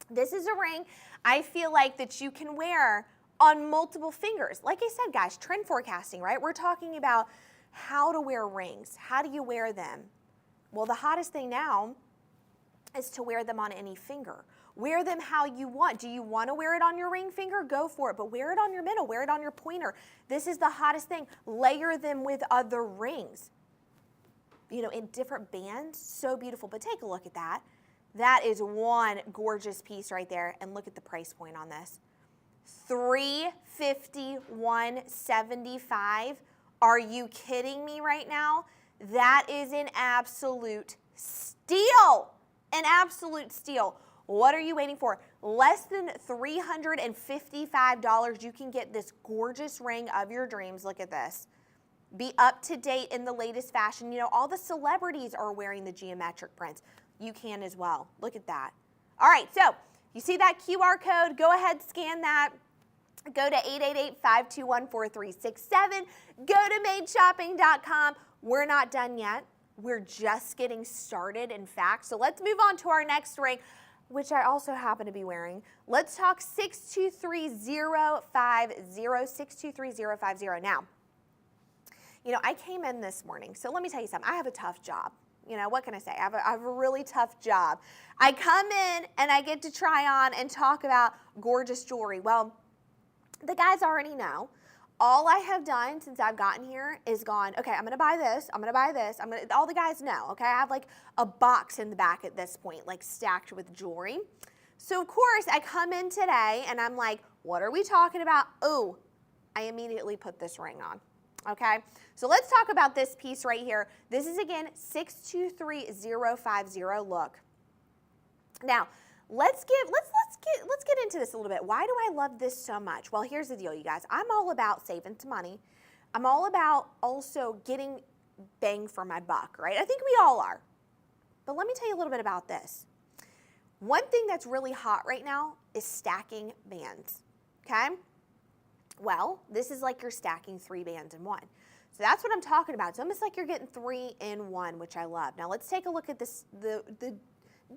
this is a ring I feel like that you can wear on multiple fingers. Like I said, guys, trend forecasting, right? We're talking about how to wear rings. How do you wear them? Well, the hottest thing now is to wear them on any finger. Wear them how you want. Do you want to wear it on your ring finger? Go for it, but wear it on your middle, wear it on your pointer. This is the hottest thing. Layer them with other rings, you know, in different bands. So beautiful, but take a look at that. That is one gorgeous piece right there, and look at the price point on this. $351.75. Are you kidding me right now? That is an absolute steal, an absolute steal. What are you waiting for? Less than $355, you can get this gorgeous ring of your dreams. Look at this. Be up to date in the latest fashion. You know, all the celebrities are wearing the geometric prints. You can as well. Look at that. All right, so you see that QR code? Go ahead, scan that. Go to 888-521-4367. Go to madeshopping.com. We're not done yet. We're just getting started, in fact. So let's move on to our next ring, which I also happen to be wearing. Let's talk 623050, 623050. Now, you know, I came in this morning, so let me tell you something. I have a tough job. You know, what can I say? I have a really tough job. I come in and I get to try on and talk about gorgeous jewelry. Well, the guys already know. All I have done since I've gotten here is gone, okay, I'm gonna buy this, I'm gonna buy this, all the guys know, okay? I have like a box in the back at this point, like stacked with jewelry. So of course, I come in today and I'm like, what are we talking about? Oh, I immediately put this ring on. Okay, so let's talk about this piece right here. This is again 623050. Look. Now, let's get into this a little bit. Why do I love this so much? Well, here's the deal, you guys. I'm all about saving some money. I'm all about also getting bang for my buck, right? I think we all are. But let me tell you a little bit about this. One thing that's really hot right now is stacking bands, okay? Well, this is like you're stacking 3 bands in one. So that's what I'm talking about. It's almost like you're getting 3 in 1, which I love. Now let's take a look at this, the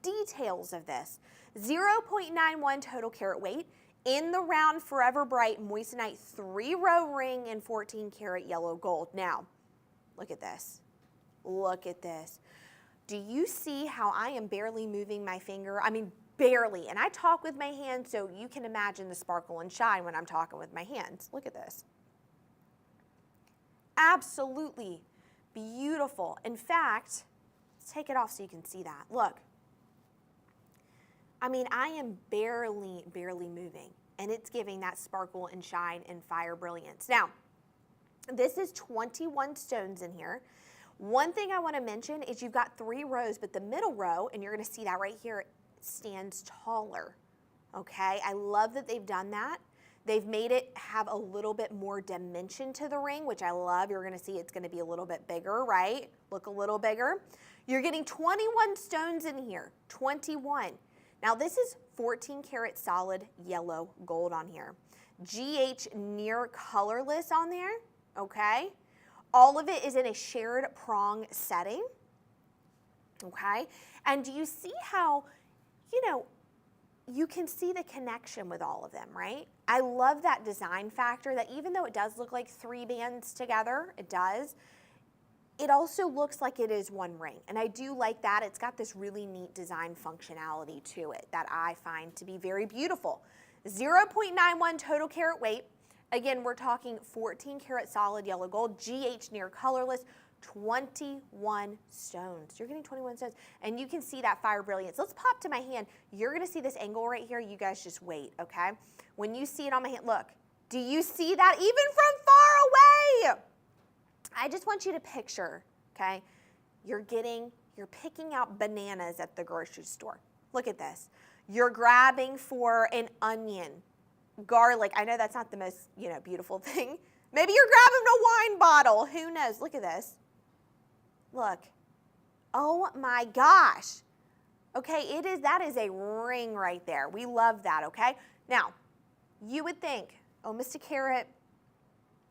details of this. 0.91 total carat weight in the round Forever Bright moissanite 3-row ring in 14 karat yellow gold. Now, look at this. Look at this. Do you see how I am barely moving my finger? I mean, barely. And I talk with my hands, so you can imagine the sparkle and shine when I'm talking with my hands. Look at this. Absolutely beautiful. In fact, let's take it off so you can see that. Look. I mean, I am barely moving, and it's giving that sparkle and shine and fire brilliance. Now, this is 21 stones in here. One thing I want to mention is you've got 3 rows, but the middle row, and you're going to see that right here, stands taller, okay? I love that they've done that. They've made it have a little bit more dimension to the ring, which I love. You're going to see it's going to be a little bit bigger, right? Look a little bigger. You're getting 21 stones in here, 21. Now this is 14 karat solid yellow gold on here. GH near colorless on there, okay? All of it is in a shared prong setting, okay? And do you see how, you can see the connection with all of them, right? I love that design factor that even though it does look like 3 bands together, it does, it also looks like it is 1 ring. And I do like that. It's got this really neat design functionality to it that I find to be very beautiful. 0.91 total carat weight. Again, we're talking 14 karat solid yellow gold, GH near colorless, 21 stones. You're getting 21 stones. And you can see that fire brilliance. Let's pop to my hand. You're gonna see this angle right here. You guys just wait, okay? When you see it on my hand, look, do you see that even from far away? I just want you to picture, okay? You're picking out bananas at the grocery store. Look at this. You're grabbing for an onion, garlic. I know that's not the most, beautiful thing. Maybe you're grabbing a wine bottle. Who knows? Look at this. Look. Oh my gosh. Okay, that is a ring right there. We love that, okay? Now, you would think, almost a carat.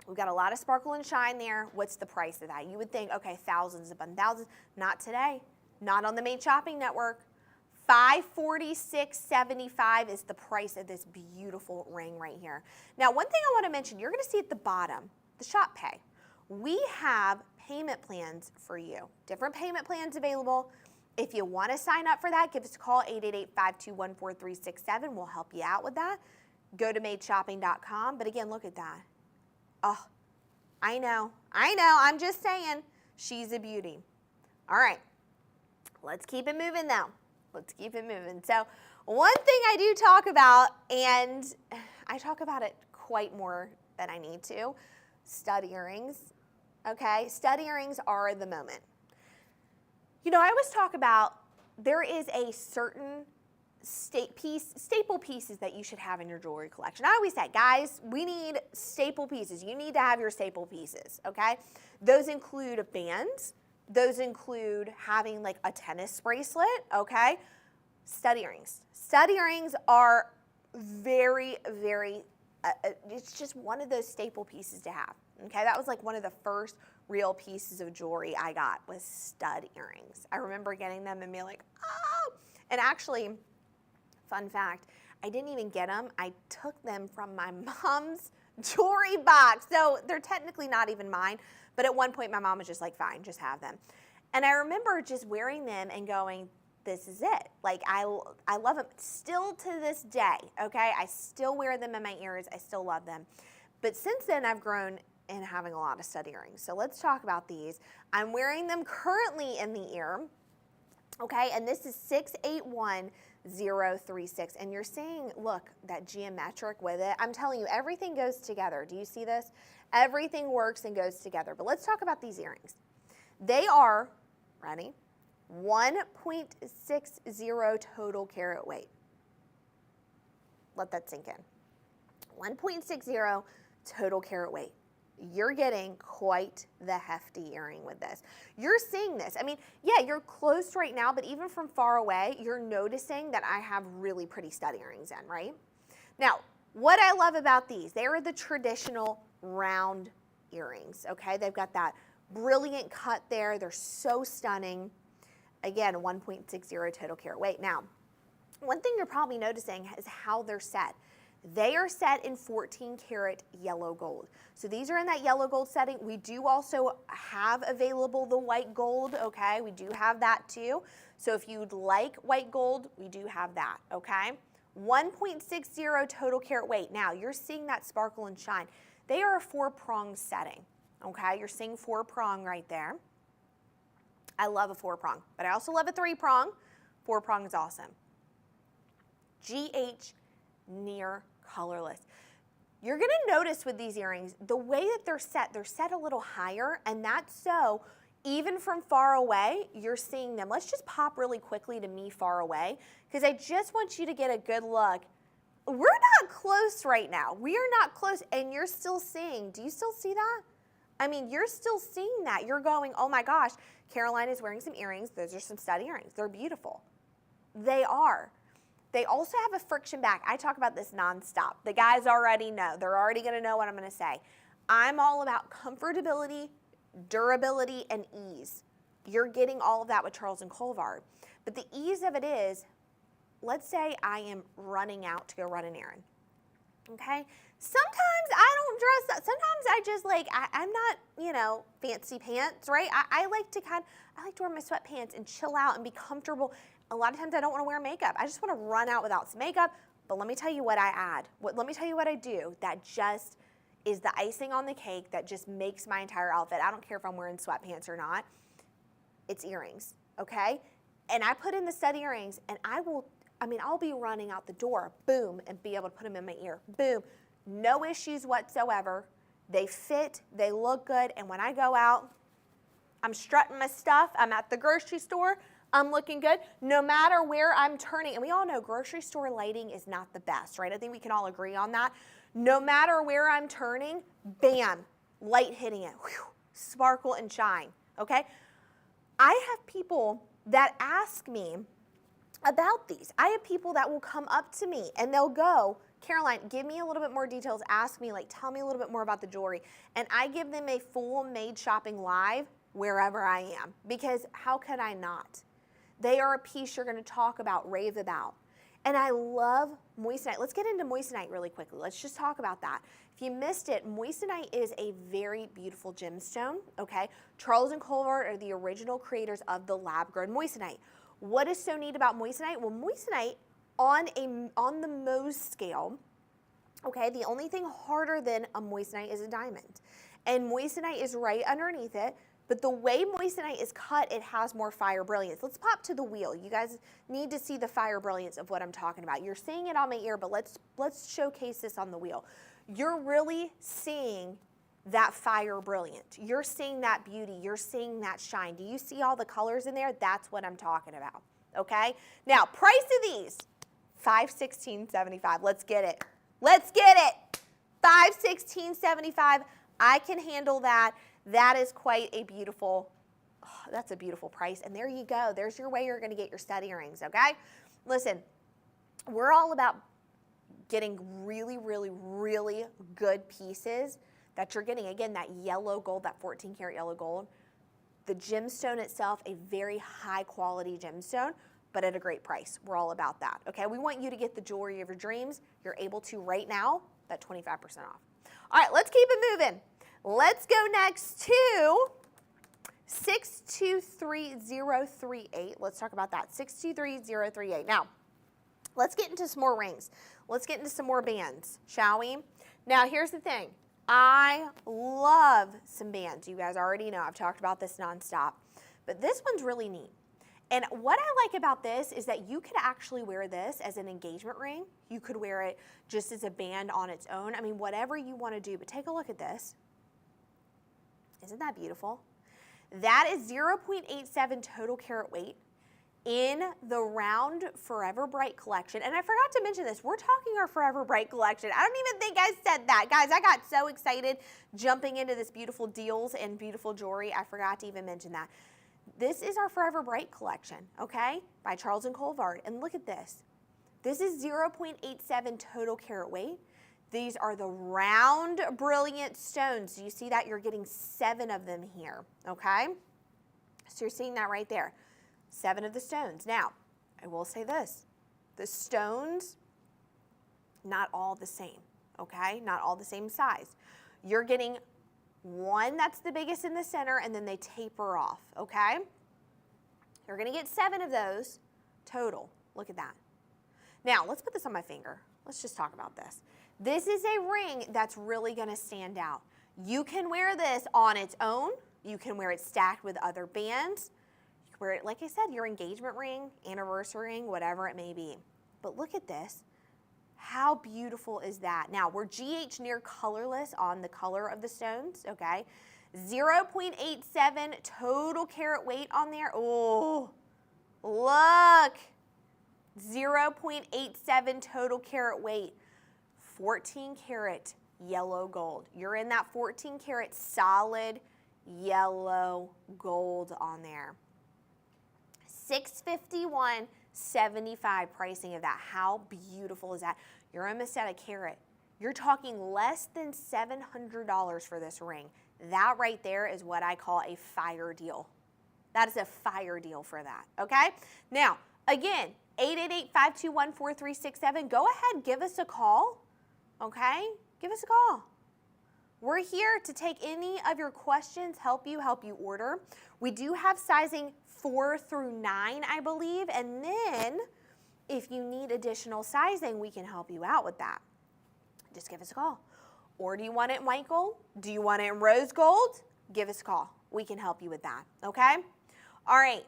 We've got a lot of sparkle and shine there. What's the price of that? You would think, okay, thousands upon thousands. Not today. Not on the Made Shopping Network. $546.75 is the price of this beautiful ring right here. Now, one thing I want to mention, you're going to see at the bottom, the shop pay. We have payment plans for you. Different payment plans available. If you want to sign up for that, give us a call, 888-521-4367. We'll help you out with that. Go to madeshopping.com. But again, look at that. Oh, I know. I'm just saying, she's a beauty. All right, let's keep it moving now. Let's keep it moving. So one thing I do talk about, and I talk about it quite more than I need to, stud earrings, okay? Stud earrings are the moment. I always talk about there is a certain staple pieces that you should have in your jewelry collection. I always say, guys, we need staple pieces. You need to have your staple pieces, okay? Those include bands. Those include having like a tennis bracelet, okay? Stud earrings. Stud earrings are very, very, it's just one of those staple pieces to have, okay? That was like one of the first real pieces of jewelry I got was stud earrings. I remember getting them and being like, oh! And actually, fun fact, I didn't even get them. I took them from my mom's jewelry box. So they're technically not even mine. But at one point, my mom was just like, fine, just have them. And I remember just wearing them and going, this is it. Like, I love them still to this day, okay? I still wear them in my ears. I still love them. But since then, I've grown in having a lot of stud earrings. So let's talk about these. I'm wearing them currently in the ear. Okay, and this is 681036. And you're seeing, look, that geometric with it. I'm telling you, everything goes together. Do you see this? Everything works and goes together. But let's talk about these earrings. They are, ready, 1.60 total carat weight. Let that sink in. 1.60 total carat weight. You're getting quite the hefty earring with this. You're seeing this. I mean, yeah, you're close right now, but even from far away, you're noticing that I have really pretty stud earrings in, right? Now, what I love about these, they are the traditional round earrings, okay? They've got that brilliant cut there. They're so stunning. Again, 1.60 total carat weight. Now, one thing you're probably noticing is how they're set. They are set in 14 karat yellow gold. So these are in that yellow gold setting. We do also have available the white gold, okay? We do have that too. So if you'd like white gold, we do have that, okay? 1.60 total carat weight. Now, you're seeing that sparkle and shine. They are a 4-prong setting, okay? You're seeing 4-prong right there. I love a 4-prong, but I also love a 3-prong. 4-prong is awesome. GH near colorless. You're going to notice with these earrings, the way that they're set a little higher, and that's so even from far away, you're seeing them. Let's just pop really quickly to me far away, because I just want you to get a good look. We're not close right now. We are not close, and you're still seeing. Do you still see that? I mean, you're still seeing that. You're going, oh my gosh, Caroline is wearing some earrings. Those are some stud earrings. They're beautiful. They are. They also have a friction back. I talk about this nonstop. The guys already know. They're already going to know what I'm going to say. I'm all about comfortability, durability, and ease. You're getting all of that with Charles and Colvard. But the ease of it is, let's say I am running out to go run an errand. Okay? Sometimes I don't dress up. Sometimes I just I'm not, fancy pants, right? I like to wear my sweatpants and chill out and be comfortable. A lot of times I don't want to wear makeup. I just want to run out without some makeup. But let me tell you what I add. Let me tell you what I do that just is the icing on the cake that just makes my entire outfit. I don't care if I'm wearing sweatpants or not. It's earrings, okay? And I put in the stud earrings, and I'll be running out the door, boom, and be able to put them in my ear, boom. No issues whatsoever. They fit, they look good, and when I go out, I'm strutting my stuff. I'm at the grocery store. I'm looking good. No matter where I'm turning, and we all know grocery store lighting is not the best, right? I think we can all agree on that. No matter where I'm turning, bam, light hitting it, whew, sparkle and shine, okay? I have people that ask me about these. I have people that will come up to me and they'll go, Caroline, give me a little bit more details. Ask me, tell me a little bit more about the jewelry. And I give them a full Made Shopping Live wherever I am, because how could I not? They are a piece you're going to talk about, rave about. And I love moissanite. Let's get into moissanite really quickly. Let's just talk about that. If you missed it, moissanite is a very beautiful gemstone, okay? Charles and Colvard are the original creators of the lab-grown moissanite. What is so neat about moissanite? Well, moissanite on the Mohs scale, okay, the only thing harder than a moissanite is a diamond. And moissanite is right underneath it. But the way moissanite is cut, it has more fire brilliance. Let's pop to the wheel. You guys need to see the fire brilliance of what I'm talking about. You're seeing it on my ear, but let's showcase this on the wheel. You're really seeing that fire brilliant. You're seeing that beauty. You're seeing that shine. Do you see all the colors in there? That's what I'm talking about, okay? Now, price of these, $516.75. Let's get it. Let's get it. $516.75. I can handle that. That is quite a beautiful, that's a beautiful price. And there you go. There's your way you're going to get your stud earrings, okay? Listen, we're all about getting really, really, really good pieces that you're getting. Again, that yellow gold, that 14 karat yellow gold. The gemstone itself, a very high quality gemstone, but at a great price. We're all about that, okay? We want you to get the jewelry of your dreams. You're able to right now, that 25% off. All right, let's keep it moving. Let's go next to 623038. Let's talk about that, 623038. Now, let's get into some more rings. Let's get into some more bands, shall we? Now, here's the thing. I love some bands. You guys already know. I've talked about this nonstop. But this one's really neat. And what I like about this is that you could actually wear this as an engagement ring. You could wear it just as a band on its own. I mean, whatever you want to do, but take a look at this. Isn't that beautiful? That is 0.87 total carat weight in the round Forever Bright collection. And I forgot to mention this, we're talking our Forever Bright collection. I don't even think I said that. Guys, I got so excited jumping into this beautiful deals and beautiful jewelry. I forgot to even mention that. This is our Forever Bright collection, okay, by Charles and Colvard. And look at this. This is 0.87 total carat weight. These are the round brilliant stones. Do you see that? You're getting 7 of them here, okay? So you're seeing that right there. 7 of the stones. Now, I will say this. The stones, not all the same, okay? Not all the same size. You're getting one that's the biggest in the center, and then they taper off, okay? You're going to get 7 of those total. Look at that. Now, let's put this on my finger. Let's just talk about this. This is a ring that's really going to stand out. You can wear this on its own. You can wear it stacked with other bands. You can wear it, like I said, your engagement ring, anniversary ring, whatever it may be. But look at this. How beautiful is that? Now, we're GH near colorless on the color of the stones, okay? 0.87 total carat weight on there. Oh, look. 0.87 total carat weight. 14 karat yellow gold. You're in that 14 karat solid yellow gold on there. $651.75 pricing of that. How beautiful is that? You're almost at a carat. You're talking less than $700 for this ring. That right there is what I call a fire deal. That is a fire deal for that, okay? Now, again, 888-521-4367. Go ahead, give us a call, okay? Give us a call. We're here to take any of your questions, help you order. We do have sizing 4 through 9, I believe, and then if you need additional sizing, we can help you out with that. Just give us a call. Or do you want it in white gold? Do you want it in rose gold? Give us a call. We can help you with that, okay? All right,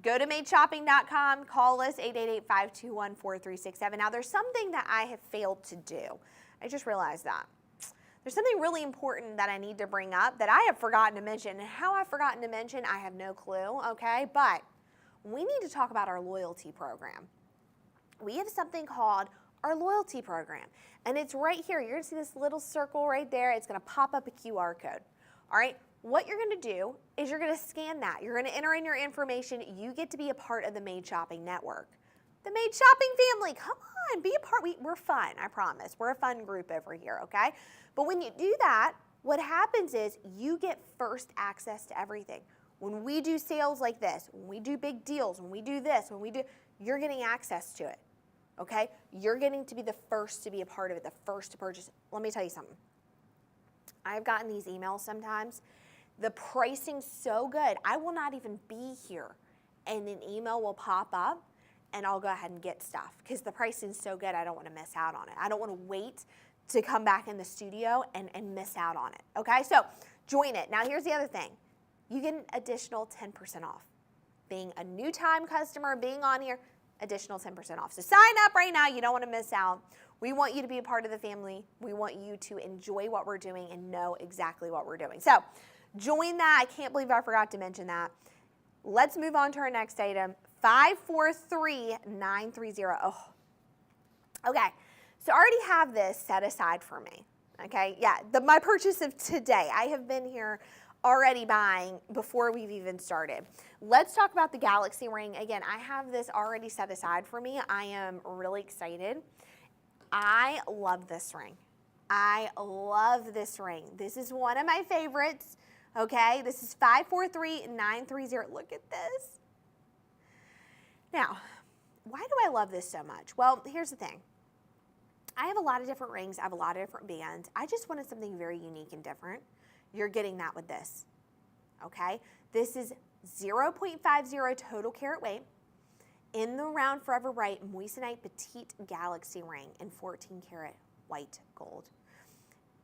go to madeshopping.com, call us 888-521-4367. Now, there's something that I have failed to do. I just realized that. There's something really important that I need to bring up that I have forgotten to mention. And how I've forgotten to mention, I have no clue, okay? But we need to talk about our loyalty program. We have something called our loyalty program. And it's right here. You're gonna see this little circle right there. It's gonna pop up a QR code. All right, what you're gonna do is you're gonna scan that. You're gonna enter in your information. You get to be a part of the Made Shopping Network. The Made Shopping family, come on, be a part. We're fun, I promise. We're a fun group over here, okay? But when you do that, what happens is you get first access to everything. When we do sales like this, when we do big deals, when we do this, you're getting access to it, okay? You're getting to be the first to be a part of it, the first to purchase. Let me tell you something. I've gotten these emails sometimes. The pricing's so good, I will not even be here, and an email will pop up, and I'll go ahead and get stuff because the pricing's so good, I don't want to miss out on it. I don't want to wait to come back in the studio and miss out on it, okay? So join it. Now here's the other thing. You get an additional 10% off. Being a new time customer, being on here, additional 10% off. So sign up right now. You don't want to miss out. We want you to be a part of the family. We want you to enjoy what we're doing and know exactly what we're doing. So join that. I can't believe I forgot to mention that. Let's move on to our next item. 543930. Oh. Okay, so I already have this set aside for me. Okay, yeah, my purchase of today. I have been here already buying before we've even started. Let's talk about the Galaxy ring. Again, I have this already set aside for me. I am really excited. I love this ring. I love this ring. This is one of my favorites. Okay, this is 543930. Look at this. Now, why do I love this so much? Well, here's the thing. I have a lot of different rings. I have a lot of different bands. I just wanted something very unique and different. You're getting that with this, okay? This is 0.50 total carat weight in the round Forever Bright moissanite petite Galaxy ring in 14 karat white gold.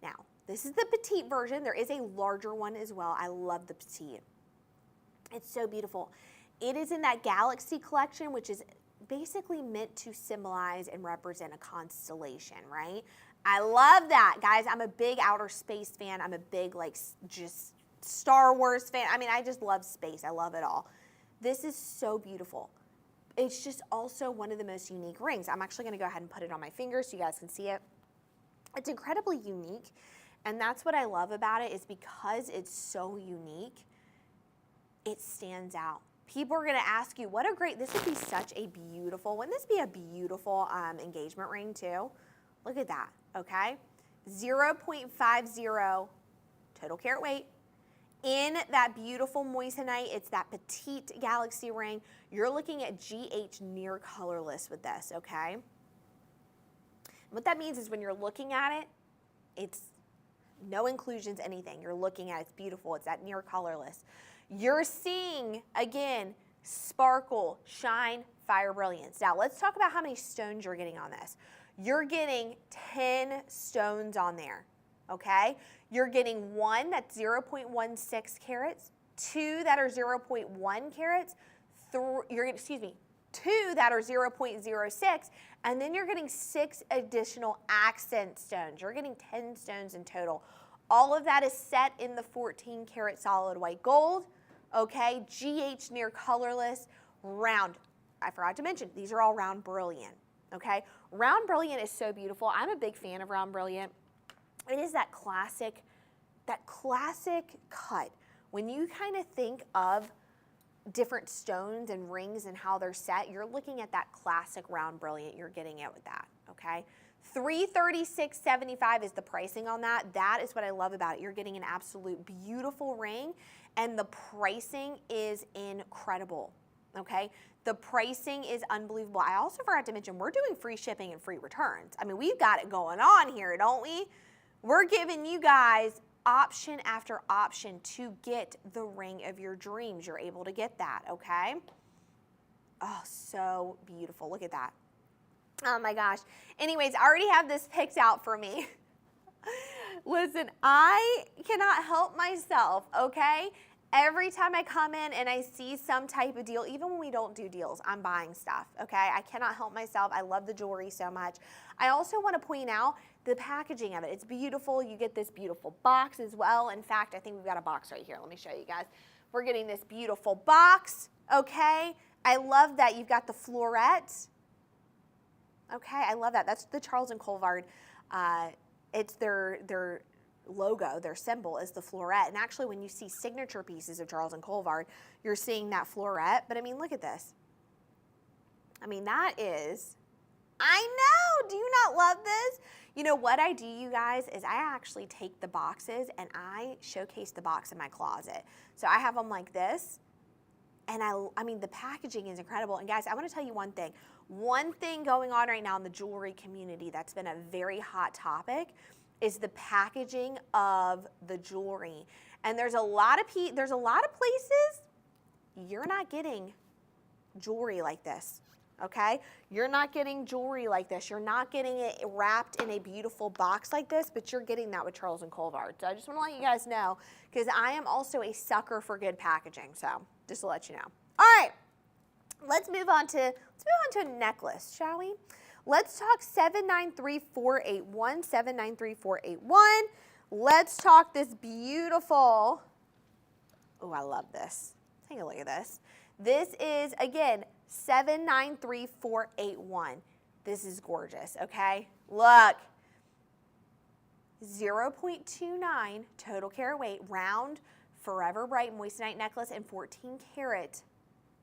Now, this is the petite version. There is a larger one as well. I love the petite. It's so beautiful. It is in that galaxy collection, which is basically meant to symbolize and represent a constellation, right? I love that, guys. I'm a big outer space fan. I'm a big, like, just Star Wars fan. I mean, I just love space. I love it all. This is so beautiful. It's just also one of the most unique rings. I'm actually gonna go ahead and put it on my finger so you guys can see it. It's incredibly unique, and that's what I love about it, is because it's so unique, it stands out. People are gonna ask you, what a great, this would be such a beautiful, wouldn't this be a beautiful engagement ring too? Look at that, okay? 0.50 total carat weight. In that beautiful moissanite, it's that petite galaxy ring. You're looking at GH near colorless with this, okay? What that means is when you're looking at it, it's no inclusions, anything. You're looking at it, it's beautiful, it's that near colorless. You're seeing, again, sparkle, shine, fire, brilliance. Now, let's talk about how many stones you're getting on this. You're getting 10 stones on there, okay? You're getting one that's 0.16 carats, two that are 0.1 carats, two that are 0.06, and then you're getting 6 additional accent stones. You're getting 10 stones in total. All of that is set in the 14 karat solid white gold, okay? GH near colorless, round. I forgot to mention, these are all round brilliant, okay? Round brilliant is so beautiful. I'm a big fan of round brilliant. It is that classic cut. When you kind of think of different stones and rings and how they're set, you're looking at that classic round brilliant. You're getting it with that, okay? $336.75 is the pricing on that. That is what I love about it. You're getting an absolute beautiful ring, and the pricing is incredible, okay? The pricing is unbelievable. I also forgot to mention, we're doing free shipping and free returns. I mean, we've got it going on here, don't we? We're giving you guys option after option to get the ring of your dreams. You're able to get that, okay? Oh, so beautiful. Look at that. Oh my gosh. Anyways, I already have this picked out for me. Listen, I cannot help myself, okay? Every time I come in and I see some type of deal, even when we don't do deals, I'm buying stuff, okay? I cannot help myself. I love the jewelry so much. I also want to point out the packaging of it. It's beautiful. You get this beautiful box as well. In fact, I think we've got a box right here. Let me show you guys. We're getting this beautiful box, okay? I love that you've got the florette. Okay, I love that. That's the Charles Colvard. It's their logo, their symbol is the florette. And actually, when you see signature pieces of Charles Colvard, you're seeing that florette. But I mean, look at this. I mean, that is, I know, do you not love this? You know what I do, you guys, is I actually take the boxes and I showcase the box in my closet. So I have them like this. And I mean, the packaging is incredible. And guys, I want to tell you one thing. One thing going on right now in the jewelry community that's been a very hot topic is the packaging of the jewelry. And there's a lot of places you're not getting jewelry like this, okay? You're not getting jewelry like this. You're not getting it wrapped in a beautiful box like this, but you're getting that with Charles Colvard. So I just want to let you guys know, because I am also a sucker for good packaging, so just to let you know. All right, let's move on to a necklace, shall we? Let's talk 793481, 793481. Let's talk this beautiful, oh, I love this. Take a look at this. This is, again, 793481. This is gorgeous, okay? Look, 0.29 total carat weight, round, forever bright moissanite necklace, and 14 karat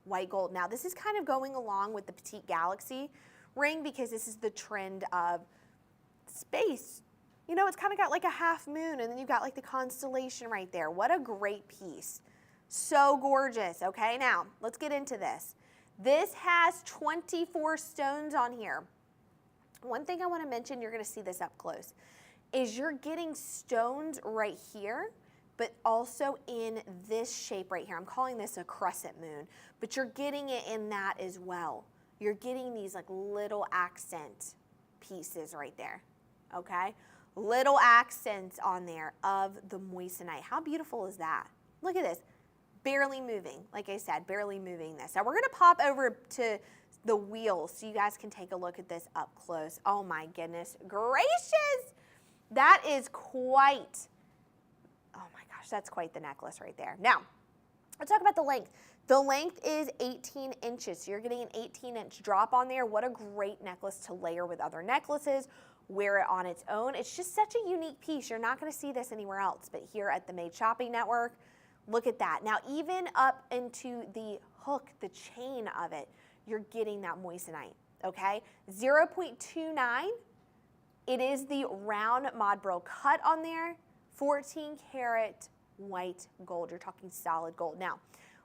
white gold. Now, this is kind of going along with the petite galaxy ring because this is the trend of space. You know, it's kind of got like a half moon, and then you've got like the constellation right there. What a great piece. So gorgeous, okay? Now, let's get into this. This has 24 stones on here. One thing I want to mention, you're going to see this up close, is you're getting stones right here, but also in this shape right here. I'm calling this a crescent moon, but you're getting it in that as well. You're getting these like little accent pieces right there, okay? Little accents on there of the moissanite. How beautiful is that? Look at this. barely moving, like I said, barely moving this. Now we're gonna pop over to the wheel so you guys can take a look at this up close. Oh my goodness gracious. That is quite, oh my gosh, that's quite the necklace right there. Now, let's talk about the length. The length is 18 inches. So you're getting an 18-inch drop on there. What a great necklace to layer with other necklaces, wear it on its own. It's just such a unique piece. You're not gonna see this anywhere else, but here at the Made Shopping Network, look at that. Now, even up into the hook, the chain of it, you're getting that moissanite, okay? 0.29, it is the round mod bro cut on there, 14 karat white gold. You're talking solid gold. Now,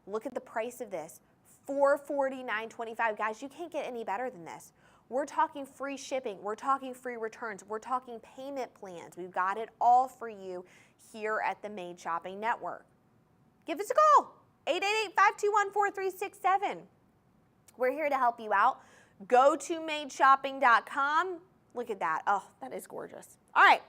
look at the price of this, $449.25. Guys, you can't get any better than this. We're talking free shipping. We're talking free returns. We're talking payment plans. We've got it all for you here at the Made Shopping Network. Give us a call, 888-521-4367. We're here to help you out. Go to madeshopping.com. Look at that. Oh, that is gorgeous. All right.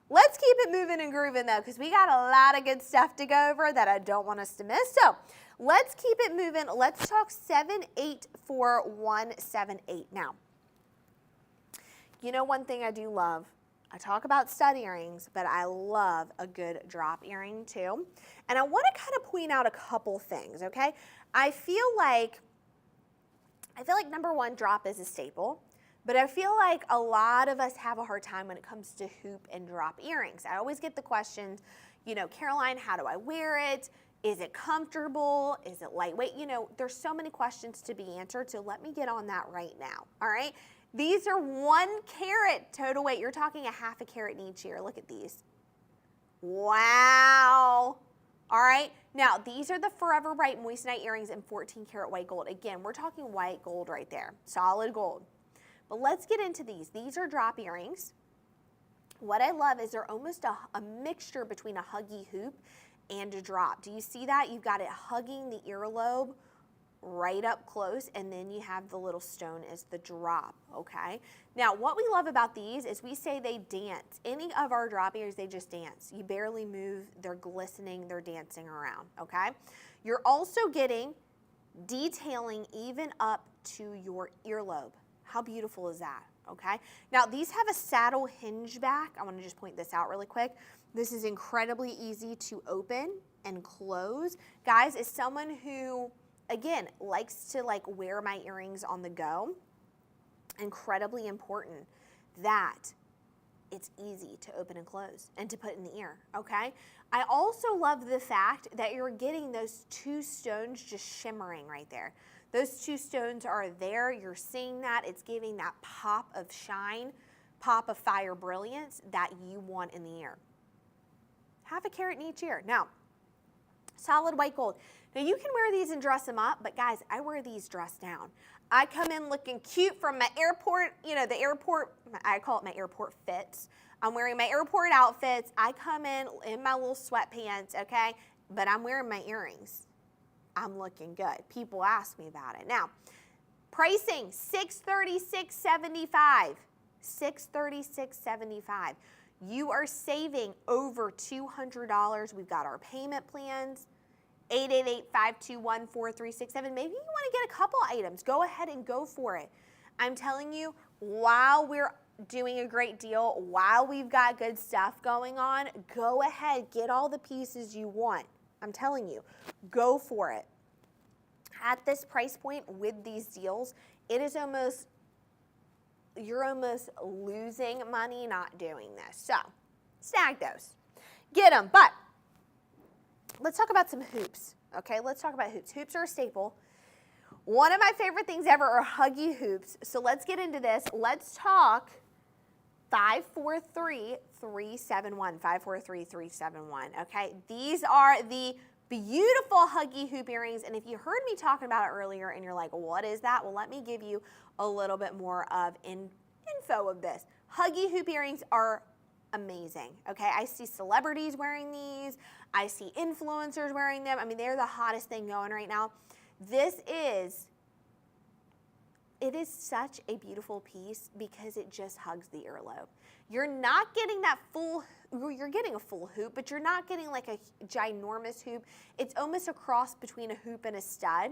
Let's keep it moving and grooving though, because we got a lot of good stuff to go over that I don't want us to miss. So let's keep it moving. Let's talk 784178. Now, you know one thing I do love, I talk about stud earrings, but I love a good drop earring too. And I want to kind of point out a couple things, okay? I feel like number one, drop is a staple. But I feel like a lot of us have a hard time when it comes to hoop and drop earrings. I always get the questions, you know, Caroline, how do I wear it? Is it comfortable? Is it lightweight? You know, there's so many questions to be answered, so let me get on that right now, all right? These are 1 carat total weight. You're talking a half a carat in each ear. Look at these. Wow. All right, now these are the Forever Bright Moissanite earrings in 14 karat white gold. Again, we're talking white gold right there, solid gold. But let's get into these. These are drop earrings. What I love is they're almost a mixture between a huggy hoop and a drop. Do you see that? You've got it hugging the earlobe right up close, and then you have the little stone as the drop, okay? Now, what we love about these is we say they dance. Any of our drop earrings, they just dance. You barely move, they're glistening, they're dancing around, okay? You're also getting detailing even up to your earlobe. How beautiful is that, okay? Now, these have a saddle hinge back. I want to just point this out really quick. This is incredibly easy to open and close. Guys, as someone who, again, likes to like wear my earrings on the go, incredibly important that it's easy to open and close and to put in the ear, okay? I also love the fact that you're getting those 2 stones just shimmering right there. Those 2 stones are there, you're seeing that, it's giving that pop of shine, pop of fire brilliance that you want in the ear. Half a carat in each ear. Now, solid white gold. Now you can wear these and dress them up, but guys, I wear these dressed down. I come in looking cute from my airport, you know, the airport, I call it my airport fits. I'm wearing my airport outfits. I come in my little sweatpants, okay? But I'm wearing my earrings. I'm looking good. People ask me about it. Now, pricing, $636.75. $636.75. You are saving over $200. We've got our payment plans. 888-521-4367. Maybe you want to get a couple items. Go ahead and go for it. I'm telling you, while we're doing a great deal, while we've got good stuff going on, go ahead, get all the pieces you want. I'm telling you, go for it. At this price point with these deals, it is almost, you're almost losing money not doing this. So, snag those. Get them. But let's talk about some hoops, okay? Let's talk about hoops. Hoops are a staple. One of my favorite things ever are huggy hoops. So let's get into this. Let's talk 543-371, 543-371, okay? These are the beautiful huggy hoop earrings, and if you heard me talking about it earlier and you're like, what is that? Well, let me give you a little bit more of info of this. Huggy hoop earrings are amazing, okay? I see celebrities wearing these. I see influencers wearing them. I mean, they're the hottest thing going right now. This is it is such a beautiful piece because it just hugs the earlobe. You're not getting that full, you're getting a full hoop, but you're not getting like a ginormous hoop. It's almost a cross between a hoop and a stud.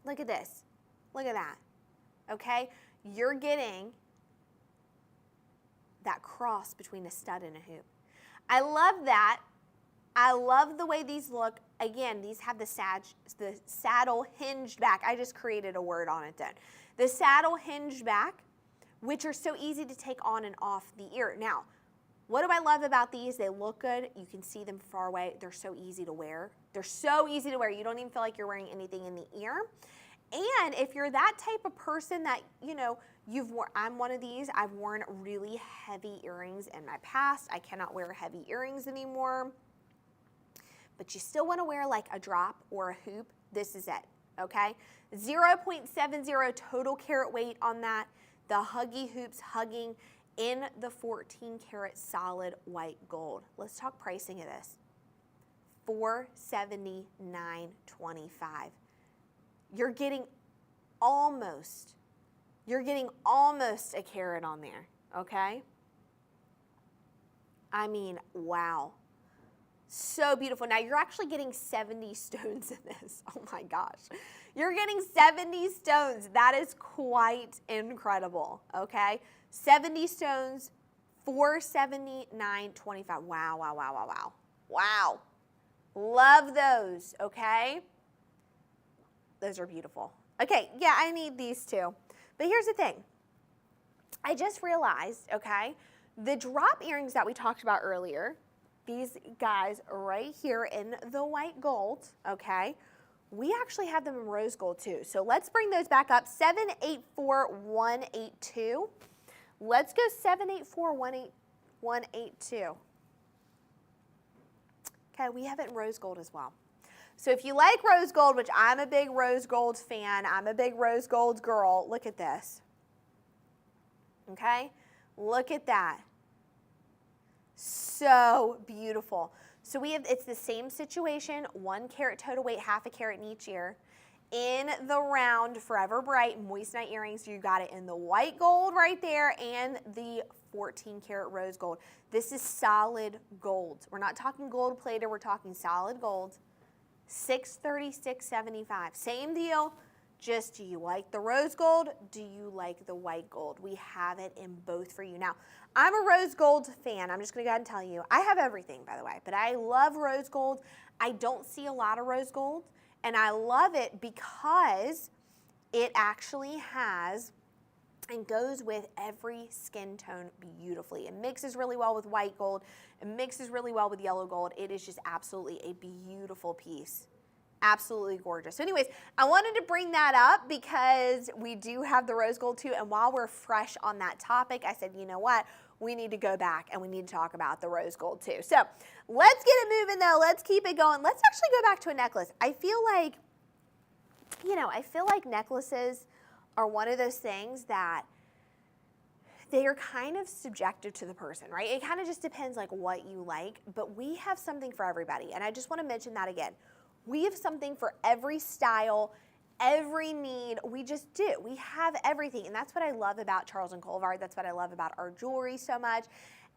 Look at this. Look at that. Okay? You're getting that cross between a stud and a hoop. I love that. I love the way these look. Again, these have the saddle hinged back. I just created a word on it then. The saddle hinged back, which are so easy to take on and off the ear. Now, what do I love about these? They look good. You can see them far away. They're so easy to wear. They're so easy to wear. You don't even feel like you're wearing anything in the ear. And if you're that type of person that, you know, I'm one of these. I've worn really heavy earrings in my past. I cannot wear heavy earrings anymore. But you still want to wear like a drop or a hoop. This is it, okay? 0.70 total carat weight on that. The huggy hoops hugging in the 14 karat solid white gold. Let's talk pricing of this. $479.25. You're getting almost a carat on there, okay? I mean, wow. So beautiful. Now you're actually getting 70 stones in this. Oh my gosh. You're getting 70 stones. That is quite incredible, okay? 70 stones, $479.25. Wow, wow, wow, wow, wow. Wow. Love those, okay? Those are beautiful. Okay, yeah, I need these too. But here's the thing. I just realized, okay, the drop earrings that we talked about earlier, these guys right here in the white gold, okay, we actually have them in rose gold too. So let's bring those back up. 784182. Let's go 784182. Okay, we have it in rose gold as well. So if you like rose gold, which I'm a big rose gold fan, I'm a big rose gold girl, look at this. Okay, look at that. So beautiful. So it's the same situation, 1 carat total weight, half a carat in each ear. In the round Forever Bright moissanite earrings, you got it in the white gold right there and the 14 karat rose gold. This is solid gold. We're not talking gold plated, we're talking solid gold. $636.75. Same deal. Just, do you like the rose gold? Do you like the white gold? We have it in both for you. Now, I'm a rose gold fan. I'm just going to go ahead and tell you. I have everything, by the way, but I love rose gold. I don't see a lot of rose gold, and I love it because it actually has and goes with every skin tone beautifully. It mixes really well with white gold. It mixes really well with yellow gold. It is just absolutely a beautiful piece. Absolutely gorgeous. So anyways, I wanted to bring that up because we do have the rose gold too. And while we're fresh on that topic, I said, you know what? We need to go back and we need to talk about the rose gold too. So let's get it moving though. Let's keep it going. Let's actually go back to a necklace. I feel like, you know, necklaces are one of those things that they are kind of subjective to the person, right? It kind of just depends like what you like, but we have something for everybody. And I just want to mention that again. We have something for every style, every need. We just do. We have everything. And that's what I love about Charles & Colvard. That's what I love about our jewelry so much.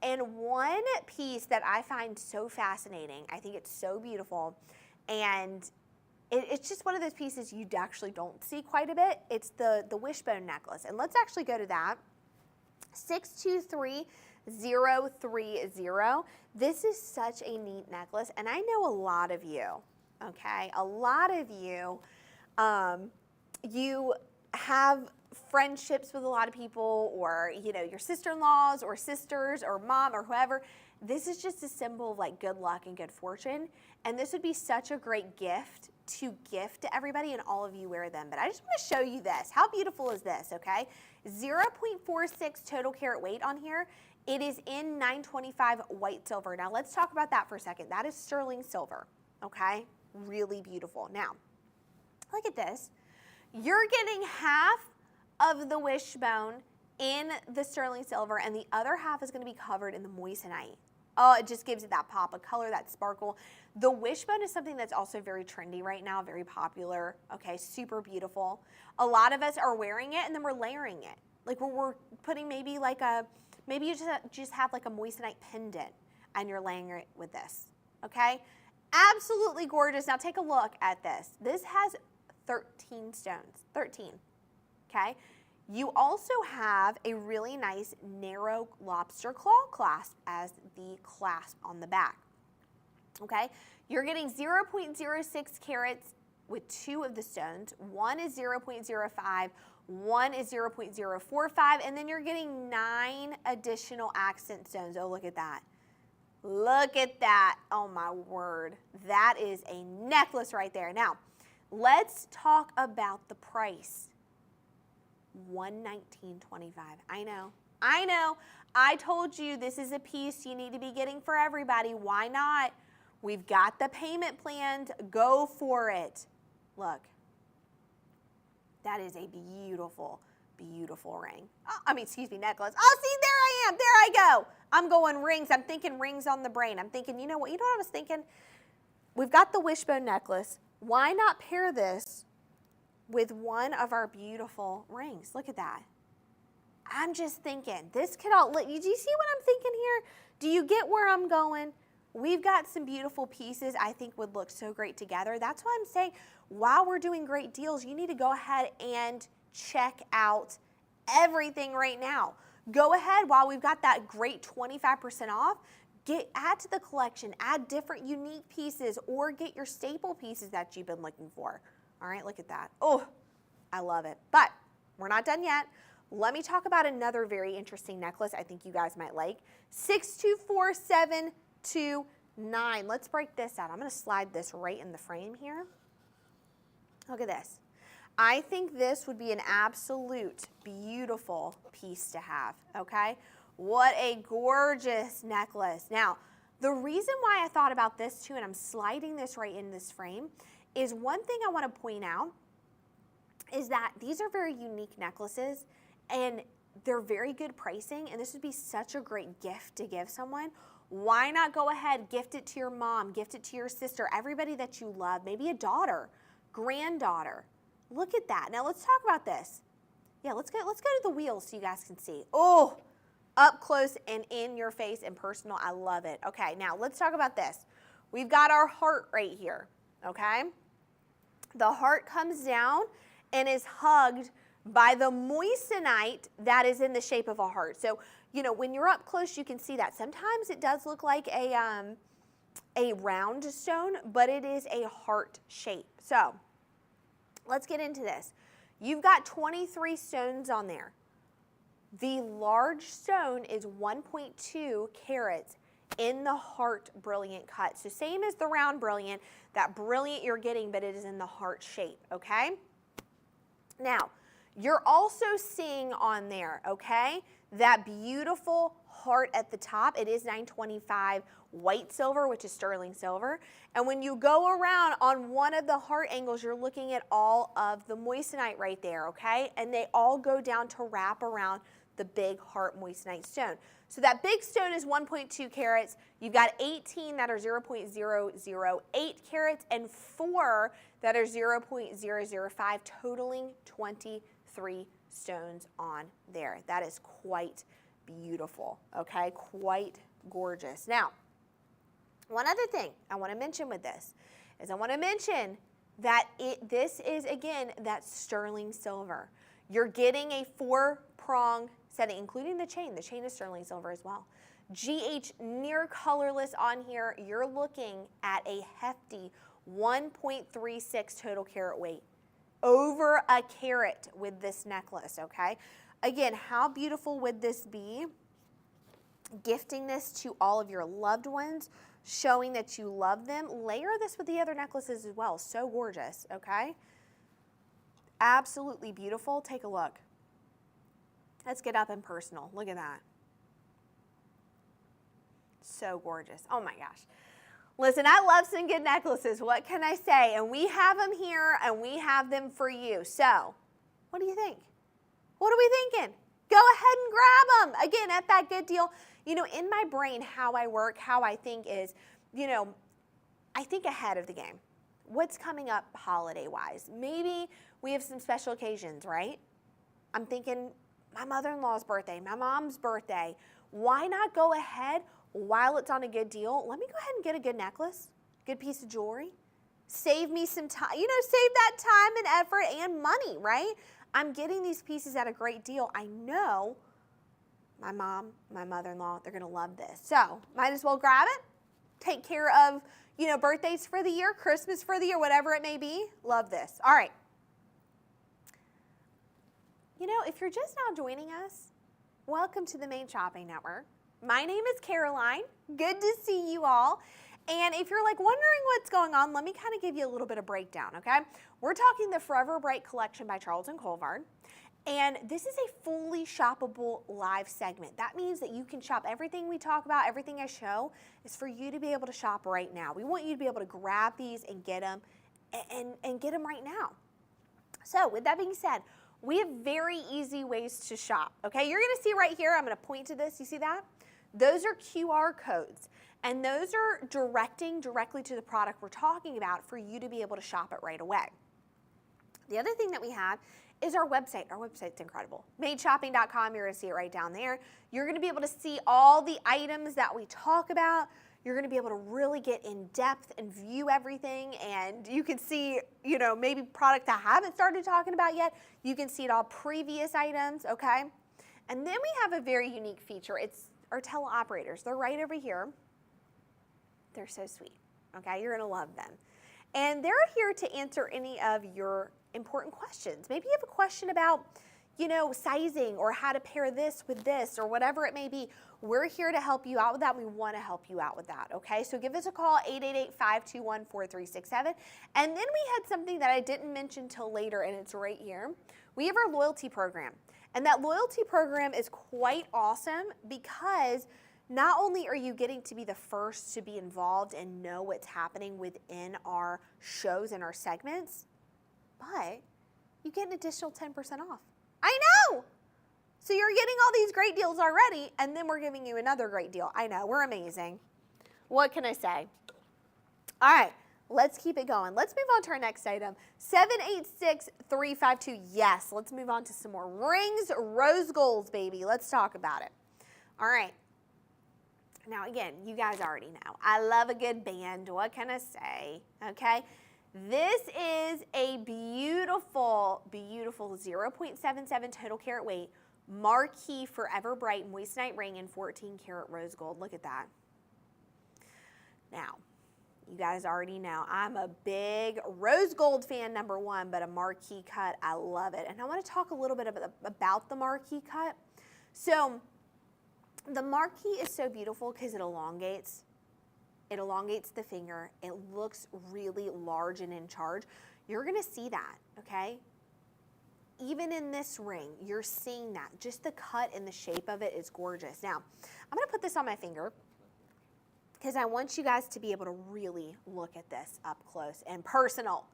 And one piece that I find so fascinating, I think it's so beautiful, and it's just one of those pieces you actually don't see quite a bit. It's the wishbone necklace. And let's actually go to that. 623030. This is such a neat necklace, and I know a lot of you, okay, a lot of you, you have friendships with a lot of people, or, you know, your sister-in-laws or sisters or mom or whoever. This is just a symbol of like good luck and good fortune, and this would be such a great gift to everybody, and all of you wear them. But I just want to show you this. How beautiful is this, okay? 0.46 total carat weight on here. It is in 925 white silver. Now let's talk about that for a second. That is sterling silver, okay? Really beautiful. Now, look at this. You're getting half of the wishbone in the sterling silver, and the other half is going to be covered in the moissanite. Oh, it just gives it that pop of color, that sparkle. The wishbone is something that's also very trendy right now, very popular, okay, super beautiful. A lot of us are wearing it and then we're layering it. Like we're putting maybe like maybe you just have like a moissanite pendant and you're layering it with this, okay? Absolutely gorgeous. Now take a look at this. This has 13 stones, 13, okay? You also have a really nice narrow lobster claw clasp as the clasp on the back, okay? You're getting 0.06 carats with 2 of the stones. One is 0.05, one is 0.045, and then you're getting 9 additional accent stones. Oh, look at that. Look at that. Oh, my word. That is a necklace right there. Now, let's talk about the price. $119.25. I know. I told you this is a piece you need to be getting for everybody. Why not? We've got the payment planned. Go for it. Look. That is a beautiful, beautiful ring. Oh, excuse me, necklace. Oh, see, there I am. There I go. I'm going rings. I'm thinking rings on the brain. I'm thinking, you know what? You know what I was thinking? We've got the wishbone necklace. Why not pair this with one of our beautiful rings? Look at that. I'm just thinking, this could all, do you see what I'm thinking here? Do you get where I'm going? We've got some beautiful pieces I think would look so great together. That's why I'm saying, while we're doing great deals, you need to go ahead and check out everything right now. Go ahead while we've got that great 25% off. Add to the collection, add different unique pieces, or get your staple pieces that you've been looking for. All right, look at that. Oh, I love it. But we're not done yet. Let me talk about another very interesting necklace I think you guys might like. 624729. Let's break this out. I'm going to slide this right in the frame here. Look at this. I think this would be an absolute beautiful piece to have, okay? What a gorgeous necklace. Now, the reason why I thought about this too, and I'm sliding this right in this frame, is one thing I want to point out is that these are very unique necklaces and they're very good pricing, and this would be such a great gift to give someone. Why not go ahead, gift it to your mom, gift it to your sister, everybody that you love, maybe a daughter, granddaughter. Look at that. Now let's talk about this. Yeah, let's go to the wheels so you guys can see. Oh, up close and in your face and personal. I love it. Okay, now let's talk about this. We've got our heart right here, okay? The heart comes down and is hugged by the moissanite that is in the shape of a heart. So, you know, when you're up close, you can see that. Sometimes it does look like a round stone, but it is a heart shape. So, let's get into this. You've got 23 stones on there. The large stone is 1.2 carats in the heart brilliant cut. So same as the round brilliant, that brilliant you're getting, but it is in the heart shape, okay? Now, you're also seeing on there, okay, that beautiful heart at the top. It is 925 white silver, which is sterling silver. And when you go around on one of the heart angles, you're looking at all of the moissanite right there, okay? And they all go down to wrap around the big heart moissanite stone. So that big stone is 1.2 carats. You've got 18 that are 0.008 carats and 4 that are 0.005, totaling 23 stones on there. That is quite beautiful, okay? Quite gorgeous. Now, one other thing I want to mention with this is I want to mention that this is, again, that sterling silver. You're getting a 4-prong setting, including the chain. The chain is sterling silver as well. GH near colorless on here. You're looking at a hefty 1.36 total carat weight. Over a carat with this necklace, okay? Again, how beautiful would this be? Gifting this to all of your loved ones, showing that you love them. Layer this with the other necklaces as well. So gorgeous, okay? Absolutely beautiful. Take a look. Let's get up and personal. Look at that. So gorgeous. Oh my gosh. Listen, I love some good necklaces. What can I say? And we have them here and we have them for you. So, what do you think? What are we thinking? Go ahead and grab them. Again, at that good deal. You know, in my brain, how I work, how I think is, you know, I think ahead of the game. What's coming up holiday-wise? Maybe we have some special occasions, right? I'm thinking my mother-in-law's birthday, my mom's birthday. Why not go ahead while it's on a good deal? Let me go ahead and get a good necklace, good piece of jewelry. Save me some time, you know, save that time and effort and money, right? I'm getting these pieces at a great deal. I know my mom, my mother-in-law, they're gonna love this. So might as well grab it, take care of, you know, birthdays for the year, Christmas for the year, whatever it may be. Love this. All right. You know, if you're just now joining us, welcome to the Made Shopping Network. My name is Caroline. Good to see you all. And if you're like wondering what's going on, let me kind of give you a little bit of breakdown, okay? We're talking the Forever Bright collection by Charles Colvard. And this is a fully shoppable live segment. That means that you can shop everything we talk about, everything I show is for you to be able to shop right now. We want you to be able to grab these and get them and get them right now. So with that being said, we have very easy ways to shop, okay? You're gonna see right here, I'm gonna point to this, you see that? Those are QR codes, and those are directing directly to the product we're talking about for you to be able to shop it right away. The other thing that we have is our website. Our website's incredible. Madeshopping.com, you're gonna see it right down there. You're gonna be able to see all the items that we talk about. You're gonna be able to really get in depth and view everything, and you can see, you know, maybe product I haven't started talking about yet. You can see it all previous items, okay? And then we have a very unique feature. It's our teleoperators. They're right over here. They're so sweet, okay? You're gonna love them. And they're here to answer any of your important questions. Maybe you have a question about, you know, sizing or how to pair this with this or whatever it may be. We're here to help you out with that. We want to help you out with that, okay? So give us a call, 888-521-4367. And then we had something that I didn't mention till later, and it's right here. We have our loyalty program. And that loyalty program is quite awesome because not only are you getting to be the first to be involved and know what's happening within our shows and our segments, but you get an additional 10% off. I know! So you're getting all these great deals already, and then we're giving you another great deal. I know, we're amazing. What can I say? All right, let's keep it going. Let's move on to our next item. 786-352, yes, let's move on to some more rings, rose golds, baby. Let's talk about it. All right. Now again, you guys already know, I love a good band. What can I say? Okay. This is a beautiful, beautiful 0.77 total carat weight marquee Forever Bright moissanite ring in 14 karat rose gold. Look at that. Now, you guys already know I'm a big rose gold fan, number one, but a marquee cut, I love it. And I want to talk a little bit about the marquee cut. So the marquee is so beautiful because it elongates. It elongates the finger. It looks really large and in charge. You're gonna see that, okay? Even in this ring, you're seeing that. Just the cut and the shape of it is gorgeous. Now, I'm gonna put this on my finger because I want you guys to be able to really look at this up close and personal.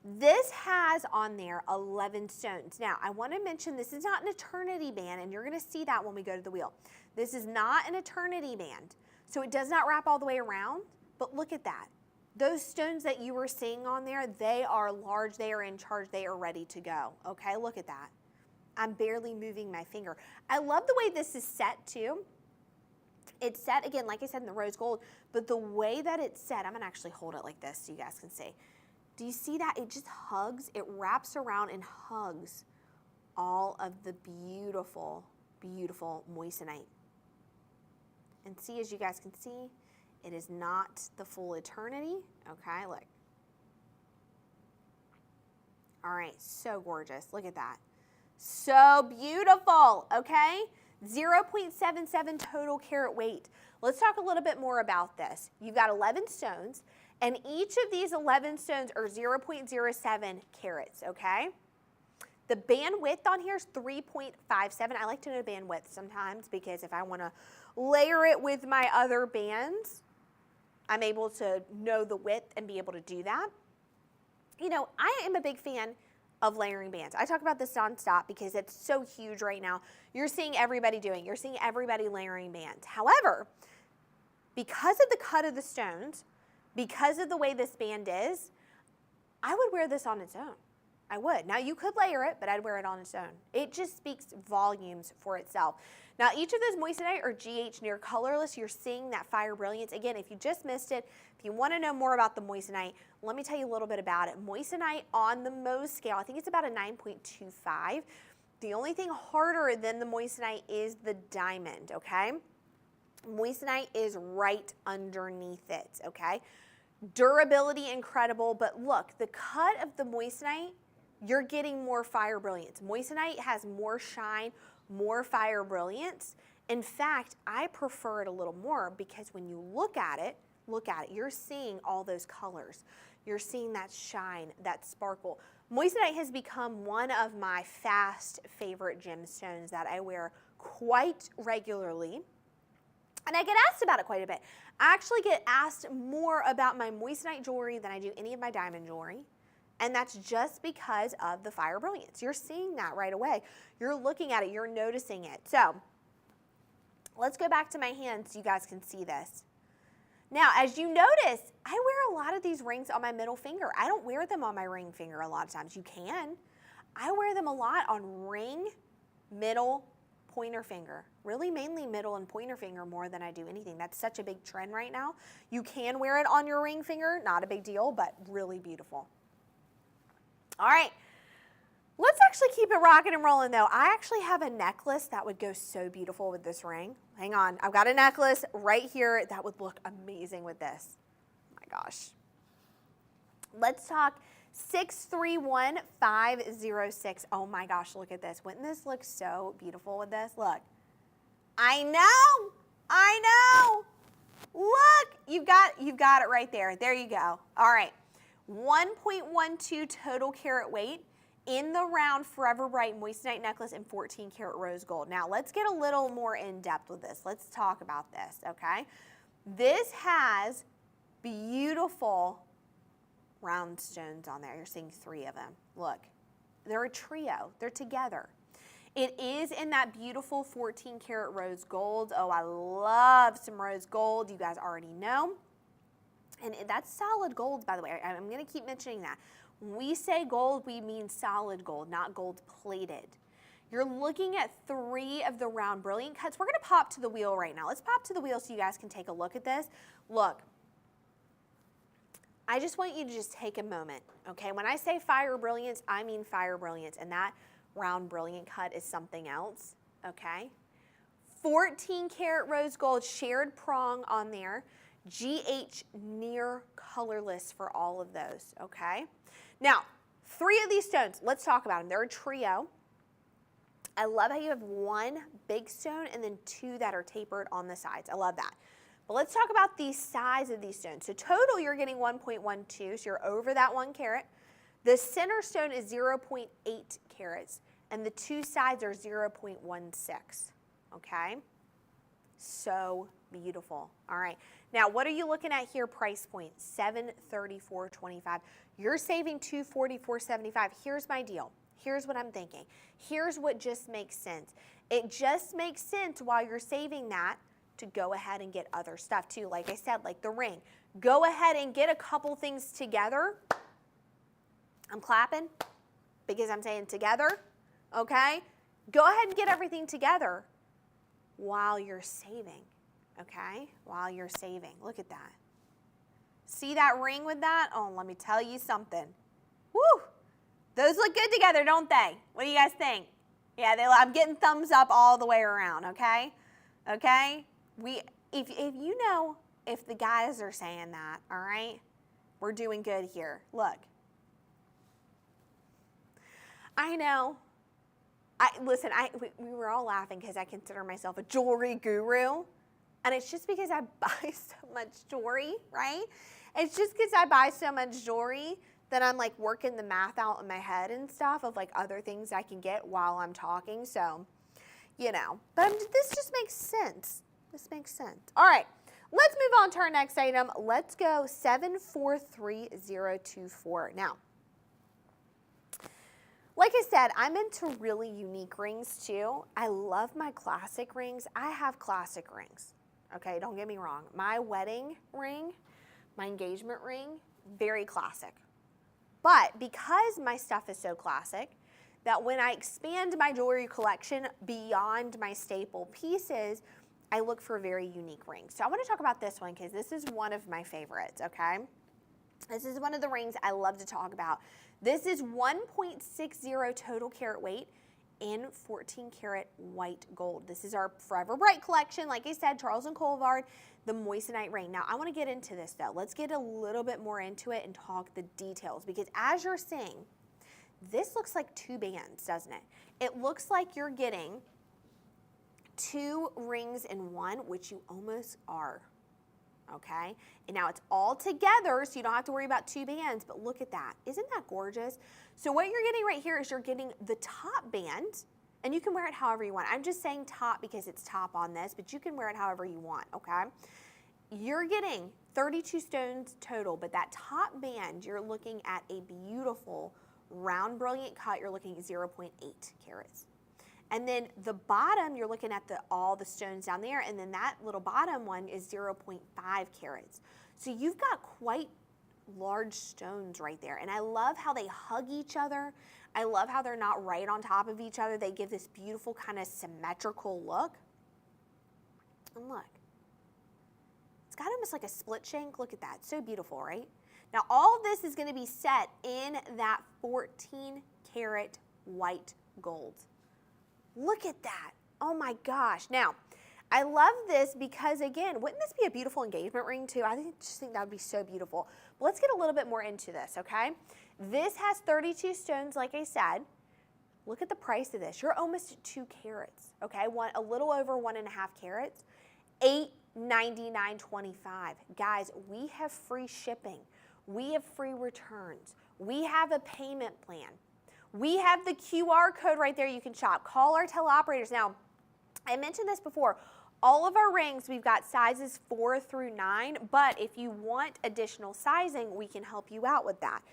This has on there 11 stones. Now, I wanna mention this is not an eternity band, and you're gonna see that when we go to the wheel. This is not an eternity band. So it does not wrap all the way around, but look at that. Those stones that you were seeing on there, they are large, they are in charge, they are ready to go, okay? Look at that. I'm barely moving my finger. I love the way this is set too. It's set, again, like I said, in the rose gold, but the way that it's set, I'm gonna actually hold it like this so you guys can see. Do you see that? It just hugs, it wraps around and hugs all of the beautiful, beautiful moissanite. And see, as you guys can see, it is not the full eternity. Okay, look. All right, so gorgeous. Look at that. So beautiful, okay? 0.77 total carat weight. Let's talk a little bit more about this. You've got 11 stones, and each of these 11 stones are 0.07 carats, okay? The band width on here is 3.57. I like to know band width sometimes because if I want to layer it with my other bands, I'm able to know the width and be able to do that. You know, I am a big fan of layering bands. I talk about this nonstop because it's so huge right now. You're seeing everybody doing, you're seeing everybody layering bands. However, because of the cut of the stones, because of the way this band is, I would wear this on its own. I would. Now you could layer it, but I'd wear it on its own. It just speaks volumes for itself. Now each of those moissanite or GH near colorless, you're seeing that fire brilliance. Again, if you just missed it, if you want to know more about the moissanite, let me tell you a little bit about it. Moissanite on the Mohs scale, I think it's about a 9.25. The only thing harder than the moissanite is the diamond, okay? Moissanite is right underneath it, okay? Durability incredible, but look, the cut of the moissanite, you're getting more fire brilliance. Moissanite has more shine, more fire brilliance. In fact, I prefer it a little more because when you look at it, you're seeing all those colors. You're seeing that shine, that sparkle. Moissanite has become one of my fast favorite gemstones that I wear quite regularly. And I get asked about it quite a bit. I actually get asked more about my moissanite jewelry than I do any of my diamond jewelry. And that's just because of the fire brilliance. You're seeing that right away. You're looking at it, you're noticing it. So let's go back to my hand so you guys can see this. Now, as you notice, I wear a lot of these rings on my middle finger. I don't wear them on my ring finger a lot of times. You can. I wear them a lot on ring, middle, pointer finger. Really mainly middle and pointer finger more than I do anything. That's such a big trend right now. You can wear it on your ring finger, not a big deal, but really beautiful. All right, let's actually keep it rocking and rolling though. I actually have a necklace that would go so beautiful with this ring. Hang on, I've got a necklace right here that would look amazing with this. Oh my gosh. Let's talk 631506. Oh my gosh, look at this. Wouldn't this look so beautiful with this? Look. I know. Look, you've got it right there. There you go. All right. 1.12 total carat weight in the round Forever Bright moissanite necklace in 14 karat rose gold. Now let's get a little more in depth with this. Let's talk about this, okay? This has beautiful round stones on there. You're seeing 3 of them. Look, they're a trio. They're together. It is in that beautiful 14 karat rose gold. Oh, I love some rose gold. You guys already know. And that's solid gold, by the way. I'm going to keep mentioning that. When we say gold, we mean solid gold, not gold plated. You're looking at 3 of the round brilliant cuts. We're going to pop to the wheel right now. Let's pop to the wheel so you guys can take a look at this. Look, I just want you to just take a moment, okay? When I say fire brilliance, I mean fire brilliance, and that round brilliant cut is something else, okay? 14 karat rose gold, shared prong on there. GH near colorless for all of those, okay? Now, 3 of these stones, let's talk about them. They're a trio. I love how you have 1 big stone and then 2 that are tapered on the sides. I love that. But let's talk about the size of these stones. So total, you're getting 1.12, so you're over that 1 carat. The center stone is 0.8 carats, and the 2 sides are 0.16, okay? So beautiful. All right. Now, what are you looking at here? Price point, $734.25. You're saving $244.75. Here's my deal. Here's what I'm thinking. Here's what just makes sense. It just makes sense while you're saving that to go ahead and get other stuff too. Like I said, like the ring. Go ahead and get a couple things together. I'm clapping because I'm saying together, okay? Go ahead and get everything together while you're saving, okay? While you're saving. Look at that. See that ring with that? Oh, let me tell you something. Woo! Those look good together, don't they? What do you guys think? Yeah, I'm getting thumbs up all the way around, okay? Okay? If you know if the guys are saying that, all right? We're doing good here. Look. I know. Listen, we were all laughing because I consider myself a jewelry guru. And it's just because I buy so much jewelry, right? It's just because I buy so much jewelry that I'm like working the math out in my head and stuff of like other things I can get while I'm talking. So, you know, but this just makes sense. This makes sense. All right, let's move on to our next item. Let's go 743024. Now, Like I said, I'm into really unique rings too. I love my classic rings. I have classic rings. Okay, don't get me wrong. My wedding ring, my engagement ring, very classic. But because my stuff is so classic, that when I expand my jewelry collection beyond my staple pieces, I look for very unique rings. So I want to talk about this one because this is one of my favorites, okay? This is one of the rings I love to talk about. This is 1.60 total carat weight in 14 karat white gold. This is our Forever Bright collection. Like I said, Charles and Colvard, the moissanite ring. Now I want to get into this though. Let's get a little bit more into it and talk the details, because as you're seeing, this looks like two bands, doesn't it? It looks like you're getting two rings in one, which you almost are, okay? And now it's all together, so you don't have to worry about two bands, but look at that. Isn't that gorgeous? So what you're getting right here is you're getting the top band, and you can wear it however you want. I'm just saying top because it's top on this, but you can wear it however you want, okay? You're getting 32 stones total, but that top band, you're looking at a beautiful round brilliant cut. You're looking at 0.8 carats. And then the bottom, you're looking at all the stones down there, and then that little bottom one is 0.5 carats. So you've got quite large stones right there. And I love how they hug each other. I love how they're not right on top of each other. They give this beautiful kind of symmetrical look. And look, it's got almost like a split shank. Look at that, so beautiful, right? Now all of this is gonna be set in that 14 karat white gold. Look at that, oh my gosh. Now, I love this because again, wouldn't this be a beautiful engagement ring too? I just think that would be so beautiful. But let's get a little bit more into this, okay? This has 32 stones, like I said. Look at the price of this. You're almost at 2 carats, okay? A little over 1.5 carats, $899.25. Guys, we have free shipping. We have free returns. We have a payment plan. We have the QR code right there you can shop. Call our teleoperators. Now, I mentioned this before. All of our rings, we've got sizes 4 through 9, but if you want additional sizing, we can help you out with that.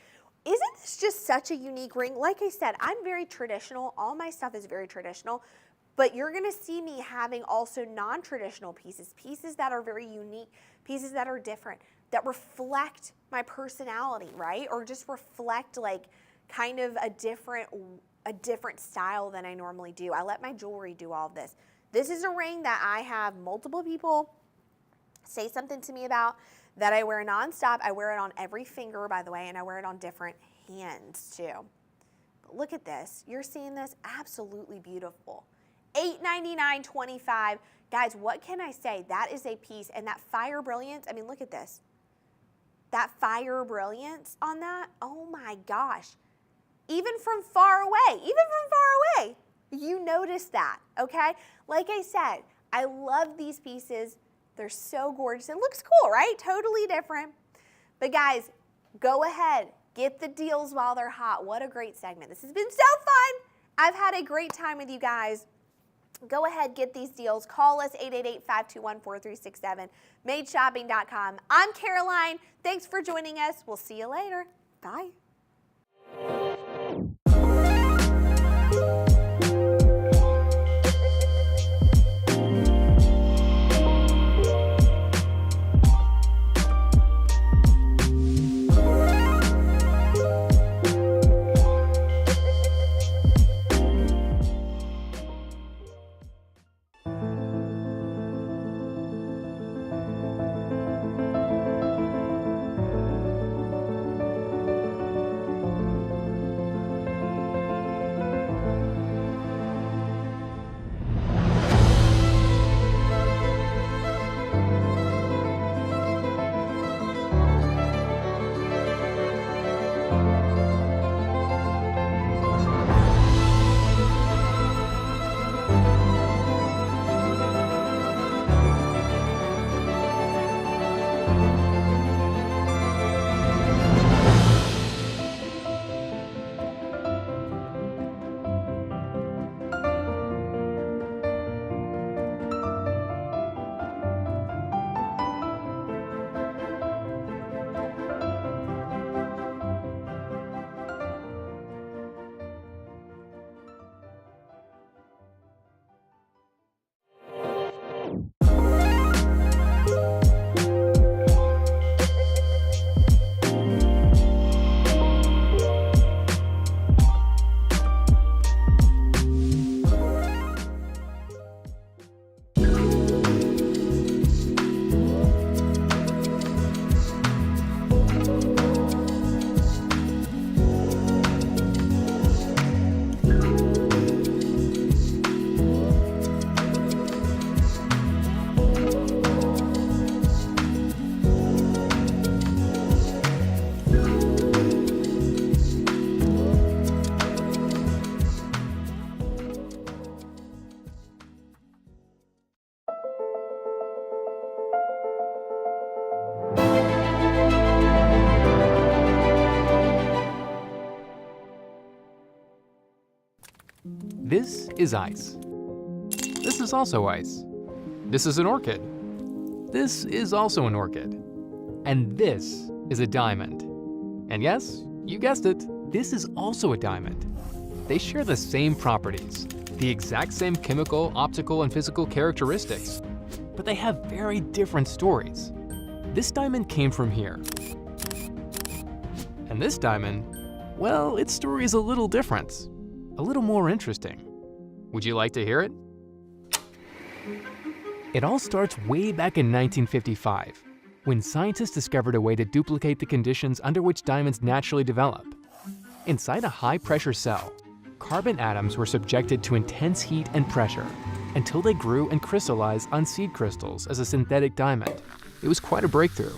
Isn't this just such a unique ring? Like I said, I'm very traditional. All my stuff is very traditional, but you're gonna see me having also non-traditional pieces, pieces that are very unique, pieces that are different, that reflect my personality, right? Or just reflect like kind of a different style than I normally do. I let my jewelry do all of this. This is a ring that I have multiple people say something to me about, that I wear nonstop. I wear it on every finger, by the way, and I wear it on different hands too. But look at this. You're seeing this? Absolutely beautiful. $899.25. Guys, what can I say? That is a piece, and that fire brilliance, I mean, look at this. That fire brilliance on that, oh my gosh. Even from far away, you notice that, okay? Like I said, I love these pieces. They're so gorgeous. It looks cool, right? Totally different. But guys, go ahead, get the deals while they're hot. What a great segment. This has been so fun. I've had a great time with you guys. Go ahead, get these deals. Call us 888-521-4367, madeshopping.com. I'm Caroline. Thanks for joining us. We'll see you later. Bye. This is ice. This is also ice. This is an orchid. This is also an orchid. And this is a diamond. And yes, you guessed it, this is also a diamond. They share the same properties, the exact same chemical, optical, and physical characteristics, but they have very different stories. This diamond came from here. And this diamond, well, its story is a little different, a little more interesting. Would you like to hear it? It all starts way back in 1955, when scientists discovered a way to duplicate the conditions under which diamonds naturally develop. Inside a high-pressure cell, carbon atoms were subjected to intense heat and pressure until they grew and crystallized on seed crystals as a synthetic diamond. It was quite a breakthrough,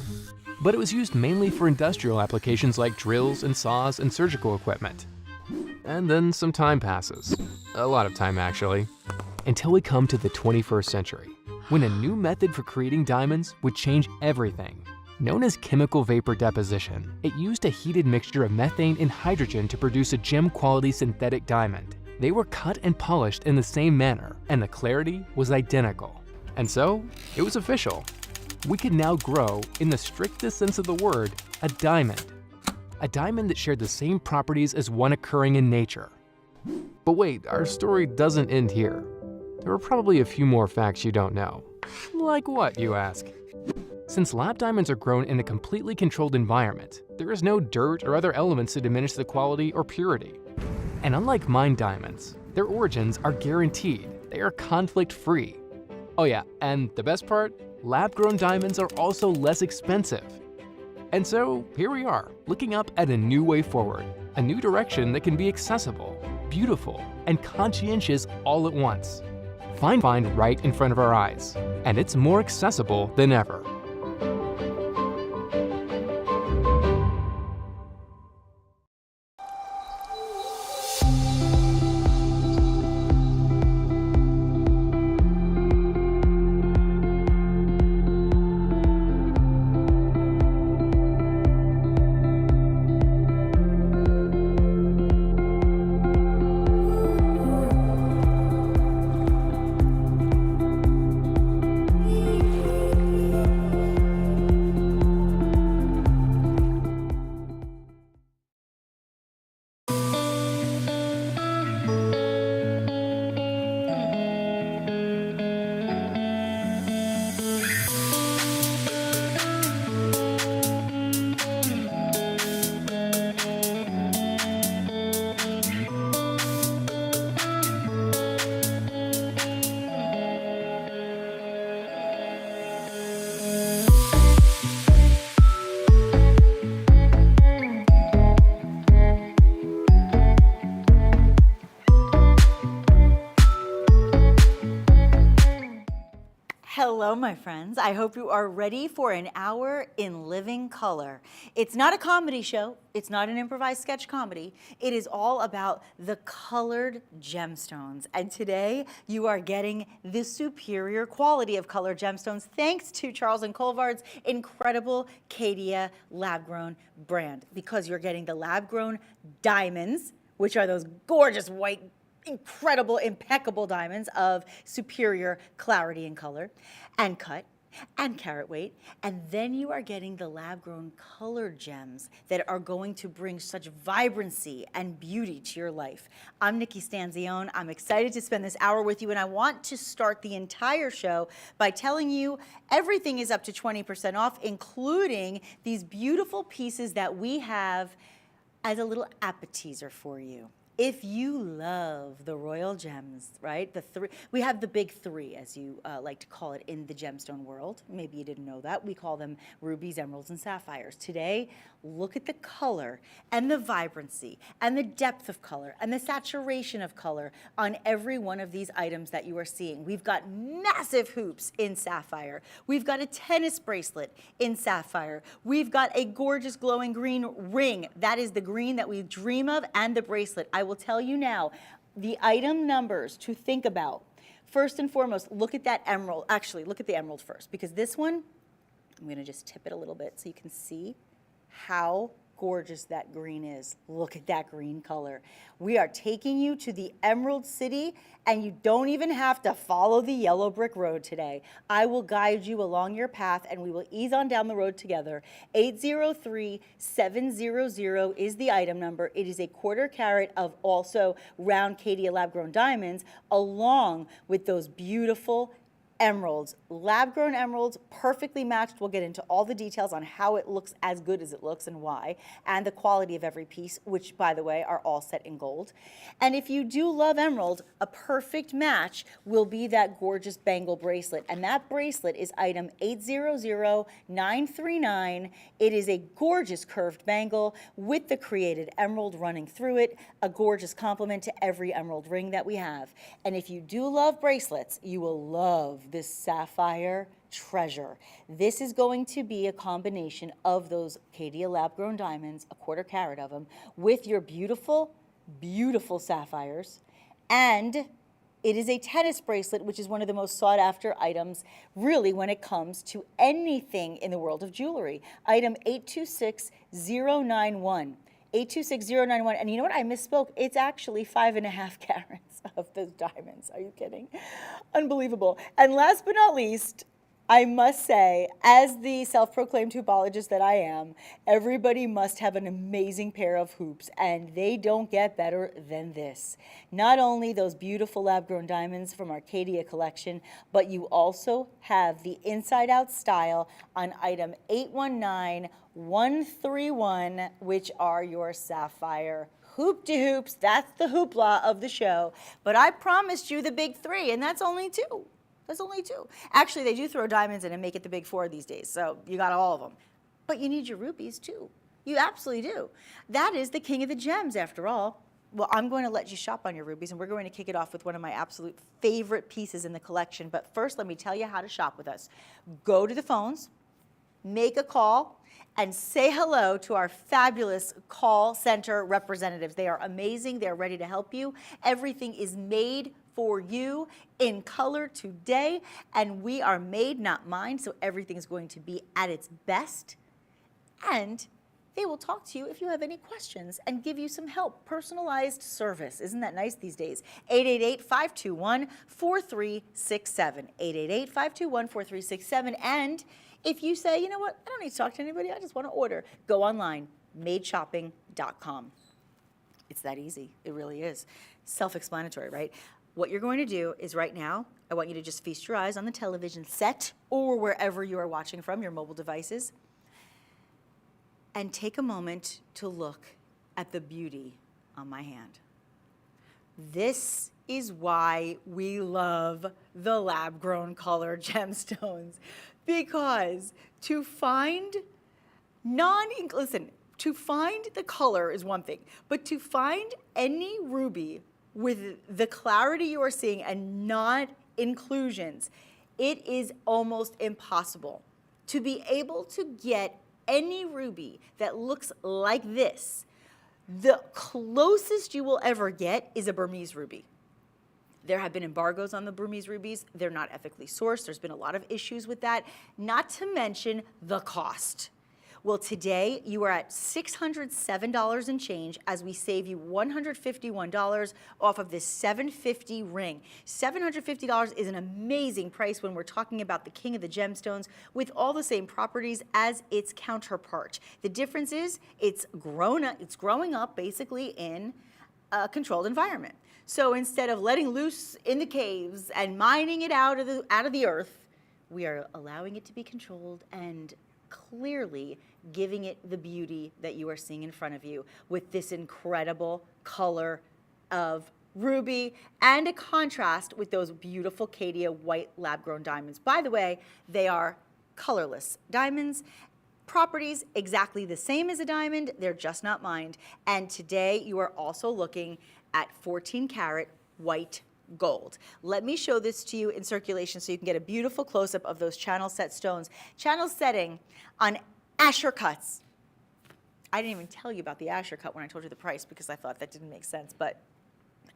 but it was used mainly for industrial applications like drills and saws and surgical equipment. And then some time passes, a lot of time actually, until we come to the 21st century, when a new method for creating diamonds would change everything. Known as chemical vapor deposition, it used a heated mixture of methane and hydrogen to produce a gem-quality synthetic diamond. They were cut and polished in the same manner, and the clarity was identical. And so, it was official. We could now grow, in the strictest sense of the word, a diamond. A diamond that shared the same properties as one occurring in nature. But wait, our story doesn't end here. There are probably a few more facts you don't know. Like what, you ask? Since lab diamonds are grown in a completely controlled environment, there is no dirt or other elements to diminish the quality or purity. And unlike mined diamonds, their origins are guaranteed. They are conflict-free. Oh yeah, and the best part? Lab-grown diamonds are also less expensive. And so, here we are, looking up at a new way forward, a new direction that can be accessible, beautiful, and conscientious all at once. Find right in front of our eyes, and it's more accessible than ever. Hello, my friends. I hope you are ready for an hour in living color. It's not a comedy show. It's not an improvised sketch comedy. It is all about the colored gemstones. And today you are getting the superior quality of colored gemstones thanks to Charles and Colvard's incredible Caydia lab-grown brand, because you're getting the lab-grown diamonds, which are those gorgeous white, incredible, impeccable diamonds of superior clarity and color and cut and carat weight. And then you are getting the lab-grown colored gems that are going to bring such vibrancy and beauty to your life. I'm Nikki Stanzione. I'm excited to spend this hour with you, and I want to start the entire show by telling you everything is up to 20% off, including these beautiful pieces that we have as a little appetizer for you. If you love the royal gems, right? We have the big three, as you like to call it in the gemstone world. Maybe you didn't know that. We call them rubies, emeralds, and sapphires. Today, look at the color and the vibrancy and the depth of color and the saturation of color on every one of these items that you are seeing. We've got massive hoops in sapphire. We've got a tennis bracelet in sapphire. We've got a gorgeous glowing green ring. That is the green that we dream of, and the bracelet. I will tell you now, the item numbers to think about. First and foremost, look at that emerald. Actually, look at the emerald first, because this one, I'm gonna just tip it a little bit so you can see how gorgeous that green is. Look at that green color. We are taking you to the Emerald City, and you don't even have to follow the yellow brick road today. I will guide you along your path, and we will ease on down the road together. 803700 is the item number. It is a 1/4 carat of also round Caydia lab-grown diamonds, along with those beautiful emeralds, lab-grown emeralds, perfectly matched. We'll get into all the details on how it looks as good as it looks and why, and the quality of every piece, which, by the way, are all set in gold. And if you do love emerald, a perfect match will be that gorgeous bangle bracelet, and that bracelet is item 800939. It is a gorgeous curved bangle with the created emerald running through it, a gorgeous complement to every emerald ring that we have. And if you do love bracelets, you will love this sapphire treasure. This is going to be a combination of those Caydia lab-grown diamonds, a 1/4 carat of them, with your beautiful, beautiful sapphires. And it is a tennis bracelet, which is one of the most sought-after items, really, when it comes to anything in the world of jewelry. Item 826091. 826091, and you know what, I misspoke. It's actually 5.5 carats of those diamonds. Are you kidding? Unbelievable. And last but not least, I must say, as the self-proclaimed hoopologist that I am, everybody must have an amazing pair of hoops, and they don't get better than this. Not only those beautiful lab-grown diamonds from our Caydia collection, but you also have the inside-out style on item 819131, which are your sapphire hoop-de-hoops. That's the hoopla of the show. But I promised you the big 3, and that's only 2. That's only 2. Actually, they do throw diamonds in and make it the big 4 these days, so you got all of them. But you need your rubies, too. You absolutely do. That is the king of the gems, after all. Well, I'm going to let you shop on your rubies, and we're going to kick it off with one of my absolute favorite pieces in the collection. But first, let me tell you how to shop with us. Go to the phones, make a call, and say hello to our fabulous call center representatives. They are amazing. They're ready to help you. Everything is made for you in color today, and we are made, not mined, so everything is going to be at its best. And they will talk to you if you have any questions and give you some help. Personalized service. Isn't that nice these days? 888-521-4367. 888-521-4367. And if you say, you know what, I don't need to talk to anybody, I just want to order, go online, madeshopping.com. It's that easy. It really is. Self-explanatory, right? What you're going to do is right now, I want you to just feast your eyes on the television set or wherever you are watching from, your mobile devices, and take a moment to look at the beauty on my hand. This is why we love the lab-grown color gemstones, because to find to find the color is one thing, but to find any ruby with the clarity you are seeing and not inclusions, it is almost impossible. To be able to get any ruby that looks like this, the closest you will ever get is a Burmese ruby. There have been embargoes on the Burmese rubies. They're not ethically sourced. There's been a lot of issues with that, not to mention the cost. Well, today you are at $607 and change as we save you $151 off of this $750 ring. $750 is an amazing price when we're talking about the king of the gemstones with all the same properties as its counterpart. The difference is it's growing up basically in a controlled environment. So instead of letting loose in the caves and mining it out of the earth, we are allowing it to be controlled and clearly giving it the beauty that you are seeing in front of you with this incredible color of ruby and a contrast with those beautiful Caydia white lab-grown diamonds. By the way, they are colorless diamonds. Properties exactly the same as a diamond, they're just not mined. And today you are also looking at 14 karat white gold. Let me show this to you in circulation so you can get a beautiful close-up of those channel set stones. Channel setting on Asher cuts. I didn't even tell you about the Asher cut when I told you the price because I thought that didn't make sense, but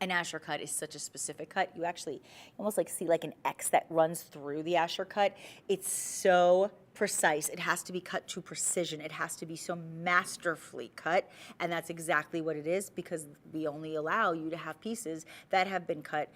An Asher cut is such a specific cut. You actually almost like see like an X that runs through the Asher cut. It's so precise. It has to be cut to precision. It has to be so masterfully cut. And that's exactly what it is, because we only allow you to have pieces that have been cut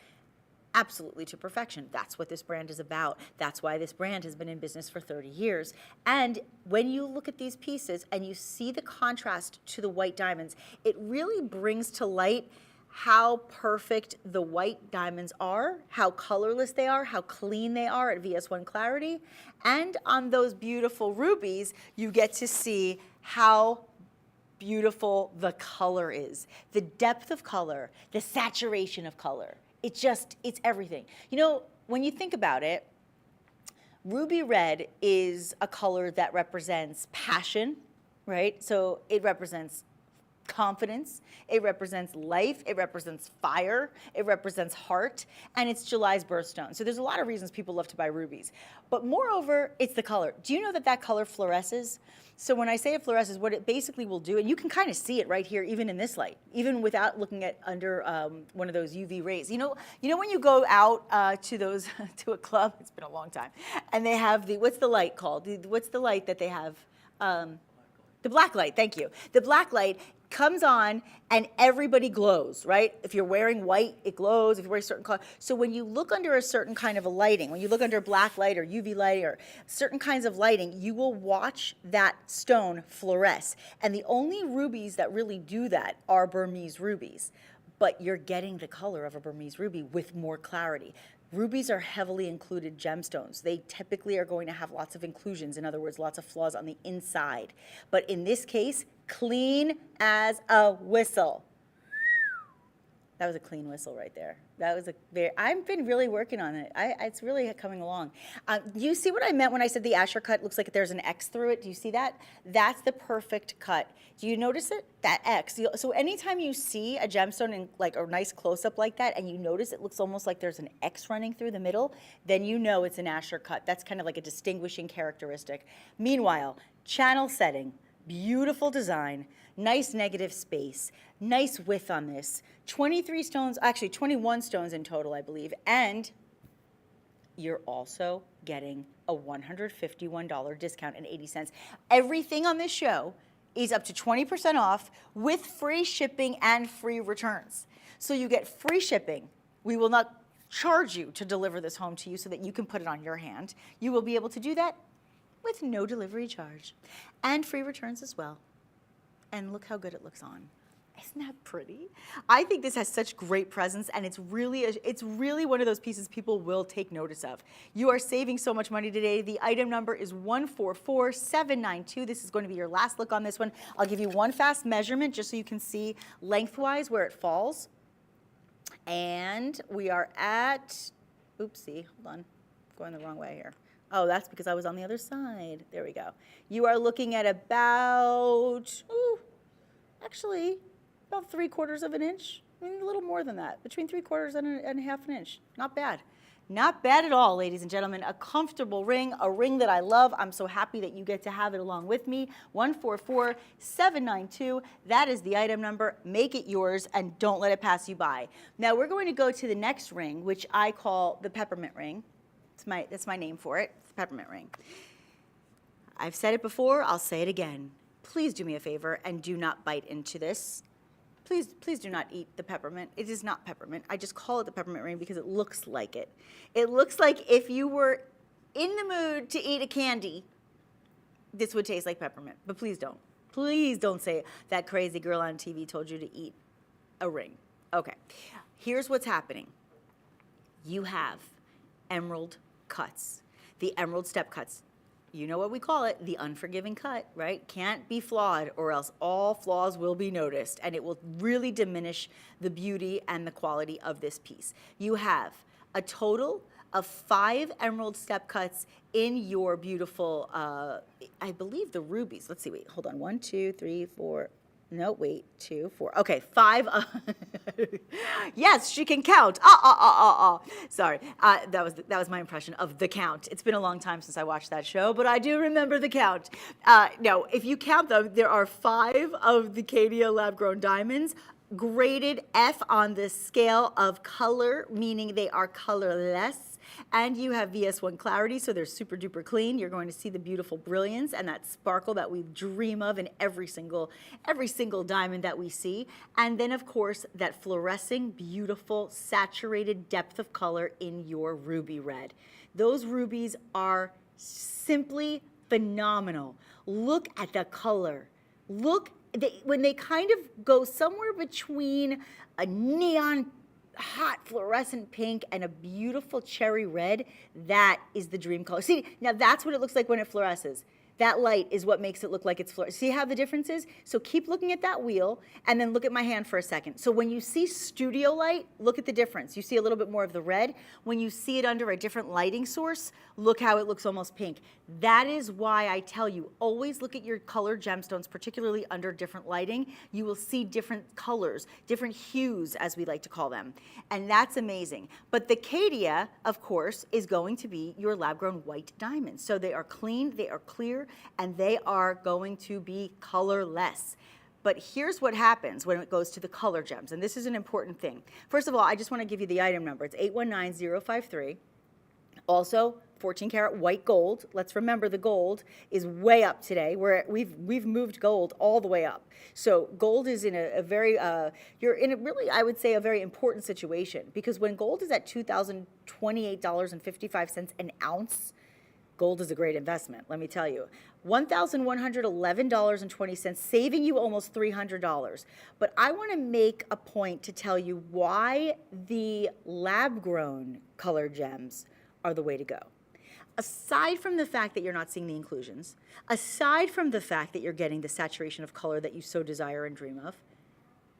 absolutely to perfection. That's what this brand is about. That's why this brand has been in business for 30 years. And when you look at these pieces and you see the contrast to the white diamonds, it really brings to light how perfect the white diamonds are, how colorless they are, how clean they are at VS1 clarity. And on those beautiful rubies, you get to see how beautiful the color is, the depth of color, the saturation of color. It's everything. You know, when you think about it, ruby red is a color that represents passion, right? So it represents confidence, it represents life, it represents fire, it represents heart, and it's July's birthstone. So there's a lot of reasons people love to buy rubies. But moreover, it's the color. Do you know that that color fluoresces? So when I say it fluoresces, what it basically will do, and you can kind of see it right here, even in this light, even without looking at under one of those UV rays. You know when you go out to those to a club, it's been a long time, and they have the, what's the light called? What's the light that they have? The black light, thank you. The black light comes on and everybody glows, right? If you're wearing white, it glows. If you're wearing a certain color. So when you look under a certain kind of a lighting, when you look under black light or UV light or certain kinds of lighting, you will watch that stone fluoresce. And the only rubies that really do that are Burmese rubies. But you're getting the color of a Burmese ruby with more clarity. Rubies are heavily included gemstones. They typically are going to have lots of inclusions, in other words, lots of flaws on the inside. But in this case, clean as a whistle. That was a clean whistle right there. That was a very, I've been really working on it. It's really coming along. You see what I meant when I said the Asher cut looks like there's an X through it? Do you see that? That's the perfect cut. Do you notice it? That X. So anytime you see a gemstone in like a nice close-up like that and you notice it looks almost like there's an X running through the middle, then you know it's an Asher cut. That's kind of like a distinguishing characteristic. Meanwhile, channel setting, beautiful design, nice negative space, nice width on this. 23 stones, actually 21 stones in total, I believe. And you're also getting a $151 discount and 80 cents. Everything on this show is up to 20% off with free shipping and free returns. So you get free shipping. We will not charge you to deliver this home to you so that you can put it on your hand. You will be able to do that with no delivery charge and free returns as well. And look how good it looks on. Isn't that pretty? I think this has such great presence, and it's really one of those pieces people will take notice of. You are saving so much money today. The item number is 144792. This is going to be your last look on this one. I'll give you one fast measurement just so you can see lengthwise where it falls. And we are at, oopsie, hold on, I'm going the wrong way here. Oh, that's because I was on the other side. There we go. You are looking at about, actually, about 3/4 of an inch. I mean, a little more than that, between 3/4 and a half an inch. Not bad. Not bad at all, ladies and gentlemen. A comfortable ring, a ring that I love. I'm so happy that you get to have it along with me. 144792. That is the item number. Make it yours and don't let it pass you by. Now we're going to go to the next ring, which I call the peppermint ring. That's my name for it. It's the peppermint ring. I've said it before, I'll say it again. Please do me a favor and do not bite into this. Please do not eat the peppermint. It is not peppermint. I just call it the peppermint ring because it looks like it. It looks like if you were in the mood to eat a candy, this would taste like peppermint. But please don't. Please don't say that crazy girl on TV told you to eat a ring. Okay, here's what's happening. You have emerald cuts, the emerald step cuts. You know what we call it, the unforgiving cut, right? Can't be flawed or else all flaws will be noticed and it will really diminish the beauty and the quality of this piece. You have a total of 5 emerald step cuts in your beautiful, I believe the rubies. Let's see, wait, hold on. 1, 2, 3, 4. No, wait, 2, 4. Okay, 5. Yes, she can count. Sorry, that was my impression of the count. It's been a long time since I watched that show, but I do remember the count. No, if you count them, there are 5 of the Caydia lab-grown diamonds graded F on the scale of color, meaning they are colorless. And you have VS1 clarity, so they're super duper clean. You're going to see the beautiful brilliance and that sparkle that we dream of in every single diamond that we see. And then of course, that fluorescing, beautiful, saturated depth of color in your ruby red. Those rubies are simply phenomenal. Look at the color. Look, when they kind of go somewhere between a neon hot fluorescent pink and a beautiful cherry red, that is the dream color. See, now that's what it looks like when it fluoresces. That light is what makes it look like it's fluorescent. See how the difference is? So keep looking at that wheel and then look at my hand for a second. So when you see studio light, look at the difference. You see a little bit more of the red. When you see it under a different lighting source, look how it looks almost pink. That is why I tell you, always look at your colored gemstones, particularly under different lighting. You will see different colors, different hues, as we like to call them. And that's amazing. But the Caydia, of course, is going to be your lab-grown white diamonds. So they are clean, they are clear, and they are going to be colorless. But here's what happens when it goes to the color gems, and this is an important thing. First of all, I just want to give you the item number. It's 819053. Also, 14 karat white gold. Let's remember the gold is way up today. We've moved gold all the way up. So gold is in a very, you're in a really, I would say, a very important situation, because when gold is at $2,028.55 an ounce, gold is a great investment, let me tell you. $1,111.20, saving you almost $300. But I want to make a point to tell you why the lab-grown color gems are the way to go. Aside from the fact that you're not seeing the inclusions, aside from the fact that you're getting the saturation of color that you so desire and dream of,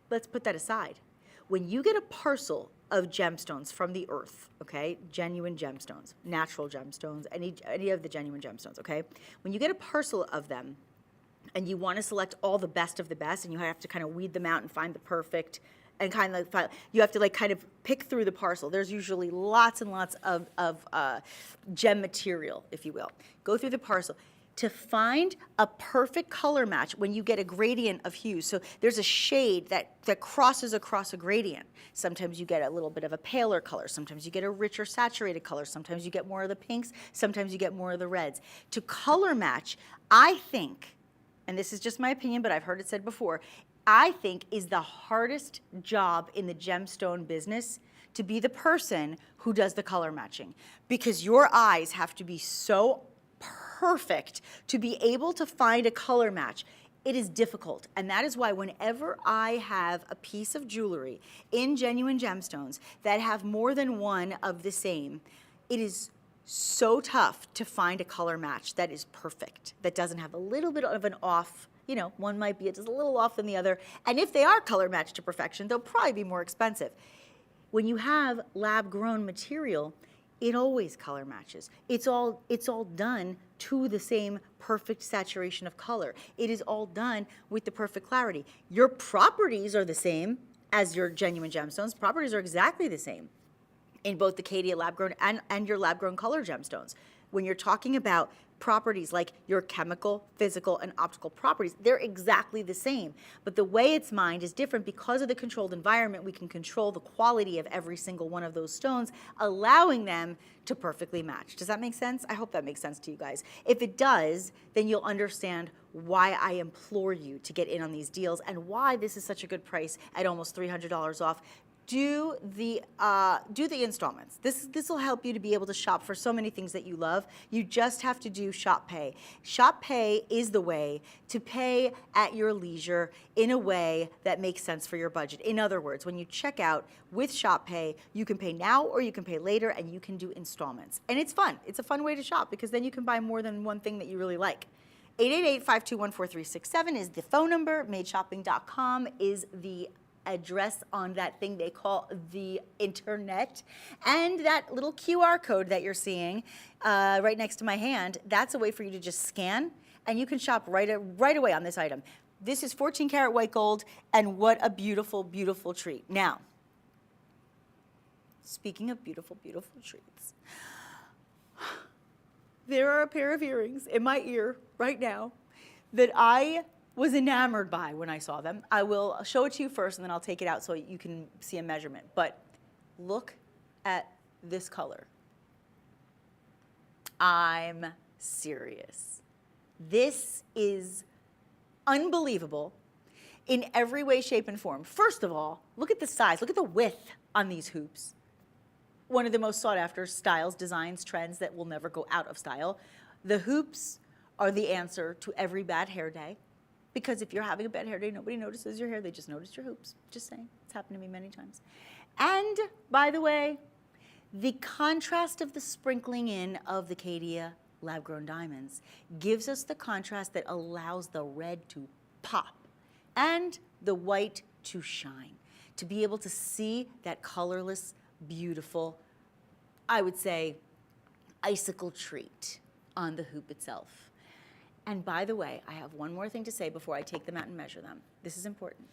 let's put that aside. When you get a parcel of gemstones from the earth, okay, genuine gemstones, natural gemstones, any of the genuine gemstones, okay, when you get a parcel of them and you want to select all the best of the best, and you have to kind of weed them out and find the perfect, and kind of you have to like kind of pick through the parcel. There's usually lots and lots of gem material, if you will. Go through the parcel to find a perfect color match when you get a gradient of hues. So there's a shade that crosses across a gradient. Sometimes you get a little bit of a paler color. Sometimes you get a richer saturated color. Sometimes you get more of the pinks. Sometimes you get more of the reds. To color match, I think, and this is just my opinion, but I've heard it said before, I think is the hardest job in the gemstone business, to be the person who does the color matching, because your eyes have to be so perfect to be able to find a color match. It is difficult, and that is why whenever I have a piece of jewelry in genuine gemstones that have more than one of the same, it is so tough to find a color match that is perfect, that doesn't have a little bit of an off. You know, one might be just a little off than the other, and if they are color matched to perfection, they'll probably be more expensive. When you have lab-grown material, it always color matches. It's all done to the same perfect saturation of color. It is all done with the perfect clarity. Your properties are the same as your genuine gemstones. Properties are exactly the same in both the Caydia lab-grown and your lab-grown color gemstones. When you're talking about properties like your chemical, physical, and optical properties, they're exactly the same. But the way it's mined is different. Because of the controlled environment, we can control the quality of every single one of those stones, allowing them to perfectly match. Does that make sense? I hope that makes sense to you guys. If it does, then you'll understand why I implore you to get in on these deals and why this is such a good price at almost $300 off. Do the installments. This will help you to be able to shop for so many things that you love. You just have to do Shop Pay. Shop Pay is the way to pay at your leisure in a way that makes sense for your budget. In other words, when you check out with Shop Pay, you can pay now or you can pay later, and you can do installments. And it's fun. It's a fun way to shop because then you can buy more than one thing that you really like. 888-521-4367 is the phone number. Madeshopping.com is the address on that thing they call the internet, and that little QR code that you're seeing right next to my hand, that's a way for you to just scan, and you can shop right away on this item. This is 14 karat white gold, and what a beautiful, beautiful treat. Now, speaking of beautiful, beautiful treats, there are a pair of earrings in my ear right now that I was enamored by when I saw them. I will show it to you first and then I'll take it out so you can see a measurement. But look at this color. I'm serious. This is unbelievable in every way, shape, and form. First of all, look at the size. Look at the width on these hoops. One of the most sought after styles, designs, trends that will never go out of style. The hoops are the answer to every bad hair day. Because if you're having a bad hair day, nobody notices your hair, they just notice your hoops. Just saying, it's happened to me many times. And by the way, the contrast of the sprinkling in of the Caydia lab-grown diamonds gives us the contrast that allows the red to pop and the white to shine. To be able to see that colorless, beautiful, I would say, icicle treat on the hoop itself. And by the way, I have one more thing to say before I take them out and measure them. This is important.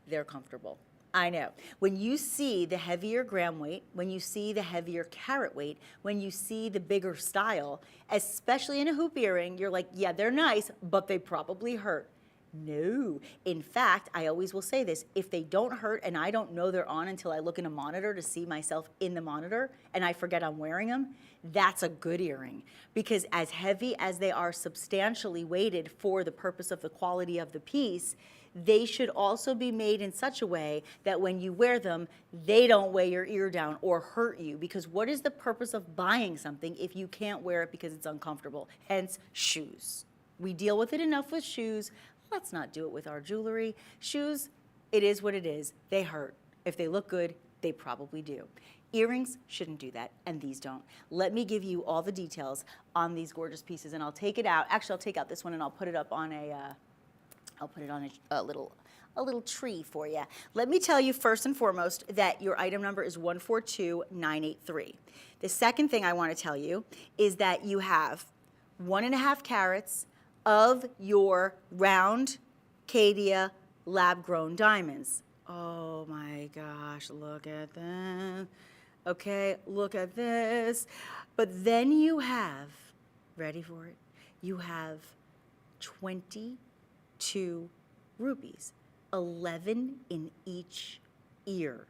They're comfortable. I know. When you see the heavier gram weight, when you see the heavier carat weight, when you see the bigger style, especially in a hoop earring, you're like, yeah, they're nice, but they probably hurt. No. In fact, I always will say this, if they don't hurt and I don't know they're on until I look in a monitor to see myself in the monitor and I forget I'm wearing them, that's a good earring. Because as heavy as they are substantially weighted for the purpose of the quality of the piece, they should also be made in such a way that when you wear them, they don't weigh your ear down or hurt you. Because what is the purpose of buying something if you can't wear it because it's uncomfortable? Hence, shoes. We deal with it enough with shoes. Let's not do it with our jewelry. Shoes, it is what it is. They hurt. If they look good, they probably do. Earrings shouldn't do that, and these don't. Let me give you all the details on these gorgeous pieces, and I'll take it out. Actually, I'll take out this one and I'll put it up on I'll put it on a little tree for you. Let me tell you first and foremost that your item number is 142983. The second thing I want to tell you is that you have 1.5 carats of your round Caydia lab-grown diamonds. Oh my gosh, look at that. Okay, look at this. But then you have, ready for it, you have 22 rubies, 11 in each ear.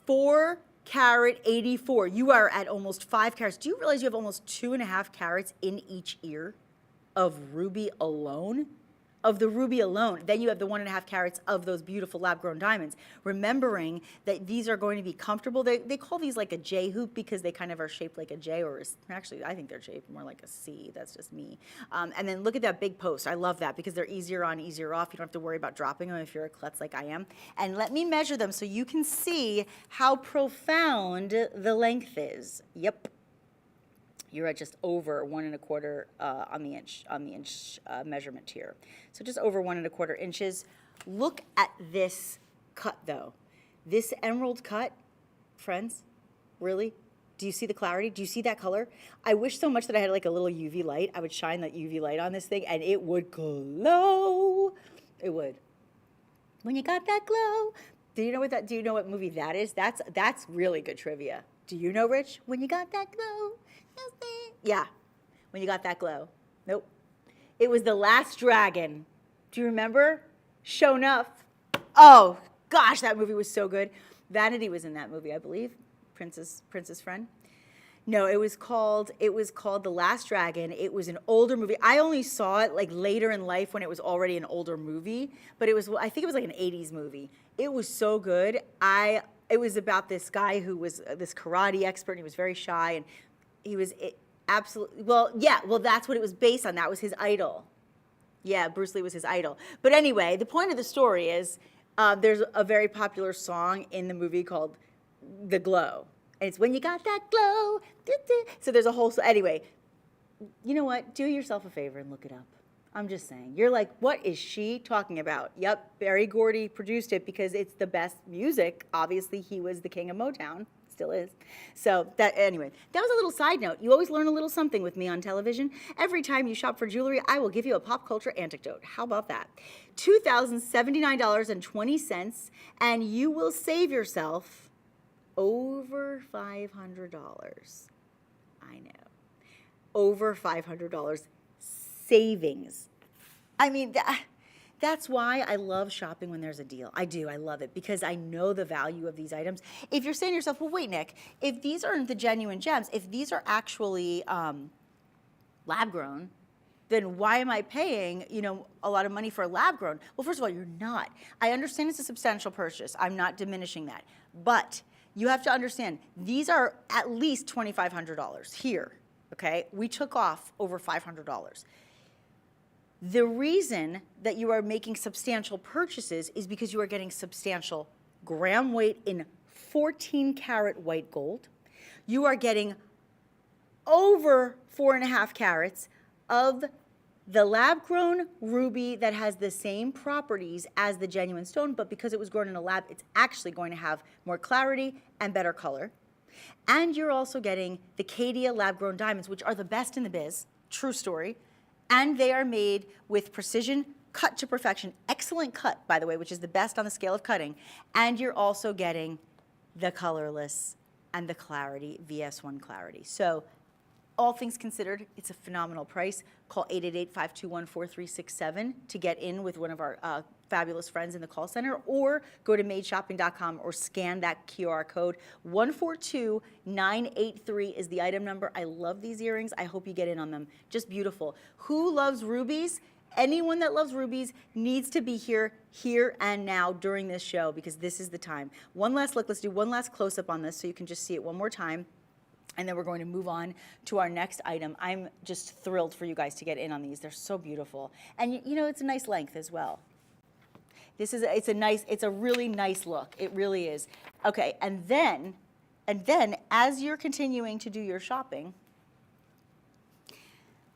4 carat 84. You are at almost 5 carats. Do you realize you have almost 2.5 carats in each ear of ruby alone? Of the ruby alone. Then you have the 1.5 carats of those beautiful lab-grown diamonds. Remembering that these are going to be comfortable. They call these like a J hoop because they kind of are shaped like a J, or actually I think they're shaped more like a C. That's just me. And then look at that big post. I love that because they're easier on, easier off. You don't have to worry about dropping them if you're a klutz like I am. And let me measure them so you can see how profound the length is. Yep. You're at just over 1.25 on the inch measurement here. So just over 1.25 inches. Look at this cut though. This emerald cut, friends, really? Do you see the clarity? Do you see that color? I wish so much that I had like a little UV light. I would shine that UV light on this thing and it would glow. It would. When you got that glow. Do you know what movie that is? That's really good trivia. Do you know, Rich? When you got that glow. Yeah, when you got that glow. Nope. It was The Last Dragon. Do you remember? Show enough. Oh, gosh, that movie was so good. Vanity was in that movie, I believe. Princess Friend. No, it was called The Last Dragon. It was an older movie. I only saw it like later in life when it was already an older movie, but I think it was like an 80s movie. It was so good. It was about this guy who was this karate expert, and he was very shy, and he was absolutely, that's what it was based on. That was his idol. Yeah, Bruce Lee was his idol. But anyway, the point of the story is there's a very popular song in the movie called The Glow. And it's when you got that glow. So there's a whole, anyway, you know what? Do yourself a favor and look it up. I'm just saying. You're like, what is she talking about? Yep, Berry Gordy produced it because it's the best music. Obviously, he was the king of Motown. Still is. So anyway, that was a little side note. You always learn a little something with me on television. Every time you shop for jewelry, I will give you a pop culture anecdote. How about that? $2,079.20, and you will save yourself over $500. I know. Over $500 savings. I mean, that's why I love shopping when there's a deal. I do, I love it because I know the value of these items. If you're saying to yourself, well, wait, Nick, if these aren't the genuine gems, if these are actually lab grown, then why am I paying, a lot of money for a lab grown? Well, first of all, you're not. I understand it's a substantial purchase. I'm not diminishing that. But you have to understand, these are at least $2,500 here, okay? We took off over $500. The reason that you are making substantial purchases is because you are getting substantial gram weight in 14 karat white gold. You are getting over 4.5 carats of the lab-grown ruby that has the same properties as the genuine stone, but because it was grown in a lab, it's actually going to have more clarity and better color. And you're also getting the Caydia lab-grown diamonds, which are the best in the biz, true story, and they are made with precision, cut to perfection, excellent cut, by the way, which is the best on the scale of cutting, and you're also getting the colorless and the clarity, VS1 clarity. So all things considered, it's a phenomenal price. Call 888-521-4367 to get in with one of our fabulous friends in the call center, or go to madeshopping.com or scan that QR code. 142983 is the item number. I love these earrings. I hope you get in on them. Just beautiful. Who loves rubies? Anyone that loves rubies needs to be here and now during this show, because this is the time. One last look. Let's do one last close-up on this so you can just see it one more time. And then we're going to move on to our next item. I'm just thrilled for you guys to get in on these. They're so beautiful. And it's a nice length as well. It's a really nice look. It really is. Okay, and then as you're continuing to do your shopping,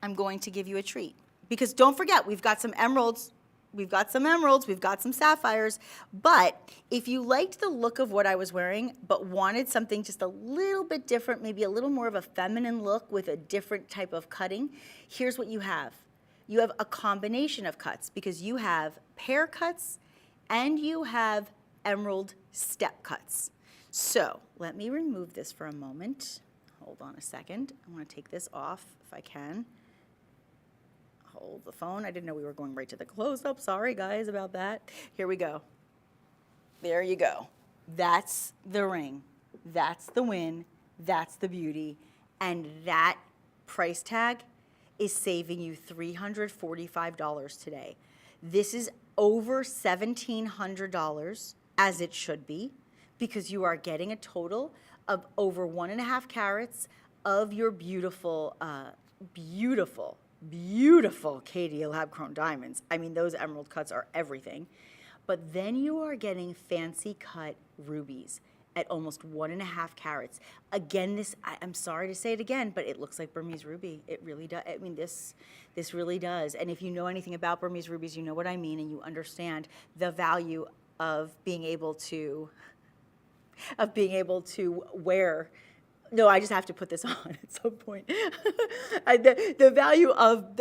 I'm going to give you a treat. Because don't forget, we've got some emeralds. We've got some sapphires, but if you liked the look of what I was wearing, but wanted something just a little bit different, maybe a little more of a feminine look with a different type of cutting, here's what you have. You have a combination of cuts because you have pear cuts and you have emerald step cuts. So let me remove this for a moment. Hold on a second. I want to take this off if I can. Hold the phone. I didn't know we were going right to the close-up. Sorry, guys, about that. Here we go. There you go. That's the ring. That's the win. That's the beauty. And that price tag is saving you $345 today. This is over $1,700, as it should be, because you are getting a total of over 1.5 carats of your beautiful Caydia lab-grown diamonds. I mean, those emerald cuts are everything. But then you are getting fancy cut rubies at almost 1.5 carats. Again, I'm sorry to say it again, but it looks like Burmese ruby. It really does. I mean, this really does. And if you know anything about Burmese rubies, you know what I mean, and you understand the value of being able to wear. No, I just have to put this on at some point. The value of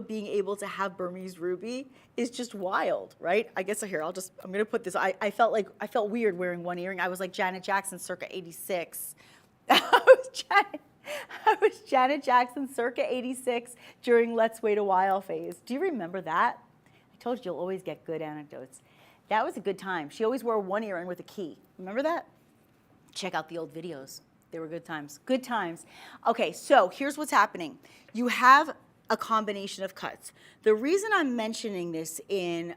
being able to have Burmese ruby is just wild, right? I guess here I'm gonna put this. I felt weird wearing one earring. I was like Janet Jackson circa '86. I was Janet Jackson circa '86 during Let's Wait a While phase. Do you remember that? I told you you'll always get good anecdotes. That was a good time. She always wore one earring with a key. Remember that? Check out the old videos. They were good times. Good times. Okay, so here's what's happening. You have a combination of cuts. The reason I'm mentioning this in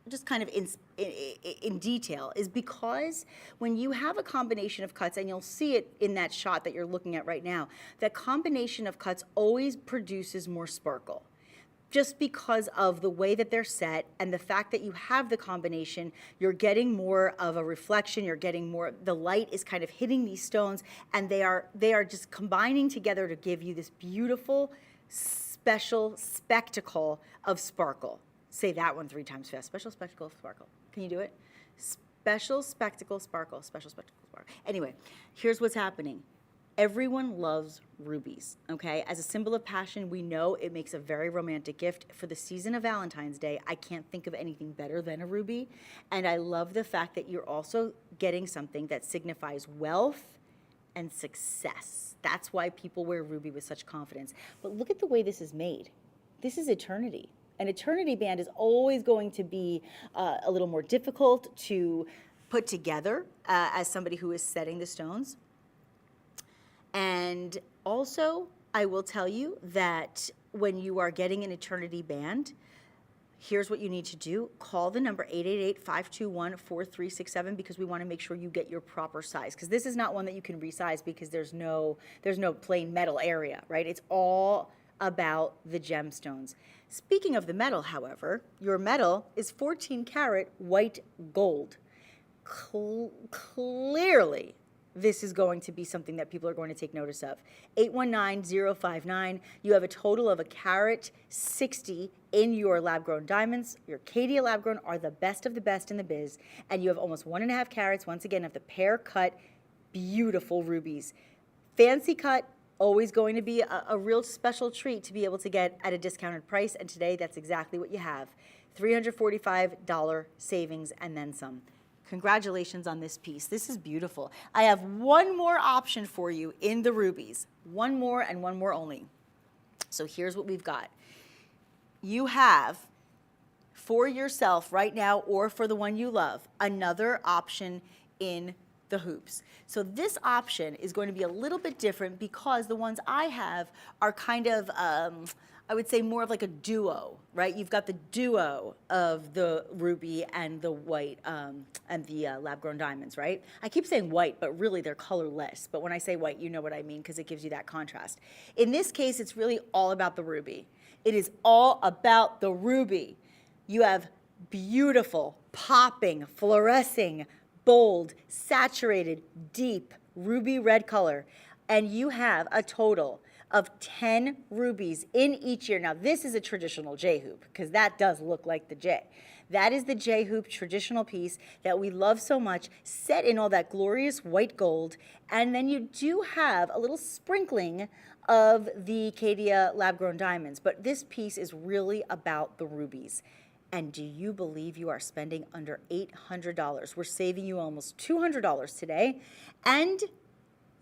just kind of in detail is because when you have a combination of cuts, and you'll see it in that shot that you're looking at right now, that combination of cuts always produces more sparkle. Just because of the way that they're set and the fact that you have the combination, you're getting more of a reflection, you're getting more, the light is kind of hitting these stones, and they are just combining together to give you this beautiful, special spectacle of sparkle. Say that one 3 times fast. Special spectacle of sparkle. Can you do it? Special spectacle sparkle. Special spectacle sparkle. Anyway, here's what's happening. Everyone loves rubies, okay? As a symbol of passion, we know it makes a very romantic gift. For the season of Valentine's Day, I can't think of anything better than a ruby. And I love the fact that you're also getting something that signifies wealth and success. That's why people wear ruby with such confidence. But look at the way this is made. This is eternity. An eternity band is always going to be a little more difficult to put together as somebody who is setting the stones. And also, I will tell you that when you are getting an eternity band, here's what you need to do. Call the number 888-521-4367 because we want to make sure you get your proper size. Because this is not one that you can resize because there's no plain metal area, right? It's all about the gemstones. Speaking of the metal, however, your metal is 14 karat white gold. Clearly, this is going to be something that people are going to take notice of. 819-059, you have a total of 1.60 carat in your lab-grown diamonds. Your Caydia lab-grown are the best of the best in the biz, and you have almost 1.5 carats, once again, of the pear-cut, beautiful rubies. Fancy cut, always going to be a real special treat to be able to get at a discounted price, and today that's exactly what you have. $345 savings and then some. Congratulations on this piece. This is beautiful. I have one more option for you in the rubies. One more and one more only. So here's what we've got. You have, for yourself right now or for the one you love, another option in the hoops. So this option is going to be a little bit different because the ones I have are kind of, I would say more of like a duo, right? You've got the duo of the ruby and the white and the lab-grown diamonds, right? I keep saying white, but really they're colorless. But when I say white, you know what I mean because it gives you that contrast. In this case, it's really all about the ruby. It is all about the ruby. You have beautiful, popping, fluorescing, bold, saturated, deep ruby red color. And you have a total of 10 rubies in each ear. Now, this is a traditional J-hoop because that does look like the J. That is the J-hoop traditional piece that we love so much, set in all that glorious white gold. And then you do have a little sprinkling of the Caydia lab-grown diamonds. But this piece is really about the rubies. And do you believe you are spending under $800? We're saving you almost $200 today. And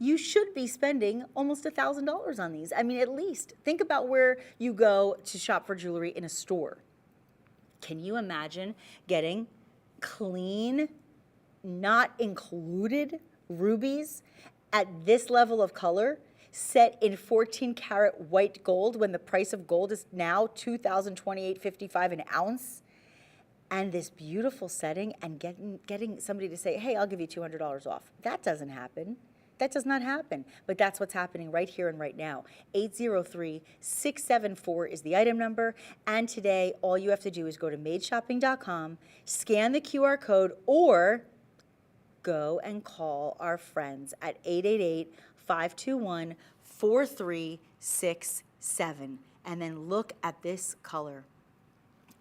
you should be spending almost $1,000 on these. I mean, at least. Think about where you go to shop for jewelry in a store. Can you imagine getting clean, not included rubies at this level of color, set in 14 karat white gold when the price of gold is now $2,028.55 an ounce? And this beautiful setting and getting somebody to say, hey, I'll give you $200 off. That doesn't happen. That does not happen, but that's what's happening right here and right now. 803-674 is the item number, and today all you have to do is go to madeshopping.com, scan the QR code, or go and call our friends at 888-521-4367, and then look at this color.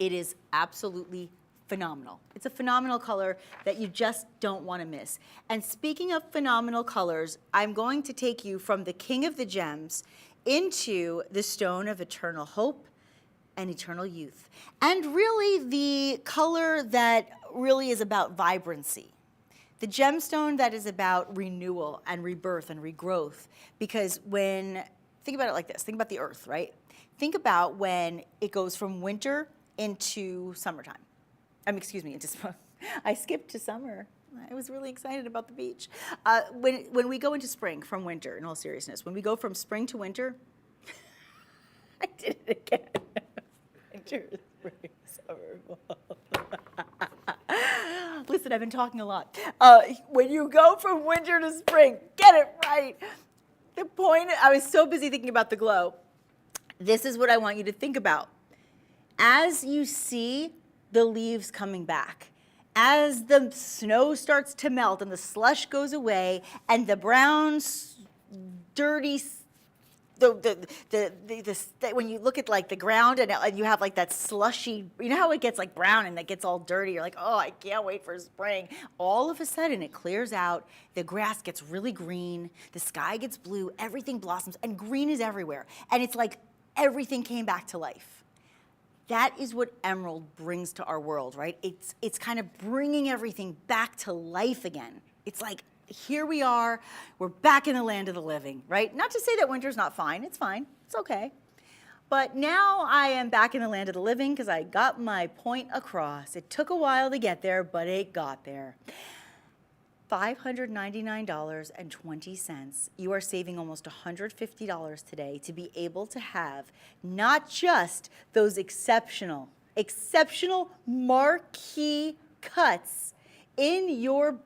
It is absolutely phenomenal. It's a phenomenal color that you just don't want to miss. And speaking of phenomenal colors, I'm going to take you from the king of the gems into the stone of eternal hope and eternal youth. And really the color that really is about vibrancy. The gemstone that is about renewal and rebirth and regrowth. Because think about it like this, think about the earth, right? Think about when it goes from winter into summertime. I skipped to summer. I was really excited about the beach. When we go into spring from winter, in all seriousness, when we go from spring to winter, I did it again. Winter, spring, summer, Listen, I've been talking a lot. When you go from winter to spring, get it right. The point, I was so busy thinking about the glow. This is what I want you to think about. As you see the leaves coming back, as the snow starts to melt and the slush goes away and the brown, dirty, when you look at like the ground and you have like that slushy, you know how it gets like brown and it gets all dirty, you're like, oh, I can't wait for spring. All of a sudden it clears out, the grass gets really green, the sky gets blue, everything blossoms, and green is everywhere. And it's like everything came back to life. That is what emerald brings to our world, right? It's kind of bringing everything back to life again. It's like, here we are, we're back in the land of the living, right? Not to say that winter's not fine, it's fine, it's okay. But now I am back in the land of the living because I got my point across. It took a while to get there, but it got there. $599.20. You are saving almost $150 today to be able to have not just those exceptional marquee cuts in your,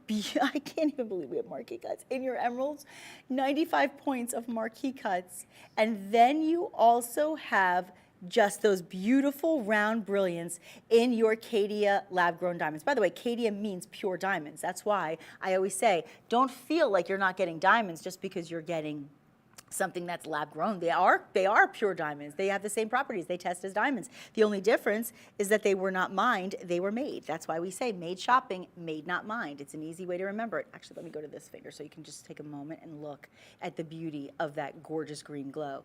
I can't even believe we have marquee cuts, in your emeralds, 95 points of marquee cuts. And then you also have just those beautiful round brilliants in your Caydia lab-grown diamonds. By the way, Caydia means pure diamonds. That's why I always say, don't feel like you're not getting diamonds just because you're getting something that's lab-grown. They are pure diamonds. They have the same properties. They test as diamonds. The only difference is that they were not mined, they were made. That's why we say made shopping, made not mined. It's an easy way to remember it. Actually, let me go to this finger so you can just take a moment and look at the beauty of that gorgeous green glow.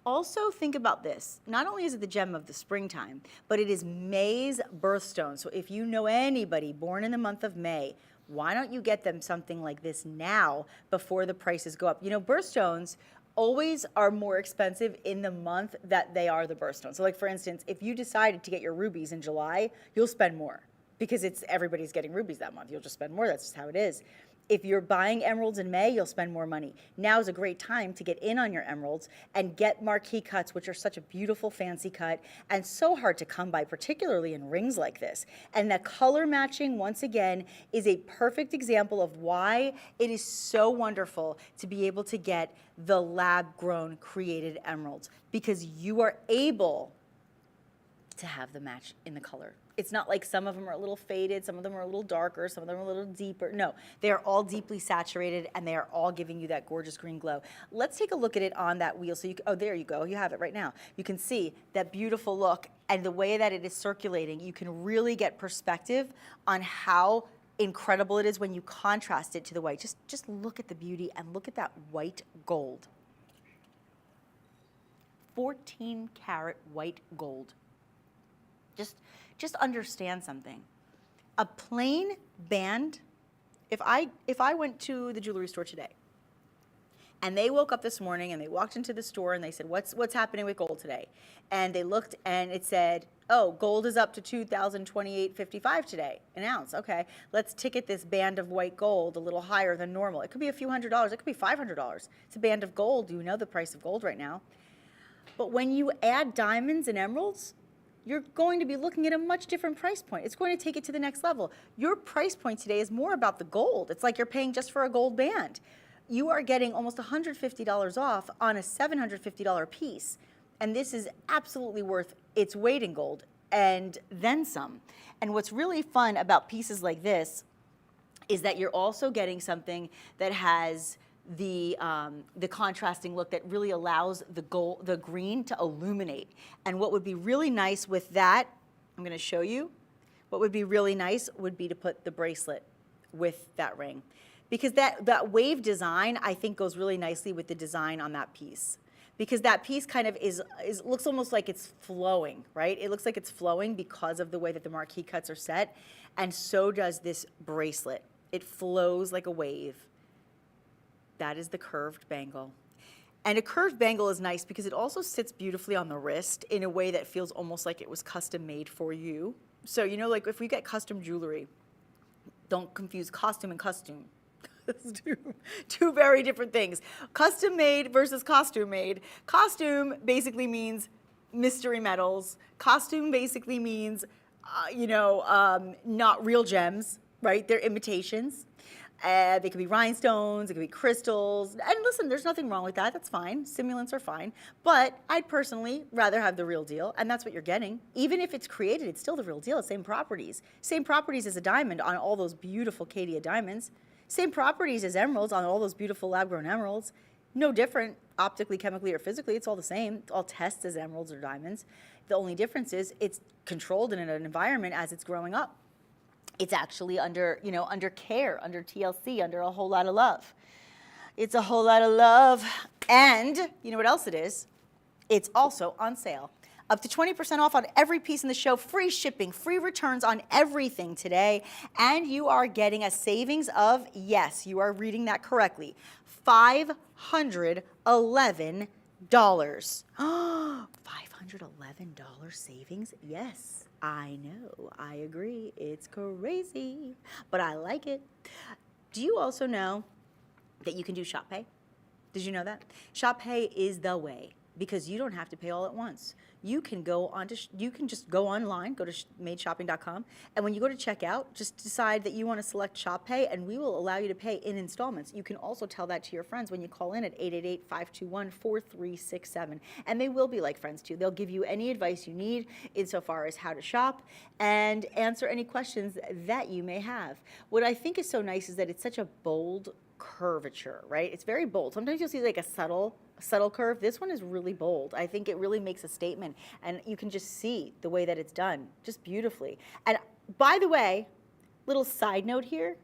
Also, think about this. Not only is it the gem of the springtime, but it is May's birthstone. So if you know anybody born in the month of May, why don't you get them something like this now before the prices go up? You know, birthstones always are more expensive in the month that they are the birthstone. So like, for instance, if you decided to get your rubies in July, you'll spend more because everybody's getting rubies that month. You'll just spend more. That's just how it is. If you're buying emeralds in May, you'll spend more money. Now is a great time to get in on your emeralds and get marquee cuts, which are such a beautiful fancy cut and so hard to come by, particularly in rings like this. And the color matching, once again, is a perfect example of why it is so wonderful to be able to get the lab-grown created emeralds, because you are able to have the match in the color. It's not like some of them are a little faded, some of them are a little darker, some of them are a little deeper. No, they are all deeply saturated and they are all giving you that gorgeous green glow. Let's take a look at it on that wheel. So oh, there you go, you have it right now. You can see that beautiful look and the way that it is circulating. You can really get perspective on how incredible it is when you contrast it to the white. Just look at the beauty and look at that white gold. 14 karat white gold. Just understand something. A plain band, if I went to the jewelry store today and they woke up this morning and they walked into the store and they said, what's happening with gold today? And they looked and it said, oh, gold is up to $2,028.55 today, an ounce. Okay, let's ticket this band of white gold a little higher than normal. It could be a few $100s, it could be $500. It's a band of gold. You know the price of gold right now. But when you add diamonds and emeralds, you're going to be looking at a much different price point. It's going to take it to the next level. Your price point today is more about the gold. It's like you're paying just for a gold band. You are getting almost $150 off on a $750 piece. And this is absolutely worth its weight in gold and then some. And what's really fun about pieces like this is that you're also getting something that has the contrasting look that really allows the green to illuminate. And what would be really nice with that, I'm going to show you, what would be really nice would be to put the bracelet with that ring. Because that wave design, I think, goes really nicely with the design on that piece. Because that piece kind of looks almost like it's flowing, right? It looks like it's flowing because of the way that the marquee cuts are set. And so does this bracelet. It flows like a wave. That is the curved bangle. And a curved bangle is nice because it also sits beautifully on the wrist in a way that feels almost like it was custom made for you. So, you know, like if we get custom jewelry, don't confuse costume and costume. It's two very different things. Custom made versus costume made. Costume basically means mystery metals. Costume basically means, not real gems, right? They're imitations. They could be rhinestones, it could be crystals. And listen, there's nothing wrong with that. That's fine. Simulants are fine. But I'd personally rather have the real deal, and that's what you're getting. Even if it's created, it's still the real deal. Same properties. Same properties as a diamond on all those beautiful Caydia diamonds. Same properties as emeralds on all those beautiful lab-grown emeralds. No different optically, chemically, or physically. It's all the same. It all tests as emeralds or diamonds. The only difference is it's controlled in an environment as it's growing up. It's actually under care, under TLC, under a whole lot of love. It's a whole lot of love. And you know what else it is? It's also on sale. Up to 20% off on every piece in the show, free shipping, free returns on everything today, and you are getting a savings of, yes, you are reading that correctly, $511. $511 savings? Yes, I know. I agree. It's crazy, but I like it. Do you also know that you can do Shop Pay? Did you know that? Shop Pay is the way because you don't have to pay all at once. You can go on to, you can just go online, go to madeshopping.com, and when you go to checkout, just decide that you want to select Shop Pay, and we will allow you to pay in installments. You can also tell that to your friends when you call in at 888-521-4367, and they will be like friends too. They'll give you any advice you need insofar as how to shop and answer any questions that you may have. What I think is so nice is that it's such a bold curvature, right? It's very bold. Sometimes you'll see like a subtle curve. This one is really bold. I think it really makes a statement, and you can just see the way that it's done just beautifully. And by the way, little side note here,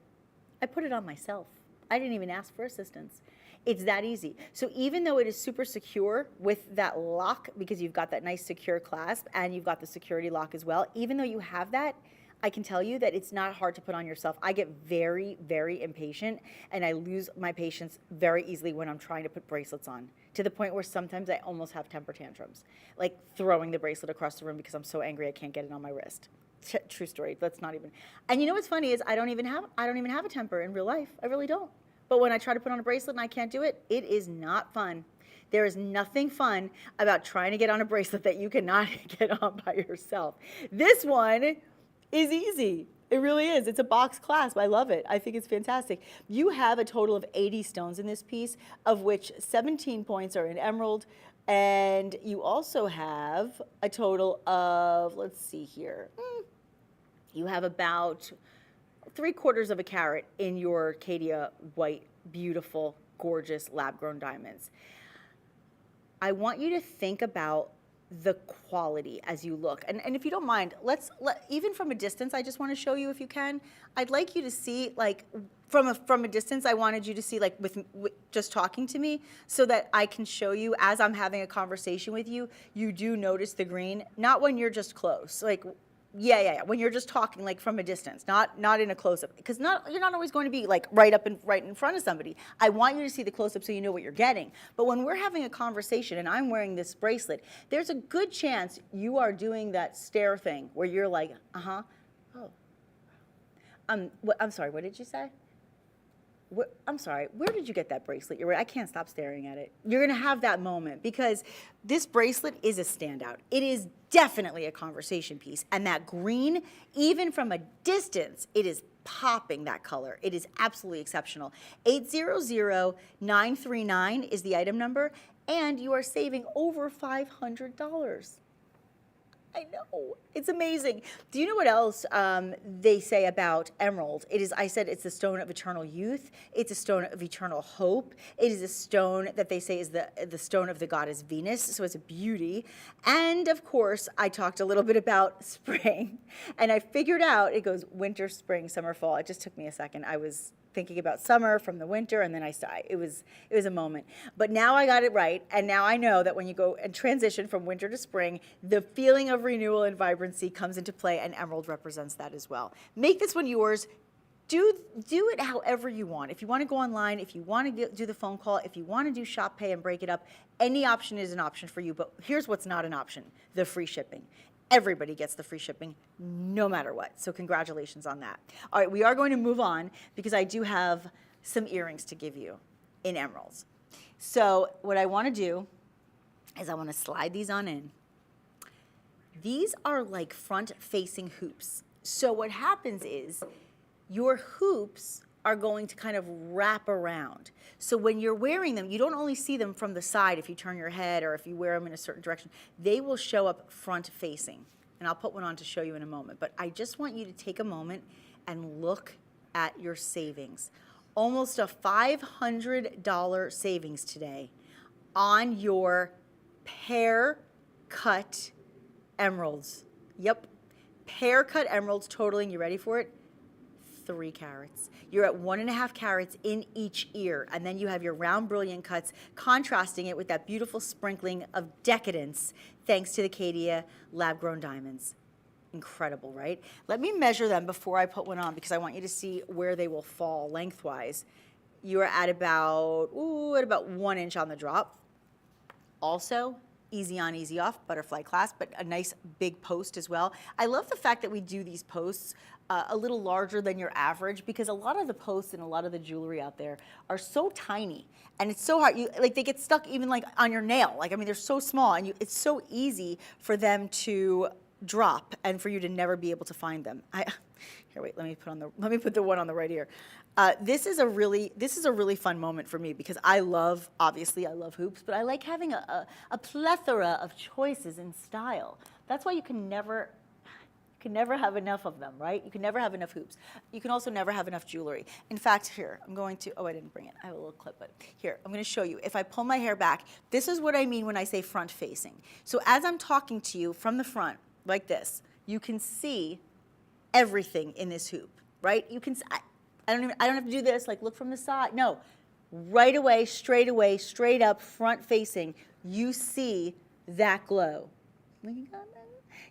I put it on myself. I didn't even ask for assistance. It's that easy. So even though it is super secure with that lock, because you've got that nice secure clasp and you've got the security lock as well, even though you have that, I can tell you that it's not hard to put on yourself. I get very, very impatient, and I lose my patience very easily when I'm trying to put bracelets on, to the point where sometimes I almost have temper tantrums, like throwing the bracelet across the room because I'm so angry I can't get it on my wrist. True story. Let's not even. And you know what's funny is I don't even have a temper in real life. I really don't. But when I try to put on a bracelet and I can't do it, it is not fun. There is nothing fun about trying to get on a bracelet that you cannot get on by yourself. This one is easy. It really is. It's a box clasp. I love it. I think it's fantastic. You have a total of 80 stones in this piece, of which 17 points are in emerald. And you also have a total of, let's see here, you have about 3/4 of a carat in your Caydia white, beautiful, gorgeous lab-grown diamonds. I want you to think about the quality as you look. And if you don't mind, even from a distance, I just want to show you if you can. I'd like you to see, like, from a distance, I wanted you to see, like, with just talking to me, so that I can show you as I'm having a conversation with you, you do notice the green, not when you're just close. Like, yeah. When you're just talking, like, from a distance, not in a close-up, because you're not always going to be like right in front of somebody. I want you to see the close-up so you know what you're getting. But when we're having a conversation and I'm wearing this bracelet, there's a good chance you are doing that stare thing where you're like, oh, I'm sorry, what did you say? I'm sorry, where did you get that bracelet? I can't stop staring at it. You're gonna have that moment because this bracelet is a standout. It is definitely a conversation piece. And that green, even from a distance, it is popping that color. It is absolutely exceptional. 800939 is the item number, and you are saving over $500. I know, it's amazing. Do you know what else they say about emerald? I said it's the stone of eternal youth. It's a stone of eternal hope. It is a stone that they say is the stone of the goddess Venus, so it's a beauty. And of course, I talked a little bit about spring, and I figured out it goes winter, spring, summer, fall. It just took me a second. I was thinking about summer from the winter, and then it was a moment. But now I got it right, and now I know that when you go and transition from winter to spring, the feeling of renewal and vibrancy comes into play, and emerald represents that as well. Make this one yours. Do it however you want. If you want to go online, if you want to do the phone call, if you want to do Shop Pay and break it up, any option is an option for you. But here's what's not an option: the free shipping. Everybody gets the free shipping no matter what. So congratulations on that. All right, we are going to move on because I do have some earrings to give you in emeralds. So what I want to do is I want to slide these on in. These are like front-facing hoops. So what happens is your hoops are going to kind of wrap around. So when you're wearing them, you don't only see them from the side if you turn your head or if you wear them in a certain direction. They will show up front facing. And I'll put one on to show you in a moment. But I just want you to take a moment and look at your savings. Almost a $500 savings today on your pear cut emeralds. Yep, pear cut emeralds totaling, you ready for it? 3 carats. You're at 1.5 carats in each ear, and then you have your round brilliant cuts, contrasting it with that beautiful sprinkling of decadence thanks to the Caydia lab-grown diamonds. Incredible, right? Let me measure them before I put one on because I want you to see where they will fall lengthwise. You are at about 1 inch on the drop. Also, easy on, easy off, butterfly clasp, but a nice big post as well. I love the fact that we do these posts a little larger than your average, because a lot of the posts and a lot of the jewelry out there are so tiny, and it's so hard. Like they get stuck even like on your nail. Like, I mean, they're so small, and it's so easy for them to drop and for you to never be able to find them. Here, wait, let me put the one on the right ear. This is a really fun moment for me, because obviously I love hoops, but I like having a plethora of choices in style. That's why you can never have enough of them, right? You can never have enough hoops. You can also never have enough jewelry. In fact, here, I didn't bring it. I have a little clip, but here, I'm gonna show you. If I pull my hair back, this is what I mean when I say front facing. So as I'm talking to you from the front, like this, you can see everything in this hoop, right? You can, I don't have to do this, like look from the side. No, right away, straight up, front facing, you see that glow.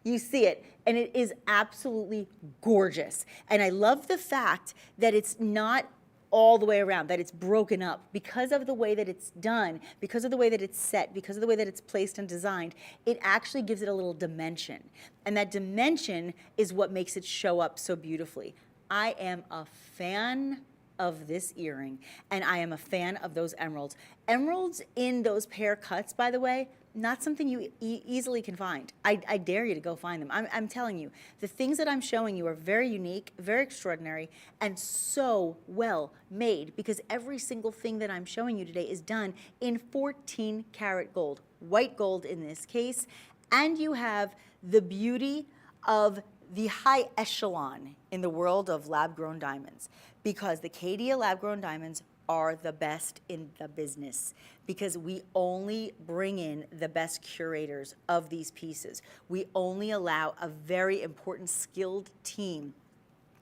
You see it, and it is absolutely gorgeous. And I love the fact that it's not all the way around, that it's broken up because of the way that it's done, because of the way that it's set, because of the way that it's placed and designed. It actually gives it a little dimension. And that dimension is what makes it show up so beautifully. I am a fan of this earring, and I am a fan of those emeralds. Emeralds in those pear cuts, by the way, not something you easily can find. I dare you to go find them. I'm telling you, the things that I'm showing you are very unique, very extraordinary, and so well made, because every single thing that I'm showing you today is done in 14 karat gold, white gold in this case, and you have the beauty of the high echelon in the world of lab-grown diamonds, because the Caydia lab-grown diamonds are the best in the business, because we only bring in the best curators of these pieces. We only allow a very important skilled team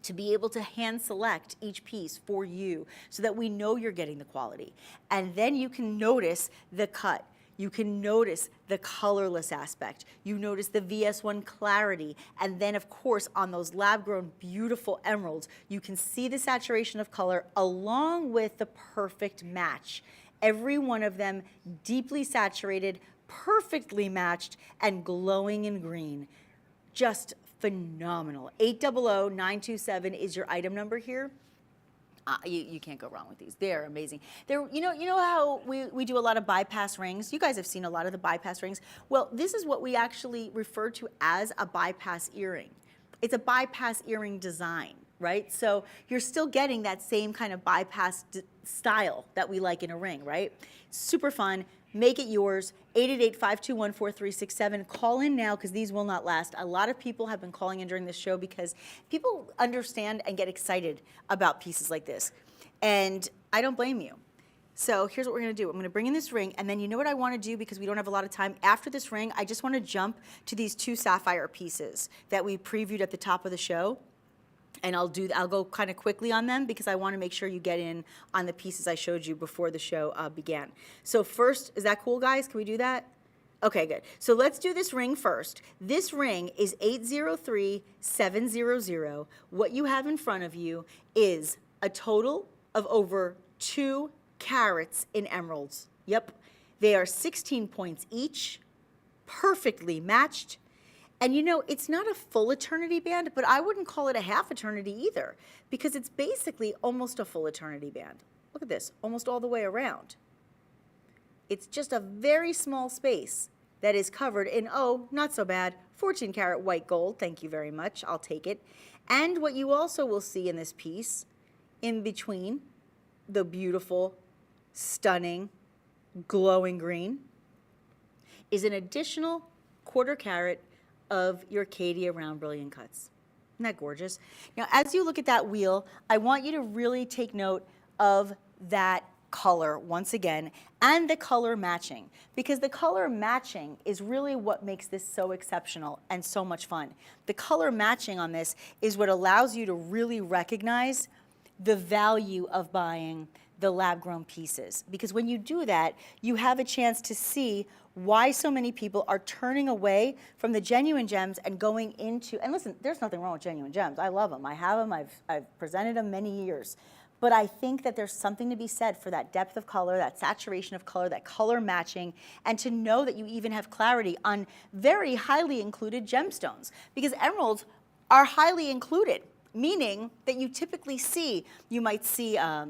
to be able to hand select each piece for you so that we know you're getting the quality. And then you can notice the cut. You can notice the colorless aspect. You notice the VS1 clarity. And then, of course, on those lab-grown beautiful emeralds, you can see the saturation of color along with the perfect match. Every one of them deeply saturated, perfectly matched, and glowing in green. Just phenomenal. 800-927 is your item number here. You can't go wrong with these. They're amazing. You know how we do a lot of bypass rings? You guys have seen a lot of the bypass rings. Well, this is what we actually refer to as a bypass earring. It's a bypass earring design, right? So you're still getting that same kind of bypass style that we like in a ring, right? Super fun. Make it yours. 888-521-4367. Call in now, because these will not last. A lot of people have been calling in during this show because people understand and get excited about pieces like this. And I don't blame you. So here's what we're going to do. I'm going to bring in this ring, and then you know what I want to do, because we don't have a lot of time. After this ring, I just want to jump to these two sapphire pieces that we previewed at the top of the show. And I'll go kind of quickly on them, because I want to make sure you get in on the pieces I showed you before the show began. So first, is that cool, guys? Can we do that? Okay, good. So let's do this ring first. This ring is 803700. What you have in front of you is a total of over 2 carats in emeralds. Yep, they are 16 points each, perfectly matched. And you know, it's not a full eternity band, but I wouldn't call it a half eternity either, because it's basically almost a full eternity band. Look at this, almost all the way around. It's just a very small space that is covered in, oh, not so bad, 14 karat white gold. Thank you very much, I'll take it. And what you also will see in this piece, in between the beautiful, stunning, glowing green, is an additional 1/4 carat of your Caydia round brilliant cuts. Isn't that gorgeous? Now, as you look at that wheel, I want you to really take note of that color once again, and the color matching, because the color matching is really what makes this so exceptional and so much fun. The color matching on this is what allows you to really recognize the value of buying the lab-grown pieces, because when you do that, you have a chance to see why so many people are turning away from the genuine gems and going into, and listen, there's nothing wrong with genuine gems. I love them. I have them. I've presented them many years. but I think that there's something to be said for that depth of color, that saturation of color, that color matching, and to know that you even have clarity on very highly included gemstones, because emeralds are highly included, meaning that you typically see, you might see a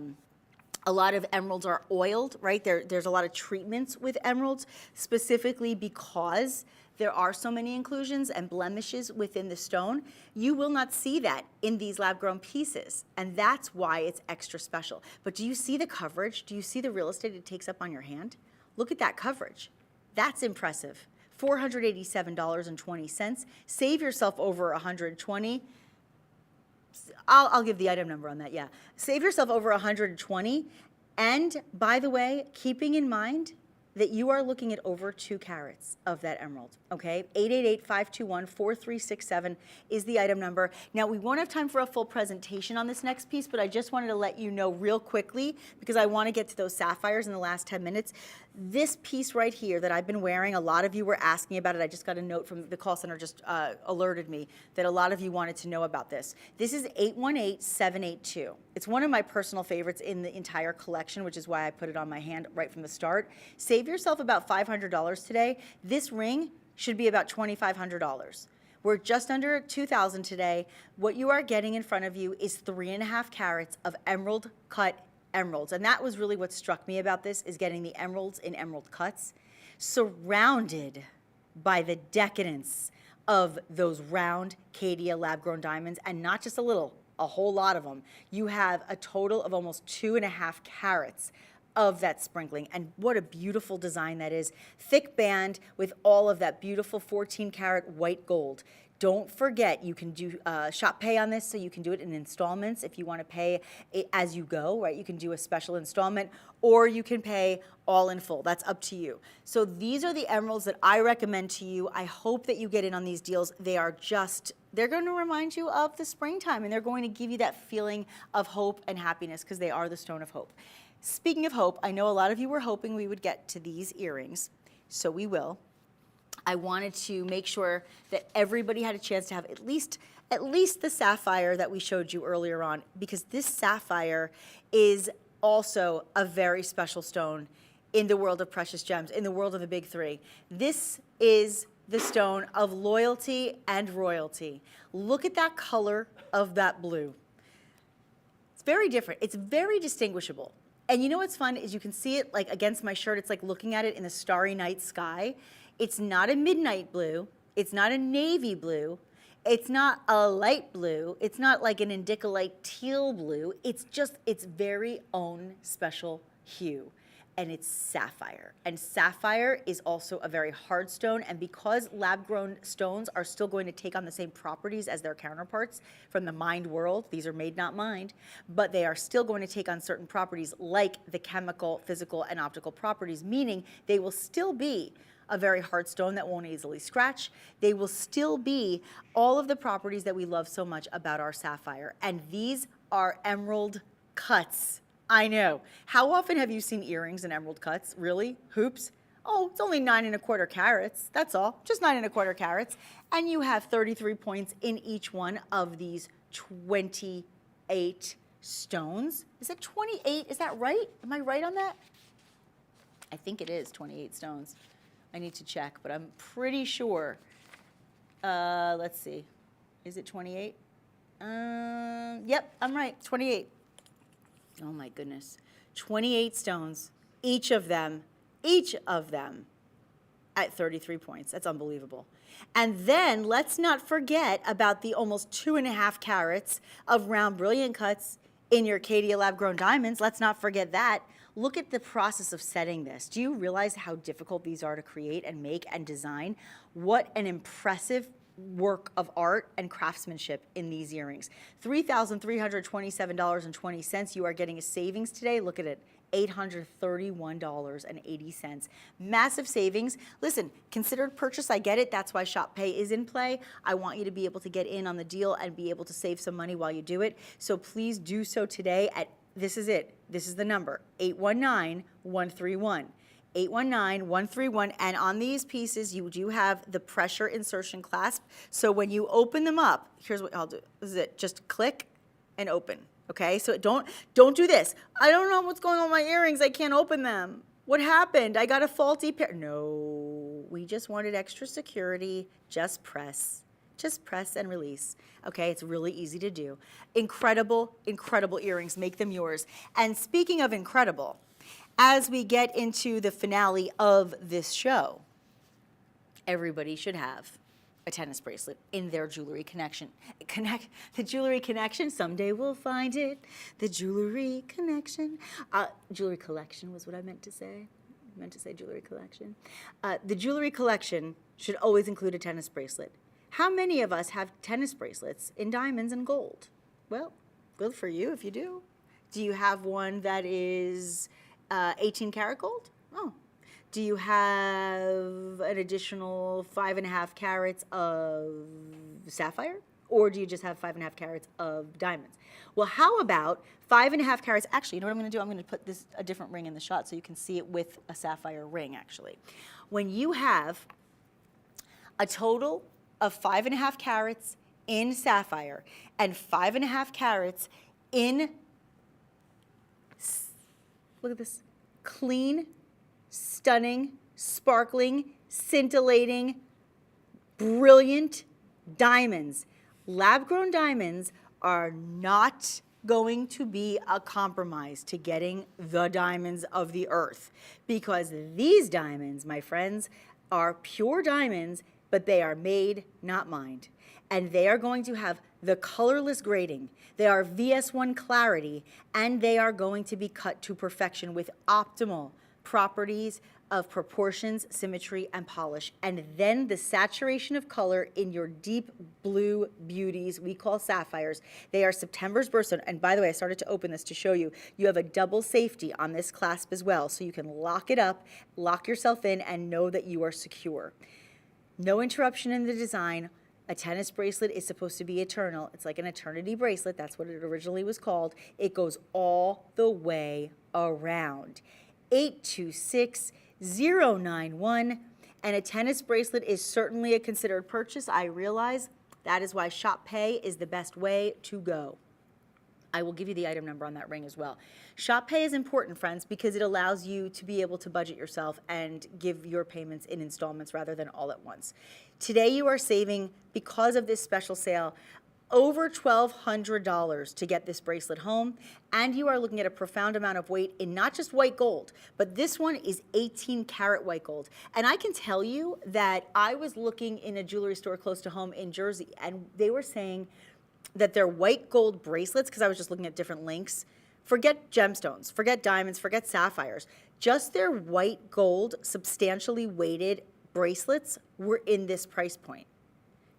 lot of emeralds are oiled, right? There's a lot of treatments with emeralds, specifically because there are so many inclusions and blemishes within the stone. You will not see that in these lab-grown pieces, and that's why it's extra special. But do you see the coverage? Do you see the real estate it takes up on your hand? Look at that coverage. That's impressive. $487.20. Save yourself over $120. I'll give the item number on that, yeah. Save yourself over $120. And by the way, keeping in mind that you are looking at over 2 carats of that emerald, okay? 888-521-4367 is the item number. Now, we won't have time for a full presentation on this next piece, but I just wanted to let you know real quickly, because I want to get to those sapphires in the last 10 minutes. This piece right here that I've been wearing, a lot of you were asking about it. I just got a note from the call center, just alerted me that a lot of you wanted to know about this. This is 818782. It's one of my personal favorites in the entire collection, which is why I put it on my hand right from the start. Save yourself about $500 today. This ring should be about $2,500. We're just under 2,000 today. What you are getting in front of you is 3.5 carats of emerald cut emeralds. And that was really what struck me about this, is getting the emeralds in emerald cuts, surrounded by the decadence of those round Caydia lab-grown diamonds, and not just a little, a whole lot of them. You have a total of almost 2.5 carats of that sprinkling, and what a beautiful design that is. Thick band with all of that beautiful 14 karat white gold. Don't forget, you can do shop pay on this, so you can do it in installments if you want to pay it as you go, right? You can do a special installment, or you can pay all in full. That's up to you. So these are the emeralds that I recommend to you. I hope that you get in on these deals. They are just, they're going to remind you of the springtime, and they're going to give you that feeling of hope and happiness, because they are the stone of hope. Speaking of hope, I know a lot of you were hoping we would get to these earrings, so we will. I wanted to make sure that everybody had a chance to have at least the sapphire that we showed you earlier on, because this sapphire is also a very special stone in the world of precious gems, in the world of the big three. This is the stone of loyalty and royalty. Look at that color of that blue. It's very different. It's very distinguishable. And you know what's fun is you can see it like against my shirt. It's like looking at it in the starry night sky. It's not a midnight blue. It's not a navy blue. It's not a light blue. It's not like an indica light teal blue. It's just its very own special hue. And it's sapphire. And sapphire is also a very hard stone. And because lab-grown stones are still going to take on the same properties as their counterparts from the mined world, these are made, not mined, but they are still going to take on certain properties like the chemical, physical, and optical properties, meaning they will still be a very hard stone that won't easily scratch. They will still be all of the properties that we love so much about our sapphire. And these are emerald cuts. I know. How often have you seen earrings in emerald cuts? Really? Hoops? Oh, it's only 9.25 carats. That's all. Just 9.25 carats. And you have 33 points in each one of these 28 stones. Is it 28? Is that right? Am I right on that? I think it is 28 stones. I need to check, but I'm pretty sure. Let's see. Is it 28? Yep, I'm right. 28. Oh my goodness. 28 stones, each of them at 33 points. That's unbelievable. And then let's not forget about the almost 2.5 carats of round brilliant cuts in your Caydia lab-grown diamonds. Let's not forget that. Look at the process of setting this. Do you realize how difficult these are to create and make and design? What an impressive work of art and craftsmanship in these earrings. $3,327.20. You are getting a savings today. Look at it. $831.80. Massive savings. Listen, considered purchase, I get it. That's why Shop Pay is in play. I want you to be able to get in on the deal and be able to save some money while you do it. So please do so today at, this is it. This is the number, 819-131. 819-131, and on these pieces you do have the pressure insertion clasp. So when you open them up, here's what I'll do. This is it. Just click and open. Okay, so don't do this. I don't know what's going on with my earrings. I can't open them. What happened? I got a faulty pair. No, we just wanted extra security. Just press and release. Okay, it's really easy to do. Incredible, incredible earrings. Make them yours. And speaking of incredible, as we get into the finale of this show, everybody should have a tennis bracelet in their jewelry connection. The jewelry connection, someday we'll find it. The jewelry connection. Jewelry collection was what I meant to say. I meant to say jewelry collection. The jewelry collection should always include a tennis bracelet. How many of us have tennis bracelets in diamonds and gold? Well, good for you if you do. Do you have one that is 18 karat gold? Oh. Do you have an additional 5.5 carats of sapphire? Or do you just have 5.5 carats of diamonds? Well, how about 5.5 carats? Actually, you know what I'm going to do? I'm going to put a different ring in the shot so you can see it with a sapphire ring, actually. When you have a total of 5.5 carats in sapphire and 5.5 carats in, look at this, clean, stunning, sparkling, scintillating, brilliant diamonds. Lab-grown diamonds are not going to be a compromise to getting the diamonds of the earth, because these diamonds, my friends, are pure diamonds, but they are made, not mined. And they are going to have the colorless grading. They are VS1 clarity, and they are going to be cut to perfection with optimal properties of proportions, symmetry, and polish. And then the saturation of color in your deep blue beauties we call sapphires. They are September's birthstone. And by the way, I started to open this to show you. You have a double safety on this clasp as well, so you can lock it up, lock yourself in, and know that you are secure. No interruption in the design. A tennis bracelet is supposed to be eternal. It's like an eternity bracelet. That's what it originally was called. It goes all the way around. 826-091. And a tennis bracelet is certainly a considered purchase. I realize that is why Shop Pay is the best way to go. I will give you the item number on that ring as well. Shop Pay is important, friends, because it allows you to be able to budget yourself and give your payments in installments rather than all at once. Today you are saving, because of this special sale, over $1,200 to get this bracelet home, and you are looking at a profound amount of weight in not just white gold, but this one is 18 karat white gold. And I can tell you that I was looking in a jewelry store close to home in Jersey, and they were saying that their white gold bracelets, because I was just looking at different links, forget gemstones, forget diamonds, forget sapphires, just their white gold, substantially weighted bracelets were in this price point.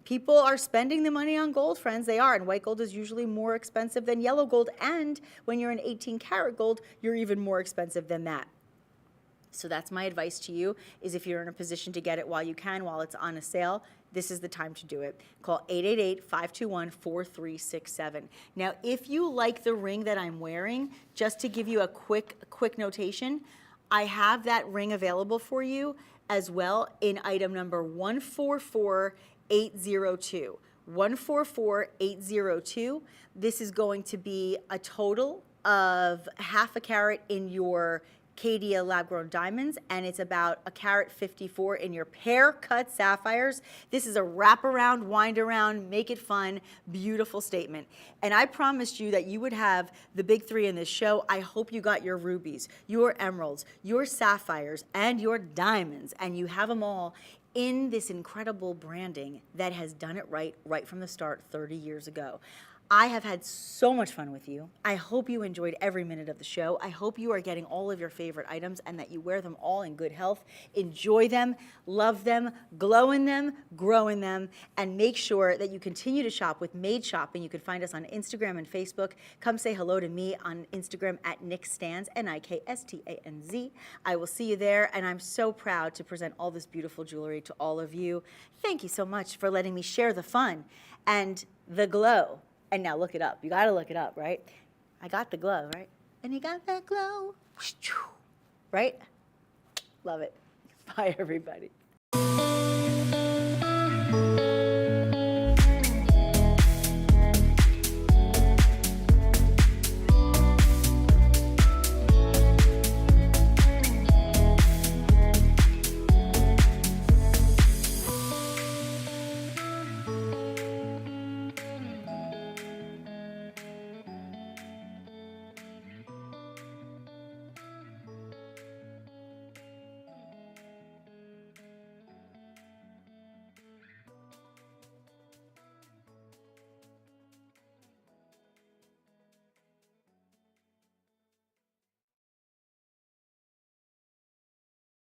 People are spending the money on gold, friends. They are. And white gold is usually more expensive than yellow gold. And when you're in 18 karat gold, you're even more expensive than that. So that's my advice to you, is if you're in a position to get it while you can, while it's on a sale, this is the time to do it. Call 888-521-4367. Now, if you like the ring that I'm wearing, just to give you a quick notation, I have that ring available for you as well in item number 144802. 144802. This is going to be a total of 1/2 carat in your Caydia lab-grown diamonds, and it's about 1.54 carat in your pear-cut sapphires. This is a wrap-around, wind-around, make it fun, beautiful statement. And I promised you that you would have the big three in this show. I hope you got your rubies, your emeralds, your sapphires, and your diamonds, and you have them all in this incredible branding that has done it right from the start 30 years ago. I have had so much fun with you. I hope you enjoyed every minute of the show. I hope you are getting all of your favorite items and that you wear them all in good health. Enjoy them, love them, glow in them, grow in them, and make sure that you continue to shop with Made Shopping. You can find us on Instagram and Facebook. Come say hello to me on Instagram at NickStanz, Nikstanz. I will see you there, and I'm so proud to present all this beautiful jewelry to all of you. Thank you so much for letting me share the fun and the glow. And now look it up. You got to look it up, right? I got the glow, right? And you got that glow, right? Love it. Bye, everybody.